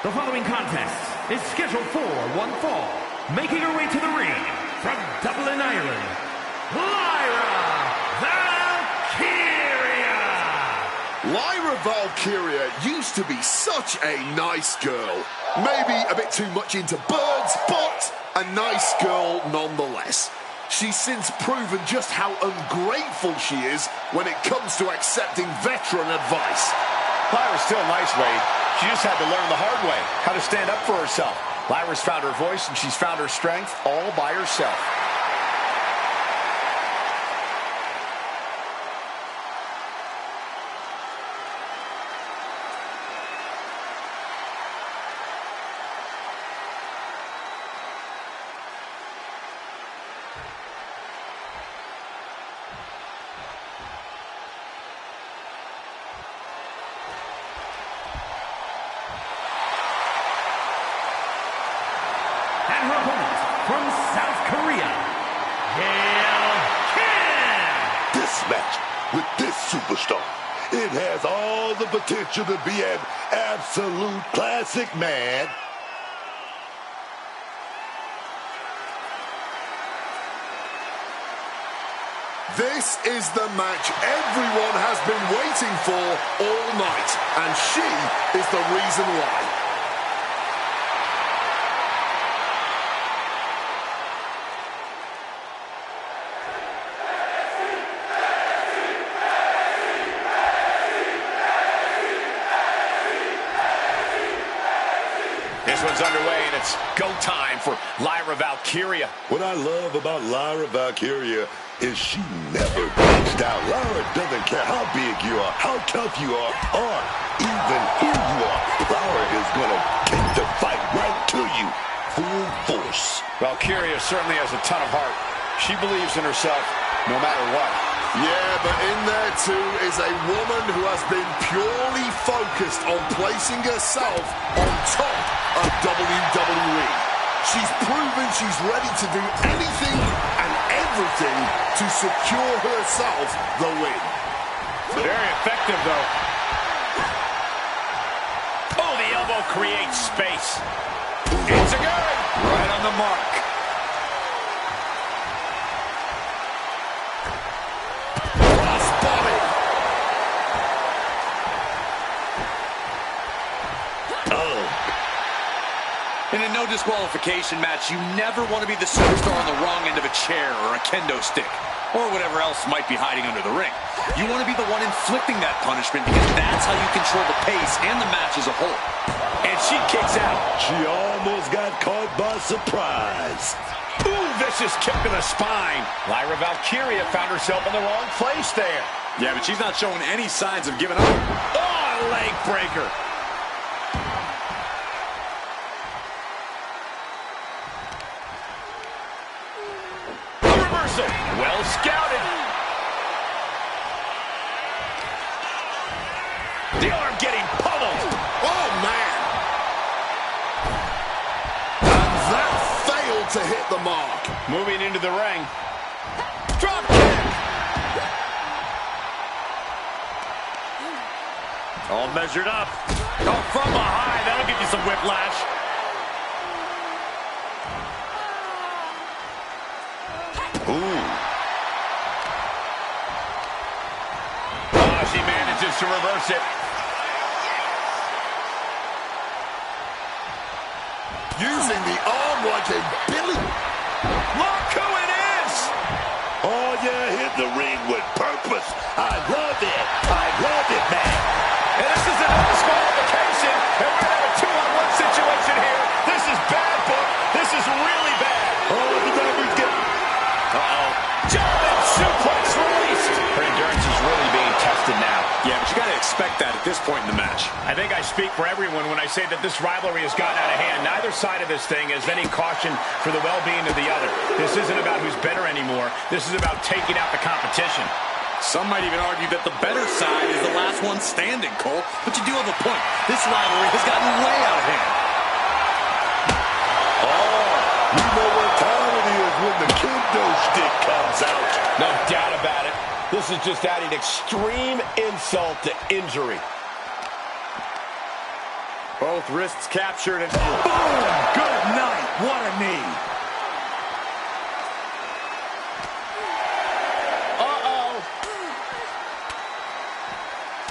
The following contest is scheduled for one fall. Making her way to the ring from Dublin, Ireland, Lyra Valkyria! Lyra Valkyria used to be such a nice girl. Maybe a bit too much into birds, but a nice girl nonetheless. She's since proven just how ungrateful she is when it comes to accepting veteran advice. Lyra's still nice, Wade. She just had to learn the hard way how to stand up for herself. Lyra's found her voice and she's found her strength all by herself. And her opponent from South Korea, Gail Kim! This match with this superstar, it has all the potential to be an absolute classic, man. This is the match everyone has been waiting for all night, and she is the reason why. This one's underway, and it's go time for Lyra Valkyria. What I love about Lyra Valkyria is she never backs down. Lyra doesn't care how big you are, how tough you are, or even who you are. Lyra is going to take the fight right to you, full force. Valkyria certainly has a ton of heart. She believes in herself no matter what. Yeah, but in there too is a woman who has been purely focused on placing herself on top of WWE. She's proven she's ready to do anything and everything to secure herself the win. Very effective, though. Oh, the elbow creates space. It's a good. Right on the mark. Crossbody. And in no disqualification match, you never want to be the superstar on the wrong end of a chair or a kendo stick, or whatever else might be hiding under the ring. You want to be the one inflicting that punishment because that's how you control the pace and the match as a whole. And she kicks out. She almost got caught by surprise. Ooh, vicious kick to the spine. Lyra Valkyria found herself in the wrong place there. Yeah, but she's not showing any signs of giving up. Oh, leg breaker. A reversal. Well scouted. The arm getting pummeled. Oh, man. And that failed to hit the mark. Moving into the ring. Drop kick. All measured up. Oh, from behind. That'll give you some whiplash. Ooh. Oh, she manages to reverse it. Using the arm like a billy. Look who it is. Oh, yeah, hit the ring with purpose. I love it. I love it, man. And this is another disqualification. And we're going to have a 2-on-1 situation here. This is bad, book. This is really bad. Oh, the referee's getting... Uh-oh. German suplex released. Her endurance is really being tested now. Yeah, but you got to expect that at this point in the match. I think I speak for everyone when I say that this rivalry has gotten out of hand. Neither side of this thing has any caution for the well-being of the other. This isn't about who's better anymore. This is about taking out the competition. Some might even argue that the better side is the last one standing, Cole. But you do have a point. This rivalry has gotten way out of hand. Oh, you know what time it is when the kendo stick comes out. No doubt about it. This is just adding extreme insult to injury. Both wrists captured and boom! Good night. What a knee.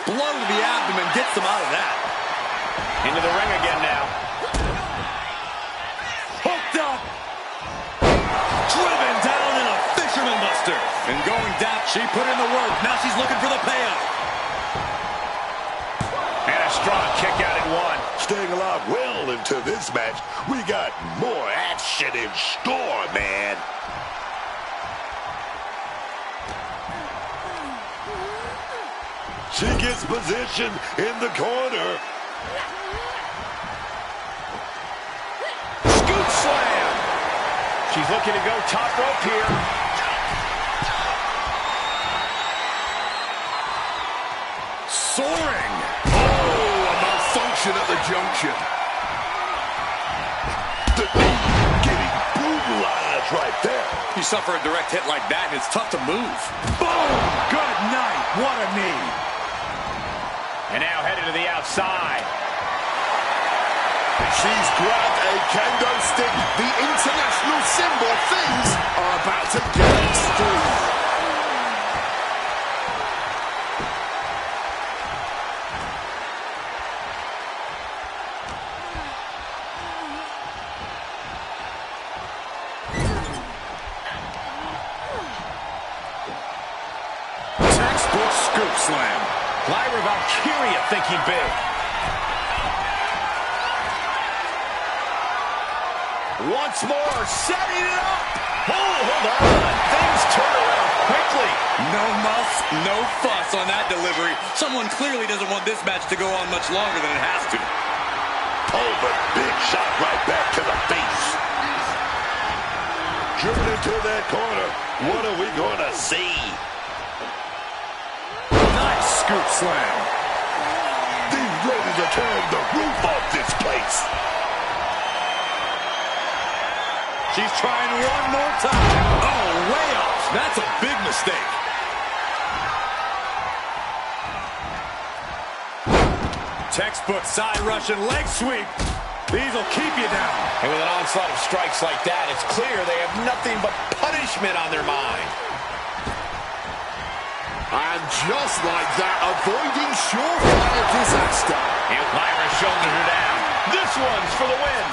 Blow to the abdomen gets them out of that. Into the ring again now. Hooked up. Driven down in a fisherman buster. And going down, she put in the work. Now she's looking for the payoff. And a strong kick out at one. Staying alive well into this match. We got more action in store, man. She gets position in the corner. Scoop slam. She's looking to go top rope here. Soaring. Oh, a malfunction at the junction. The knee getting brutalized right there. You suffer a direct hit like that, and it's tough to move. Boom! Good night. What a knee. And now headed to the outside. She's grabbed a kendo stick, the international symbol. Things are about to get extreme. Textbook scoop slam. Lyra Valkyria thinking big. Once more, setting it up. Oh, hold on. Things turn around quickly. No muss, no fuss on that delivery. Someone clearly doesn't want this match to go on much longer than it has to. Oh, but big shot right back to the face. Driven into that corner. What are we going to see? Nice scoop slam. They're ready to turn the roof off this place. She's trying one more time. Oh, way off. That's a big mistake. Textbook side Russian leg sweep. These will keep you down. And with an onslaught of strikes like that, it's clear they have nothing but punishment on their mind. And just like that, avoiding surefire disaster. And Lyra shoulders her down. This one's for the win.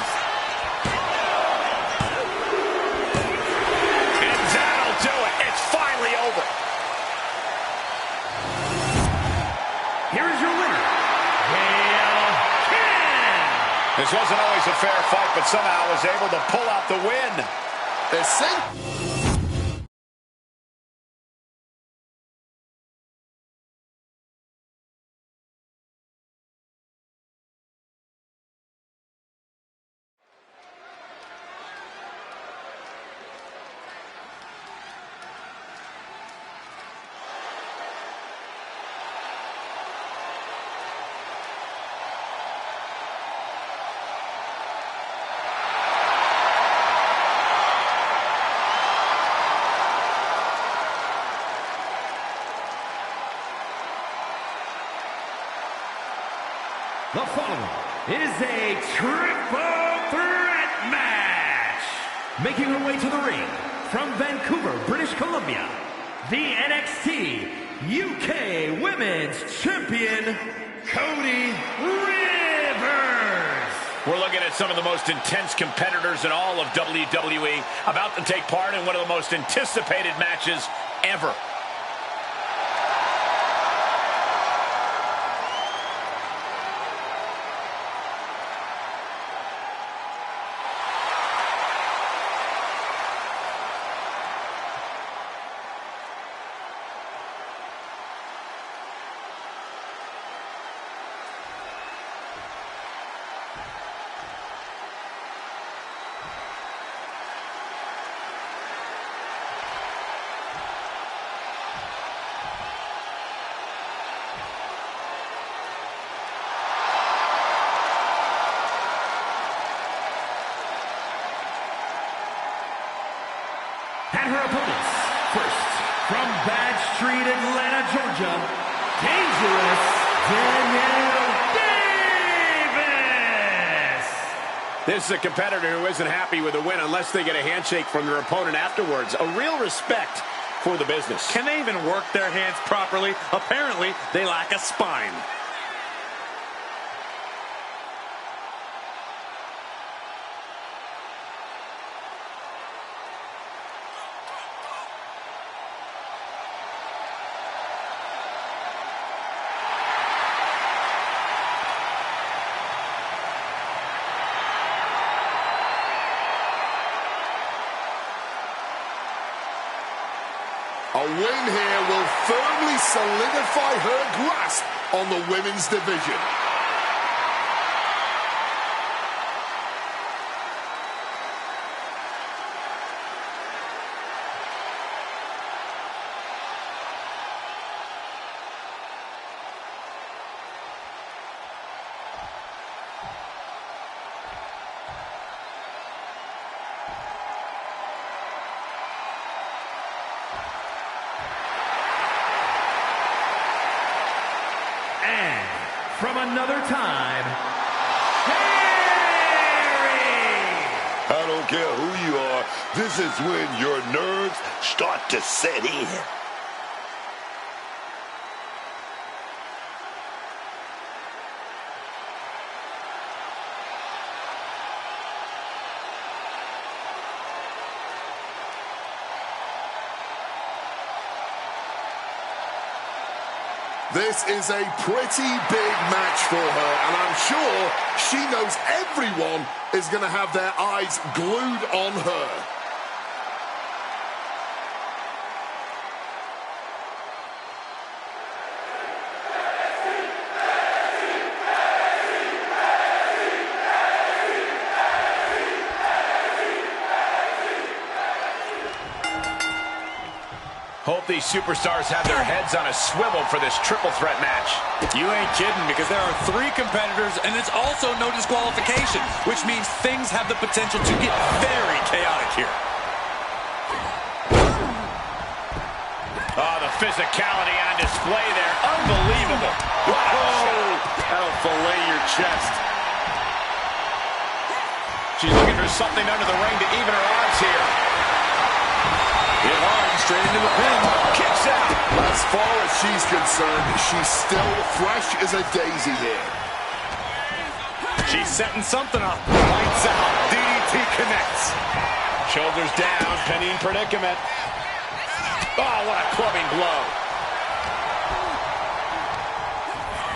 wasn't always a fair fight, but somehow was able to pull out the win. The following is a triple threat match. Making her way to the ring from Vancouver, British Columbia, the NXT UK Women's Champion, Cody Rivers. We're looking at some of the most intense competitors in all of WWE about to take part in one of the most anticipated matches ever. And her opponents, first, from Bad Street, Atlanta, Georgia, Dangerous Danielle Davis. This is a competitor who isn't happy with a win unless they get a handshake from their opponent afterwards. A real respect for the business. Can they even work their hands properly? Apparently, they lack a spine. A win here will firmly solidify her grasp on the women's division. From another time, Harry! I don't care who you are, this is when your nerves start to set in. This is a pretty big match for her, and I'm sure she knows everyone is going to have their eyes glued on her. Hope these superstars have their heads on a swivel for this triple threat match. You ain't kidding, because there are 3 competitors, and it's also no disqualification, which means things have the potential to get very chaotic here. Oh, the physicality on display there. Unbelievable. Whoa! That'll fillet your chest. She's looking for something under the ring to even her odds here. Hit hard, straight into the pin. Kicks out. As far as she's concerned, she's still fresh as a daisy here. She's setting something up. Lights out. DDT connects. Shoulders down, pinning predicament. Oh, what a clubbing blow.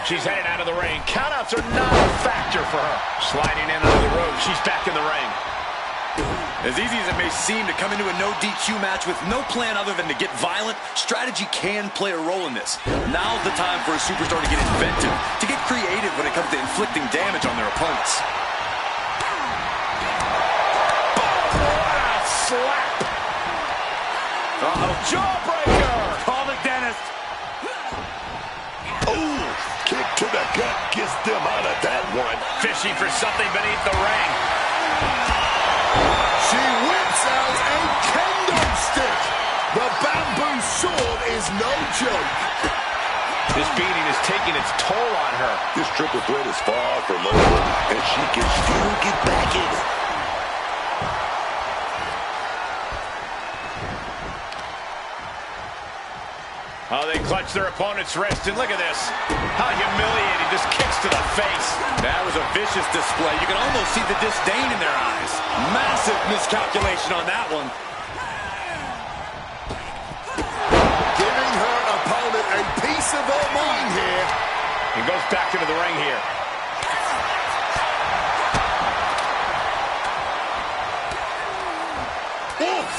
She's headed out of the ring. Countouts are not a factor for her. Sliding in under the rope. She's back in the ring. As easy as it may seem to come into a no DQ match with no plan other than to get violent, strategy can play a role in this. Now's the time for a superstar to get inventive, to get creative when it comes to inflicting damage on their opponents. What a slap! Uh-oh, jawbreaker! Call the dentist. Ooh, kick to the gut gets them out of that one. Fishing for something beneath the ring. She whips out a kendo stick. The bamboo sword is no joke. This beating is taking its toll on her. This triple threat is far from over, and she can still get back in it. Oh, they clutch their opponent's wrist, and look at this. How humiliating, just kicks to the face. That was a vicious display. You can almost see the disdain in their eyes. Massive miscalculation on that one. Giving her opponent a piece of her mind here. He goes back into the ring here. Oof!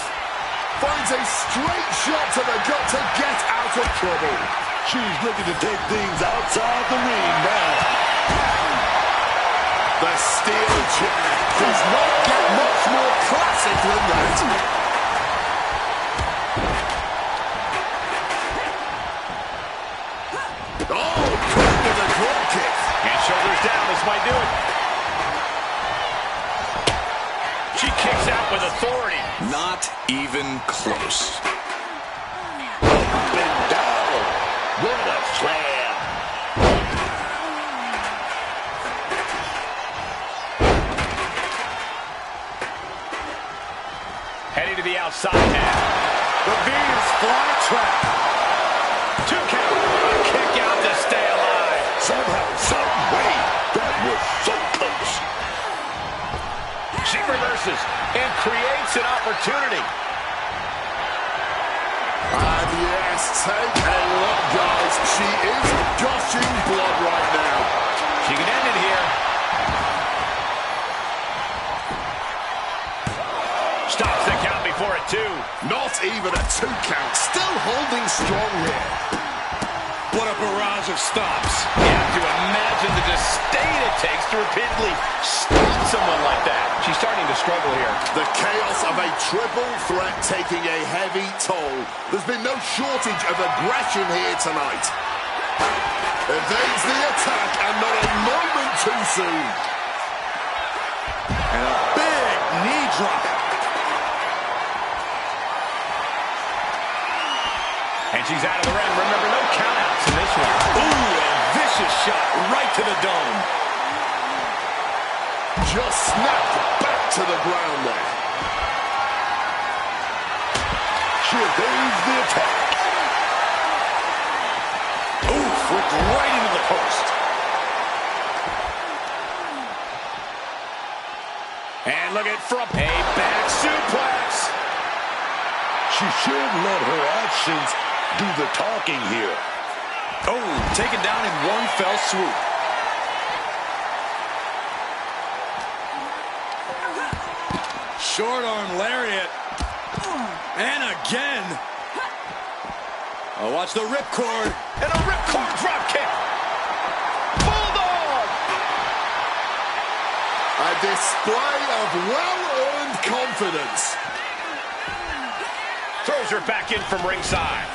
Finds a straight shot to the gut to get out of trouble. She's looking to take things outside the ring now. The steel chair does not get much more classic than that. Oh, quick with a drop kick. And shoulders down, this might do it. She kicks out with authority. Not even close. Up and down. What a slam. Heading to the outside now. The Venus flytrap. 2 count. A kick out to stay alive. Somehow, some way, that was so close. She reverses and creates an opportunity. And yes, take a look, guys. She is gushing blood right now. She can end it here. Stops the count before a 2. Not even a 2 count. Still holding strong here. What a barrage of stops. You have to imagine the disdain it takes to repeatedly stop someone like that. She's starting to struggle here. The chaos of a triple threat taking a heavy toll. There's been no shortage of aggression here tonight. Evades the attack and not a moment too soon. And a big knee drop. And she's out of the ring. Remember, no countouts in this one. Ooh, a vicious shot right to the dome. Just snapped back to the ground there. She evades the attack. Oof, whipped right into the post. And look at from a back suplex. She should let her actions do the talking here. Oh, taken down in one fell swoop. Short arm lariat. And again. Oh, watch the ripcord. And a ripcord drop kick. Bulldog. A display of well-earned confidence. Throws her back in from ringside.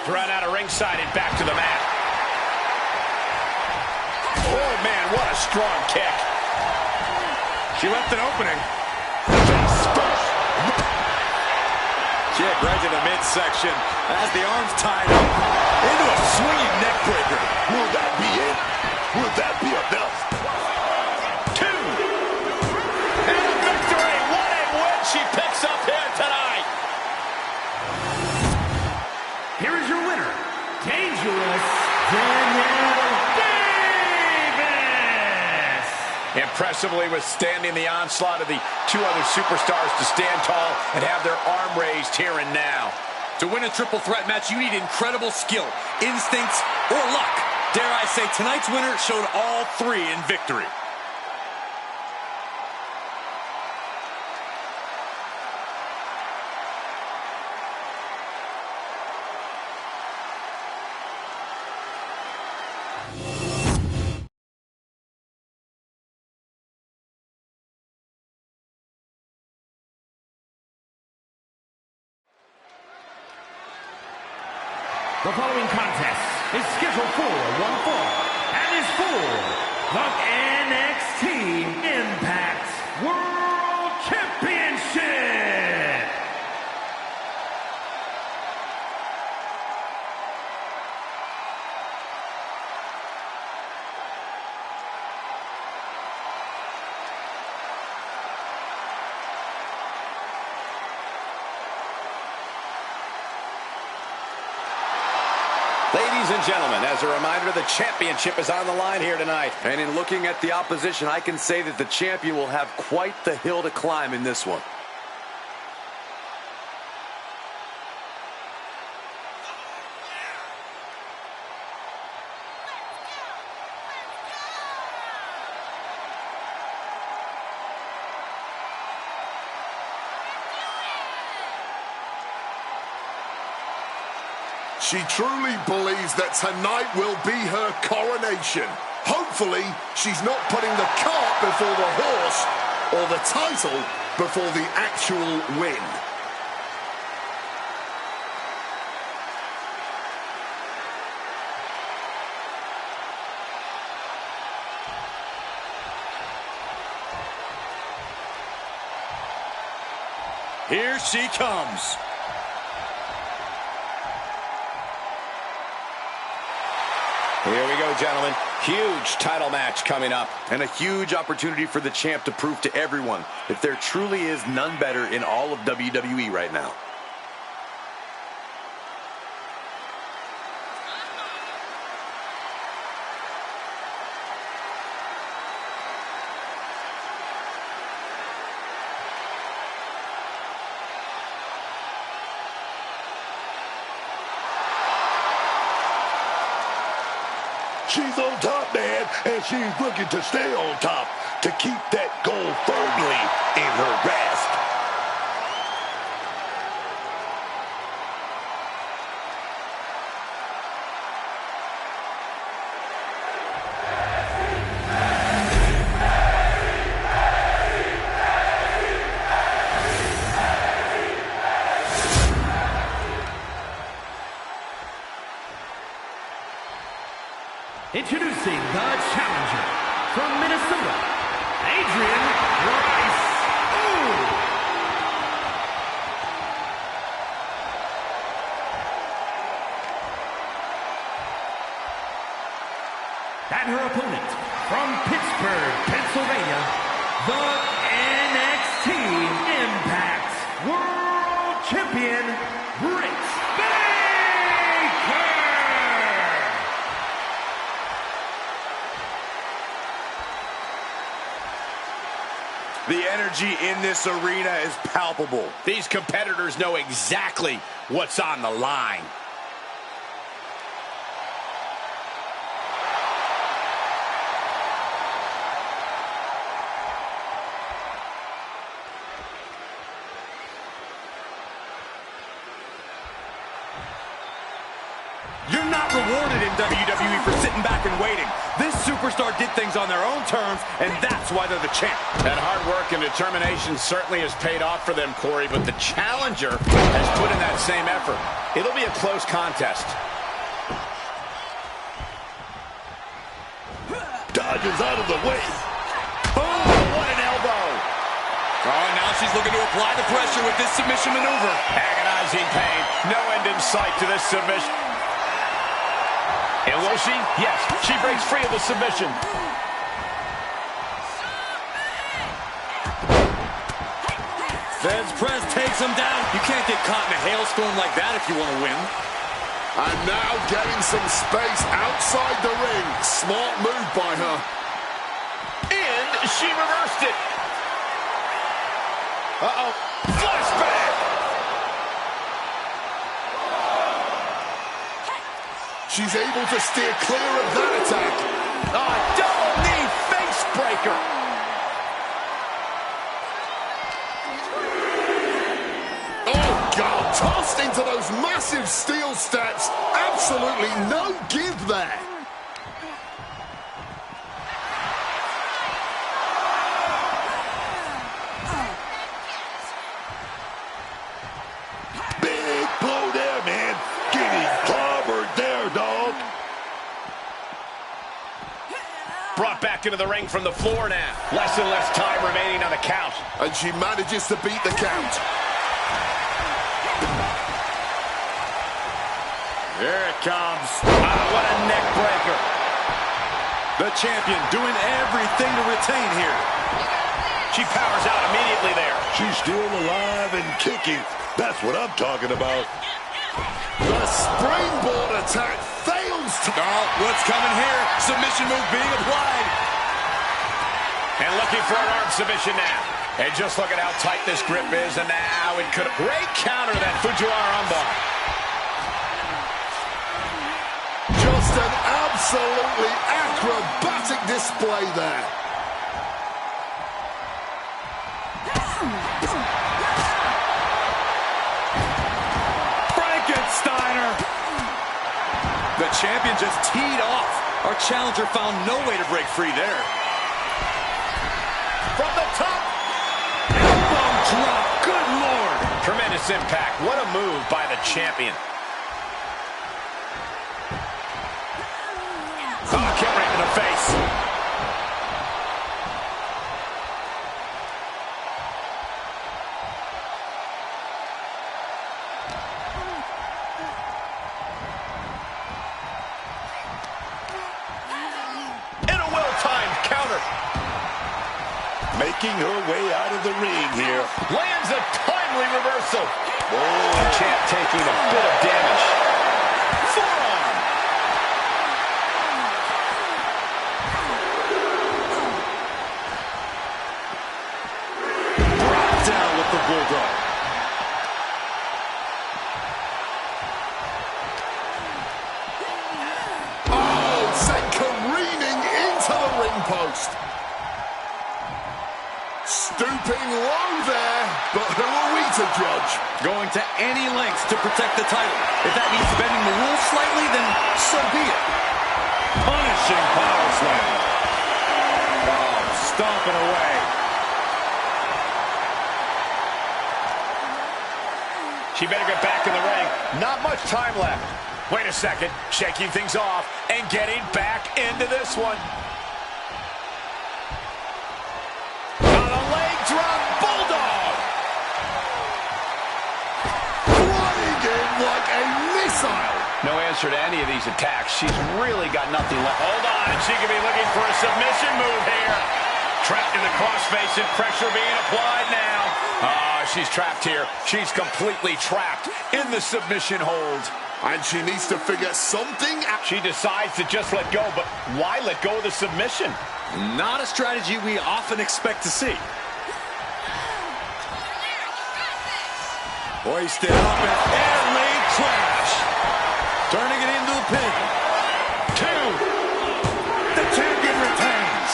Thrown out of ringside and back to the mat. Oh, man, what a strong kick. She left an opening. Kick right to the midsection. As the arms tied up. Into a swinging neck breaker. Will that be it? Will that be enough? 2. And a victory. What a win she picks up here tonight. Here is your winner, Dangerous Danielle Davis. Impressively withstanding the onslaught of the 2 other superstars to stand tall and have their arm raised here and now. To win a triple threat match, you need incredible skill, instincts, or luck. Dare I say, tonight's winner showed all three in victory. The following contest is scheduled for one fall and is for the NXT Impact World Championship. Ladies and gentlemen, as a reminder, the championship is on the line here tonight. And in looking at the opposition, I can say that the champion will have quite the hill to climb in this one. She truly believes that tonight will be her coronation. Hopefully, she's not putting the cart before the horse or the title before the actual win. Here she comes. Here we go, gentlemen. Huge title match coming up. And a huge opportunity for the champ to prove to everyone that there truly is none better in all of WWE right now. She's on top, man, and she's looking to stay on top to keep that goal firmly in her grasp. Introducing the challenger from Minnesota, Adrian Rice. Ooh. And her opponent from Pittsburgh, Pennsylvania, the NXT Impact World Champion, Britt Baker. The energy in this arena is palpable. These competitors know exactly what's on the line. You're not rewarded in WWE for sitting back and waiting. This superstar did things on their own terms, and that's why they're the champ. That hard work and determination certainly has paid off for them, Corey, but the challenger has put in that same effort. It'll be a close contest. Dodges out of the way. Boom! What an elbow! Oh, now she's looking to apply the pressure with this submission maneuver. Agonizing pain. No end in sight to this submission. And will she? Yes, she breaks free of the submission. Feds press takes him down. You can't get caught in a hailstorm like that if you want to win. And now getting some space outside the ring. Smart move by her. And she reversed it. Uh-oh. Flashback. She's able to steer clear of that attack. Oh, double knee face breaker. Oh, God, tossed into those massive steel steps. Absolutely no give there. Big blow there, man. Getting clobbered there, dog. Brought back into the ring from the floor now. Less and less time remaining on the count. And she manages to beat the count. Here it comes. What a neck breaker. The champion doing everything to retain here. She powers out immediately there. She's still alive and kicking. That's what I'm talking about. The springboard attack fails to... Oh, what's coming here? Submission move being applied. And looking for an arm submission now. And just look at how tight this grip is. And now it could... Great counter, that Fujiwara armbar. Just an absolutely acrobatic display there. Frankensteiner. The champion just teed off. Our challenger found no way to break free there. From the top. Elbow drop. Good Lord. Tremendous impact. What a move by the champion. Oh, kick right in the face. And a well-timed counter. Making her way out of the ring here. Lands a timely reversal. Oh. The champ taking a bit of damage. Forearm. Drop down with the bulldog. Oh, sent careening into the ring post. Stooping low there, but who are we to judge? Going to any lengths to protect the title. If that means bending the rules slightly, then so be it. Punishing power slam. Oh, stomping away. She better get back in the ring. Not much time left. Wait a second. Shaking things off and getting back into this one. On a leg drop, bulldog. Flying in like a missile. No answer to any of these attacks. She's really got nothing left. Hold on. She could be looking for a submission move here. Trapped in the crossface and pressure being applied now. She's trapped here. She's completely trapped in the submission hold. And she needs to figure something out. She decides to just let go, but why let go of the submission? Not a strategy we often expect to see. Hoisted up and air raid crash. Turning it into a pin. 2. The champion retains.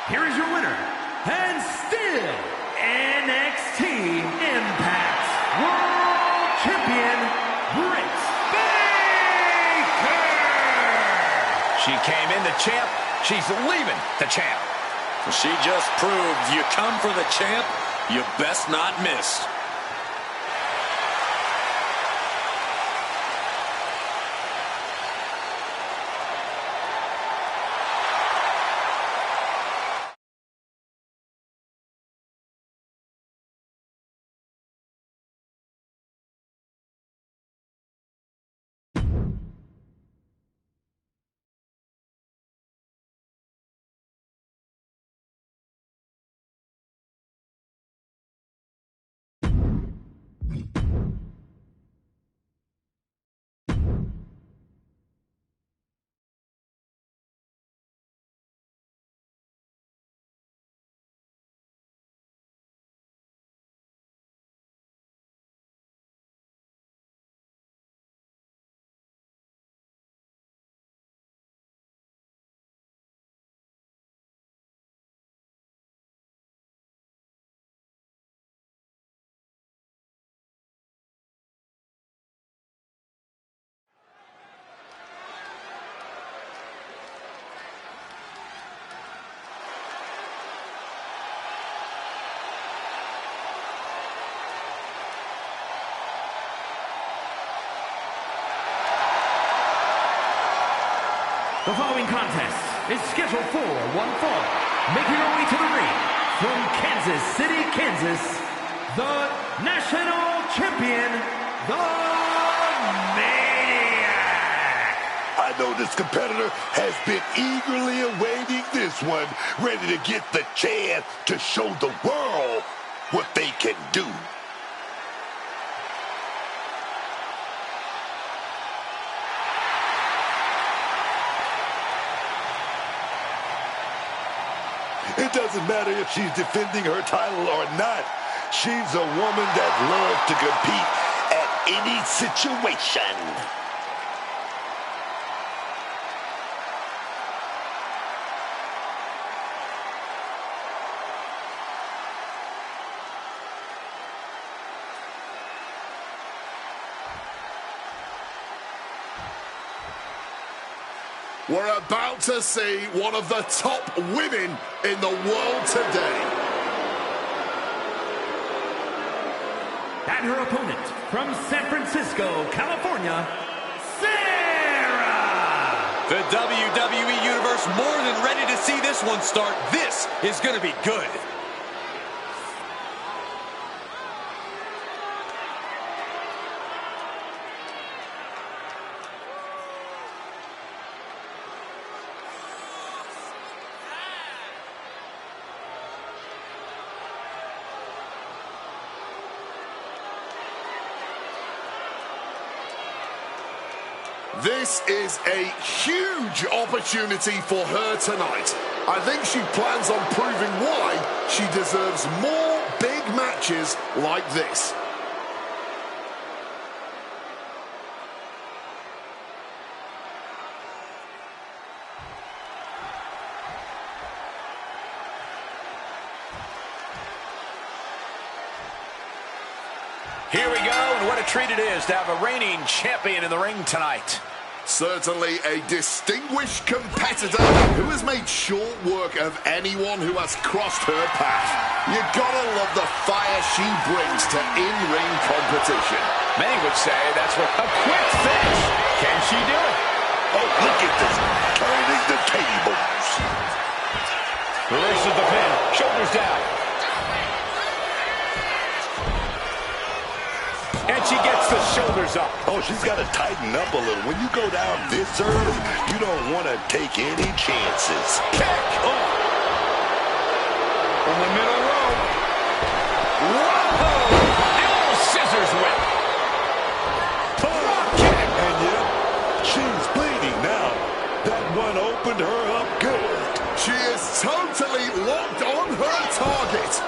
Here is your winner, and still NXT Impact World Champion, Britt Baker! She came in the champ. She's leaving the champ. She just proved you come for the champ, you best not miss. The following contest is scheduled for one fall. Making her way to the ring from Kansas City, Kansas, the National Champion, the Maniac. I know this competitor has been eagerly awaiting this one, ready to get the chance to show the world what they can do. It doesn't matter if she's defending her title or not. She's a woman that loves to compete at any situation. We're about to see one of the top women in the world today. And her opponent from San Francisco, California, Sarah! The WWE Universe more than ready to see this one start. This is going to be good. This is a huge opportunity for her tonight. I think she plans on proving why she deserves more big matches like this. Here we go, and what a treat it is to have a reigning champion in the ring tonight. Certainly a distinguished competitor who has made short work of anyone who has crossed her path. You gotta love the fire she brings to in-ring competition. Many would say that's what a quick finish. Can she do it? Oh, look at this. Turning the tables. Reverses the pin. Shoulders down. And she gets the shoulders up. Oh, she's got to tighten up a little. When you go down this early, you don't want to take any chances. Kick! Oh. From the middle rope. Whoa! The old scissors whip. Drop kick. And yet, she's bleeding now. That one opened her up good. She is totally locked on her target.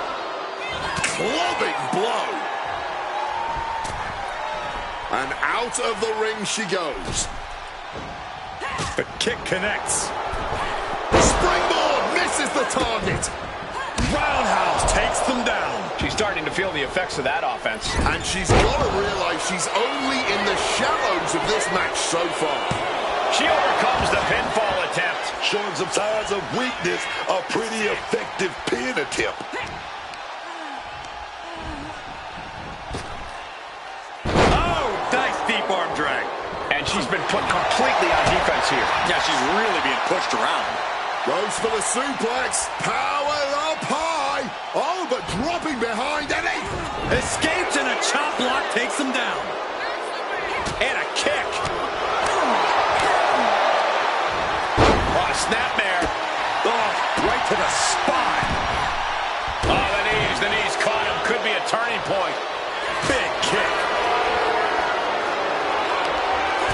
Clubbing blow. And out of the ring she goes. The kick connects. Springboard misses the target. Roundhouse takes them down. She's starting to feel the effects of that offense. And she's got to realize she's only in the shallows of this match so far. She overcomes the pinfall attempt. Showing some signs of weakness, a pretty effective pin attempt. Deep arm drag. And she's been put completely on defense here. Yeah, she's really being pushed around. Goes for the suplex. Power up high. Oh, but dropping behind Eddie. Escapes and a chop block takes him down. And a kick. Oh, a snapmare. Oh, right to the spine. Oh, the knees caught him. Could be a turning point. Big kick.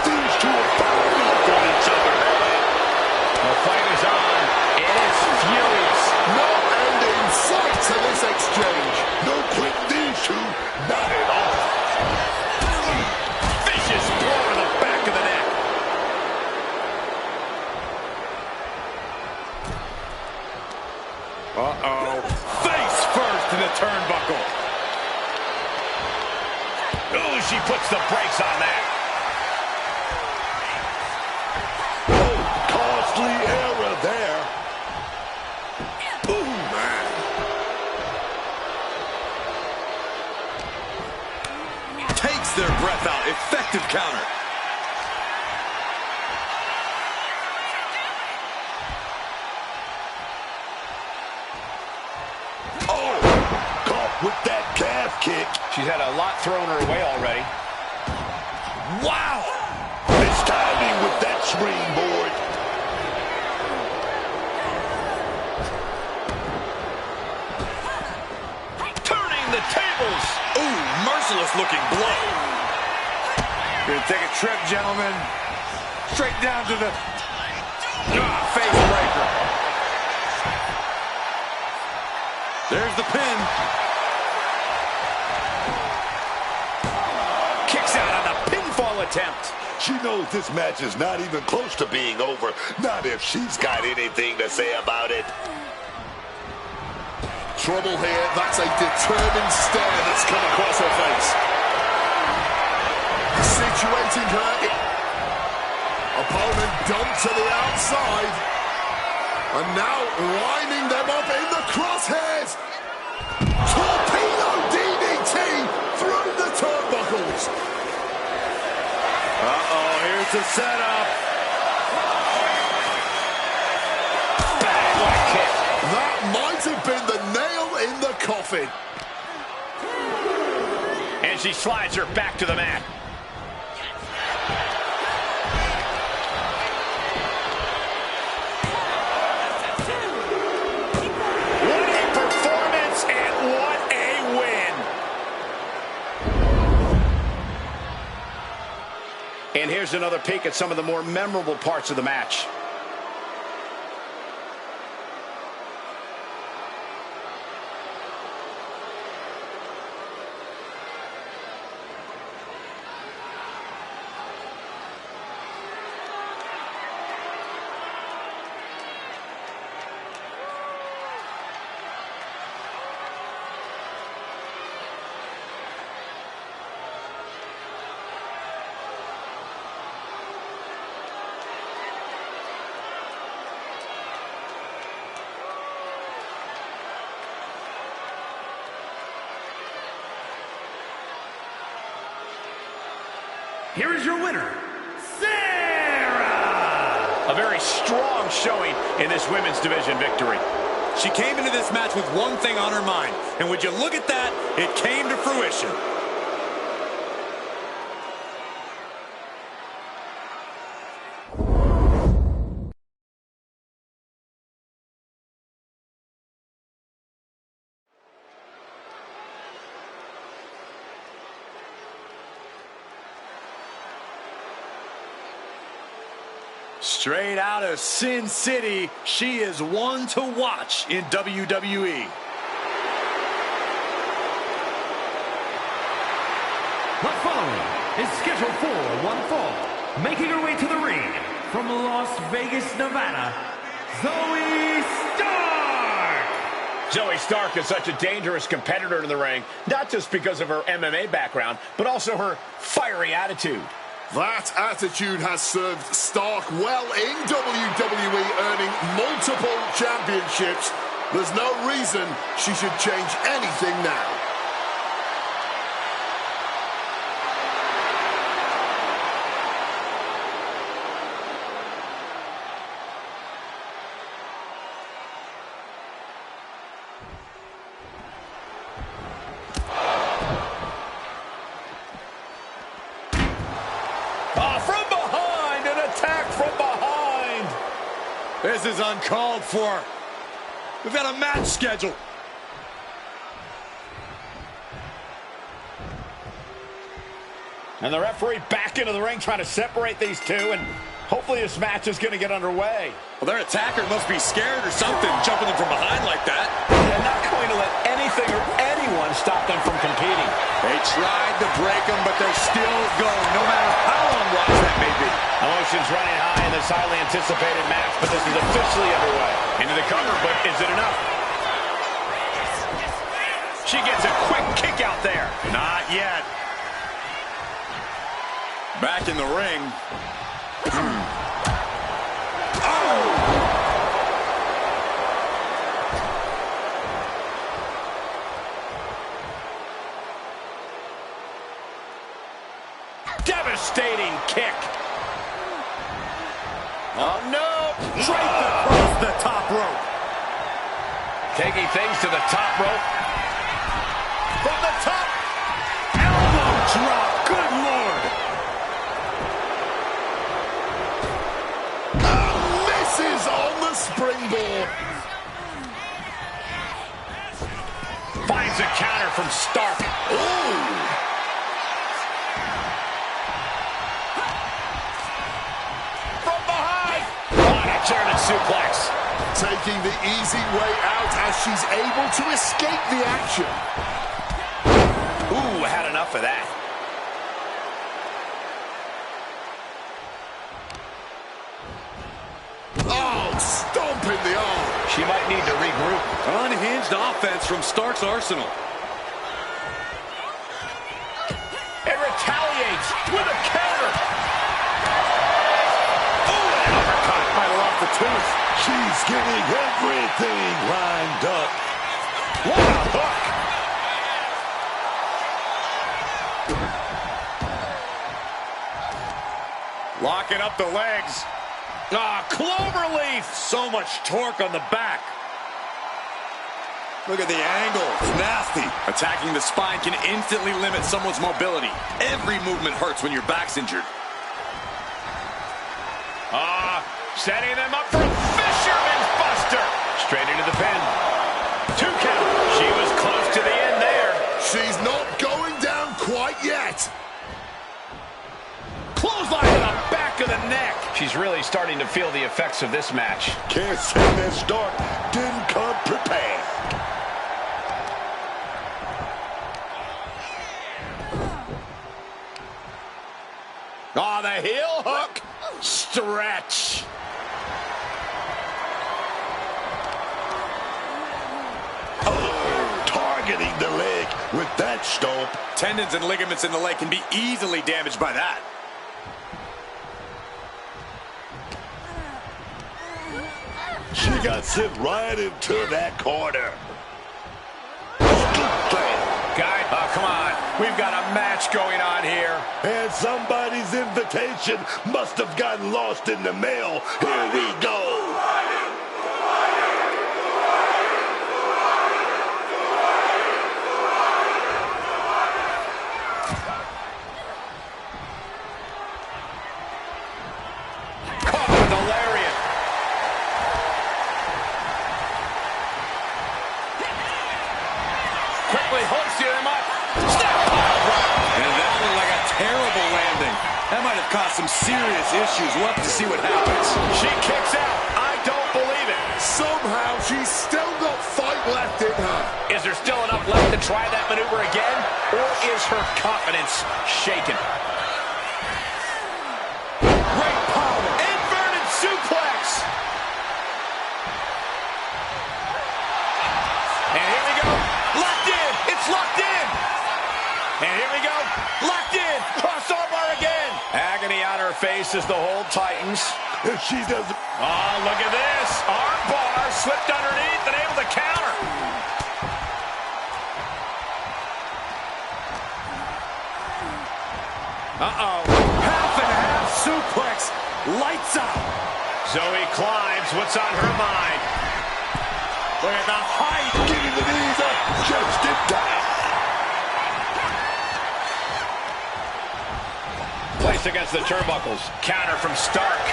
These two are firing up on each other. The fight is on. It is furious. No end in sight to this exchange. No quitting these two, not at all. Vicious blow to the back of the neck. Uh-oh. Face first in the turnbuckle. Oh, she puts the brakes on that. Oh, costly error there. Ooh, man. Takes their breath out. Effective counter. kick. She's had a lot thrown her way already. Wow! This timing with that springboard. Turning the tables. Ooh, merciless looking blow. Gonna take a trip, gentlemen. Straight down to the face breaker. There's the pin. Kicks out on the pinfall attempt. She knows this match is not even close to being over. Not if she's got anything to say about it. Trouble here. That's a determined stare that's come across her face. Situating her. Opponent dumped to the outside. And now lining them up in the crosshairs. Torpedo DDT through the turnbuckles. Uh-oh, here's the setup. What a kick. That might have been the nail in the coffin. And she slides her back to the mat. What a performance and what a win. And here's another peek at some of the more memorable parts of the match. Here is your winner, Sarah! A very strong showing in this women's division victory. She came into this match with one thing on her mind, and would you look at that, it came to fruition. Straight out of Sin City, she is one to watch in WWE. The following is scheduled for one fall. Making her way to the ring from Las Vegas, Nevada, Zoe Stark! Zoe Stark is such a dangerous competitor in the ring, not just because of her MMA background, but also her fiery attitude. That attitude has served Stark well in WWE, earning multiple championships. There's no reason she should change anything now. This is uncalled for. We've got a match scheduled. And the referee back into the ring trying to separate these two, and hopefully this match is going to get underway. Well, their attacker must be scared or something, jumping them from behind like that. They're not going to let anything or anyone stop them from competing. They tried to break them, but they're still going, no matter how unwise that may be. Emotions running high in this highly anticipated match, but this is officially underway. Into the cover, but is it enough? She gets a quick kick out there. Not yet. Back in the ring. Devastating kick. Oh, no. Draped across the top rope. Taking things to the top rope. From the top. drop. Good Lord. Misses on the springboard. Finds a counter from Stark. Ooh. From behind. On a German suplex. Taking the easy way out as she's able to escape the action. Ooh, had enough of that. Oh, stomping the arm. She might need to regroup. Unhinged offense from Stark's arsenal. It retaliates with a counter. Ooh, an uppercut. Might have lost the tooth. She's getting everything lined up. What a hook. Locking up the legs. Ah, cloverleaf. So much torque on the back. Look at the angle. It's nasty. Attacking the spine can instantly limit someone's mobility. Every movement hurts when your back's injured. Setting them up for a Fisherman's Buster. Straight into the pin. 2 count. She was close to the end there. She's not going down quite yet. Clothesline to the back of the neck. She's really starting to feel the effects of this match. Can't say that Stark didn't come prepared. Oh, the heel hook. Stretch. Targeting the leg with that stomp. Tendons and ligaments in the leg can be easily damaged by that. She got sent right into that corner. Guy, come on. We've got a match going on here. And somebody's invitation must have gotten lost in the mail. Here we go. Caught with a lariat. Quickly hooks him up. Step pile driver. And that looked like a terrible landing. That might have caused some serious issues. We'll have to see what happens. She kicks out. I don't believe it. Somehow she's still got fight left in her. Is there still enough left to try that maneuver again? Or is her confidence shaken? Great power. Inverted suplex. And here we go. Locked in. It's locked in. And here we go. Locked in. Crossover again. Agony on her face as the hold tightens. If she doesn't... Oh, look at this. Arm bar slipped underneath and able to counter. Uh-oh. Half and half suplex. Lights out. Zoe climbs. What's on her mind? Look at the height. Getting the knees up just in time. Placed against the turnbuckles. Counter from Stark.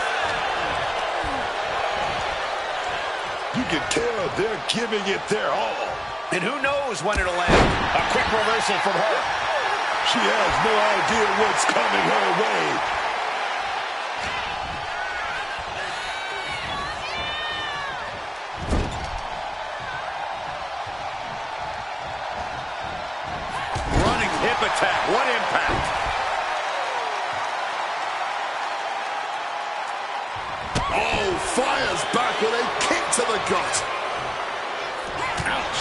You can tell they're giving it their all. And who knows when it'll end. A quick reversal from her. She has no idea what's coming her way. Running hip attack. What impact. Oh, fires back with a kick to the gut. Ouch.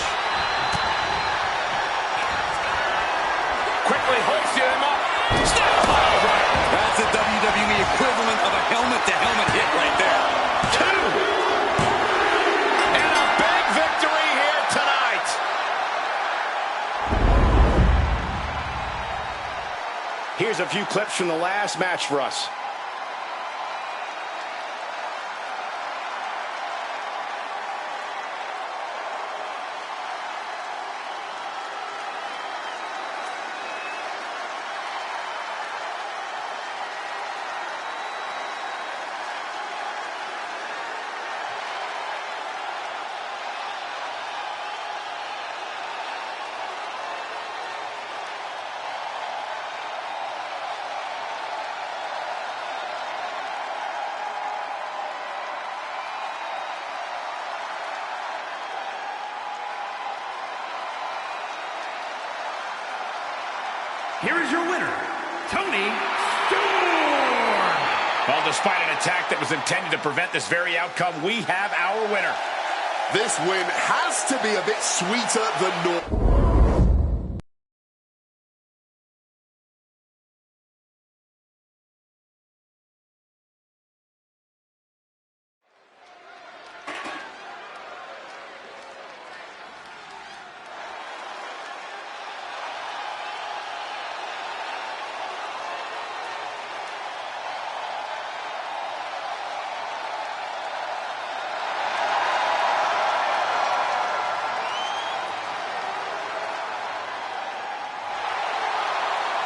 Quickly hoists him up. Step pile driver. That's the WWE equivalent of a helmet-to-helmet hit right there. 2. And a big victory here tonight. Here's a few clips from the last match for us. here is your winner, Toni Storm. Well, despite an attack that was intended to prevent this very outcome, we have our winner. This win has to be a bit sweeter than normal.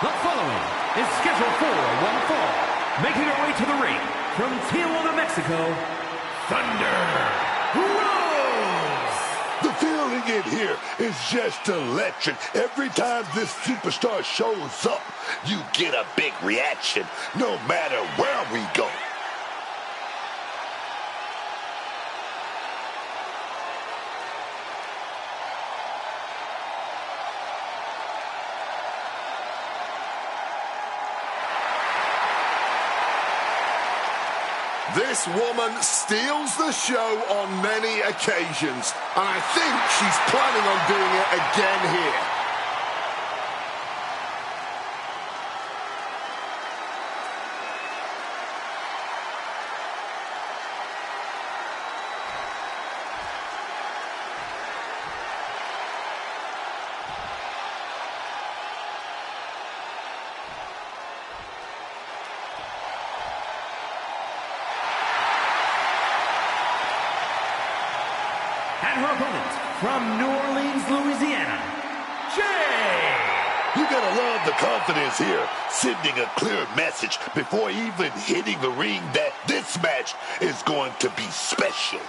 The following is scheduled for one fall. Making her way to the ring from Tijuana, Mexico, Thunder Rose. The feeling in here is just electric. Every time this superstar shows up, you get a big reaction, no matter where we go. This woman steals the show on many occasions, and I think she's planning on doing it again here. And her opponent from New Orleans, Louisiana, Jay. You gotta love the confidence here, sending a clear message before even hitting the ring that this match is going to be special.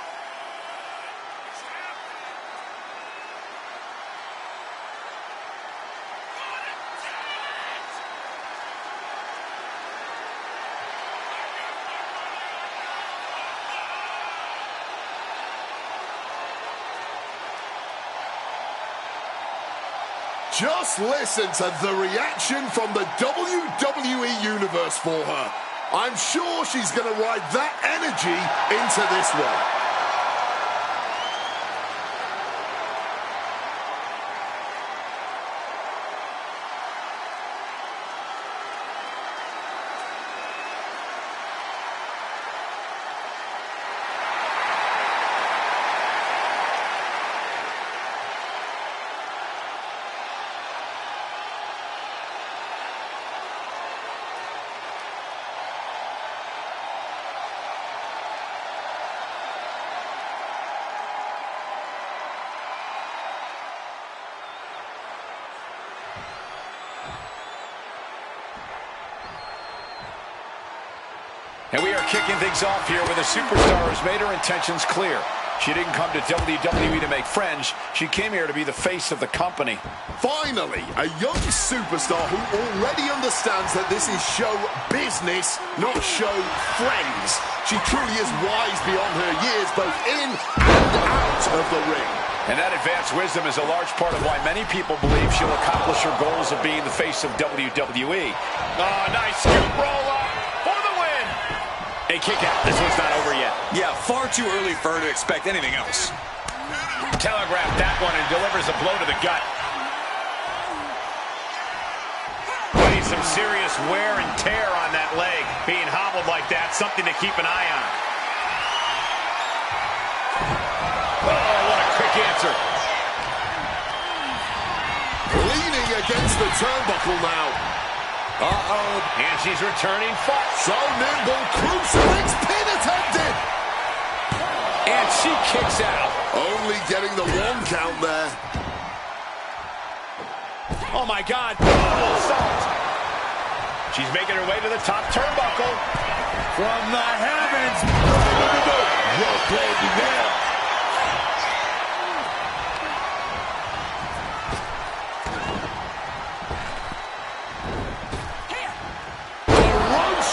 Just listen to the reaction from the WWE Universe for her. I'm sure she's going to ride that energy into this one. And we are kicking things off here with a superstar who's made her intentions clear. She didn't come to WWE to make friends. She came here to be the face of the company. Finally, a young superstar who already understands that this is show business, not show friends. She truly is wise beyond her years, both in and out of the ring. And that advanced wisdom is a large part of why many people believe she'll accomplish her goals of being the face of WWE. Oh, nice scoop roll up for the win. A kick out. This one's not over yet. Yeah, far too early for her to expect anything else. Telegraphed that one and delivers a blow to the gut. Putting some serious wear and tear on that leg. Being hobbled like that, something to keep an eye on. Oh, what a quick answer. Leaning against the turnbuckle now. Uh-oh. And she's returning fast. So nimble, crucifix pin attempted. And she kicks out. Only getting the one count there. Oh, my God. Double salt. She's making her way to the top turnbuckle. From the heavens. Rough landing now.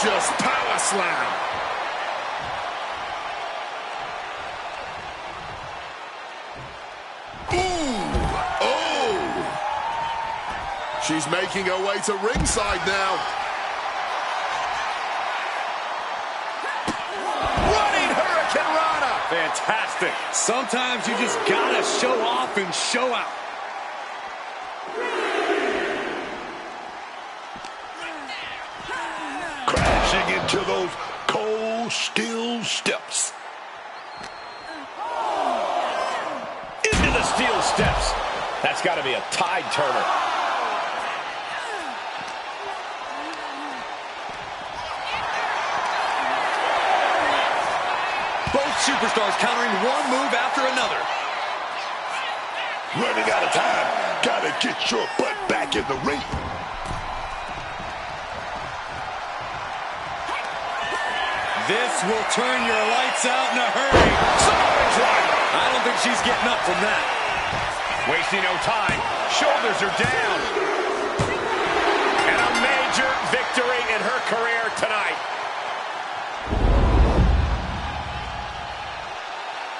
Just power slam. Ooh. Oh. She's making her way to ringside now. Running Hurricane Rana. Fantastic. Sometimes you just gotta show off and show out. Crashing into those cold steel steps. Into the steel steps. That's got to be a tide turner. Both superstars countering one move after another. Running out of time. Gotta get your butt back in the ring. This will turn your lights out in a hurry. I don't think she's getting up from that. Wasting no time. Shoulders are down. And a major victory in her career tonight.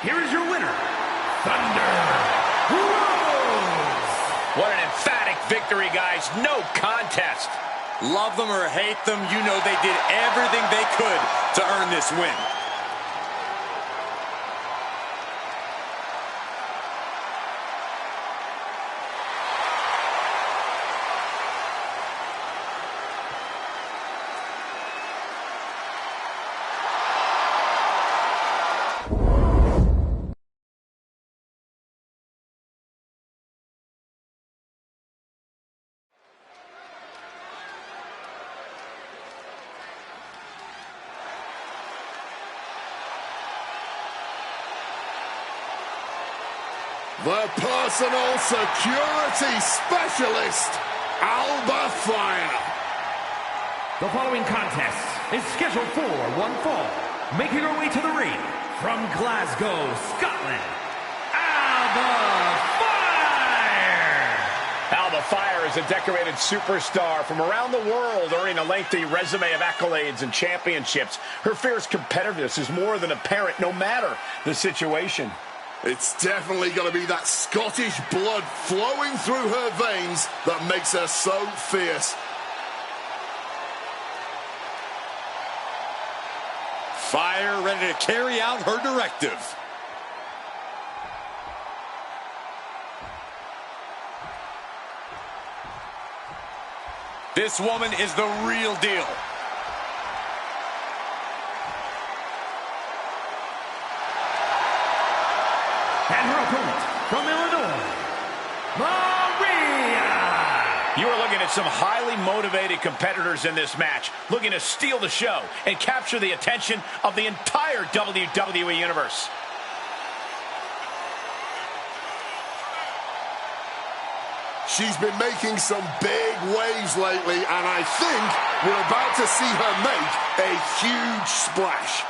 Here is your winner, Thunder Rose. What an emphatic victory, guys. No contest. Love them or hate them, you know they did everything they could to earn this win. The personal security specialist, Alba Fire. The following contest is scheduled for one fall. Making her way to the ring from Glasgow, Scotland, Alba Fire. Alba Fire is a decorated superstar from around the world, earning a lengthy resume of accolades and championships. Her fierce competitiveness is more than apparent, no matter the situation. It's definitely going to be that Scottish blood flowing through her veins that makes her so fierce. Fire ready to carry out her directive. This woman is the real deal. And her opponent from Illinois, Maria. You are looking at some highly motivated competitors in this match, looking to steal the show and capture the attention of the entire WWE Universe. She's been making some big waves lately, and I think we're about to see her make a huge splash.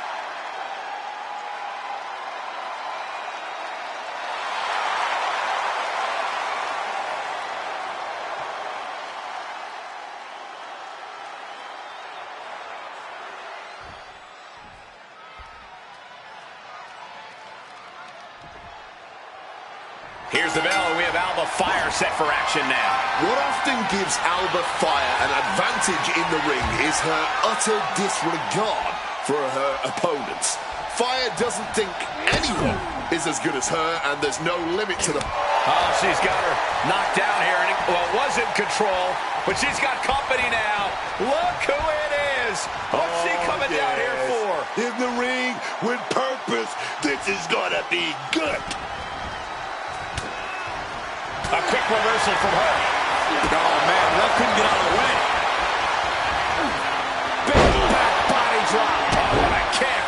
Here's the bell, and we have Alba Fire set for action now. What often gives Alba Fire an advantage in the ring is her utter disregard for her opponents. Fire doesn't think anyone is as good as her, and there's no limit to them. Oh, she's got her knocked down here. And well, it wasn't control, but she's got company now. Look who it is. What's she coming down here for? In the ring with purpose. This is gonna be good. A quick reversal from her. Oh, man, ref couldn't get out of the way. Big back body drop. Oh, what a kick.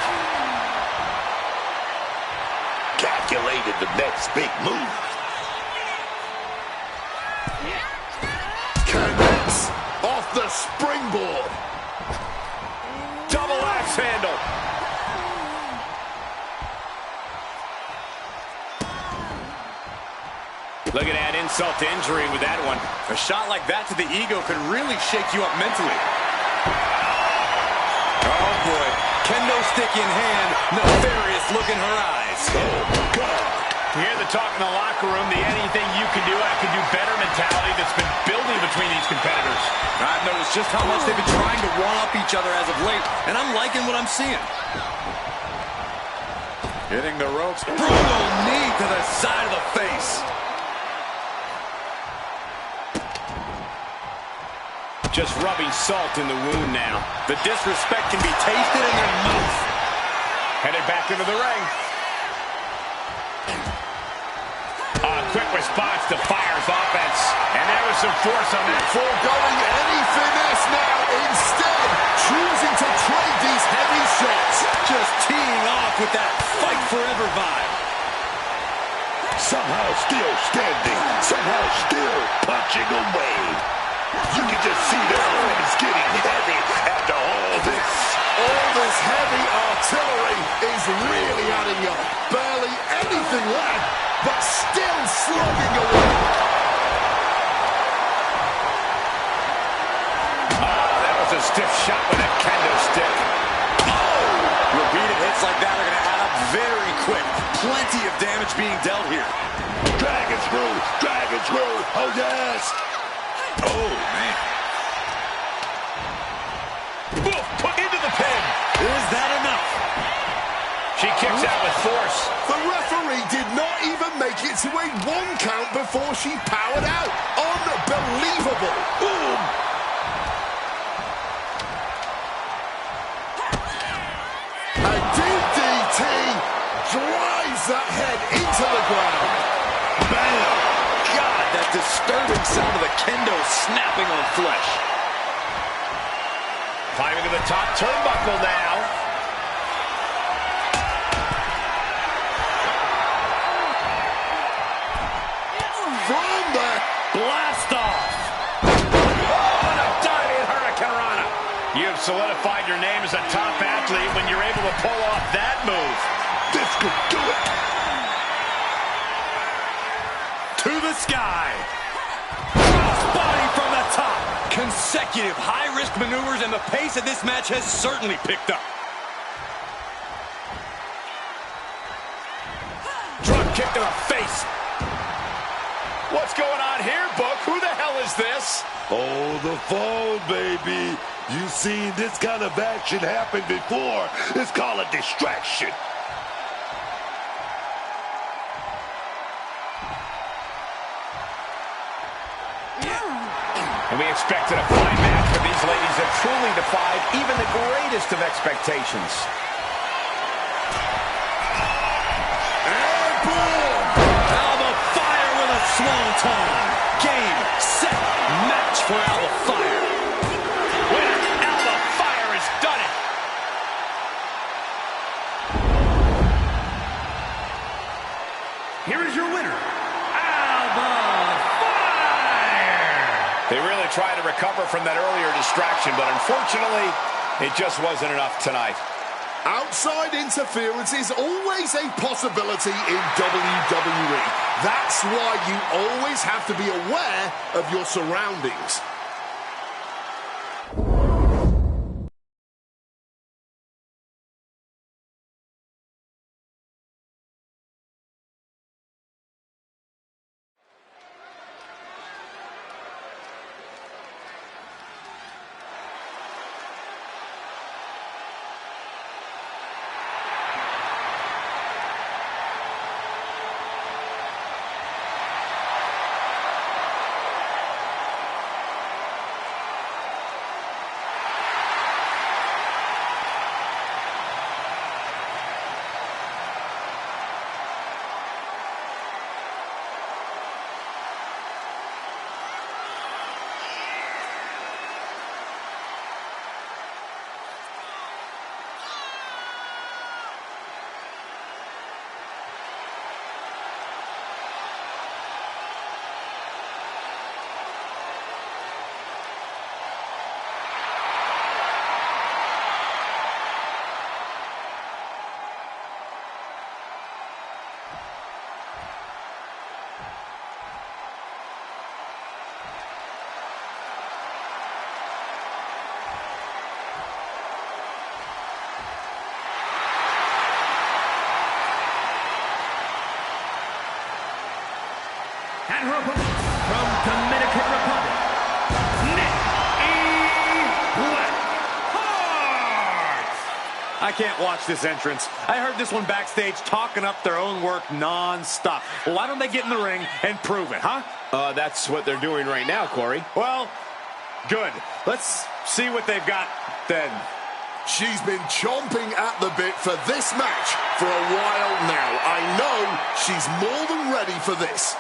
Calculated the next big move. Connects off the springboard. Double axe handle. Look at that insult to injury with that one. A shot like that to the ego could really shake you up mentally. Oh, boy. Kendo stick in hand, nefarious look in her eyes. Oh, God. You hear the talk in the locker room, the anything you can do, I can do better mentality that's been building between these just how much they've been trying to one-up each other as of late, and I'm liking what I'm seeing. Hitting the ropes. Brutal knee to the side of the face. Just rubbing salt in the wound now. The disrespect can be tasted in their mouth. Headed back into the ring. Quick response to Fire's offense. And there was some force on that. Foregoing any finesse now. Instead, choosing to trade these heavy shots. Just teeing off with that fight forever vibe. Somehow still standing. Somehow still punching away. You can just see their arm is getting heavy after all this. All this heavy artillery is really adding up. Barely anything left, but still slugging away. That was a stiff shot with a kendo stick. Oh! Repeated hits like that are going to add up very quick. Plenty of damage being dealt here. Dragon screw, dragon screw. Oh, yes. Oh, man. Boom, put into the pin. Is that enough? She kicks out with force. The referee did not even make it to a 1 count before she powered out. Unbelievable. Boom. A DDT drives that head into the ground. Bam! God, that disturbing sound of the kendo snapping on flesh. Climbing to the top turnbuckle now. From the Blast off. Oh, and a diving Hurricane Rana. You've solidified your name as a top athlete when you're able to pull off that move. This could do it. To the sky. Crossbody from the top. Consecutive high-risk maneuvers, and the pace of this match has certainly picked up. Drop kick to the face. What's going on here, Book? Who the hell is this? Oh, the phone, baby. You've seen this kind of action happen before. It's called a distraction. And we expected a fine match, but these ladies have truly defied even the greatest of expectations. and boom. Alba Fire with a swanton. Game, set, match for Alba Fire. Winner, Alba Fire has done it. Here is your winner, Alba Fire! They really tried to recover from that earlier distraction, but unfortunately, it just wasn't enough tonight. Outside interference is always a possibility in WWE. That's why you always have to be aware of your surroundings. And her opponent from Dominican Republic, Nick can't watch this entrance. I heard this one backstage talking up their own work non-stop. Well, why don't they get in the ring and prove it, huh? That's what they're doing right now, Corey. Well, good. Let's see what they've got then. She's been chomping at the bit for this match for a while now. I know she's more than ready for this.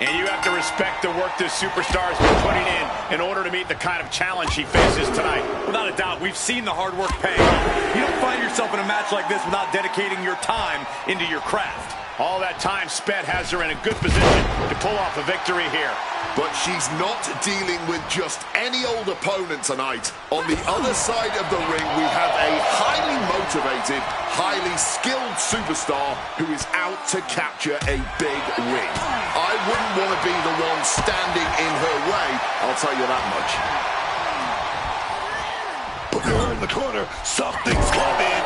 And you have to respect the work this superstar has been putting in order to meet the kind of challenge she faces tonight. Without a doubt, we've seen the hard work paying off. You don't find yourself in a match like this without dedicating your time into your craft. All that time spent has her in a good position to pull off a victory here. But she's not dealing with just any old opponent tonight. On the other side of the ring, we have a highly motivated, highly skilled superstar who is out to capture a big win. I wouldn't want to be the one standing in her way, I'll tell you that much. Put her in the corner. Something's coming.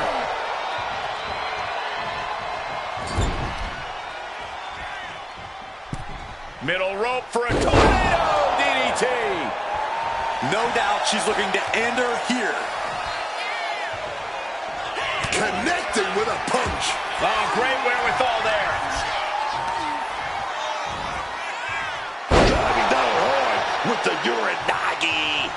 Middle rope for a tornado DDT. No doubt she's looking to end her here. Connecting with a punch. Oh, great wherewithal there. Driving down hard with the Uranagi.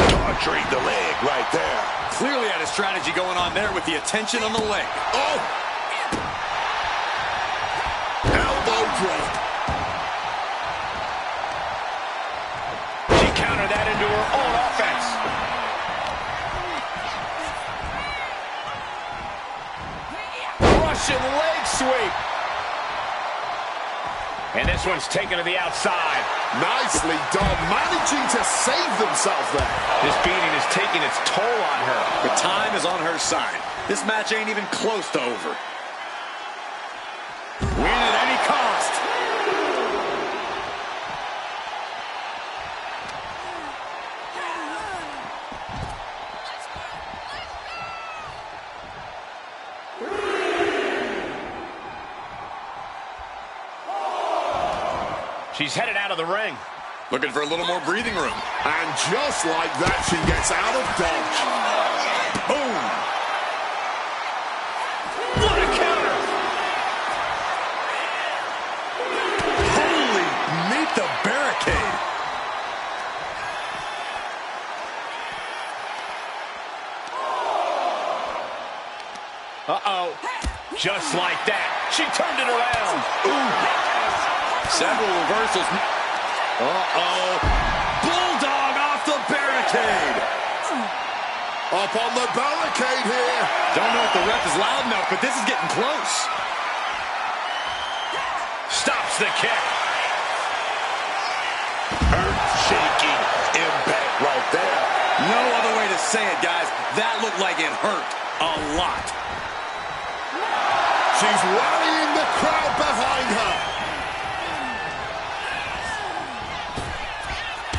Torturing the leg right there. Clearly had a strategy going on there with the attention on the leg. Oh! Elbow drop. She countered that into her own offense. Russian leg sweep. And this one's taken to the outside. Nicely done, managing to save themselves there. This beating is taking its toll on her. The time is on her side. This match ain't even close to over. Win at any cost. She's headed out of the ring. Looking for a little more breathing room. And just like that, she gets out of dodge. Boom. What a counter! Holy, meet the barricade. Uh-oh. Just like that, she turned it around. Ooh. Several reversals. Uh-oh. Bulldog off the barricade. Up on the barricade here. Don't know if the ref is loud enough, but this is getting close. Stops the kick. Earth-shaking impact right there. No other way to say it, guys. That looked like it hurt a lot. She's rallying the crowd behind her.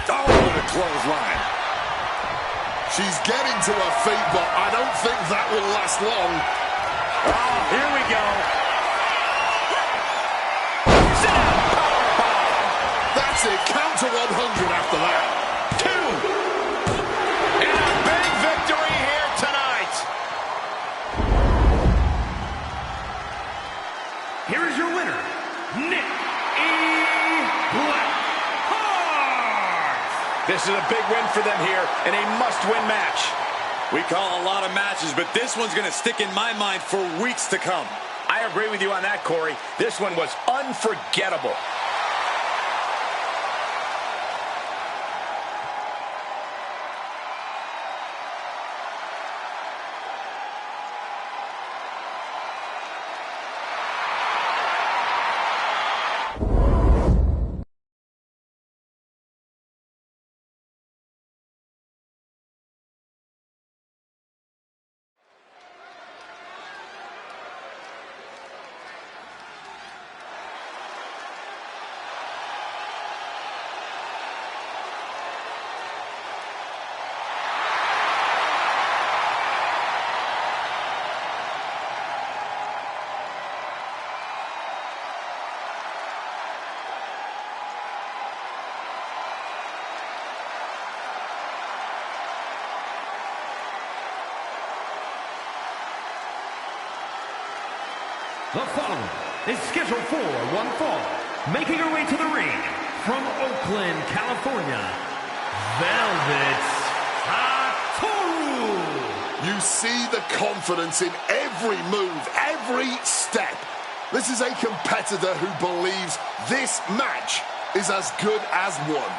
Oh, what a clothesline. She's getting to her feet, but I don't think that will last long. Oh, here we go. That's it. Count to 100 after that. 2. And a big victory here tonight. Here is your winner, Nick E. Black. This is a big win for them here in a must-win match. We call a lot of matches, but this one's going to stick in my mind for weeks to come. I agree with you on that, Corey. This one was unforgettable. The following is scheduled for one fall, making her way to the ring from Oakland, California, Velvet Satoru. You see the confidence in every move, every step. This is a competitor who believes this match is as good as won.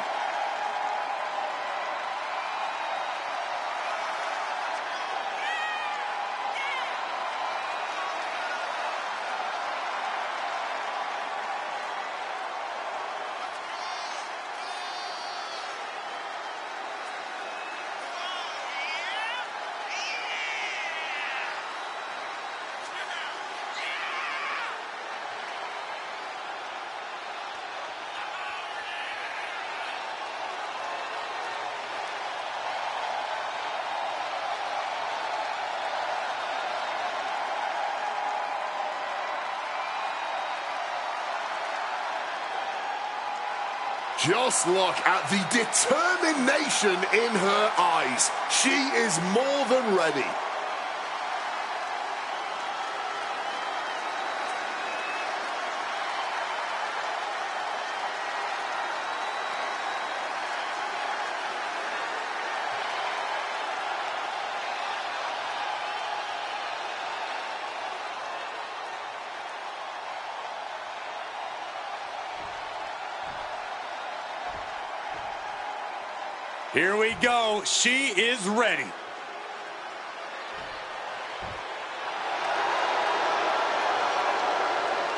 Just look at the determination in her eyes. She is more than ready. Here we go. She is ready.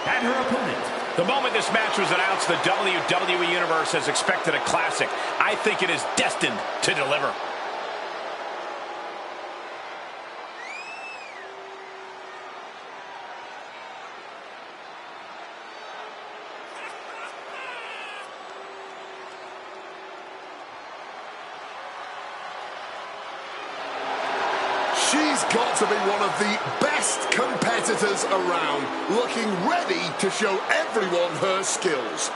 And her opponent. The moment this match was announced, the WWE Universe has expected a classic. I think it is destined to deliver. She's got to be one of the best competitors around, looking ready to show everyone her skills.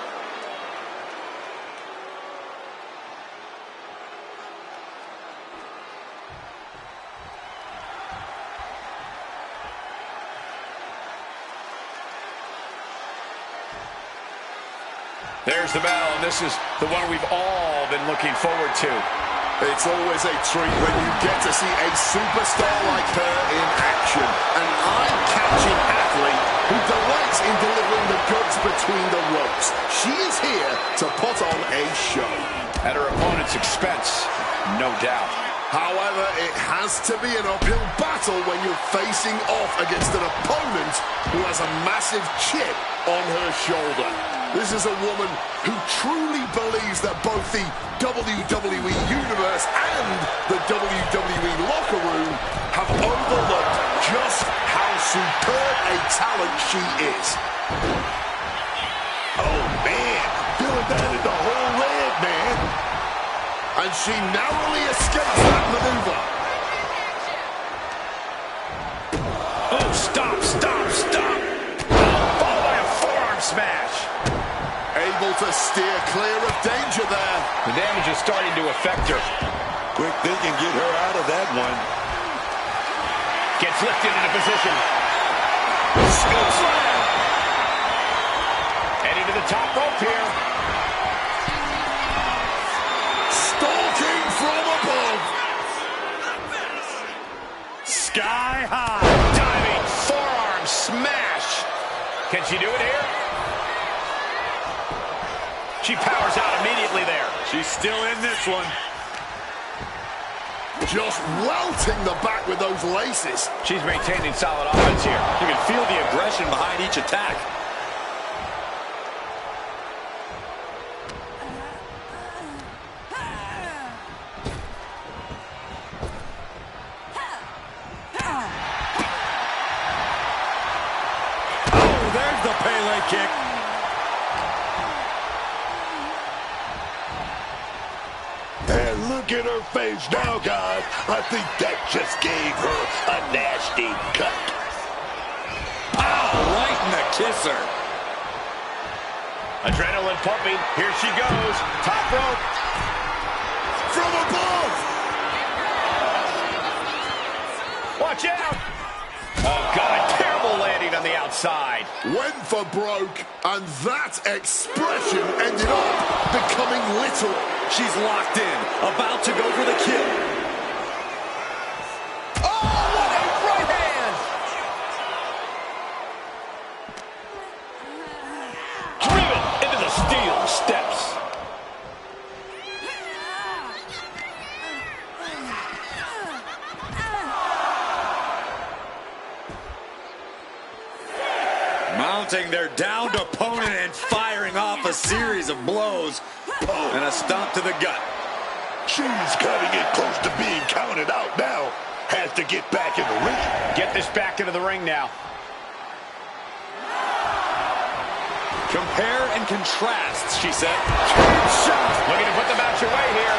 There's the bell, and this is the one we've all been looking forward to. It's always a treat when you get to see a superstar like her in action. An eye-catching athlete who delights in delivering the goods between the ropes. She is here to put on a show. At her opponent's expense, no doubt. However, it has to be an uphill battle when you're facing off against an opponent who has a massive chip on her shoulder. This is a woman who truly believes that both the WWE Universe and the WWE locker room have overlooked just how superb a talent she is. Oh, man. Feeling that in the whole red, man. And she narrowly escapes that maneuver. Oh, stop, stop, stop. Followed by a forearm smash. Able to steer clear of danger there. The damage is starting to affect her. Quick thinking, get her out of that one. Gets lifted into position. Scoop slam. Heading to the top rope here. Stalking from above. Sky high. Diving forearm smash. Can she do it here? She powers out immediately there. She's still in this one. Just welting the back with those laces. She's maintaining solid offense here. You can feel the aggression behind each attack. Oh, there's the Pele kick. And look at her face now, guys. I think that just gave her a nasty cut. Oh, right in the kisser. Adrenaline pumping. Here she goes. Top rope. From above. Watch out. Oh, God. Terrible landing on the outside. outside. Went for broke, and that expression ended up becoming literal. She's locked in, about to go for the kill. Oh, what a right hand! Driven into the steel steps. Mounting their downed opponent and firing off a series of blows. And a stomp to the gut. She's cutting it close to being counted out now. Has to get back in the ring. Get this back into the ring now. Compare and contrast, she said. Looking to put them out your way here.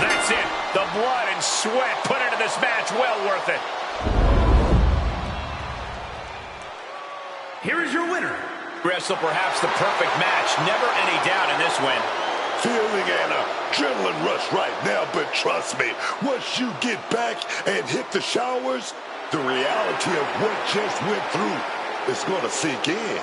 That's it. The blood and sweat put into this match. Well worth it. Here is your winner. Wrestle perhaps the perfect match. Never any doubt in this win. Feeling an adrenaline rush right now, but trust me, once you get back and hit the showers, the reality of what just went through is going to sink in.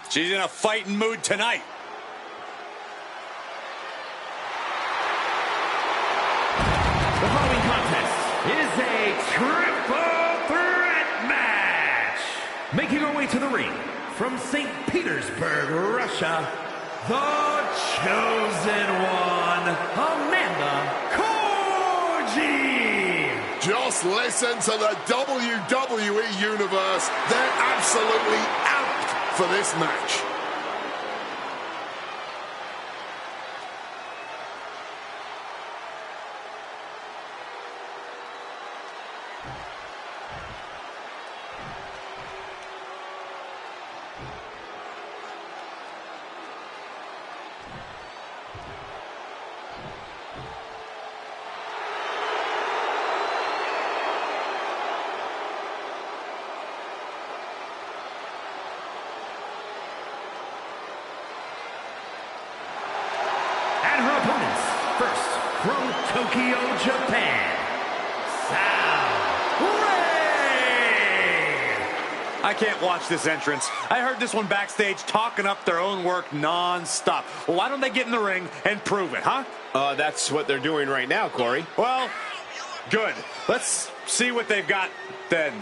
She's in a fighting mood tonight. The following contest is a triple threat match. Making her way to the ring from St. Petersburg, Russia, the chosen one, Amanda Cordji. Just listen to the WWE Universe. They're absolutely amped for this match. First, from Tokyo, Japan, Ray. I can't watch this entrance. I heard this one backstage talking up their own work non-stop. Well, why don't they get in the ring and prove it, huh? That's what they're doing right now, Corey. Well, good. Let's see what they've got then.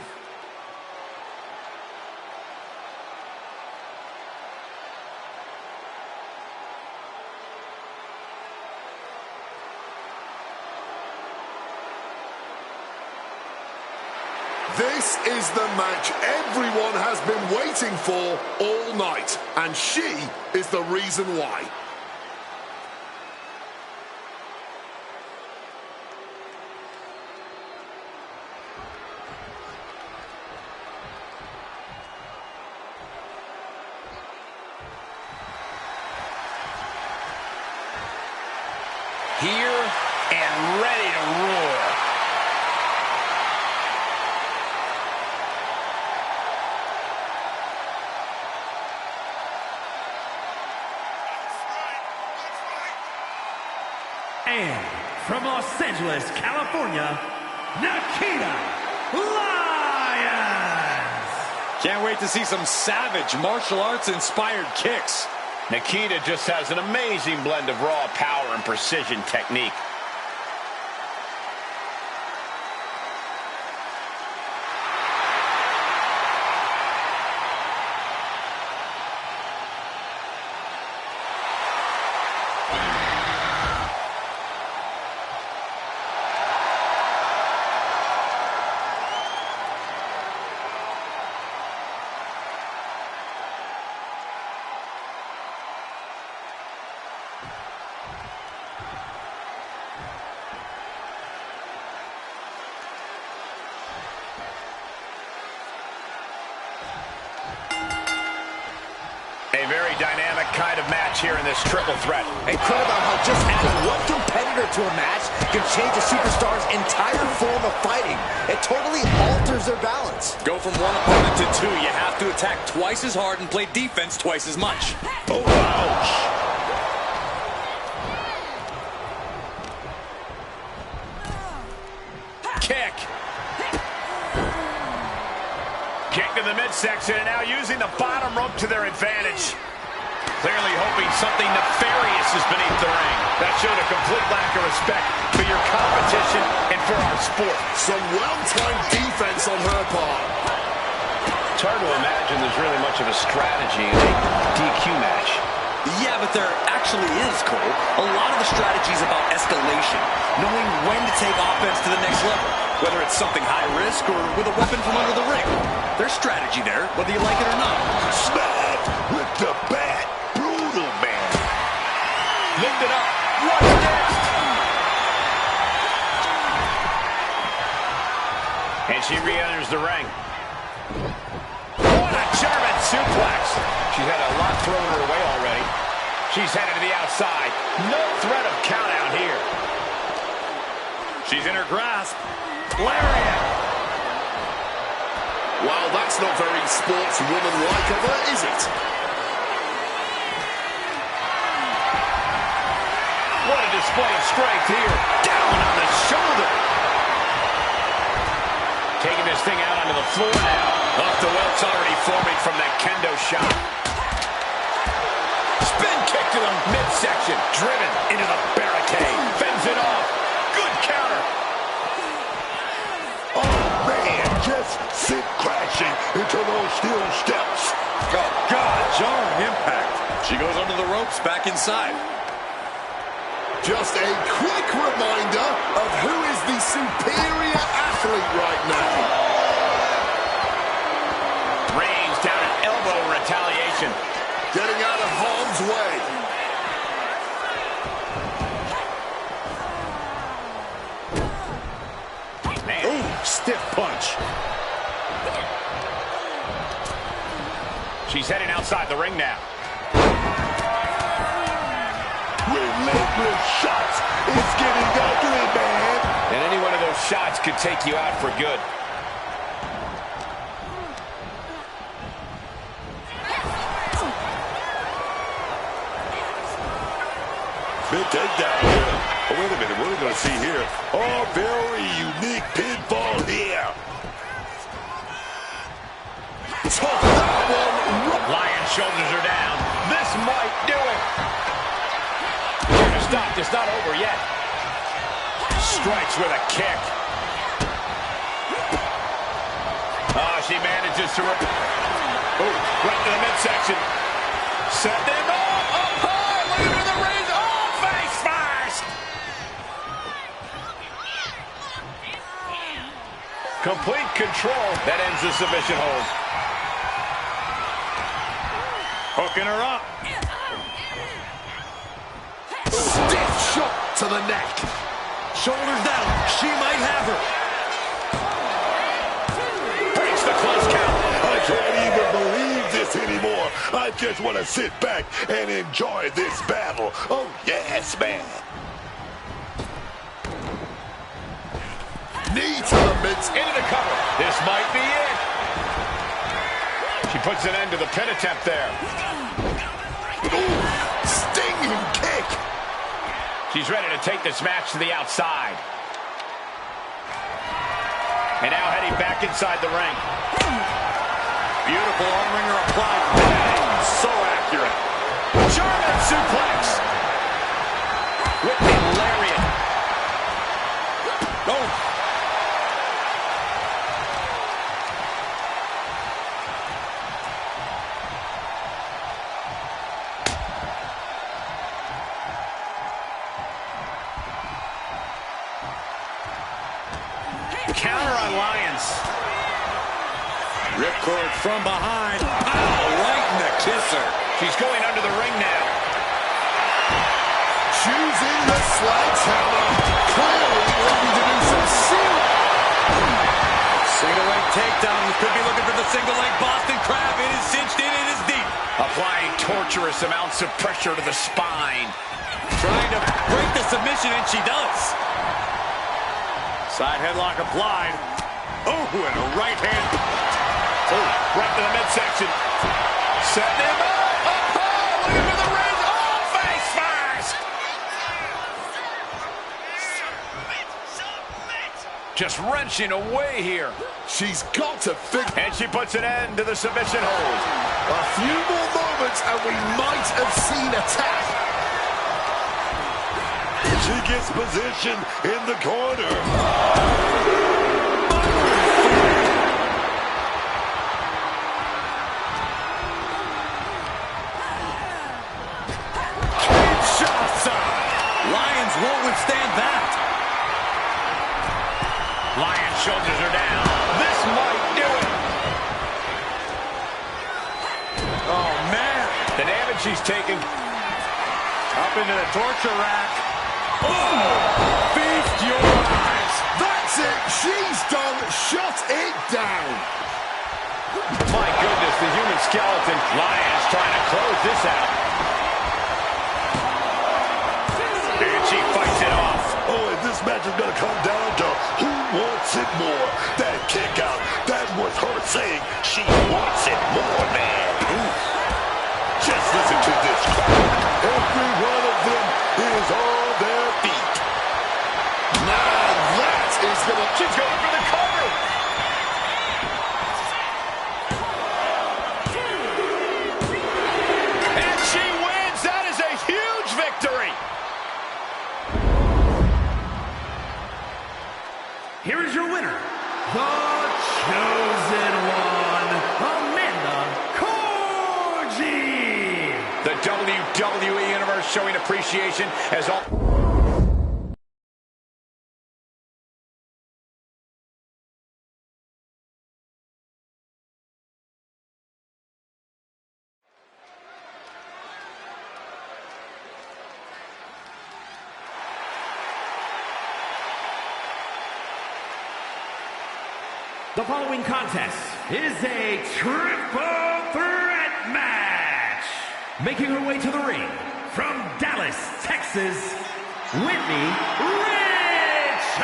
This is the match everyone has been waiting for all night, and she is the reason why. Here and ready to roar. And from Los Angeles, California, Nikita Lyons. Can't wait to see some savage martial arts inspired kicks. Nikita just has an amazing blend of raw power and precision technique. dynamic kind of match here in this triple threat. Incredible how just adding one competitor to a match can change a superstar's entire form of fighting. It totally alters their balance. Go from one opponent to two. You have to attack twice as hard and play defense twice as much. Oh, ouch. Kick. Kick to the midsection, and now using the bottom rope to their advantage. Clearly hoping something nefarious is beneath the ring. That showed a complete lack of respect for your competition and for our sport. Some well-timed defense on her part. It's hard to imagine there's really much of a strategy in a DQ match. Yeah, but there actually is, Cole. A lot of the strategy is about escalation, knowing when to take offense to the next level, whether it's something high risk or with a weapon from under the ring. There's strategy there, whether you like it or not. Smack with the bat. Brutal, man. Lift it up. What's next? And she re-enters the ring. What a German suplex. She's had a lot thrown her way already. She's headed to the outside. No threat of count out here. She's in her grasp. Lariat. Well, that's not very sportswoman-like of her, is it? What a display of strength here. Down on the shoulder. Taking this thing out onto the floor now. Off the welts already forming from that kendo shot. Spin kick to the midsection. Driven into the barricade. Fends it off. Good counter. Oh, man, just sit crashing into those steel steps. Oh, God, jarring impact. She goes under the ropes, back inside. Just a quick reminder of who is the superior athlete right now. Reigns down an elbow retaliation. Getting out of harm's way. Man. Ooh, stiff punch. She's heading outside the ring now. Relentless shots. It's getting ugly, man. And any one of those shots could take you out for good. Big takedown here. Oh, wait a minute. What are we going to see here? Oh, very unique pinfall here. Took that one. Lion shoulders her down. This might do it. Stop. It's not over yet. Strikes with a kick. Oh, she manages to... Oh, right to the midsection. Set them up high. Look at the ring. Oh, face first. Complete control. That ends the submission hold. Hooking her up. Stiff shot to the neck. Shoulders down. She might have her. Breaks the close count. I can't even believe this anymore. I just want to sit back and enjoy this battle. Oh, yes, man. Knee to the mid. Into the cover. This might be it. She puts an end to the pin attempt there. Ooh, stinging kick. She's ready to take this match to the outside. And now heading back inside the ring. Beautiful arm wringer applied. So accurate. German suplex. Whipping lariat. Oh. Counter on Lyons. Ripcord from behind. Pow, right in the kisser. She's going under the ring now. Choosing the sledgehammer. Clearly looking to do some serious. Single leg takedown. Could be looking for the single leg Boston Crab. It is cinched in. It is deep. Applying torture torturous amounts of pressure to the spine. Trying to break the submission, and she does. Side headlock applied. Oh, and a right hand. Oh, right to the midsection. Setting him up. Oh, looking for the ring. Oh, face first. Just wrenching away here. She's got to figure. And she puts an end to the submission hold. A few more moments and we might have seen a tap. She gets position in the corner. Kinshasa. Lions won't withstand that. Lion shoulders her down. This might do it. Oh, man. The damage she's taking. Up into the torture rack. Oh! Feast your eyes. That's it. She's done. Shut it down. My goodness, the human skeleton. Lions trying to close this out. And she fights it off. Oh, and this match is going to come down to who wants it more. That kick out, that was her saying she wants it more, man. Ooh. Just listen to this crowd. Every one of them is on their feet. Now that is going to... She's going for the cover. And she wins. That is a huge victory. Here is your winner, the chosen one, Amanda Koji. The WWE Universe showing appreciation as all... The following contest is a triple threat match. Making her way to the ring from Dallas, Texas, Whitney Richard.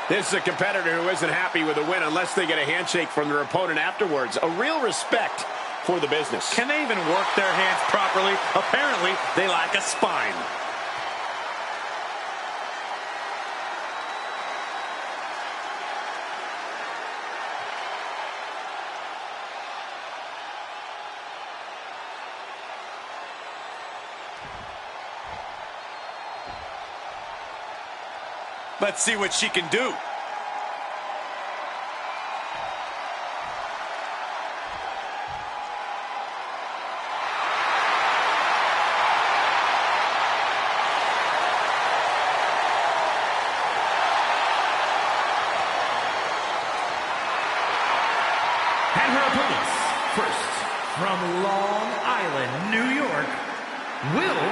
This is a competitor who isn't happy with a win unless they get a handshake from their opponent afterwards. A real respect for the business. Can they even work their hands properly? Apparently, they lack a spine. Let's see what she can do. And her opponents, first, from Long Island, New York, Will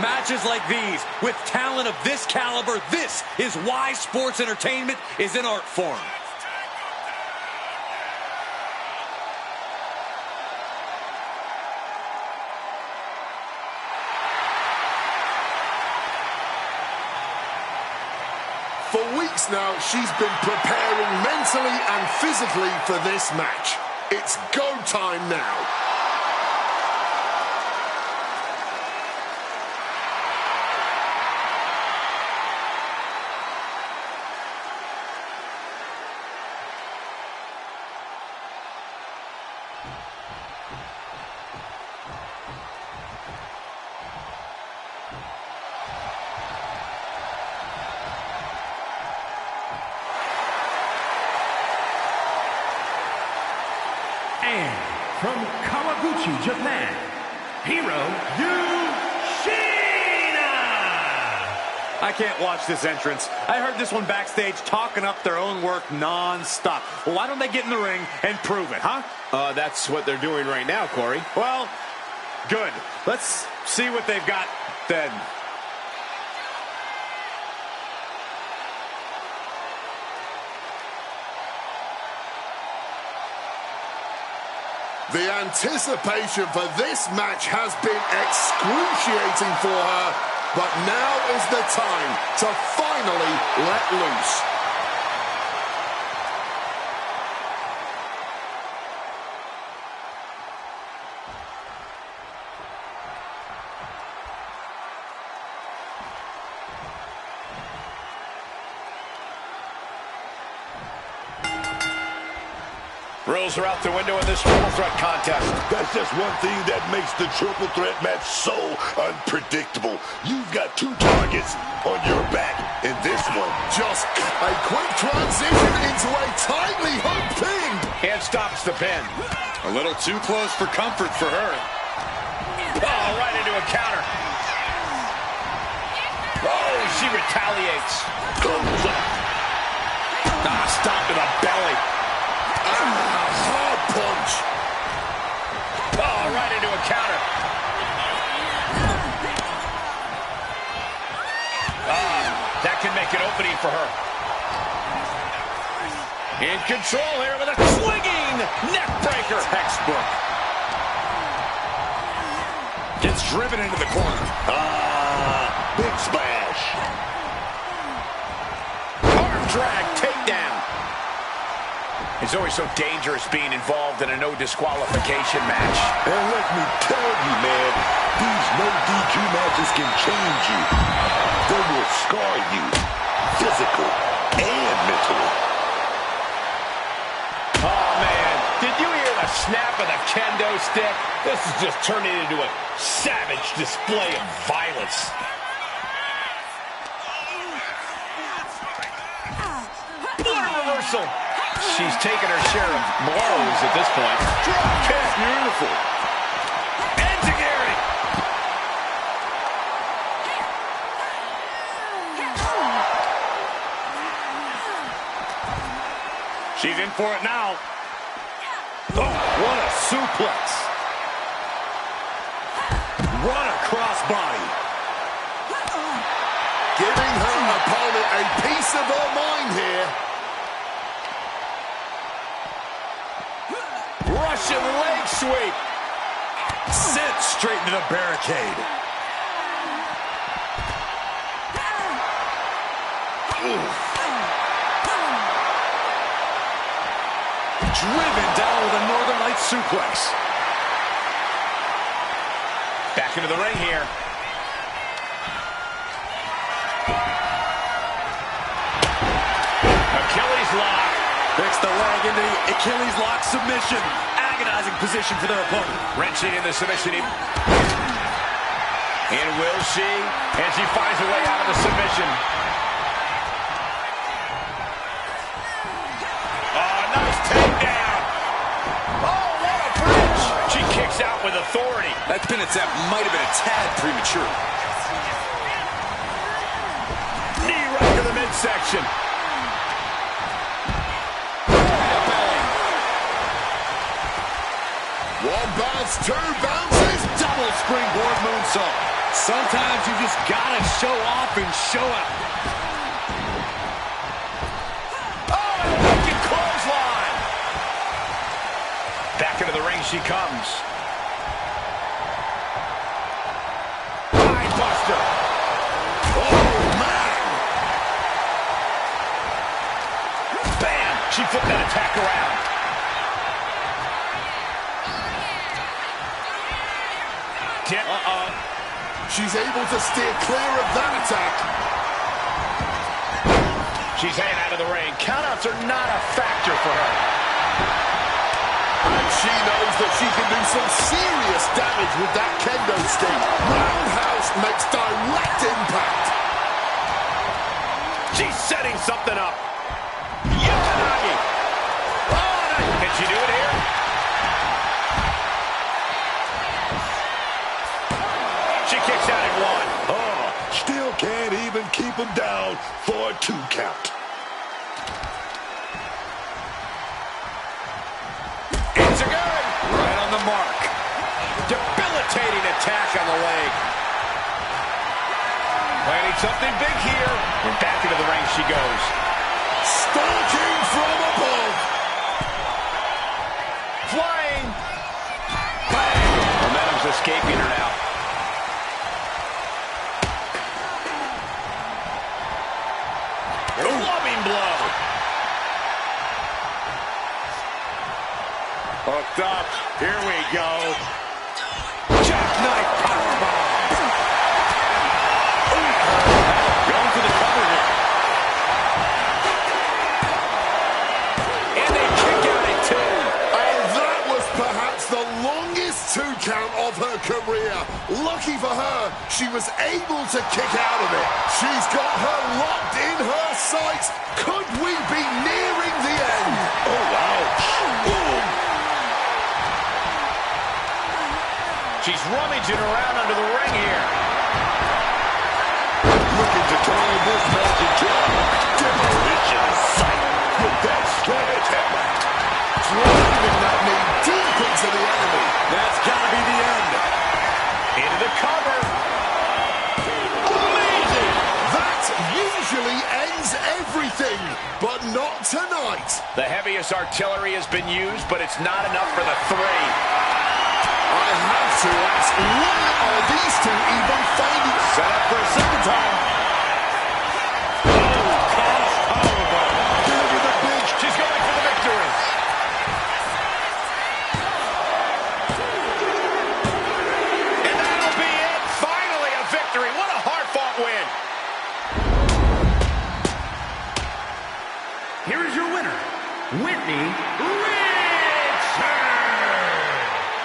Matches like these, with talent of this caliber, this is why sports entertainment is an art form. For weeks now, she's been preparing mentally and physically for this match. It's go time now. and from Kawaguchi, Japan, Hiro Yushina. I can't watch this entrance. I heard this one backstage talking up their own work non-stop. Well, why don't they get in the ring and prove it, huh? That's what they're doing right now, Corey. Well, good. Let's see what they've got then. The anticipation for this match has been excruciating for her, but now is the time to finally let loose. Rules are out the window in this triple threat contest. That's just one thing that makes the triple threat match so unpredictable. You've got two targets on your back in this one. Just a quick transition into a tightly hooked pin. And stops the pin. A little too close for comfort for her. Oh, right into a counter. Oh, she retaliates. Goes up. Stop to the belly. Hard punch. Oh, right into a counter. That can make an opening for her. In control here with a swinging neck breaker. Textbook. Gets driven into the corner. Big splash. Arm drag takedown. It's always so dangerous being involved in a no disqualification match. And let me tell you, man, these no DQ matches can change you. They will scar you, physically and mentally. Oh, man. Did you hear the snap of the kendo stick? This is just turning into a savage display of violence. What a reversal. She's taken her share of blows at this point. Drop kick. Beautiful. Enziguri. She's in for it now. Oh, what a suplex. What a crossbody. Giving her opponent a piece of her mind here. Russian leg sweep. Sent straight into the barricade. Driven down with a Northern Lights suplex. Back into the ring here. Achilles lock. Fix the leg into the Achilles lock submission. Agonizing position for their opponent. Wrenching in the submission. And will she? And she finds a way out of the submission. Oh, nice takedown. Oh, what a bridge. She kicks out with authority. That pin attempt might have been a tad premature. Knee right to the midsection. One bounce, two bounces, double springboard moonsault. Sometimes you just gotta show off and show out. Oh, and a wicked clothesline. Back into the ring she comes. Mind buster. Oh, man. Bam! She flipped that attack around. She's able to steer clear of that attack. She's hanging out of the ring. Countouts are not a factor for her. And she knows that she can do some serious damage with that kendo stick. Roundhouse makes direct impact. She's setting something up. Yukanagi. Oh, can she do it here? She kicks out at one. Oh, still can't even keep him down for a 2 count. It's a good. Right on the mark. Debilitating attack on the leg. Planning something big here. And back into the ring she goes. Starting from above. Flying Clubbing blow. Hooked up. Here we go. Jackknife powerbomb. Going for the cover here. And they kick out at 2. And that was perhaps the longest 2 count of her career. Lucky for her, she was able to kick out of it. She's got her locked in her sights. Could we be nearing the end? Oh, ouch. Boom. She's rummaging around under the ring here. Looking to turn this match into a demolition site with that sledgehammer. Driving that knee deep into the enemy. That's got to be the end. Into the cover. Amazing! That usually ends everything, but not tonight. The heaviest artillery has been used, but it's not enough for the 3. I have to ask, where are these 2 even finding? Set up for a second time. She's going for the victory. And that'll be it. Finally a victory. What a hard-fought win. Here is your winner, Whitney Richards.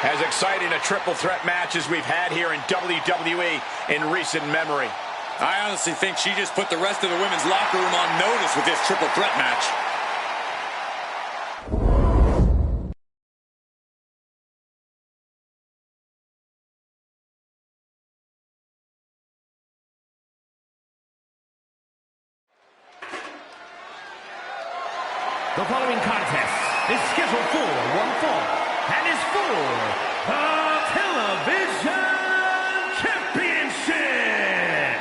As exciting a triple threat match as we've had here in WWE in recent memory. I honestly think she just put the rest of the women's locker room on notice with this triple threat match. The following contest is scheduled for one fall and is for the Television Championship.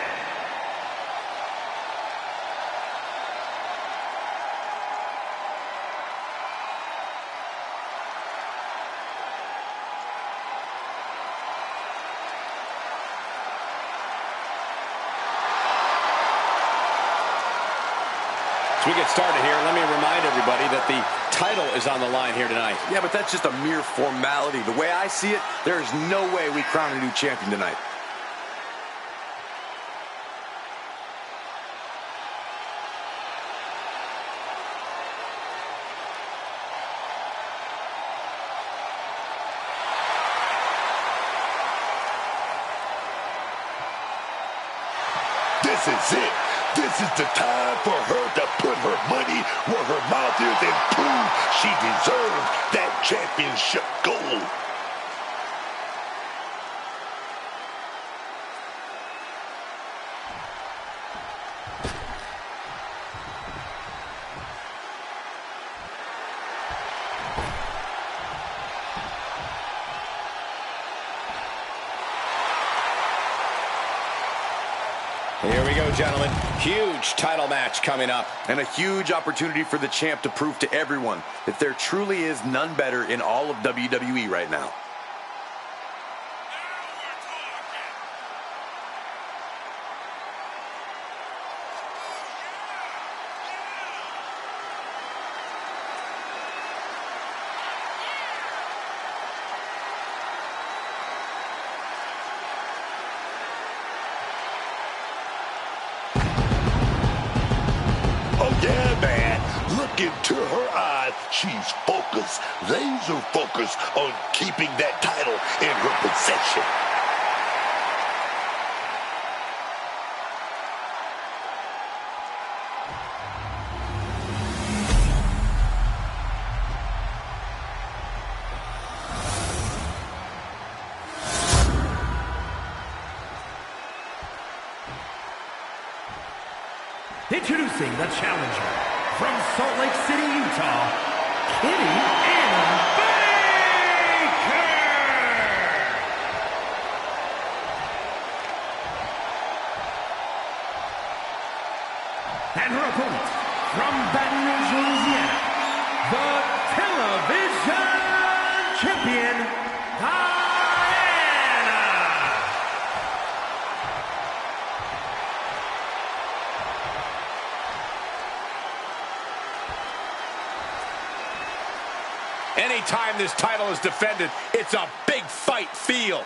As we get started here, let me remind everybody that the title is on the line here tonight. Yeah, but that's just a mere formality. The way I see it, there is no way we crown a new champion tonight. This is it. This is the time for her to put her money where her mouth is and prove she deserves that championship gold. Here we go, gentlemen. Huge title match coming up. And a huge opportunity for the champ to prove to everyone that there truly is none better in all of WWE right now. Yeah, man. Look into her eyes. She's focused, laser focused on keeping that title in her possession. Introducing the challenger from Salt Lake City, Utah, Kitty Ann Baker. And her opponent from Baton Rouge, Louisiana, the television champion, Anytime this title is defended, it's a big fight feel.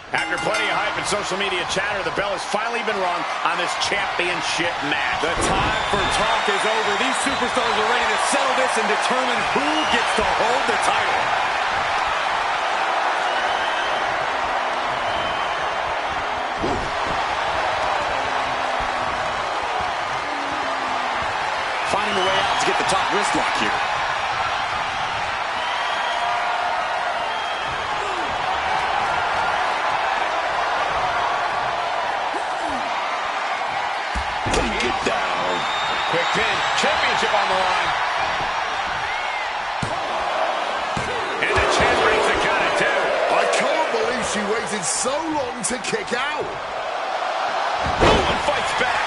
After plenty of hype and social media chatter, the bell has finally been rung on this championship match. The time for talk is over. These superstars are ready to settle this and determine who gets to hold the title. Finding a way out to get the top wrist lock here. Quick pin, championship on the line. And the champ breaks the count at 2. I can't believe she waited so long to kick out. Oh, and fights back.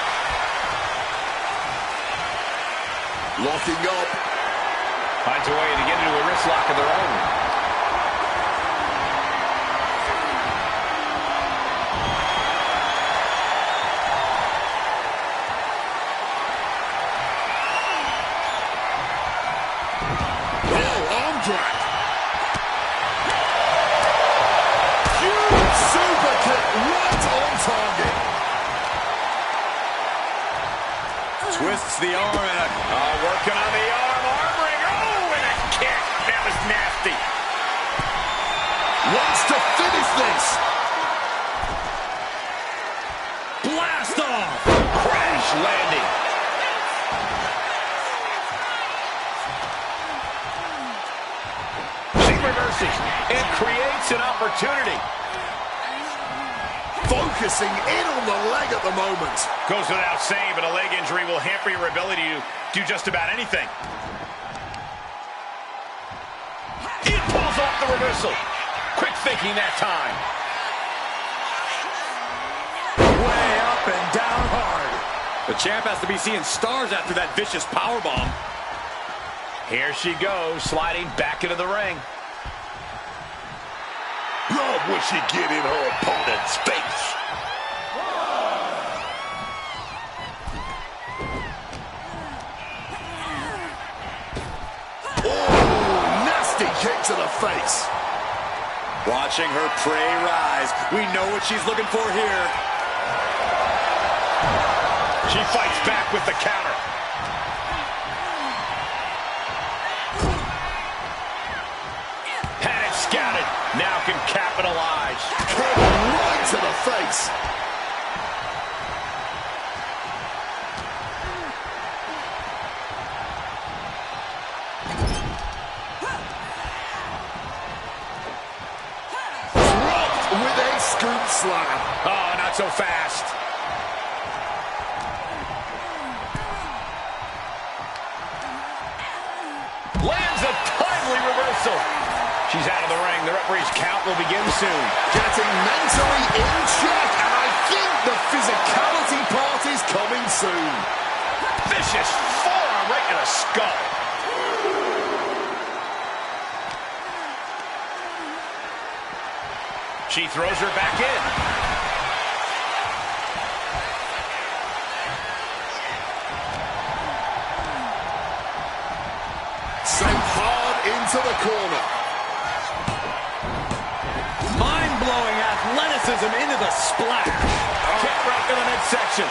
Locking up. Finds a way to get into a wrist lock of their own. Huge super kick right on target. Twists the arm and Working on the arm ring. Oh, and a kick. That was nasty. Wants to finish this. blast off. Crash landing. She reverses and creates an opportunity. Focusing in on the leg at the moment. Goes without saying, but a leg injury will hamper your ability to do just about anything. It pulls off the reversal. Quick thinking that time. Way up and down hard. The champ has to be seeing stars after that vicious powerbomb. Here she goes, sliding back into the ring. Love when she get in her opponent's face. Oh, nasty kick to the face. Watching her prey rise. We know what she's looking for here. She fights back with the counter. Had it scouted. Now can capitalize. Kick right to the face. Dropped with a scoop slam. Oh, not so fast. Lands a timely reversal. She's out of the ring. The referee's count will begin soon. Getting mentally in check, and I think the physicality part is coming soon. Vicious forearm right in the skull. She throws her back in. Sent hard into the corner. Mind-blowing athleticism into the splash. Kick right to the midsection.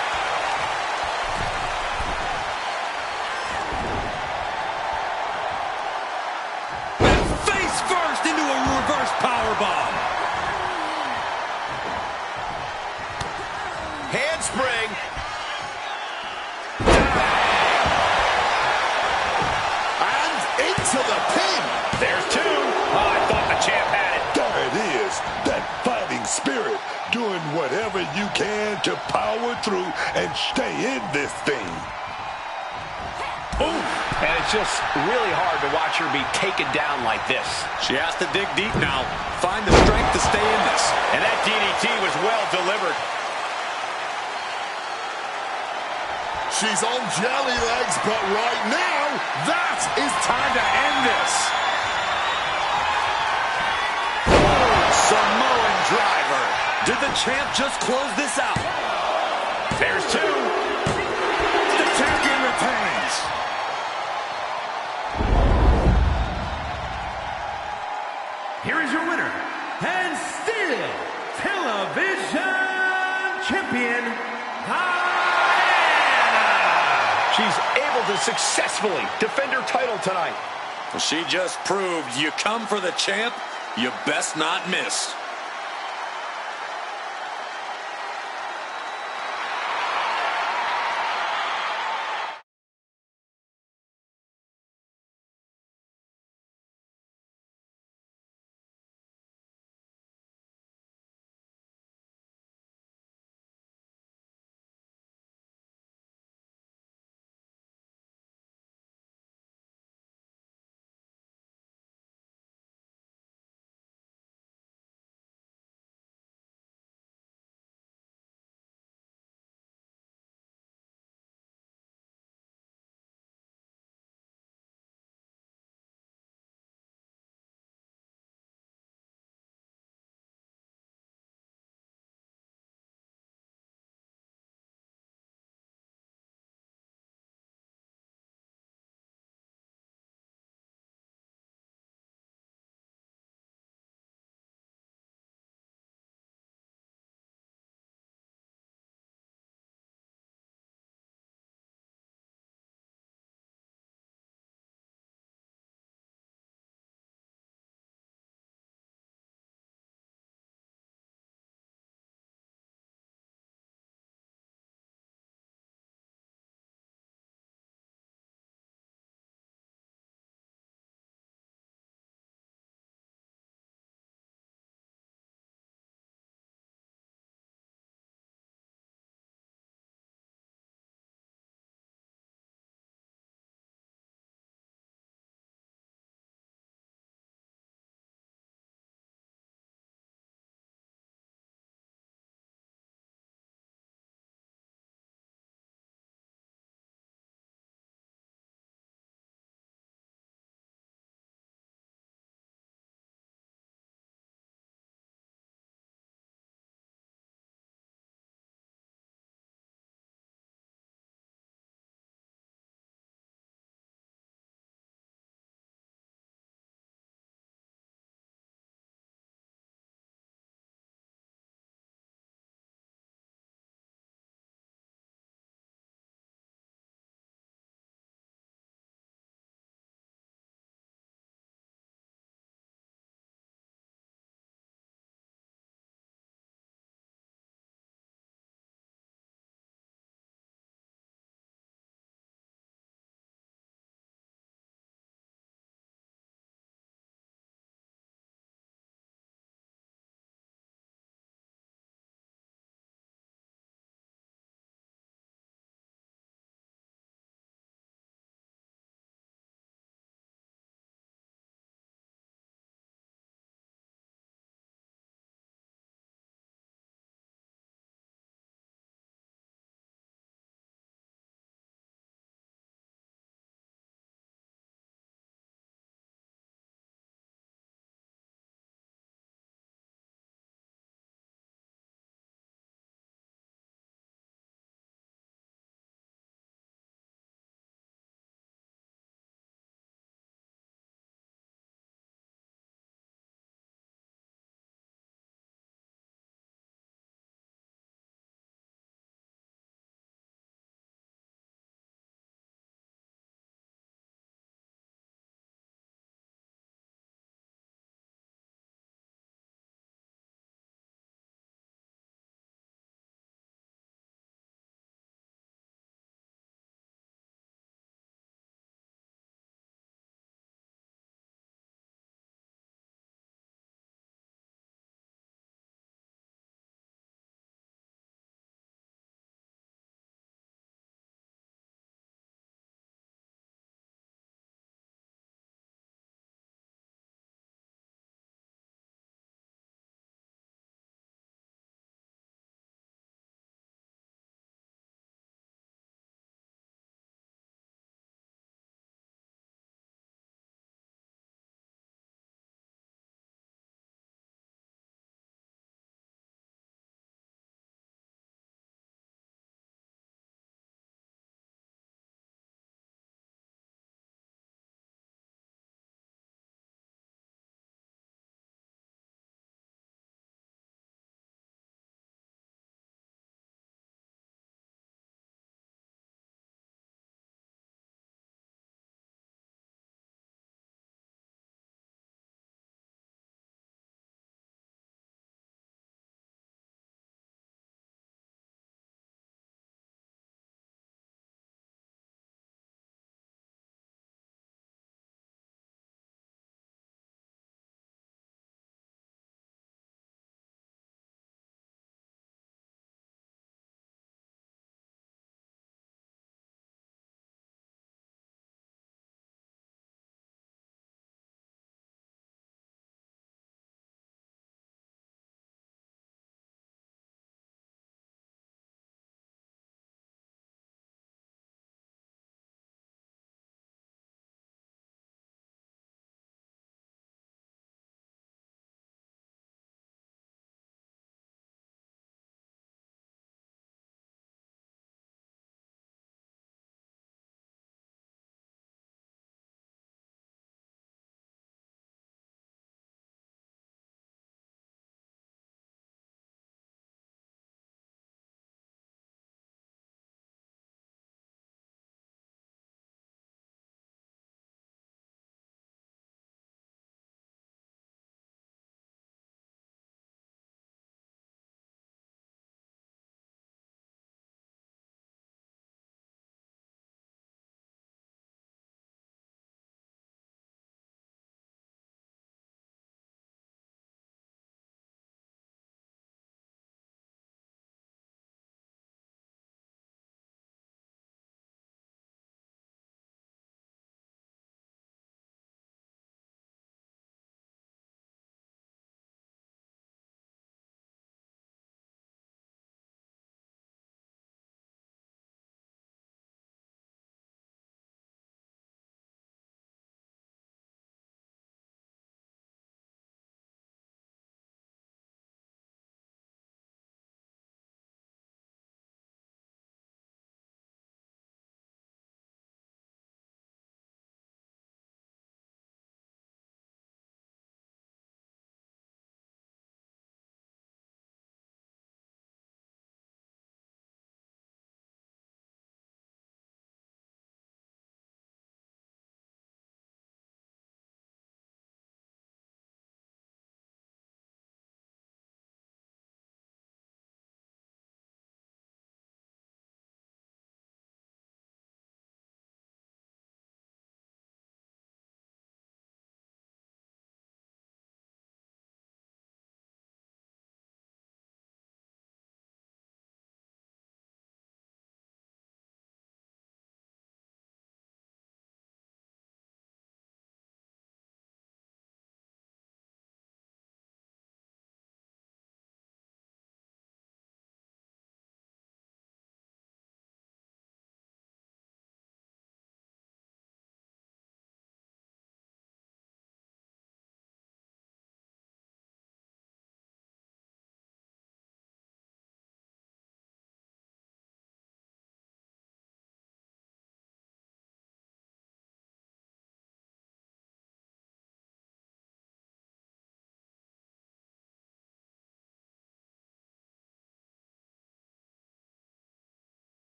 And face first into a reverse powerbomb. Handspring. And into the pin. There's two. Oh, I thought the champ had it. There it is, that fighting spirit, doing whatever you can to power through and stay in this thing. Ooh. And it's just really hard to watch her be taken down like this. She has to dig deep now. Find the strength to stay in this. And that DDT was well delivered. she's on jelly legs, but right now, that is Time to end this. Samoan driver. Did the champ just close this out? There's two. The champion retains. Here is your winner, and still television champion, Diana. She's able to successfully defend her title tonight. She just proved you come for the champ, you best not miss.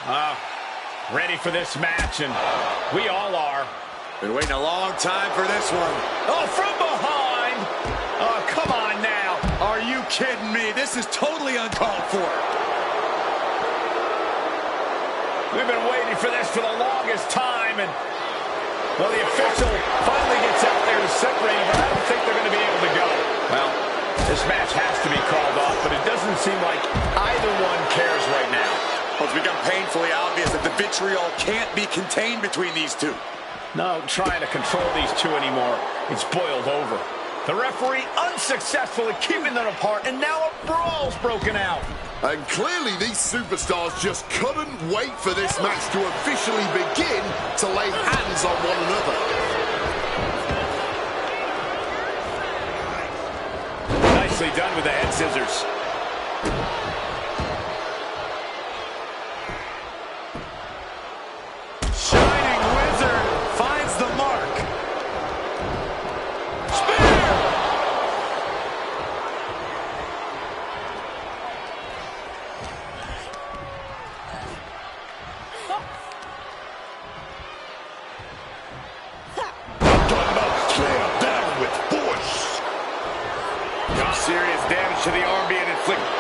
Ready for this match, and we all are. Been waiting a long time for this one. Oh, from behind! Oh, come on now. Are you kidding me? This is totally uncalled for. We've been waiting for this for the longest time, and, well, the official finally gets out there to separate them, but I don't think they're going to be able to go. Well, this match has to be called off, but it doesn't seem like either one cares right now. Well, it's become painfully obvious that the vitriol can't be contained between these two. No trying to control these two anymore. It's boiled over. The referee unsuccessful at keeping them apart, and now a brawl's broken out. And clearly these superstars just couldn't wait for this match to officially begin to lay hands on one another. Nicely done with the head scissors. Shining Wizard finds the mark. Spear! I'm talking about slam down with force. Serious damage to the arm being inflicted.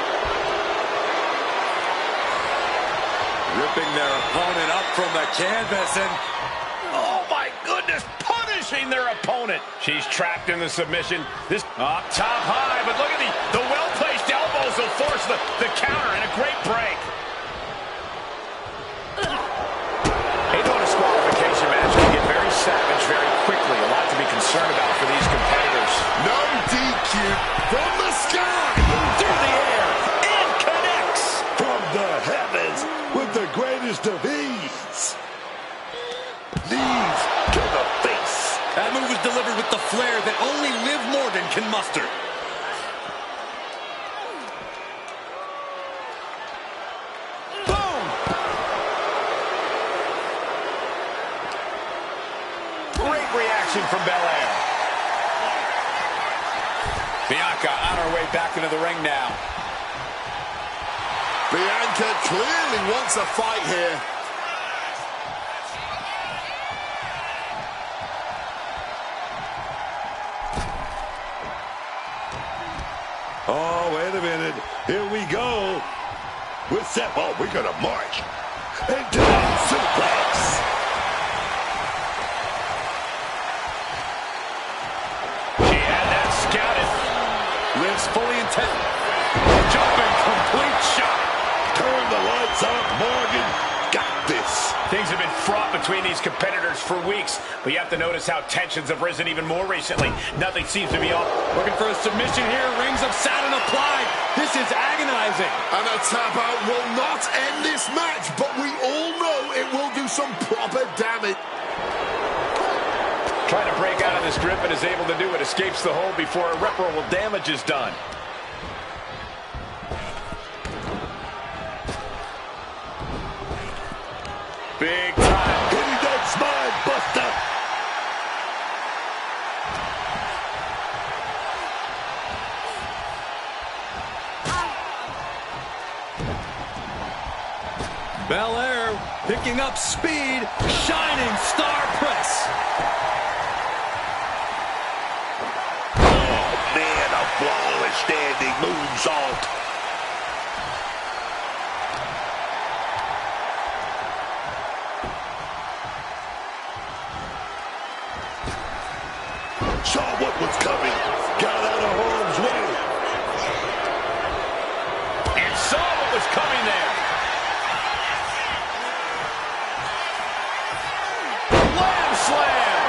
Ripping their opponent up from the canvas, and Oh, my goodness, punishing their opponent. She's trapped in the submission. This up top high, but look at the well-placed elbows will force the counter, and a great break. A no disqualification match can get very savage very quickly. A lot to be concerned about for these competitors. No DQ from the sky. Through the air, and connects. From the heavens with the greatest of ease. Knees to the face. that move was delivered with the flair that only Liv Morgan can muster. Boom! Great reaction from Belair. Bianca on her way back into the ring now. Bianca clearly wants a fight here. Oh, wait a minute. Here we go. We're set. Oh, we're going to march. And down suplex. She had that scouted. Liv's fully intent. Jumping complete shot. Turn the lights up, Morgan. Got this. Things have been fraught between these competitors for weeks, but you have to notice how tensions have risen even more recently. Nothing seems to be off. Looking for a submission here. Rings of Saturn applied. This is agonizing. And a tap out will not end this match, but we all know it will do some proper damage. Trying to break out of this grip and is able to do it. Escapes the hold before irreparable damage is done. Big time. Hitting that spine buster. Belair picking up speed. Shining star press. Oh, man, a flawless standing moonsault. Saw what was coming. Got out of harm's way. And saw what was coming there. Lamb slam.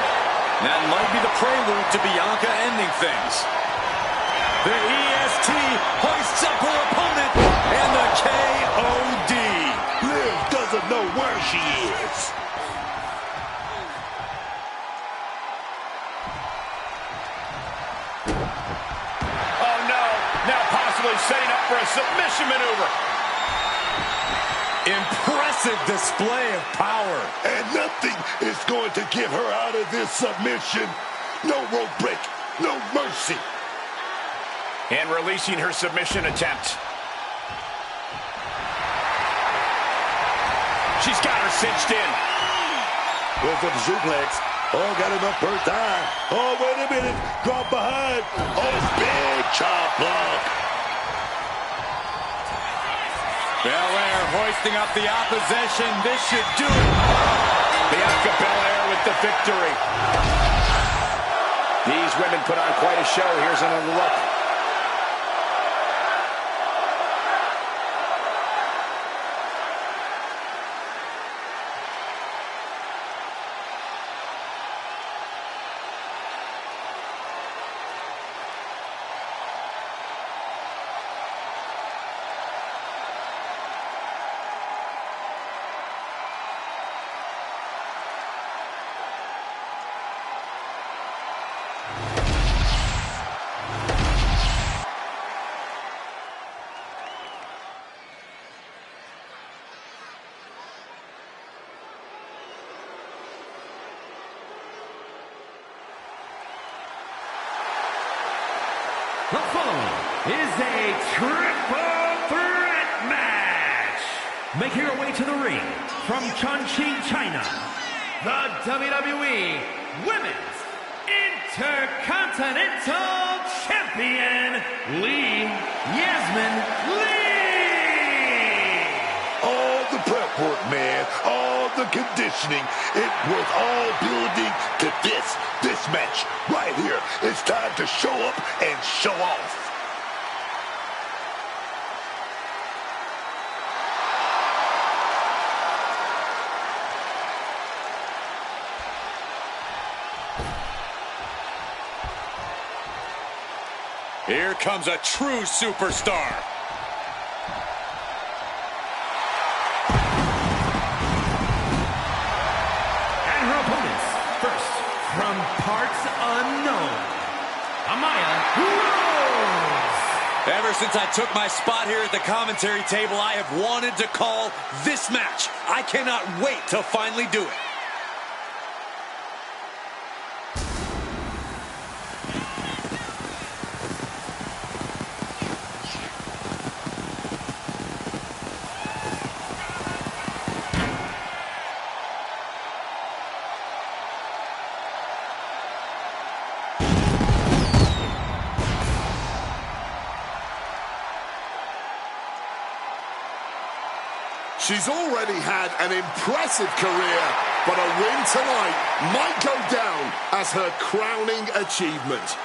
That might be the prelude to Bianca ending things. The EST hoists up her opponent, and the KOD. Liv doesn't know where she is. Oh, no. Now possibly setting up for a submission maneuver. Impressive display of power. And nothing is going to get her out of this submission. No rope break, no mercy. And releasing her submission attempt. she's got her cinched in. Goes for the suplex. Oh, got him up first time. Oh, wait a minute. Drop behind. Oh, big chop block. Belair hoisting up the opposition. This should do it. Bianca Belair with the victory. These women put on quite a show. Here's another look. The following is a triple threat match. Making her way to the ring from Chongqing, China, the WWE Women's Intercontinental Champion, Yasmin Lee. All the prep work, man. All the conditioning. It was all building to this match right here. It's time to show up and show off. Here comes a true superstar. From parts unknown, Amaya Rose. Ever since I took my spot here at the commentary table, I have wanted to call this match. I cannot wait to finally do it. She's already had an impressive career, but a win tonight might go down as her crowning achievement.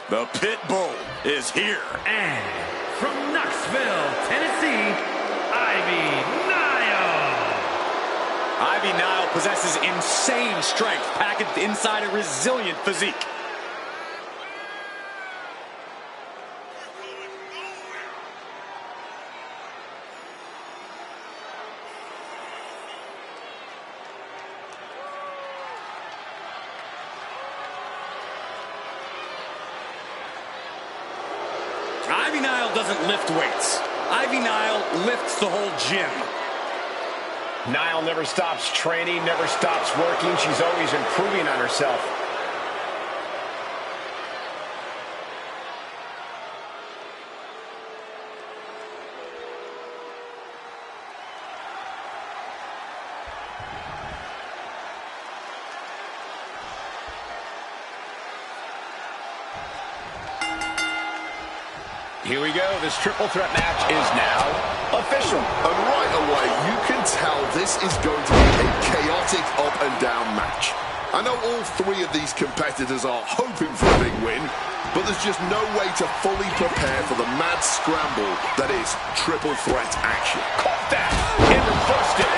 The Pit Bull is here. And from Knoxville, Tennessee, Ivy Nile. Ivy Nile possesses insane strength, packaged inside a resilient physique. Ivy Nile doesn't lift weights. Ivy Nile lifts the whole gym. Nile never stops training, never stops working. She's always improving on herself. Here we go. This triple threat match is now official. And right away, you can tell this is going to be a chaotic up-and-down match. I know all three of these competitors are hoping for a big win, but there's just no way to fully prepare for the mad scramble that is triple threat action. Caught that and reversed it.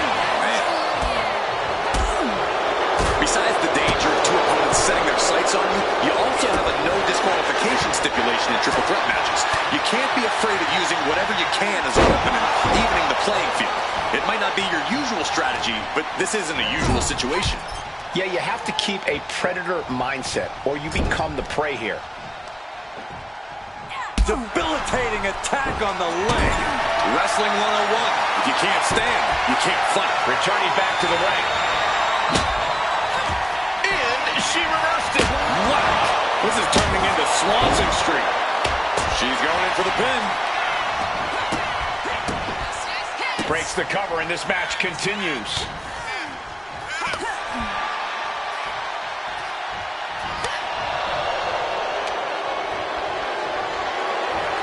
Besides the danger of two opponents setting their sights on you, you also have a no disqualification stipulation in triple threat matches. You can't be afraid of using whatever you can as a weapon and evening the playing field. It might not be your usual strategy, but this isn't a usual situation. Yeah, you have to keep a predator mindset, or you become the prey here. Debilitating attack on the leg. Wrestling 101. If you can't stand, you can't fight. Returning back to the ring. And she reversed it. Wow. This is turning into Swanson Street. She's going in for the pin. Breaks the cover, and this match continues.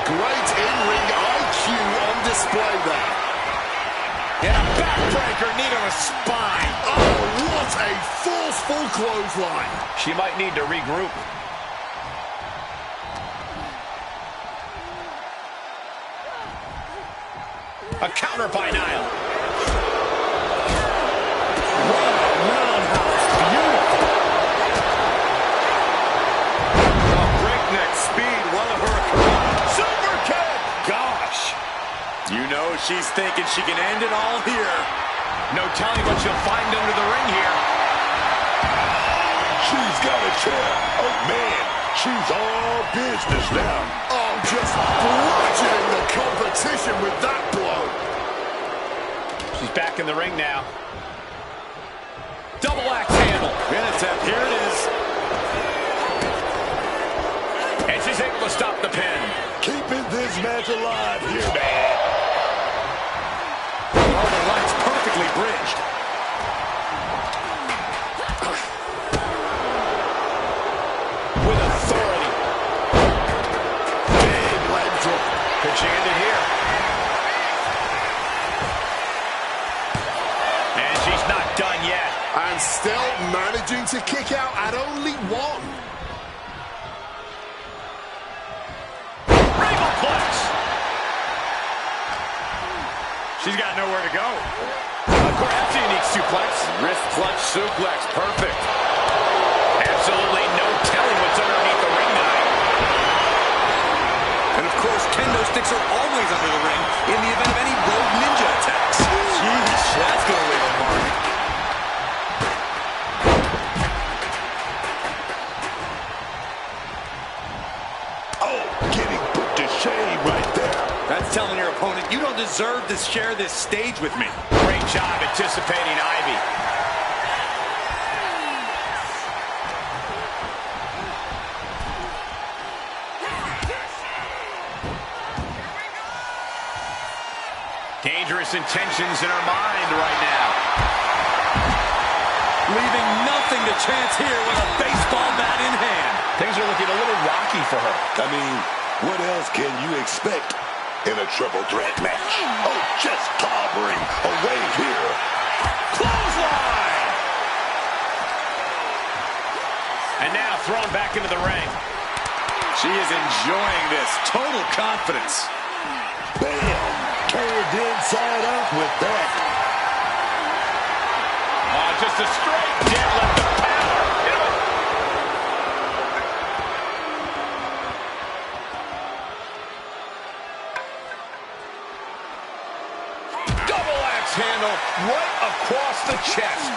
Great in-ring IQ on display there. And a backbreaker, knee to the spine. Oh, what a forceful clothesline. She might need to regroup. A counter by Nile. Roundhouse. Beautiful. Oh, breakneck speed. What a hurricane. Super kick. Gosh. You know she's thinking she can end it all here. No telling what she'll find under the ring here. She's got a chair. Oh, man. She's all business now. Oh, just bludgeoning the competition with that blow. She's back in the ring now. Double axe handle. Benetep, here it is. And she's able to stop the pin. Keeping this match alive here, man. Oh, the line's perfectly bridged. With authority. Big leg drop. Could she end it here? And she's not done yet. And still managing to kick out at only one. Ravenplex. She's got nowhere to go. Of course, that's a unique suplex. Wrist clutch suplex, perfect. Absolutely no telling what's underneath the ring tonight. And of course, kendo sticks are always under the ring in the event of any rogue ninja attacks. Jeez, that's going to leave a mark. Oh, getting put to shame right there. That's telling your opponent, you don't deserve to share this stage with me. Great job anticipating Ivy. Dangerous intentions in her mind right now. Leaving nothing to chance here with a baseball bat in hand. Things are looking a little rocky for her. I mean, what else can you expect in a triple threat match? Oh, just clobbering away here. Clothesline! And now thrown back into the ring. She is enjoying this. Total confidence. Bam! Turned inside out with that. Oh, just a straight deadlift of power. Double axe handle right across the chest.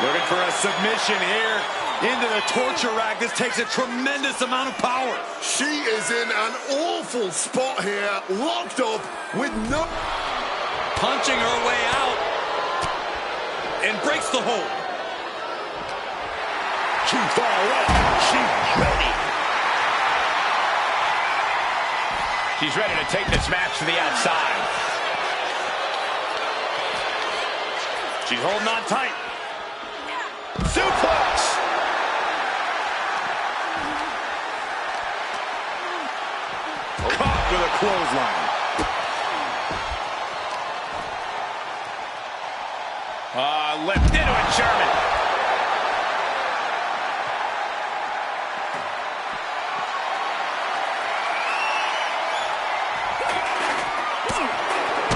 Looking for a submission here. Into the torture rack. This takes a tremendous amount of power. She is in an awful spot here, locked up with no... Punching her way out. And breaks the hold. She's far right. She's ready. She's ready to take this match to the outside. She's holding on tight. Suplex! Caught with a clothesline. Lift into a German.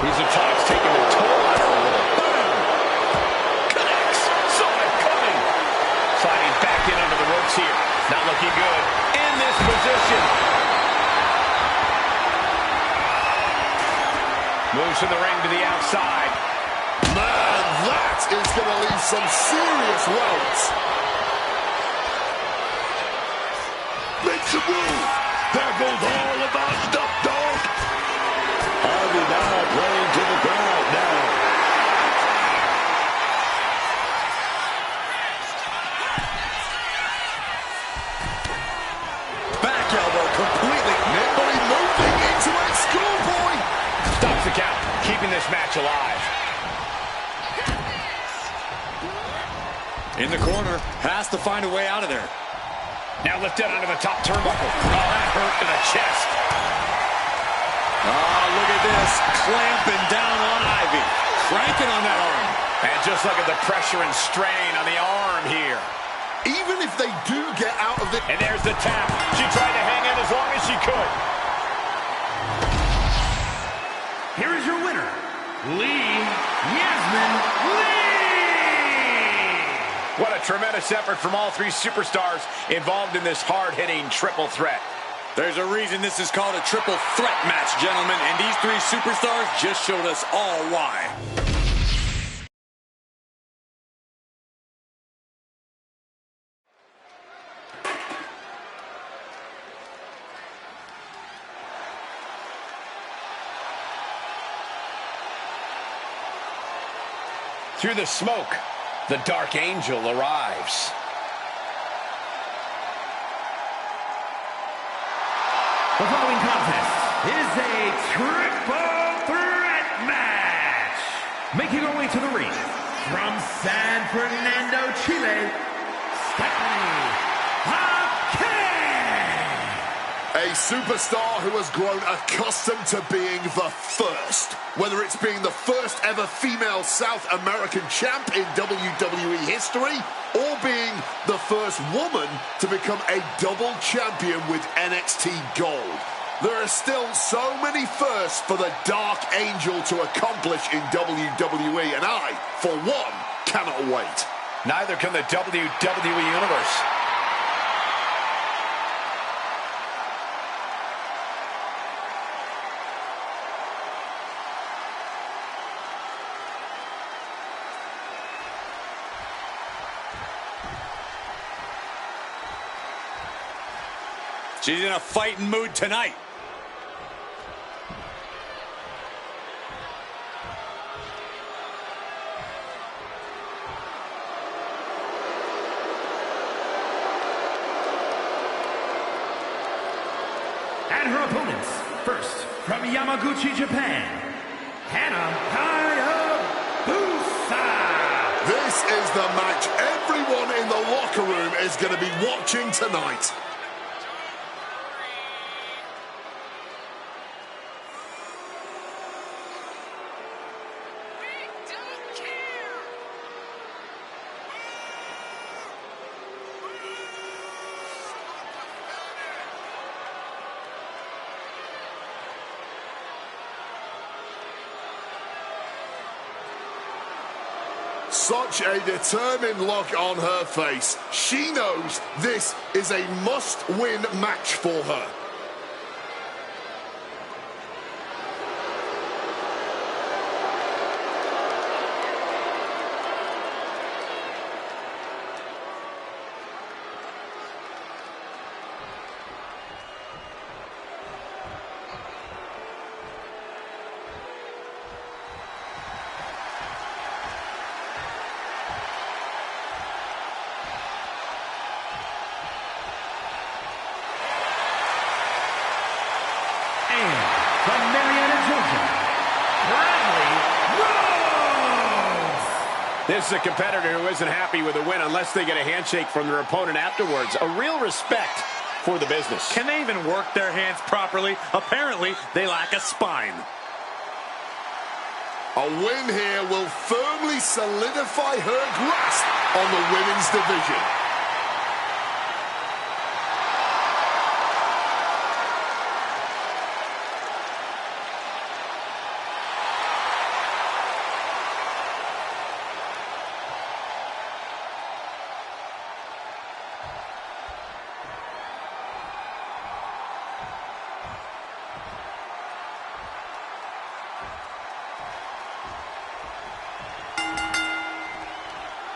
These attacks taking a toll on her a little. Boom! Connects. Saw it coming. Sliding back in under the ropes here. Not looking good. In this position. Moves from the ring to the outside. Man, that is going to leave some serious welts. Makes a move. completely. Nimbly moving into a schoolboy. Stops the count, keeping this match alive. In the corner, has to find a way out of there. Now lifted onto the top turnbuckle. Oh, that hurt to the chest. Oh, look at this. Clamping down on Ivy. Cranking on that arm. And just look at the pressure and strain on the arm here. Even if they do get out of the... And there's the tap. She tried to hang in as long as she could. Here is your winner, Yasmin Lee. What a tremendous effort from all three superstars involved in this hard-hitting triple threat. There's a reason this is called a triple threat match, gentlemen, and these three superstars just showed us all why. Through the smoke, the Dark Angel arrives. The following contest is a triple threat match. Making her way to the ring from San Fernando, Chile, Stephanie Hawkins. A superstar who has grown accustomed to being the first. Whether it's being the first ever female South American champ in WWE history, or being the first woman to become a double champion with NXT Gold. There are still so many firsts for the Dark Angel to accomplish in WWE, and I, for one, cannot wait. Neither can the WWE Universe. She's in a fighting mood tonight. And her opponents, first from Yamaguchi, Japan, Hana Hayabusa. This is the match everyone in the locker room is going to be watching tonight. Such a determined look on her face. She knows this is a must-win match for her. This is a competitor who isn't happy with a win unless they get a handshake from their opponent afterwards. A real respect for the business. Can they even work their hands properly? Apparently, they lack a spine. A win here will firmly solidify her grasp on the women's division.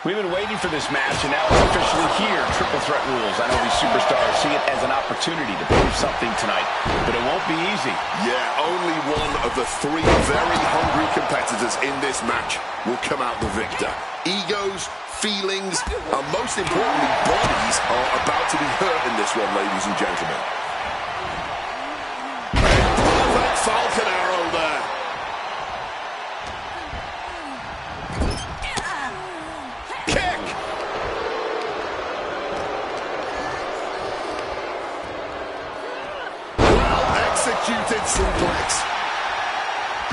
We've been waiting for this match, and now it's officially here. Triple threat rules. I know these superstars see it as an opportunity to prove something tonight, but it won't be easy. Yeah, only one of the three very hungry competitors in this match will come out the victor. Egos, feelings, and most importantly, bodies are about to be hurt in this one, ladies and gentlemen. executed suplex.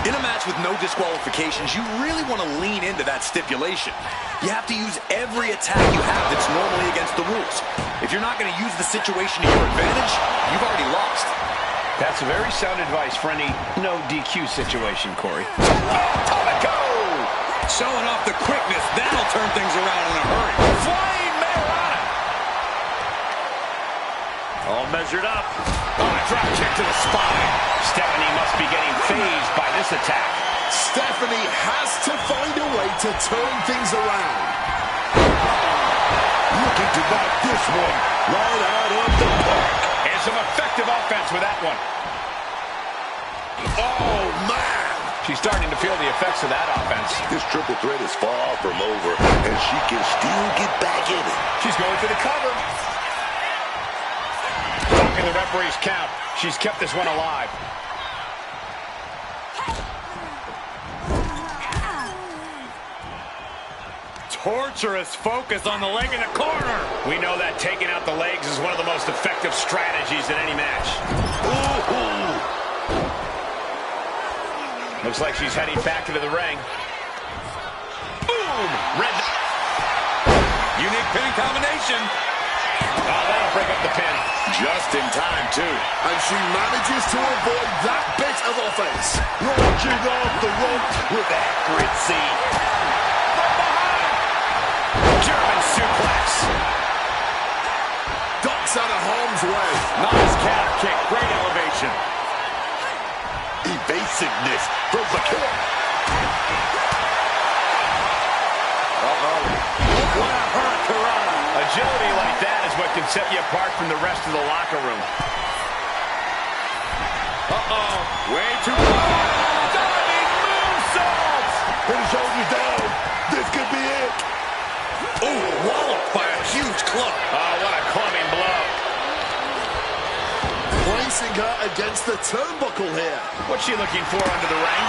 In a match with no disqualifications, you really want to lean into that stipulation. You have to use every attack you have that's normally against the rules. If you're not going to use the situation to your advantage, you've already lost. That's very sound advice for any no DQ situation, Corey. Atomico! Showing off the quickness, that'll turn things around in a hurry. Flying Mayorana! All measured up. Oh, a drop kick to the spine. Stephanie must be getting phased by this attack. Stephanie has to find a way to turn things around. Looking to knock this one right out of the park. And some effective offense with that one. Oh, man. She's starting to feel the effects of that offense. This triple threat is far from over, and she can still get back in it. She's going for the cover. Blocking the referee's count. She's kept this one alive. Torturous focus on the leg in the corner. We know that taking out the legs is one of the most effective strategies in any match. Ooh. Looks like she's heading back into the ring. Boom! Red. Unique pin combination. Oh, that'll break up the pin. Just in time, too. And she manages to avoid that bit of offense. Launching off the rope with accuracy. German suplex. Ducks out of harm's way. Nice calf kick. Great elevation. Evasiveness from the kick. What a hurricanrana. Agility like that is what can set you apart from the rest of the locker room. Way too far. Diving moonsaults. Put his shoulders down. This could be it. Oh, walloped by a huge club. Oh, what a clubbing blow. Placing her against the turnbuckle here. What's she looking for under the ring?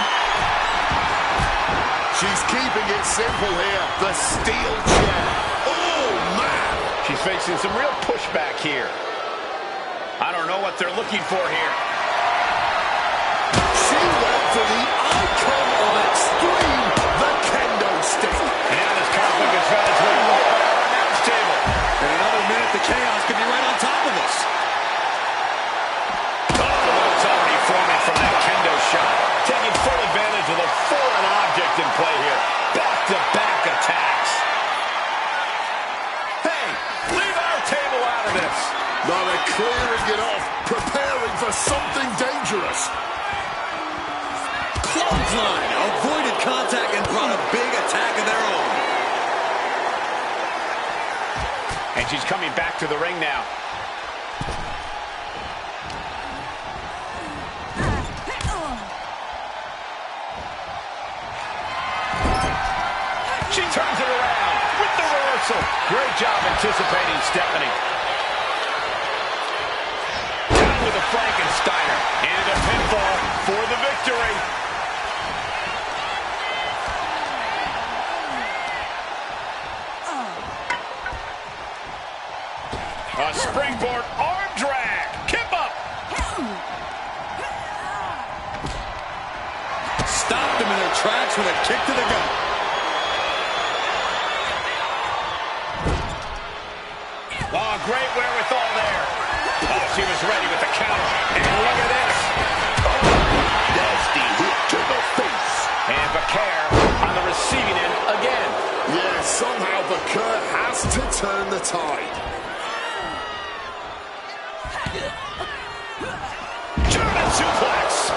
She's keeping it simple here. The steel chair. Oh, man. She's facing some real pushback here. I don't know what they're looking for here. She went for the icon of extreme, the kendo stick. And now this conflict is found its way right by our announce table. In another minute, the chaos could be right on top of us. It's already forming from that kendo shot. Taking full advantage of the foreign object in play here. Back-to-back attacks. Hey, leave our table out of this. Now they're clearing it off, preparing for something dangerous. Clothesline. Avoided contact and brought a big attack of their own. And she's coming back to the ring now. She turns it around with the reversal. Great job anticipating Stephanie. Down with a Frankensteiner. And a pinfall for the victory. A springboard arm drag. Kip up. Stopped them in their tracks with a kick to the gut. Oh, great wherewithal there. Oh, she was ready with the counter. And look at this. Nasty hit to the face. And Bakar on the receiving end again. Yeah, somehow Bakar has to turn the tide. German suplex.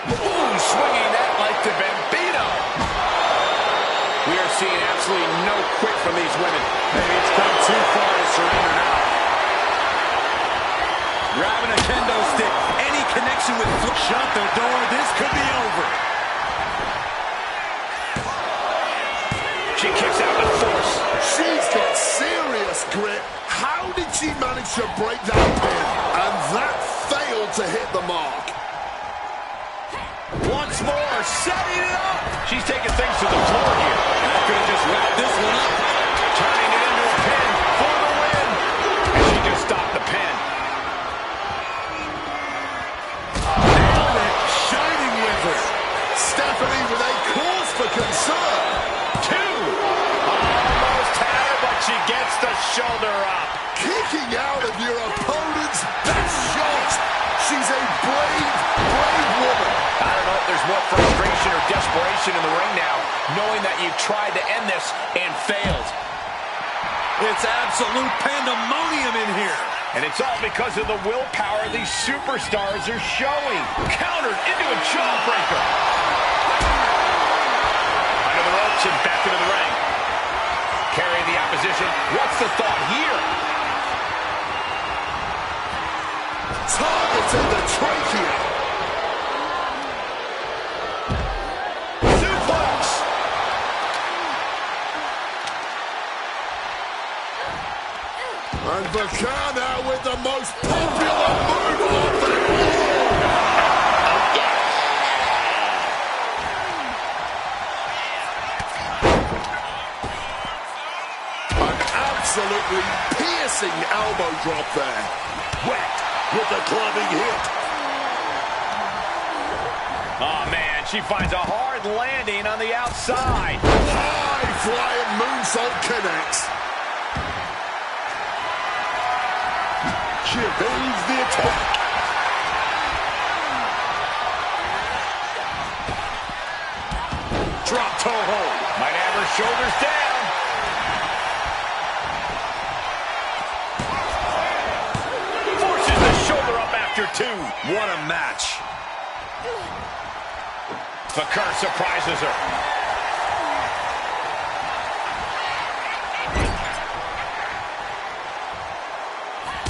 Ooh, swinging that like the Bambino. We are seeing absolutely no quit from these women. Maybe it's come too far to surrender now. Grabbing a kendo stick. Any connection with foot. Shut the door. This could be over. She kicks out with force. She's got serious grit. How did she manage to break that pin? And that failed to hit the mark. Once more, setting it up. She's taking things to the floor here. Could have just wrapped this one up. Turning it into a pin for the win. And she just stopped the pin. Knocking out of your opponent's best shot. She's a brave, brave woman. I don't know if there's more frustration or desperation in the ring now, knowing that you tried to end this and failed. It's absolute pandemonium in here. And it's all because of the willpower these superstars are showing. Countered into a jawbreaker. Under the ropes and back into the ring. Carrying the opposition. What's the thought here? Targeting the trachea. Suplex. And Vakana with the most popular move of them all. An absolutely piercing elbow drop there. Whacked with a clubbing hit. Oh, man, she finds a hard landing on the outside. High-flying moonsault connects. She evades the attack. Drop toe hold. Might have her shoulders down. Forces the shoulder up after two. What a match. Vakar surprises her.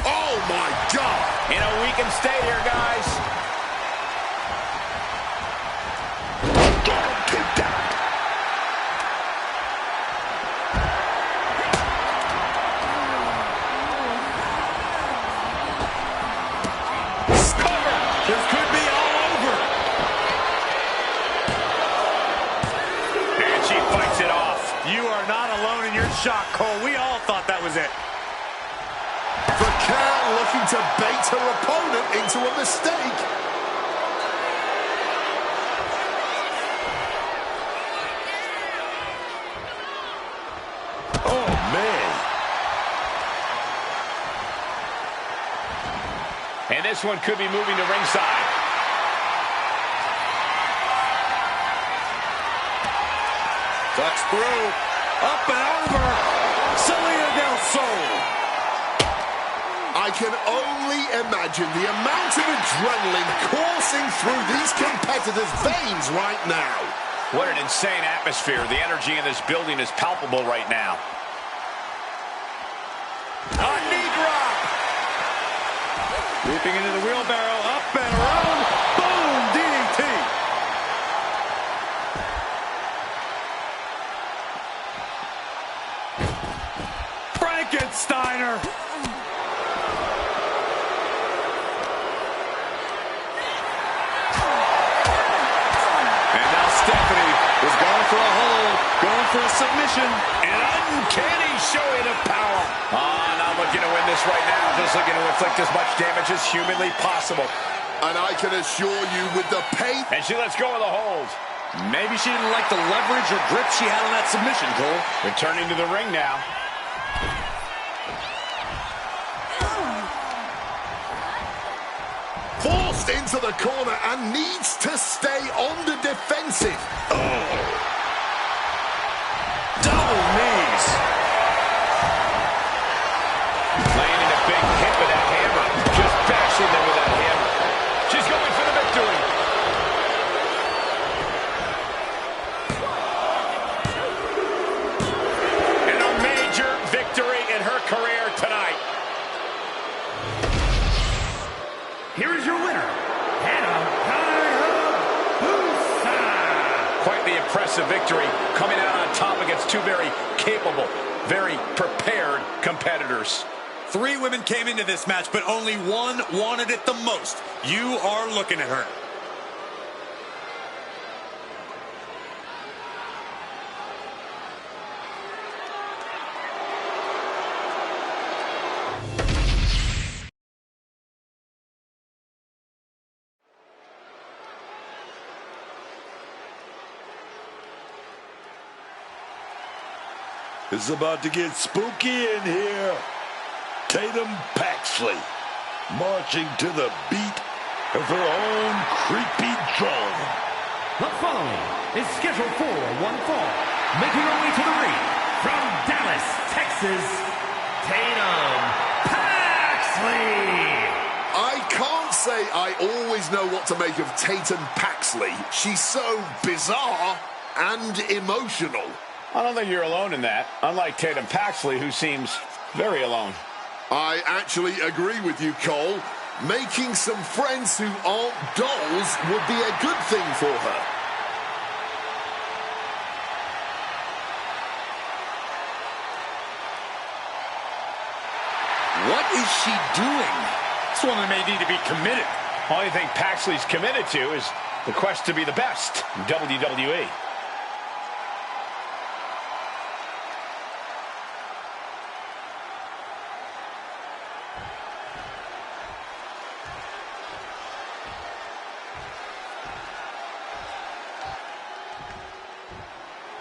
Oh, my God. You know, we can stay here, guys. Take down. This could be all over. And she fights it off. You are not alone in your shock, Cole. We all thought that was it. Vakar looking to bait her opponent into a mistake. Oh, man. And this one could be moving to ringside. Ducks through. Up and over. Selena Del Sol. I can only imagine the amount of adrenaline coursing through these competitors' veins right now. What an insane atmosphere. The energy in this building is palpable right now. A knee drop. Leaping into the wheelbarrow. Up and around. Boom. DDT. Frankensteiner. Stephanie is going for a hold, going for a submission. An uncanny showing of power. Not looking to win this right now. Just looking to inflict as much damage as humanly possible. And I can assure you with the pace. And she lets go of the hold. Maybe she didn't like the leverage or grip she had on that submission, Cole. Returning to the ring now. Forced into the corner and needs to stay on the defensive. Double knees. Landing a big hit with that hammer. Just bashing them with that hammer. She's going for the victory. And a major victory in her career tonight. Here is your winner, Hannah Hayabusa. Quite the impressive victory, coming out on top against two very capable, very prepared competitors. 3 women came into this match, but only one wanted it the most. You are looking at her. It's about to get spooky in here. Tatum Paxley, marching to the beat of her own creepy drum. The following is scheduled for one fall, making her way to the ring from Dallas, Texas, Tatum Paxley. I can't say I always know what to make of Tatum Paxley. She's so bizarre and emotional. I don't think you're alone in that, unlike Tatum Paxley, who seems very alone. I actually agree with you, Cole. Making some friends who aren't dolls would be a good thing for her. What is she doing? This woman may need to be committed. Only thing Paxley's committed to is the quest to be the best in WWE.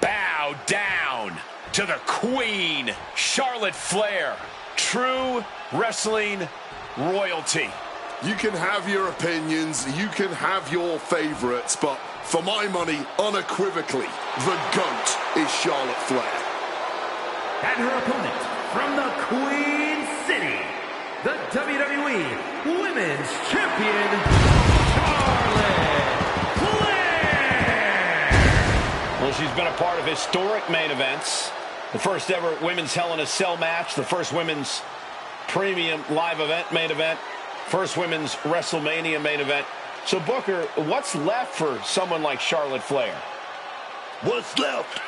Bow down to the Queen, Charlotte Flair. True wrestling royalty. You can have your opinions, you can have your favorites, but for my money, unequivocally, the GOAT is Charlotte Flair. And her opponent from the Queen City, the WWE Women's Champion, Charlotte Flair. Well, she's been a part of historic main events. The first ever women's Hell in a Cell match, the first women's premium live event main event, first women's WrestleMania main event. So, Booker, what's left for someone like Charlotte Flair? What's left?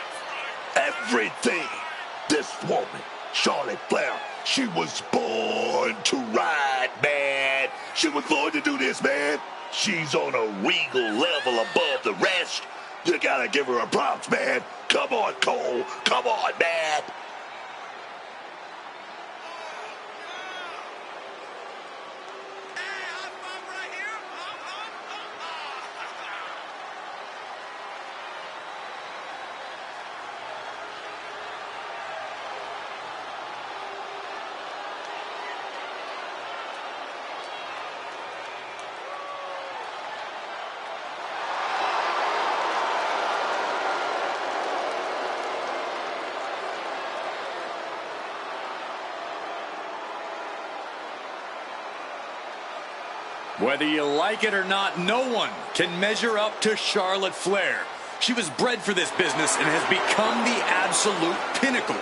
Everything. This woman, Charlotte Flair, she was born to ride, man. She was born to do this, man. She's on a regal level above the rest. You gotta give her a props, man. Come on, Cole. Come on, man. Whether you like it or not, no one can measure up to Charlotte Flair. She was bred for this business and has become the absolute pinnacle.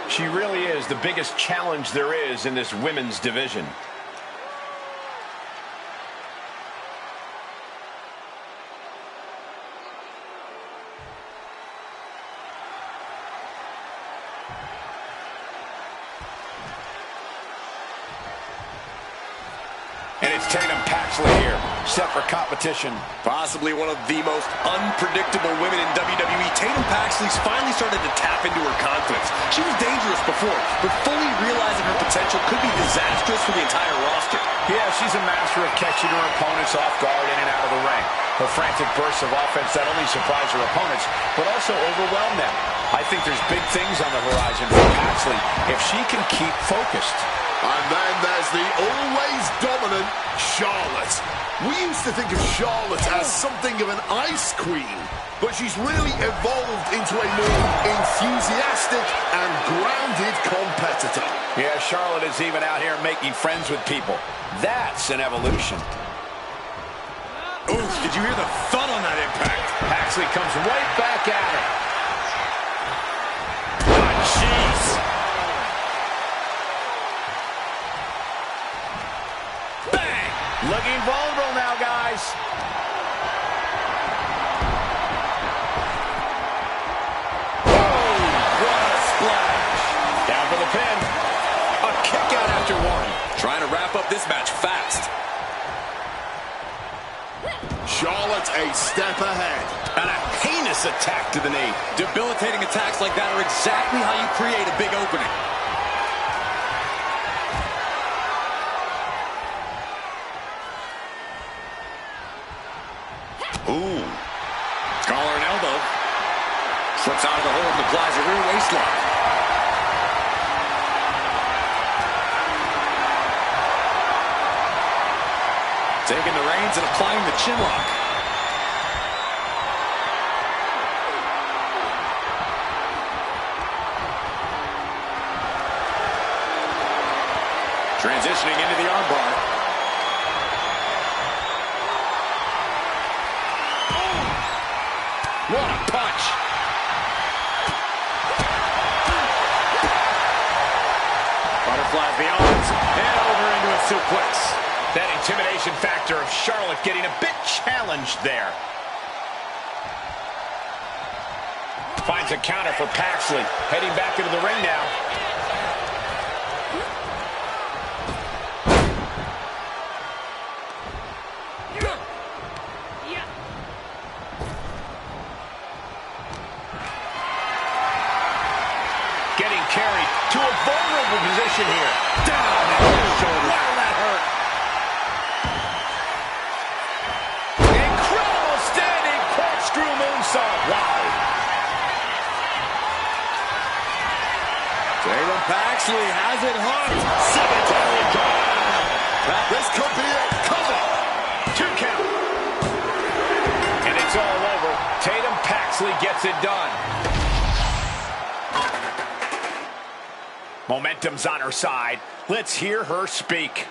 She really is the biggest challenge there is in this women's division. And it's Tatum Paxley here, set for competition. Possibly one of the most unpredictable women in WWE, Tatum Paxley's finally started to tap into her confidence. She was dangerous before, but fully realizing her potential could be disastrous for the entire roster. Yeah, she's a master of catching her opponents off guard in and out of the ring. Her frantic bursts of offense not only surprise her opponents, but also overwhelm them. I think there's big things on the horizon for Paxley if she can keep focused. And then there's the always dominant Charlotte. We used to think of Charlotte as something of an ice queen, but she's really evolved into a more enthusiastic and grounded competitor. Yeah, Charlotte is even out here making friends with people. That's an evolution. Oof, did you hear the thud on that impact? Paxley comes right back at her. Oh, jeez. Bang! Looking vulnerable now, guys. Oh, what a splash. Down for the pin. A kick out after one. Trying to wrap up this match fast. Charlotte a step ahead. And a heinous attack to the knee. Debilitating attacks like that are exactly how you create a big opening. Ooh. Collar and elbow. Slips out of the hold and applies a rear waistlock. Taking the reins and applying the chin lock. Transitioning into the armbar. What a punch. Butterflies the arms and over into a suplex. That intimidation factor of Charlotte getting a bit challenged there. Finds a counter for Paxley. Heading back into the ring now. Getting carried to a vulnerable position here. Down into the shoulder. Wow, that hurt. Incredible standing corkscrew moonsault. Wow. Tatum Paxley has it hooked. Cemetery drive. This could be it. Cover. 2 count. And it's all over. Tatum Paxley gets it done. Momentum's on her side. Let's hear her speak.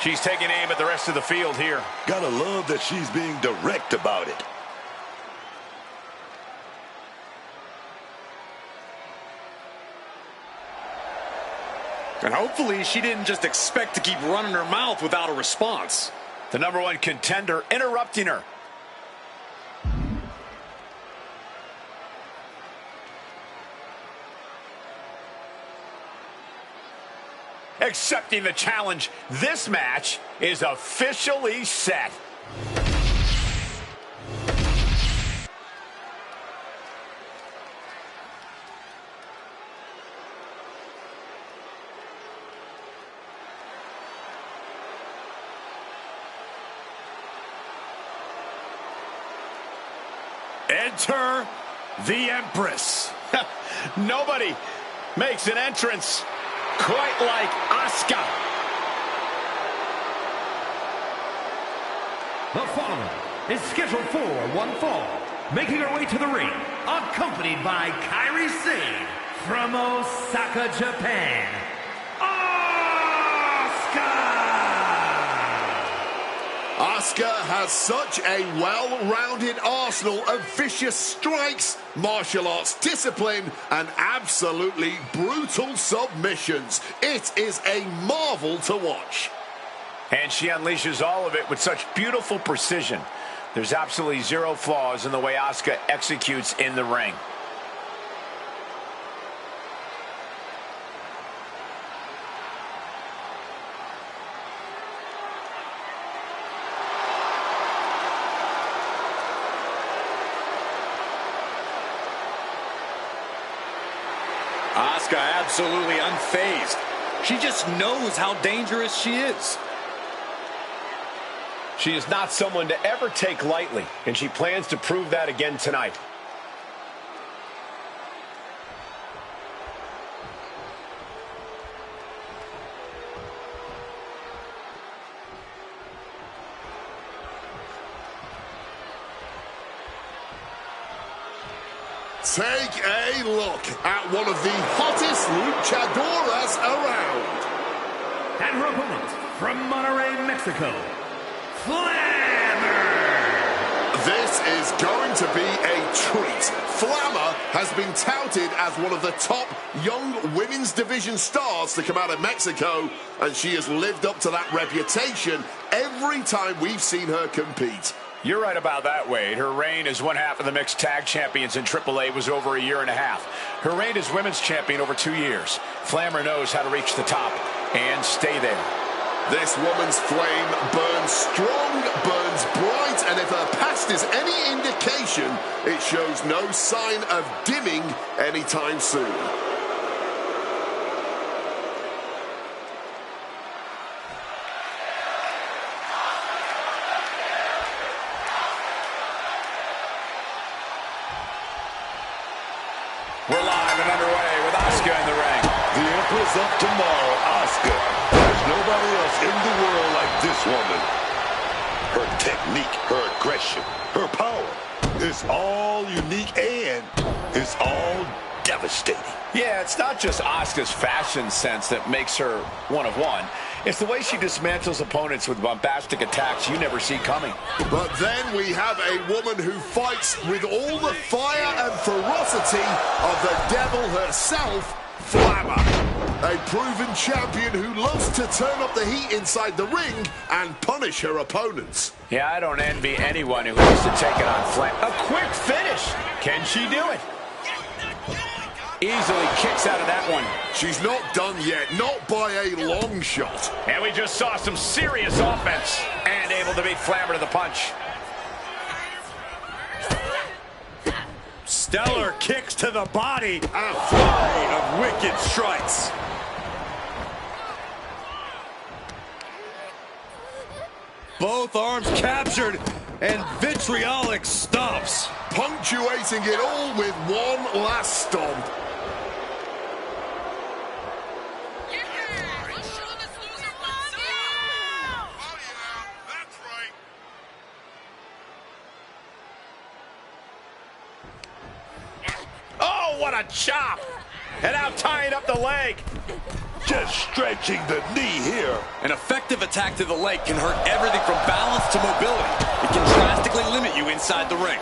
She's taking aim at the rest of the field here. Gotta love that she's being direct about it. And hopefully she didn't just expect to keep running her mouth without a response. The #1 contender interrupting her. Accepting the challenge, this match is officially set. Enter the Empress. Nobody makes an entrance quite like Asuka. The following is scheduled for one fall. Making her way to the ring, accompanied by Kairi Sane from Osaka, Japan, Asuka has such a well-rounded arsenal of vicious strikes, martial arts discipline, and absolutely brutal submissions. It is a marvel to watch. And she unleashes all of it with such beautiful precision. There's absolutely zero flaws in the way Asuka executes in the ring. Asuka absolutely unfazed. She just knows how dangerous she is. She is not someone to ever take lightly, and she plans to prove that again tonight. Take a look at one of the hottest luchadoras around. and her opponent from Monterrey, Mexico, Flammer. This is going to be a treat. Flammer has been touted as one of the top young women's division stars to come out of Mexico, and she has lived up to that reputation every time we've seen her compete. You're right about that, Wade. Her reign as one half of the mixed tag champions in AAA was over a year and a half. Her reign as women's champion over 2 years. Flammer knows how to reach the top and stay there. This woman's flame burns strong, burns bright, and if her past is any indication, it shows no sign of dimming anytime soon. We're live been underway with Asuka in the ring. The Empress of Tomorrow, Asuka. There's nobody else in the world like this woman. Her technique, her aggression, her power is all unique and is all devastating. Yeah, it's not just Asuka's fashion sense that makes her one of one. It's the way she dismantles opponents with bombastic attacks you never see coming. But then we have a woman who fights with all the fire and ferocity of the devil herself, Flammer. A proven champion who loves to turn up the heat inside the ring and punish her opponents. Yeah, I don't envy anyone who has to take it on Flam. A quick finish. Can she do it? Easily kicks out of that one. She's not done yet, not by a long shot. And we just saw some serious offense and able to beat Flammer to the punch. Stellar kicks to the body. A flurry of wicked strikes. Both arms captured and vitriolic stomps. Punctuating it all with one last stomp. Oh, what a chop! And now tying up the leg. Just stretching the knee here. An effective attack to the leg can hurt everything from balance to mobility. It can drastically limit you inside the ring.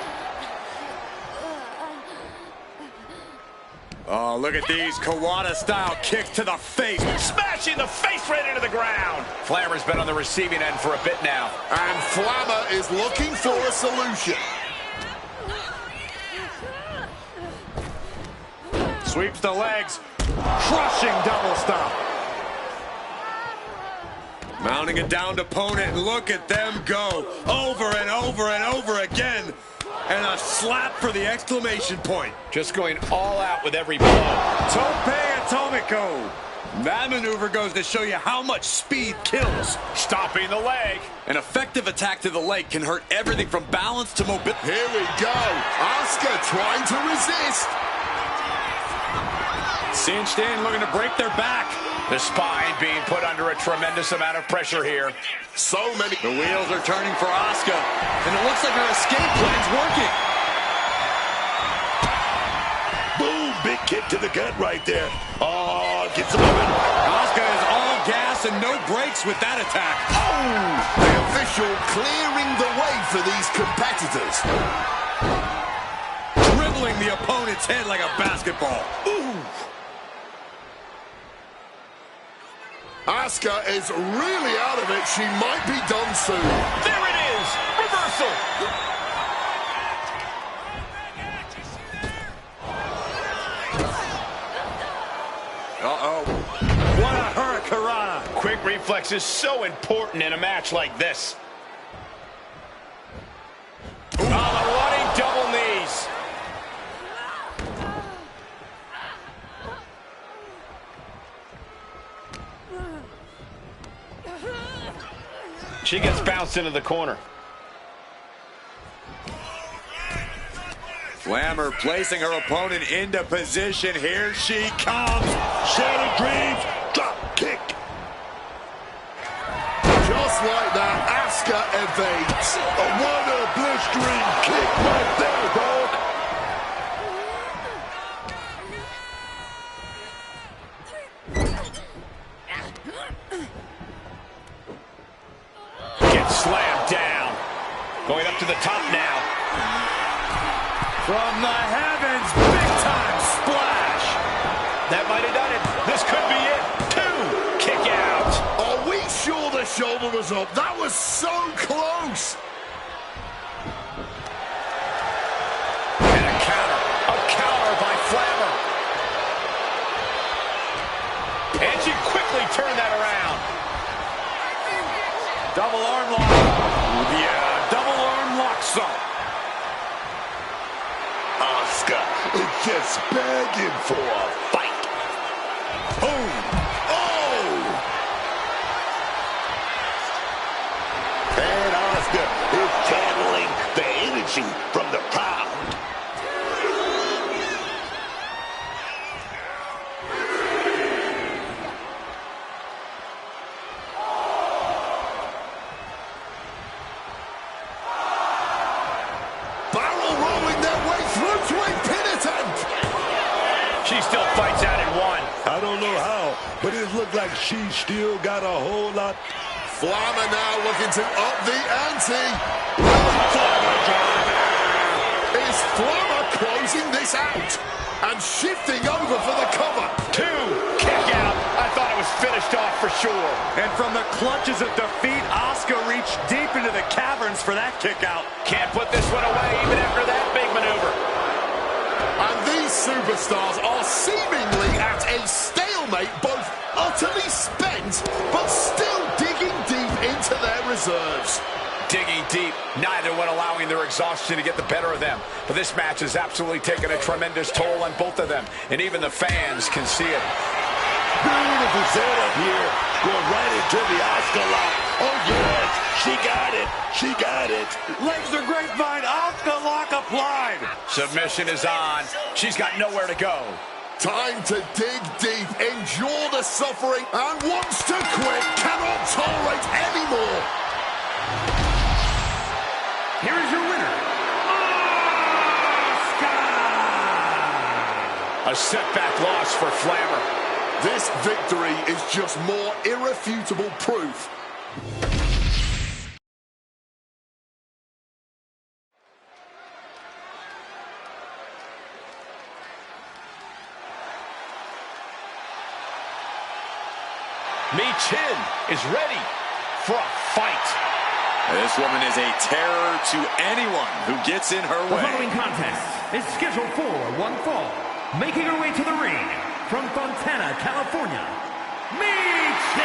Oh, look at these Kawada-style kicks to the face. Smashing the face right into the ground. Flammer's been on the receiving end for a bit now. And Flammer is looking for a solution. Sweeps the legs. Crushing double stomp. Mounting a downed opponent, and look at them go. Over and over and over again. And a slap for the exclamation point. Just going all out with every blow. Tope Atomico. That maneuver goes to show you how much speed kills. Stopping the leg. An effective attack to the leg can hurt everything from balance to mobility. Here we go. Asuka trying to resist. Cinched in, looking to break their back. The spine being put under a tremendous amount of pressure here. So many. The wheels are turning for Asuka, and it looks like her escape plan's working. Boom, big kick to the gut right there. Oh, gets him moving. Asuka is all gas and no brakes with that attack. Oh! The official clearing the way for these competitors. Dribbling the opponent's head like a basketball. Ooh! Asuka is really out of it. She might be done soon. There it is! Reversal! Uh-oh. What a hurricanrana. Quick reflex is so important in a match like this. Oh, the running double knees. She gets bounced into the corner. Flammer placing her opponent into position. Here she comes. Shattered dreams, drop kick. Just like that, Asuka evades. What a blistering kick right there, dog. Gets slammed down. Going up to the top now. From the heavens, big-time splash. That might have done it. This could be it. 2. Kick out. Are we sure the shoulder was up? That was so close. And a counter. A counter by Flammer. And she quickly turned that around. Double arm lock. Yeah, double arm lock song. Asuka is just begging for a fight. Boom. Oh! And Asuka is channeling the energy from the crowd. she's still got a whole lot. Flammer now looking to up the ante. Is Flammer closing this out? And shifting over for the cover. 2, kick out. I thought it was finished off for sure. And from the clutches of defeat, Asuka reached deep into the caverns for that kick out. Can't put this one away even after that big maneuver. And these superstars are seemingly at a stalemate, both utterly spent, but still digging deep into their reserves. Digging deep, neither one allowing their exhaustion to get the better of them. But this match has absolutely taken a tremendous toll on both of them, and even the fans can see it. Beautiful setup here. Going right into the Asuka lock. Oh, yes. She got it. She got it. Legs are grapevine. Asuka lock applied. Submission is on. She's got nowhere to go. Time to dig deep, endure the suffering, and wants to quit, cannot tolerate anymore. Here is your winner, Asuka! A setback loss for Flammer. This victory is just more irrefutable proof. Michin is ready for a fight. This woman is a terror to anyone who gets in her The way. following contest is scheduled for one fall. Making her way to the ring from Fontana, California, Michin!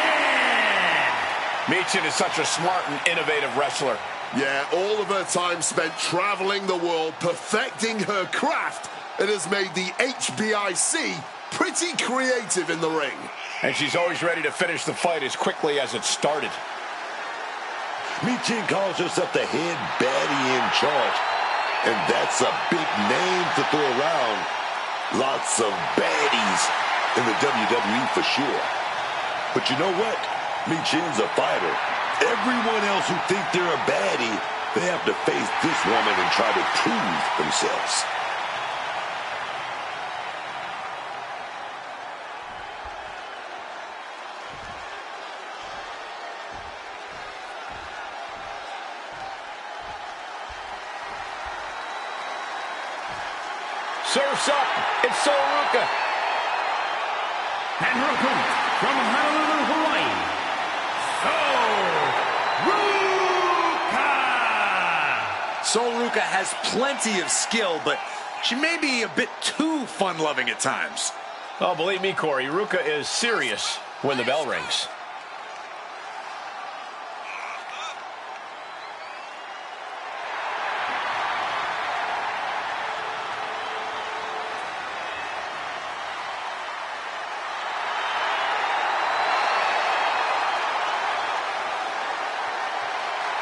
Michin is such a smart and innovative wrestler. Yeah, all of her time spent traveling the world, perfecting her craft, it has made the HBIC pretty creative in the ring. And she's always ready to finish the fight as quickly as it started. Michin calls herself the head baddie in charge. And that's a big name to throw around. Lots of baddies in the WWE for sure. But you know what? Michin's a fighter. Everyone else who think they're a baddie, they have to face this woman and try to prove themselves. Surf's up. It's Soruka. And her opponent from Honolulu, Hawaii, Soruka has plenty of skill, but she may be a bit too fun-loving at times. Oh, believe me, Corey, Ruka is serious when the bell rings.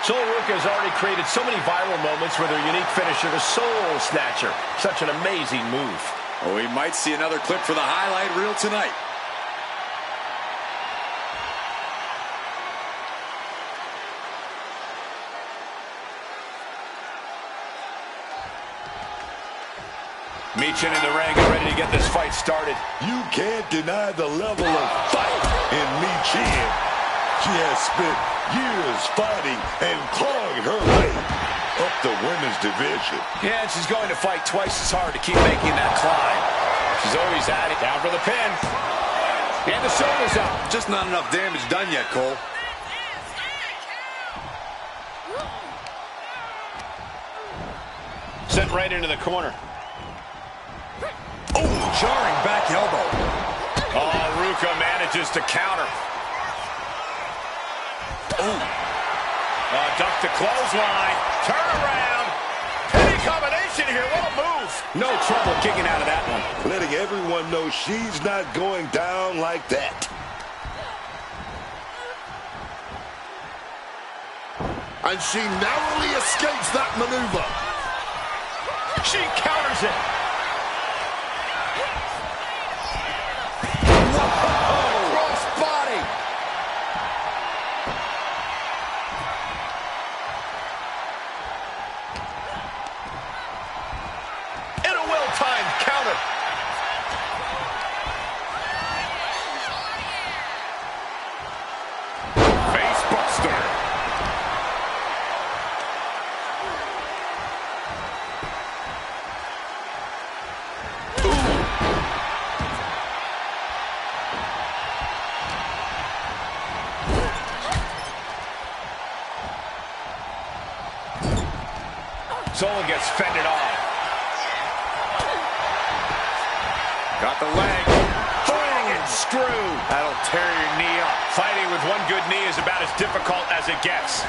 Soruka has already created so many viral moments with her unique finisher, the Soul Snatcher. Such an amazing move. Oh, we might see another clip for the highlight reel tonight. Michin in the ring, ready to get this fight started. You can't deny the level of fight in Michin. She has spent years fighting and clawing her way up the women's division. Yeah, and she's going to fight twice as hard to keep making that climb. She's always at it. Down for the pin. And the shoulders up. Just not enough damage done yet, Cole. Sent right into the corner. Oh, jarring back elbow. Oh, Ruka manages to counter. Duck the clothesline. Turn around. Penny combination here. What a move. No trouble kicking out of that one. Letting everyone know she's not going down like that. And she narrowly escapes that maneuver. She counters it. Solo gets fended off. Got the leg. Friggin' screw. That'll tear your knee up. Fighting with one good knee is about as difficult as it gets.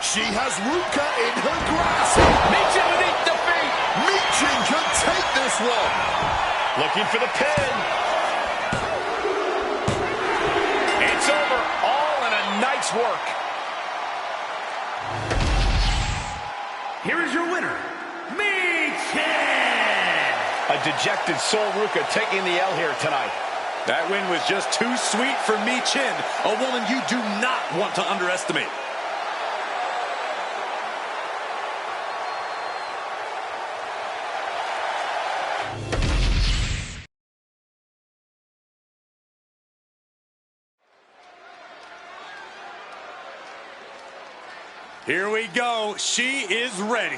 She has Ruka in her grasp. Michin beneath the feet. Michin can take this one. Looking for the pin. It's over. All in a night's work. Here is your winner, Michin. A dejected Sol Ruka taking the L here tonight. That win was just too sweet for Michin, a woman you do not want to underestimate. Here we go. She is ready.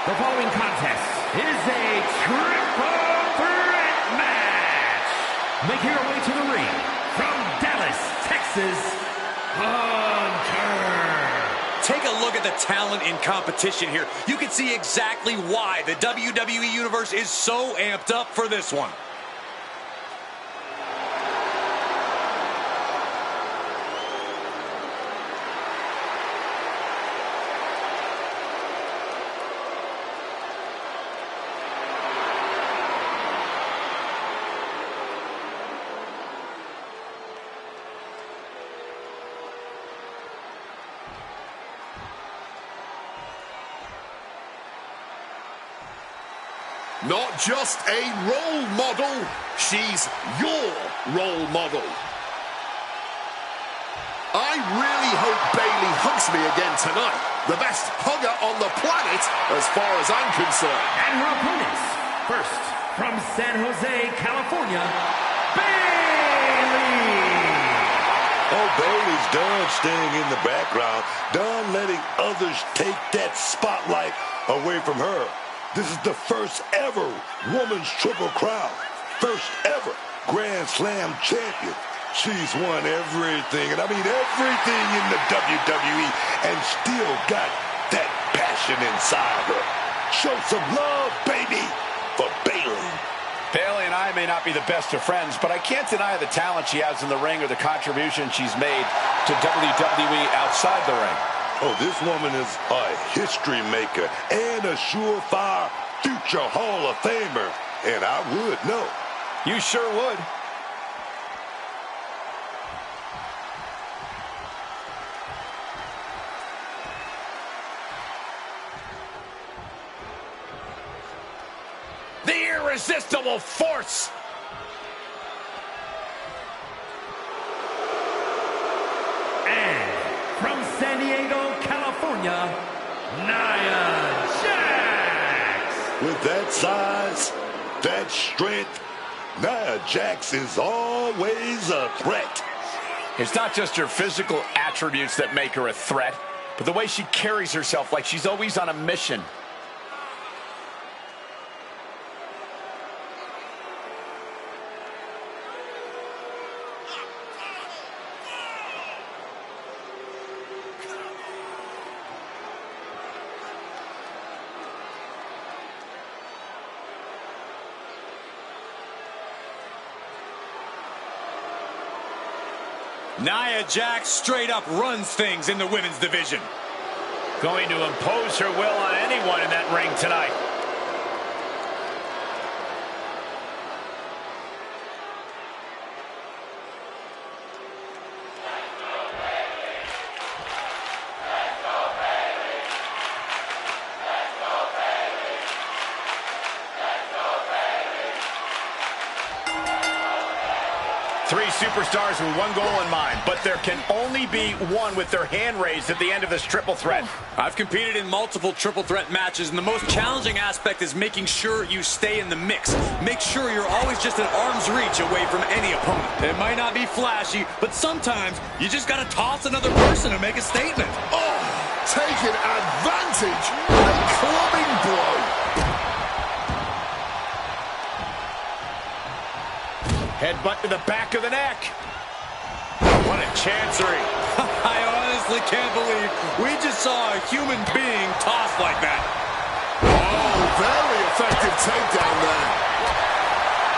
The following contest is a triple threat match. Making her way to the ring from Dallas, Texas, Hunter. Take a look at the talent in competition here. You can see exactly why the WWE Universe is so amped up for this one. Not just a role model, she's your role model. I really hope Bayley hugs me again tonight. The best hugger on the planet, as far as I'm concerned. And her opponents, first, from San Jose, California, Bayley. Oh, Bayley's done staying in the background, done letting others take that spotlight away from her. This is the first ever Women's Triple Crown. First ever Grand Slam champion. She's won everything, and I mean everything in the WWE, and still got that passion inside her. Show some love, baby, for Bayley. Bayley and I may not be the best of friends, but I can't deny the talent she has in the ring or the contribution she's made to WWE outside the ring. Oh, this woman is a history maker and a surefire future Hall of Famer, and I would know. You sure would. The irresistible force. And from San Diego, California, Nia Jax. With that size, that strength, Nia Jax is always a threat. It's not just her physical attributes that make her a threat, but the way she carries herself like she's always on a mission. Nia Jax straight up runs things in the women's division. Going to impose her will on anyone in that ring tonight. Three superstars with one goal in mind, but there can only be one with their hand raised at the end of this triple threat. I've competed in multiple triple threat matches, and the most challenging aspect is making sure you stay in the mix. Make sure you're always just an arm's reach away from any opponent. It might not be flashy, but sometimes you just gotta toss another person to make a statement. Oh, taking advantage with a clubbing blow. Headbutt to the back of the neck. What a chancery. I honestly can't believe we just saw a human being tossed like that. Oh, very effective takedown there.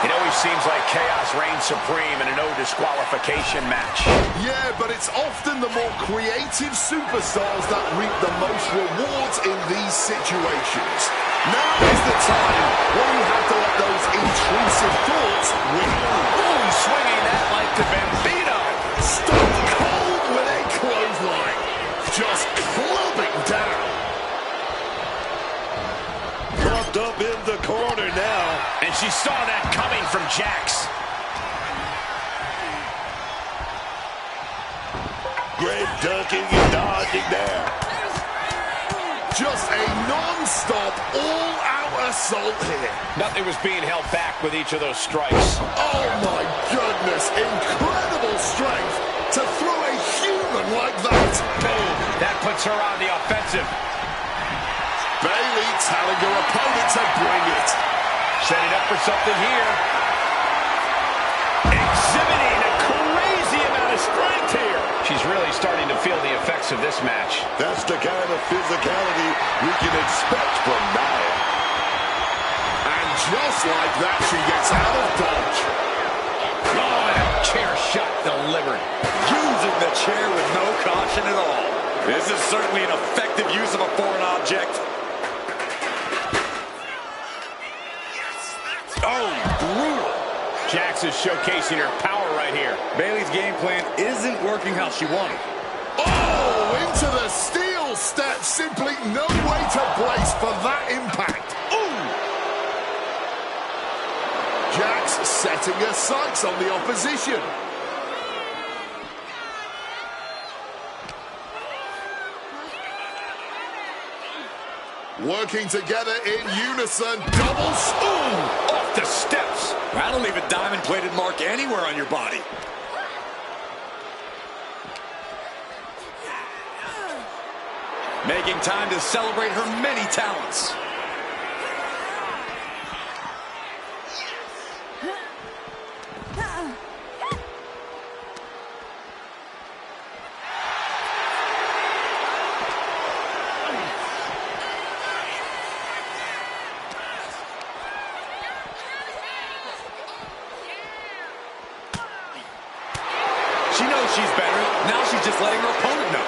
It always seems like chaos reigns supreme in a no disqualification match. Yeah, but it's often the more creative superstars that reap the most rewards in these situations. Now is the time when you have to let those intrusive thoughts win. Ooh, swinging that like the Bambino. Stone cold with a clothesline. Just clubbing down. Dropped up in the corner now. And she saw that coming from Jax. Great ducking and dodging there. Just a non-stop, all-out assault here. Nothing was being held back with each of those strikes. Oh my goodness, incredible strength to throw a human like that. Boom, that puts her on the offensive. Bayley telling her opponent to bring it. Setting up for something here. Exhibiting a crazy amount of strength here. She's really starting to feel the effects of this match. That's the kind of physicality we can expect from Nia. And just like that, she gets out of dodge. Oh, and a chair shot delivered. Using the chair with no caution at all. This is certainly an effective use of a foreign object. Oh, brutal. Jax is showcasing her power right here. Bayley's game plan isn't working how she wanted. Oh, into the steel step. Simply no way to brace for that impact. Ooh. Jax setting her sights on the opposition. Working together in unison. Double. Ooh. Off the steps. That'll leave a diamond-plated mark anywhere on your body. Making time to celebrate her many talents. She knows she's better. Now she's just letting her opponent know.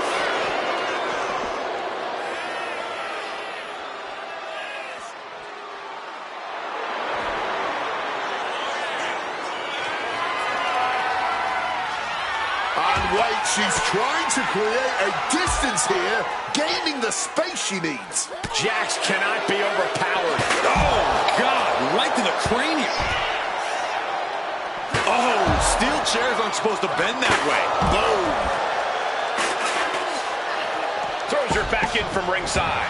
And wait, she's trying to create a distance here, gaining the space she needs. Jax cannot be overpowered. Oh, God, right to the cranium. Oh, steel chairs aren't supposed to bend that way. Boom. Throws her back in from ringside.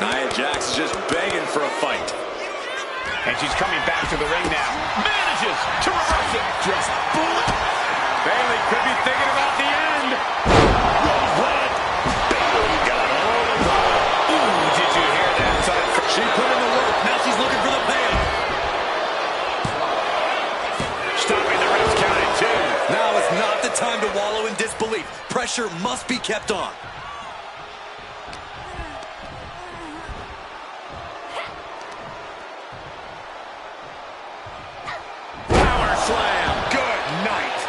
Nia Jax is just begging for a fight. And she's coming back to the ring now. Manages to reverse it. Just bullet. Bayley could be thinking about the end. What? Bayley got all of that. Ooh, did you hear that? She put in the work. Now she's looking for the payoff. Stopping the ref's count at 2. Now is not the time to wallow in disbelief. Pressure must be kept on. Power slam. Good night.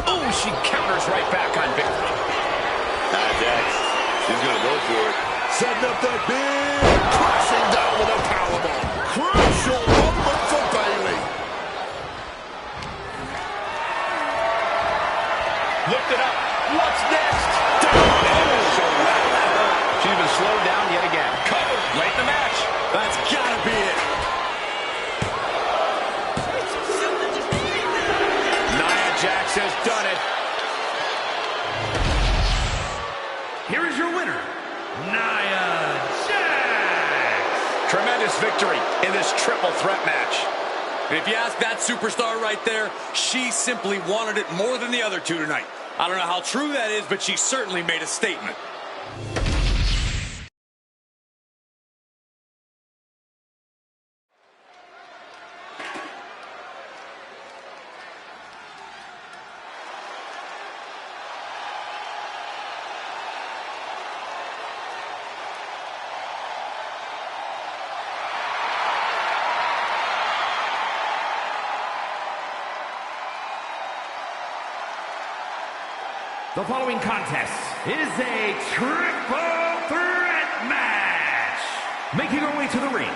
Ooh, she counters right back on Bayley. Jax, she's going to go for it. Setting up that big. Crashing down with a powerbomb. Crucial moment for Bayley. Lift it up. What's here is your winner, Nia Jax. Tremendous victory in this triple threat match. And if you ask that superstar right there, she simply wanted it more than the other two tonight. I don't know how true that is, but she certainly made a statement. The following contest is a triple threat match. Making her way to the ring,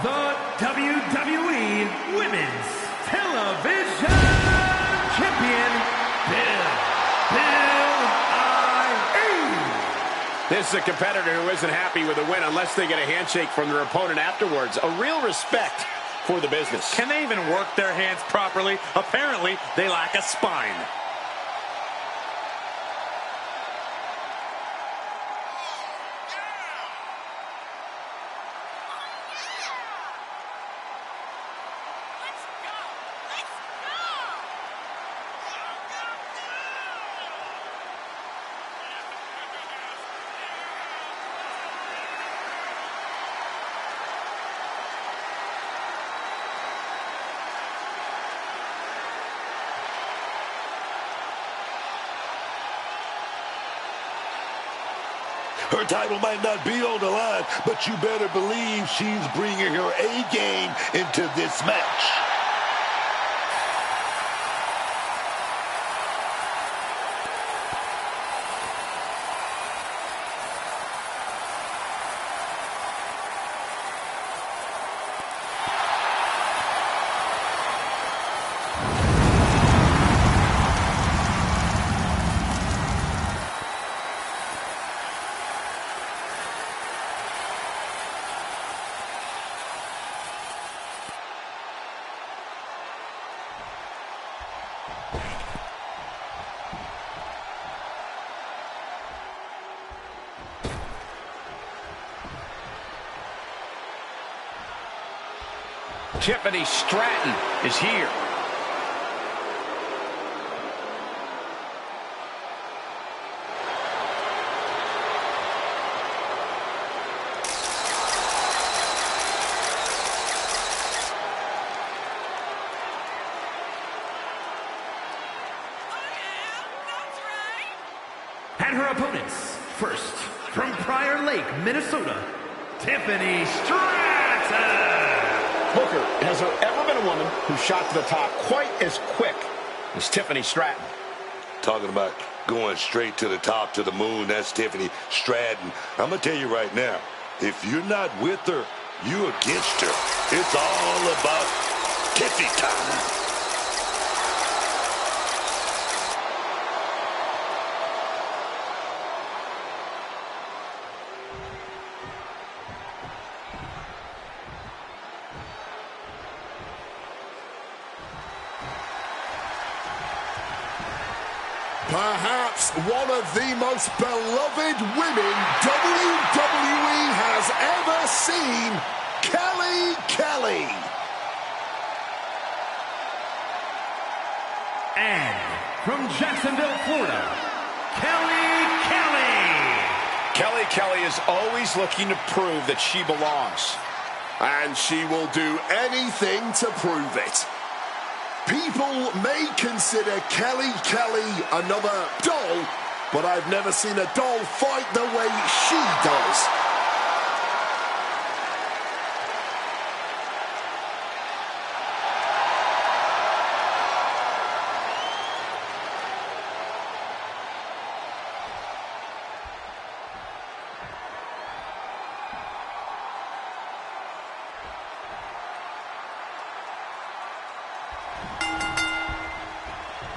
the WWE Women's Television Champion, Bill I.E. This is a competitor who isn't happy with a win unless they get a handshake from their opponent afterwards. A real respect for the business. Can they even work their hands properly? Apparently, they lack a spine. Her title might not be on the line, but you better believe she's bringing her A game into this match. Tiffany Stratton is here. And her opponents, first, from Prior Lake, Minnesota, Tiffany Stratton. Booker, has there ever been a woman who shot to the top quite as quick as Tiffany Stratton? Talking about going straight to the top, to the moon, that's Tiffany Stratton. I'm going to tell you right now, if you're not with her, you're against her. It's all about Tiffy time. Perhaps one of the most beloved women WWE has ever seen, Kelly. And from Jacksonville, Florida, Kelly is always looking to prove that she belongs. And she will do anything to prove it. People may consider Kelly another doll, but I've never seen a doll fight the way she does.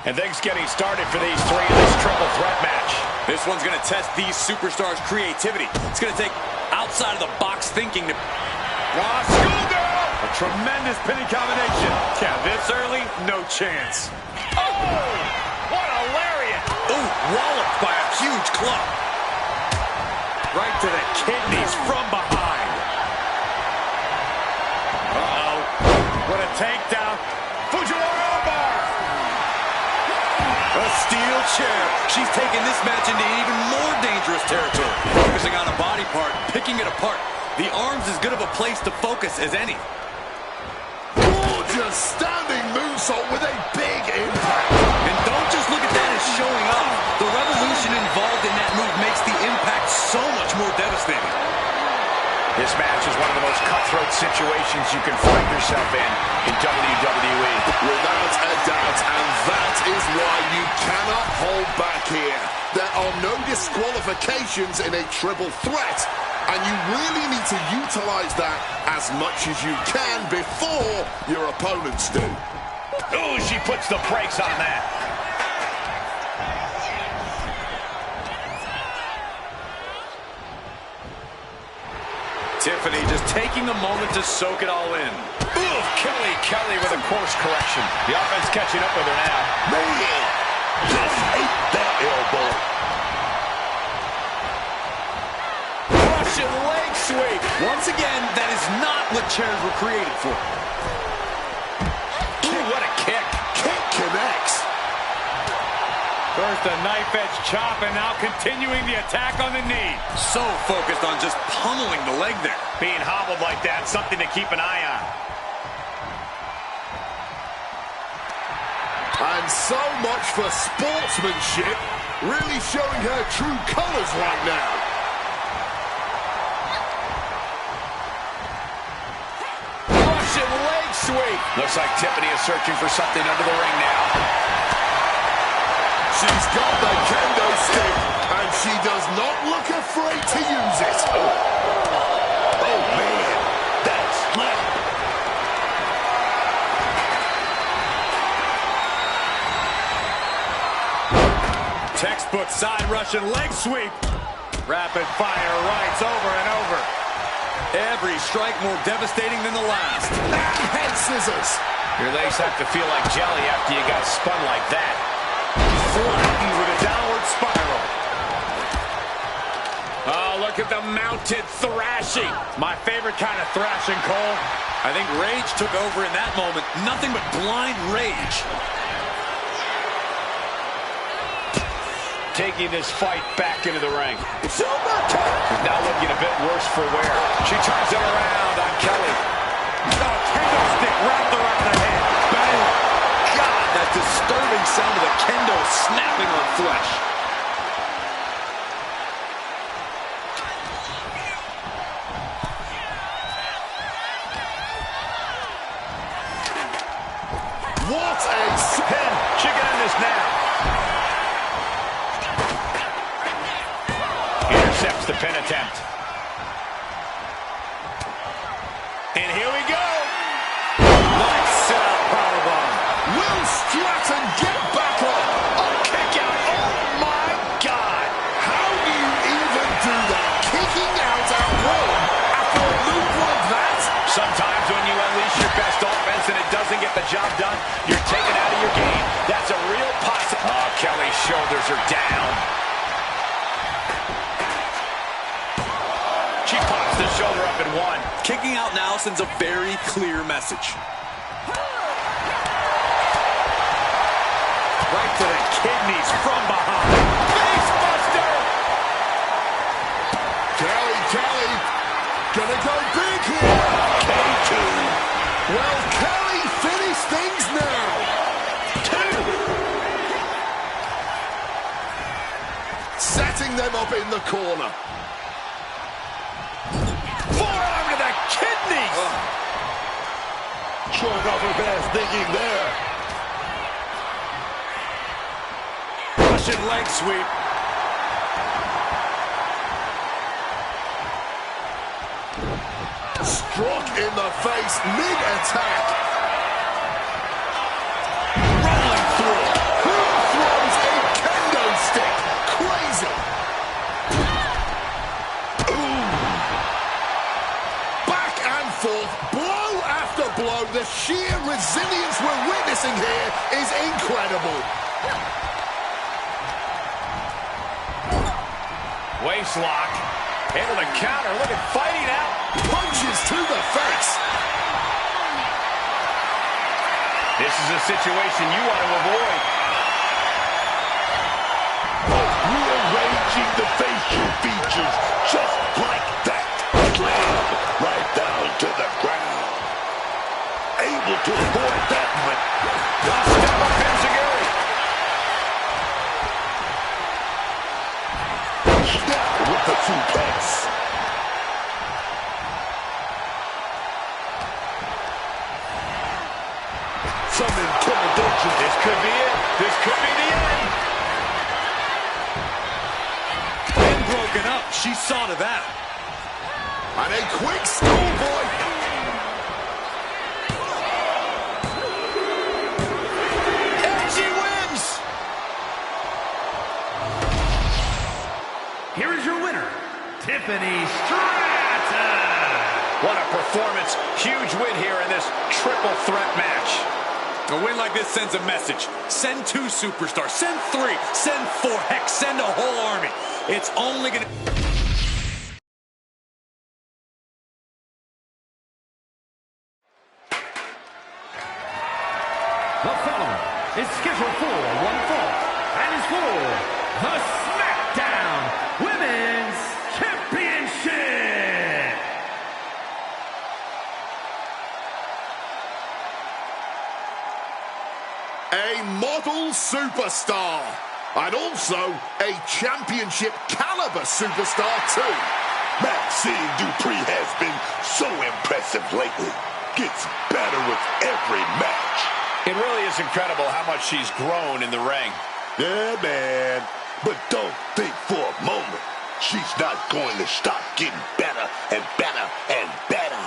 And things getting started for these three in this triple threat match. This one's going to test these superstars' creativity. It's going to take outside-of-the-box thinking to... Schoolgirl! A tremendous pinning combination. Yeah, this early, no chance. Oh! What a lariat! Ooh, walloped by a huge club. Right to the kidneys from behind. Uh-oh. What a takedown. Fujiwara armbar. A steel chair. She's taking this match into even more dangerous territory. Focusing on a body part, picking it apart. The arm's as good of a place to focus as any. Gorgeous standing moonsault with a big impact. And don't just look at that as showing off. The revolution involved in that move makes the impact so much more devastating. This match is one of the most cutthroat situations you can find yourself in WWE. Without a doubt, and that is why you cannot hold back here. There are no disqualifications in a triple threat, and you really need to utilize that as much as you can before your opponents do. Oh, she puts the brakes on that. Tiffany just taking a moment to soak it all in. Ooh, Kelly with a course correction. The offense catching up with her now. Man, just ate that elbow. Russian leg sweep. Once again, that is not what chairs were created for. Ooh, what a kick. Kick connects. First a knife-edge chop, and now continuing the attack on the knee. So focused on just pummeling the leg there. Being hobbled like that, something to keep an eye on. And so much for sportsmanship, really showing her true colors right now. Russian leg sweep. Looks like Tiffany is searching for something under the ring now. She's got the kendo stick, and she does not look afraid to use it. Oh, man, that's left. Textbook side Russian leg sweep. Rapid fire rights over and over. Every strike more devastating than the last. And head scissors. Your legs have to feel like jelly after you got spun like that. Flattened with a downward spiral. Oh, look at the mounted thrashing. My favorite kind of thrashing, Cole. I think rage took over in that moment. Nothing but blind rage. Taking this fight back into the ring. She's now looking a bit worse for wear. She turns it around on Kelly. Oh, kendo stick wrapped around the head. Bang. God, that disturbing sound of the kendo snapping her flesh. What a Pin. She can end this now. Intercepts the pin attempt. And here we go. Nice sit-out powerbomb. Will Stratton get back up? A kick out. Oh, my God. How do you even do that? Kicking out at will after a move like that? Sometimes when you unleash your best offense and it doesn't get the job done, you're taken out of your game. That's a real possibility. Oh, Kelly's shoulders are down. She pops the shoulder up in one. Kicking out now sends a very clear message. Right to the kidneys from behind. Facebuster! Kelly, gonna go big here. K2. Well, Kelly finished things now. 2. Setting them up in the corner. Forearm to the kidneys. Showing off her best thinking there. Russian leg sweep. Struck in the face mid-attack. Rolling through. Who throws a kendo stick? Crazy. Ooh. Back and forth, blow after blow. The sheer resilience we're witnessing here is incredible. Waist lock. Able to counter. Look at fighting out. Punches to the face. This is a situation you want to avoid. Rearranging the facial features just like that. Slam right down to the ground. Able to avoid that one. Good step up Enziguri. Snap with the suplex. Some intimidation. This could be it. This could be the end. Been broken up. She saw to that. And a quick schoolboy. And she wins. Here is your winner, Tiffany Stratton. What a performance. Huge win here in this triple threat match. A win like this sends a message. Send 2 superstars. Send 3. Send 4. Heck, send a whole army. It's only going to... The following is scheduled for one fall and is for the SmackDown Women's Championship. A model superstar. And also a championship caliber superstar too. Maxine Dupree has been so impressive lately. Gets better with every match. It really is incredible how much she's grown in the ring. Yeah, man. But don't think for a moment she's not going to stop getting better and better and better.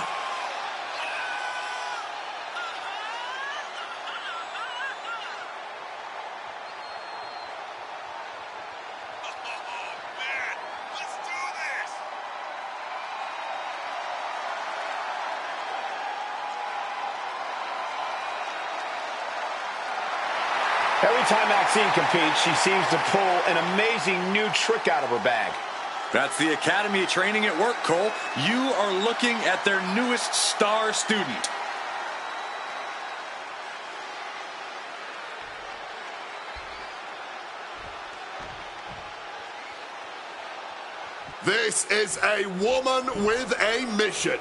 Every time Maxine competes, she seems to pull an amazing new trick out of her bag. That's the Academy training at work, Cole. You are looking at their newest star student. This is a woman with a mission.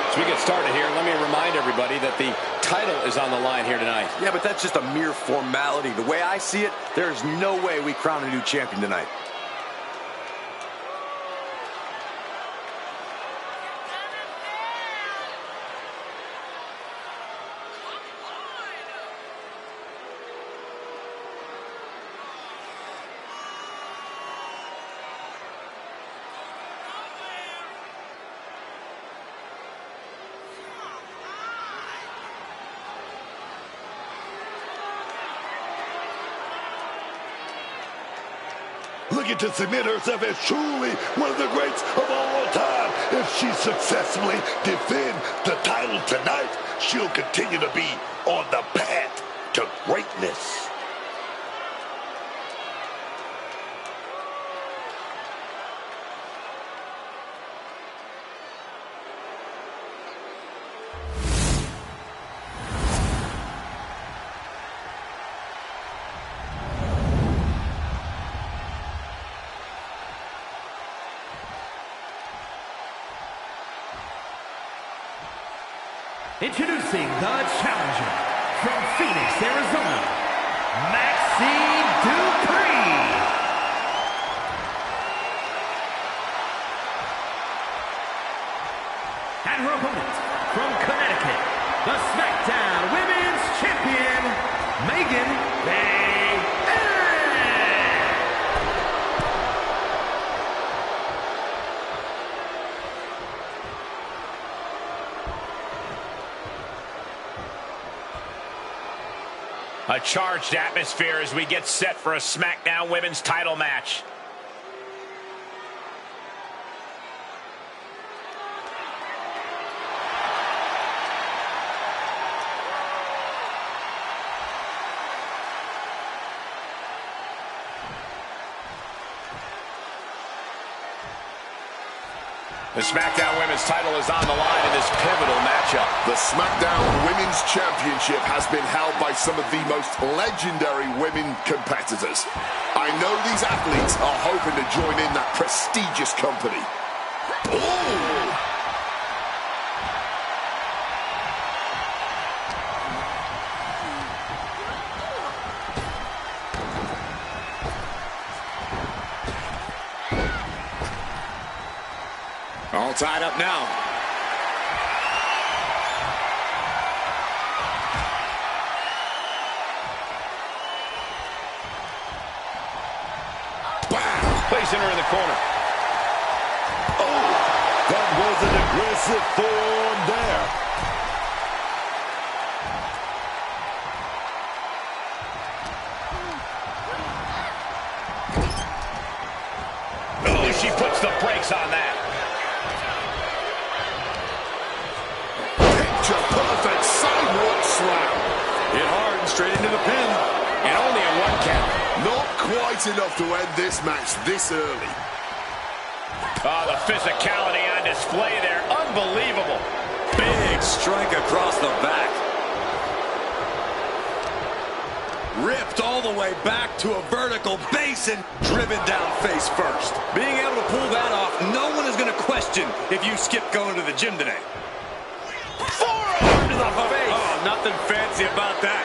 As we get started here, let me remind everybody that the title is on the line here tonight. Yeah, but that's just a mere formality. The way I see it, there's no way we crown a new champion tonight. Looking to cement herself as truly one of the greats of all time. If she successfully defends the title tonight, she'll continue to be on the path to greatness. Introducing the challenger from Phoenix, Arizona, Maxine Dupree. And her opponent from Connecticut, the SmackDown Women's Champion, Megan Bay. A charged atmosphere as we get set for a SmackDown Women's title match. The SmackDown Women's title is on the line in this pivotal matchup. The SmackDown Women's Championship has been held by some of the most legendary women competitors. I know these athletes are hoping to join in that prestigious company. Ooh! All tied up now. Wow. Placing her in the corner. Oh, that was an aggressive form there. Oh, she puts the brakes on that. Perfect sidewalk slam. Hit hard and straight into the pin. And only a 1 count. Not quite enough to end this match this early. Oh, the physicality on display there. Unbelievable. Big strike across the back. Ripped all the way back to a vertical base and driven down face first. Being able to pull that off, no one is going to question if you skip going to the gym today. Forearm to the face. Oh, nothing fancy about that.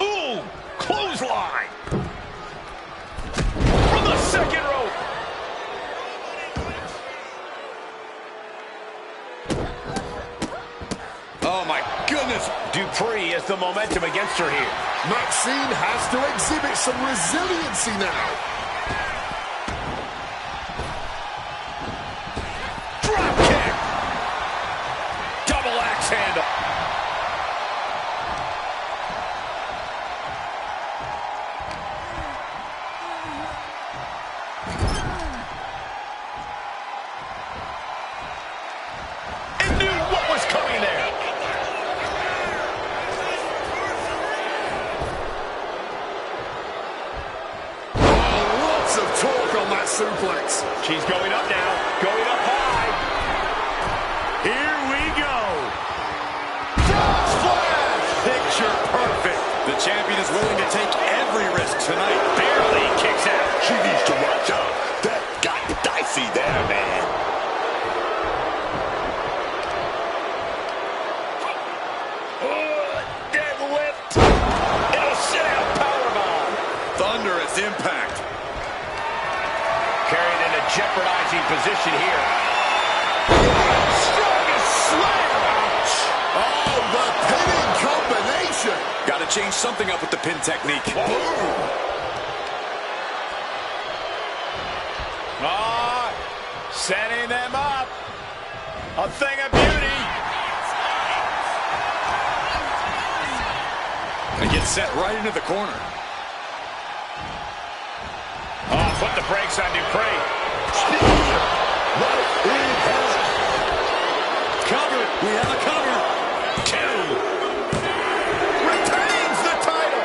Ooh, clothesline. From the second rope. Oh, my goodness. Dupree has the momentum against her here. Maxine has to exhibit some resiliency now. Drop kick. Double axe handle. And knew what was coming there. Lots of torque on that suplex. She's going up now. Going up high. Here we go. Frog splash. Picture perfect. The champion is willing to take every risk tonight. Barely kicks out. She needs to watch out. That got dicey there, man. Deadlift. And a sit-out powerbomb. Thunderous impact. Carried in a jeopardizing position here. Strongest slam. Oh, the pinning combination. Got to change something up with the pin technique. Setting them up. A thing of beauty. And gets set right into the corner. Oh, put the brakes on Dupree. Cover. We have a cover. 2. Retains the title.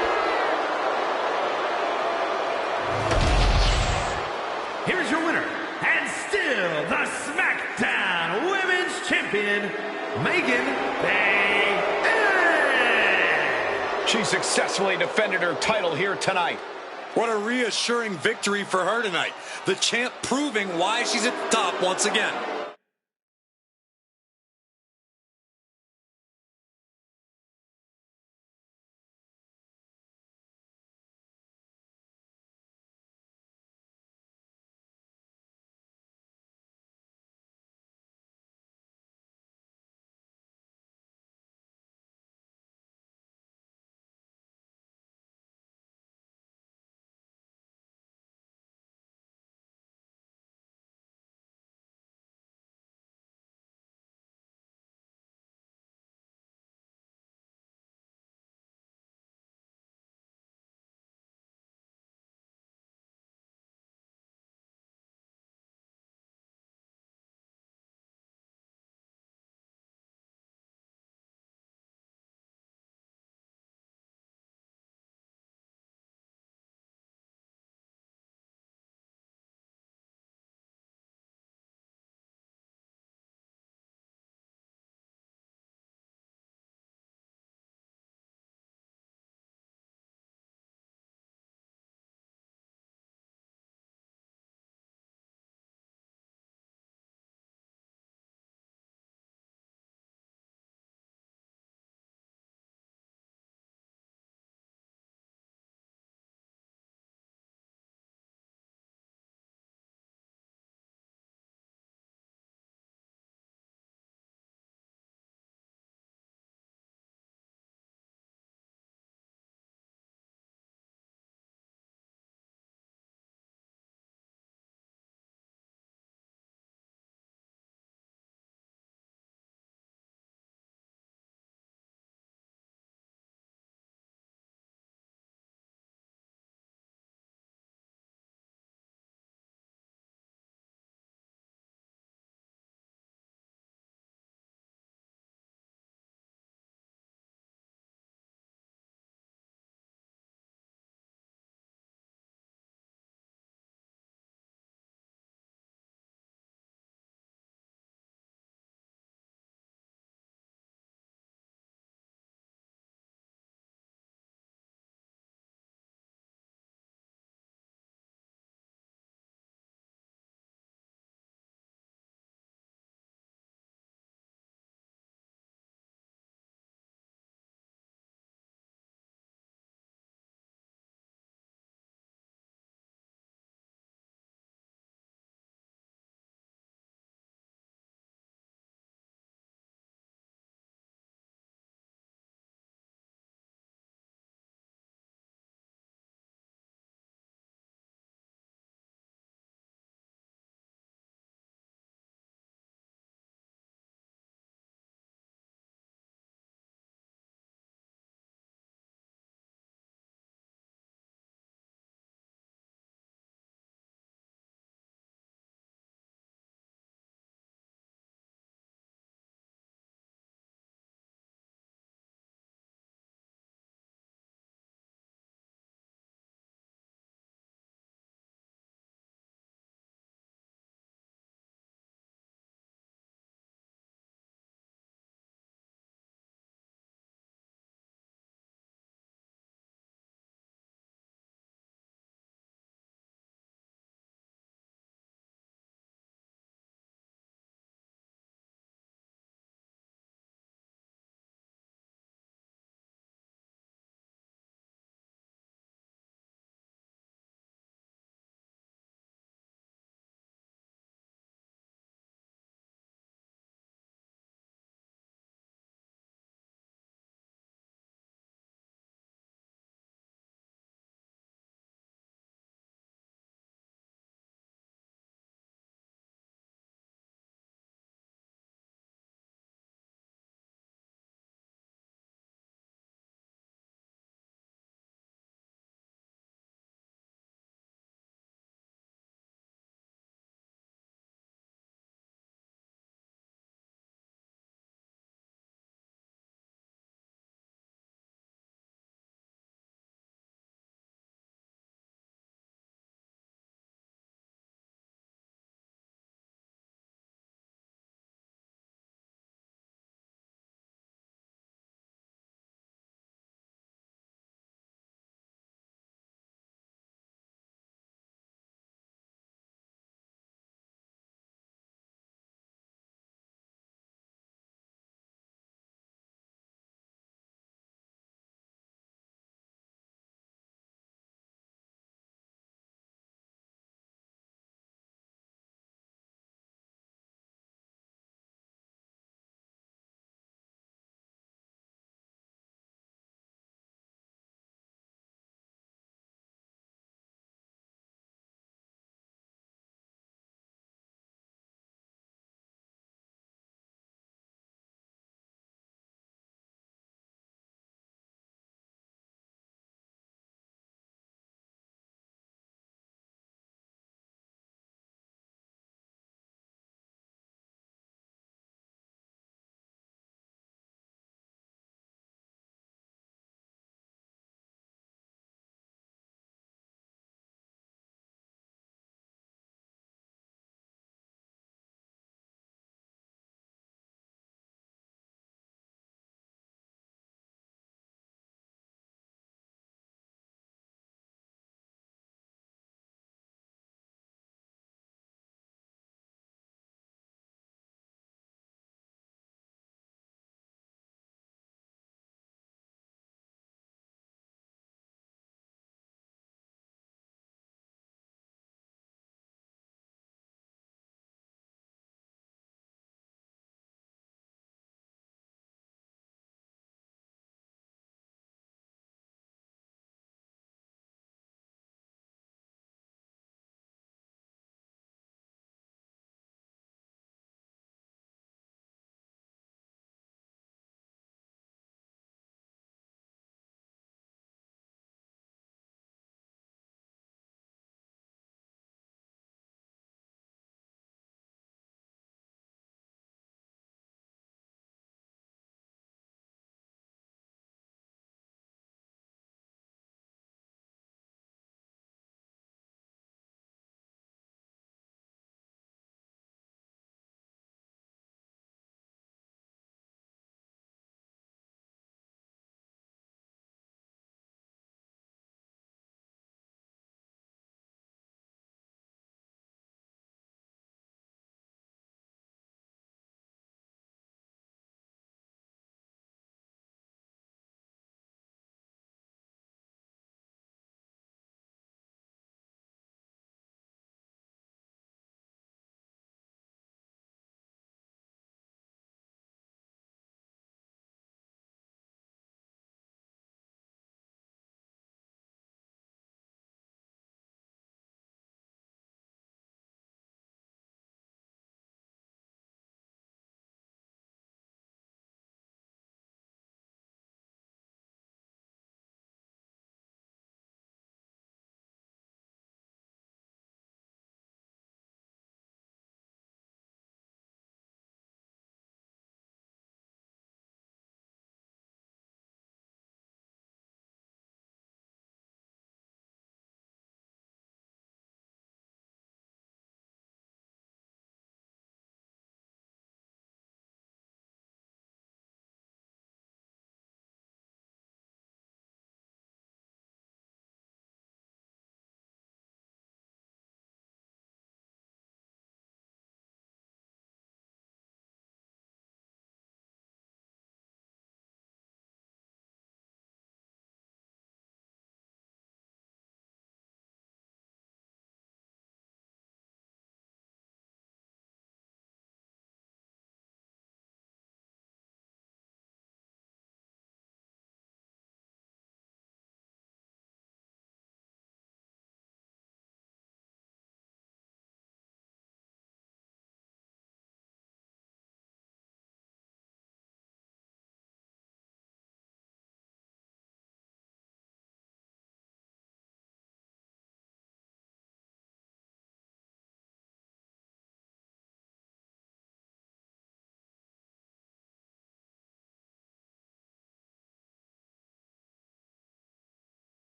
Here's your winner, and still the SmackDown Women's Champion, Megan Thee. She successfully defended her title here tonight. What a reassuring victory for her tonight. The champ proving why she's at the top once again.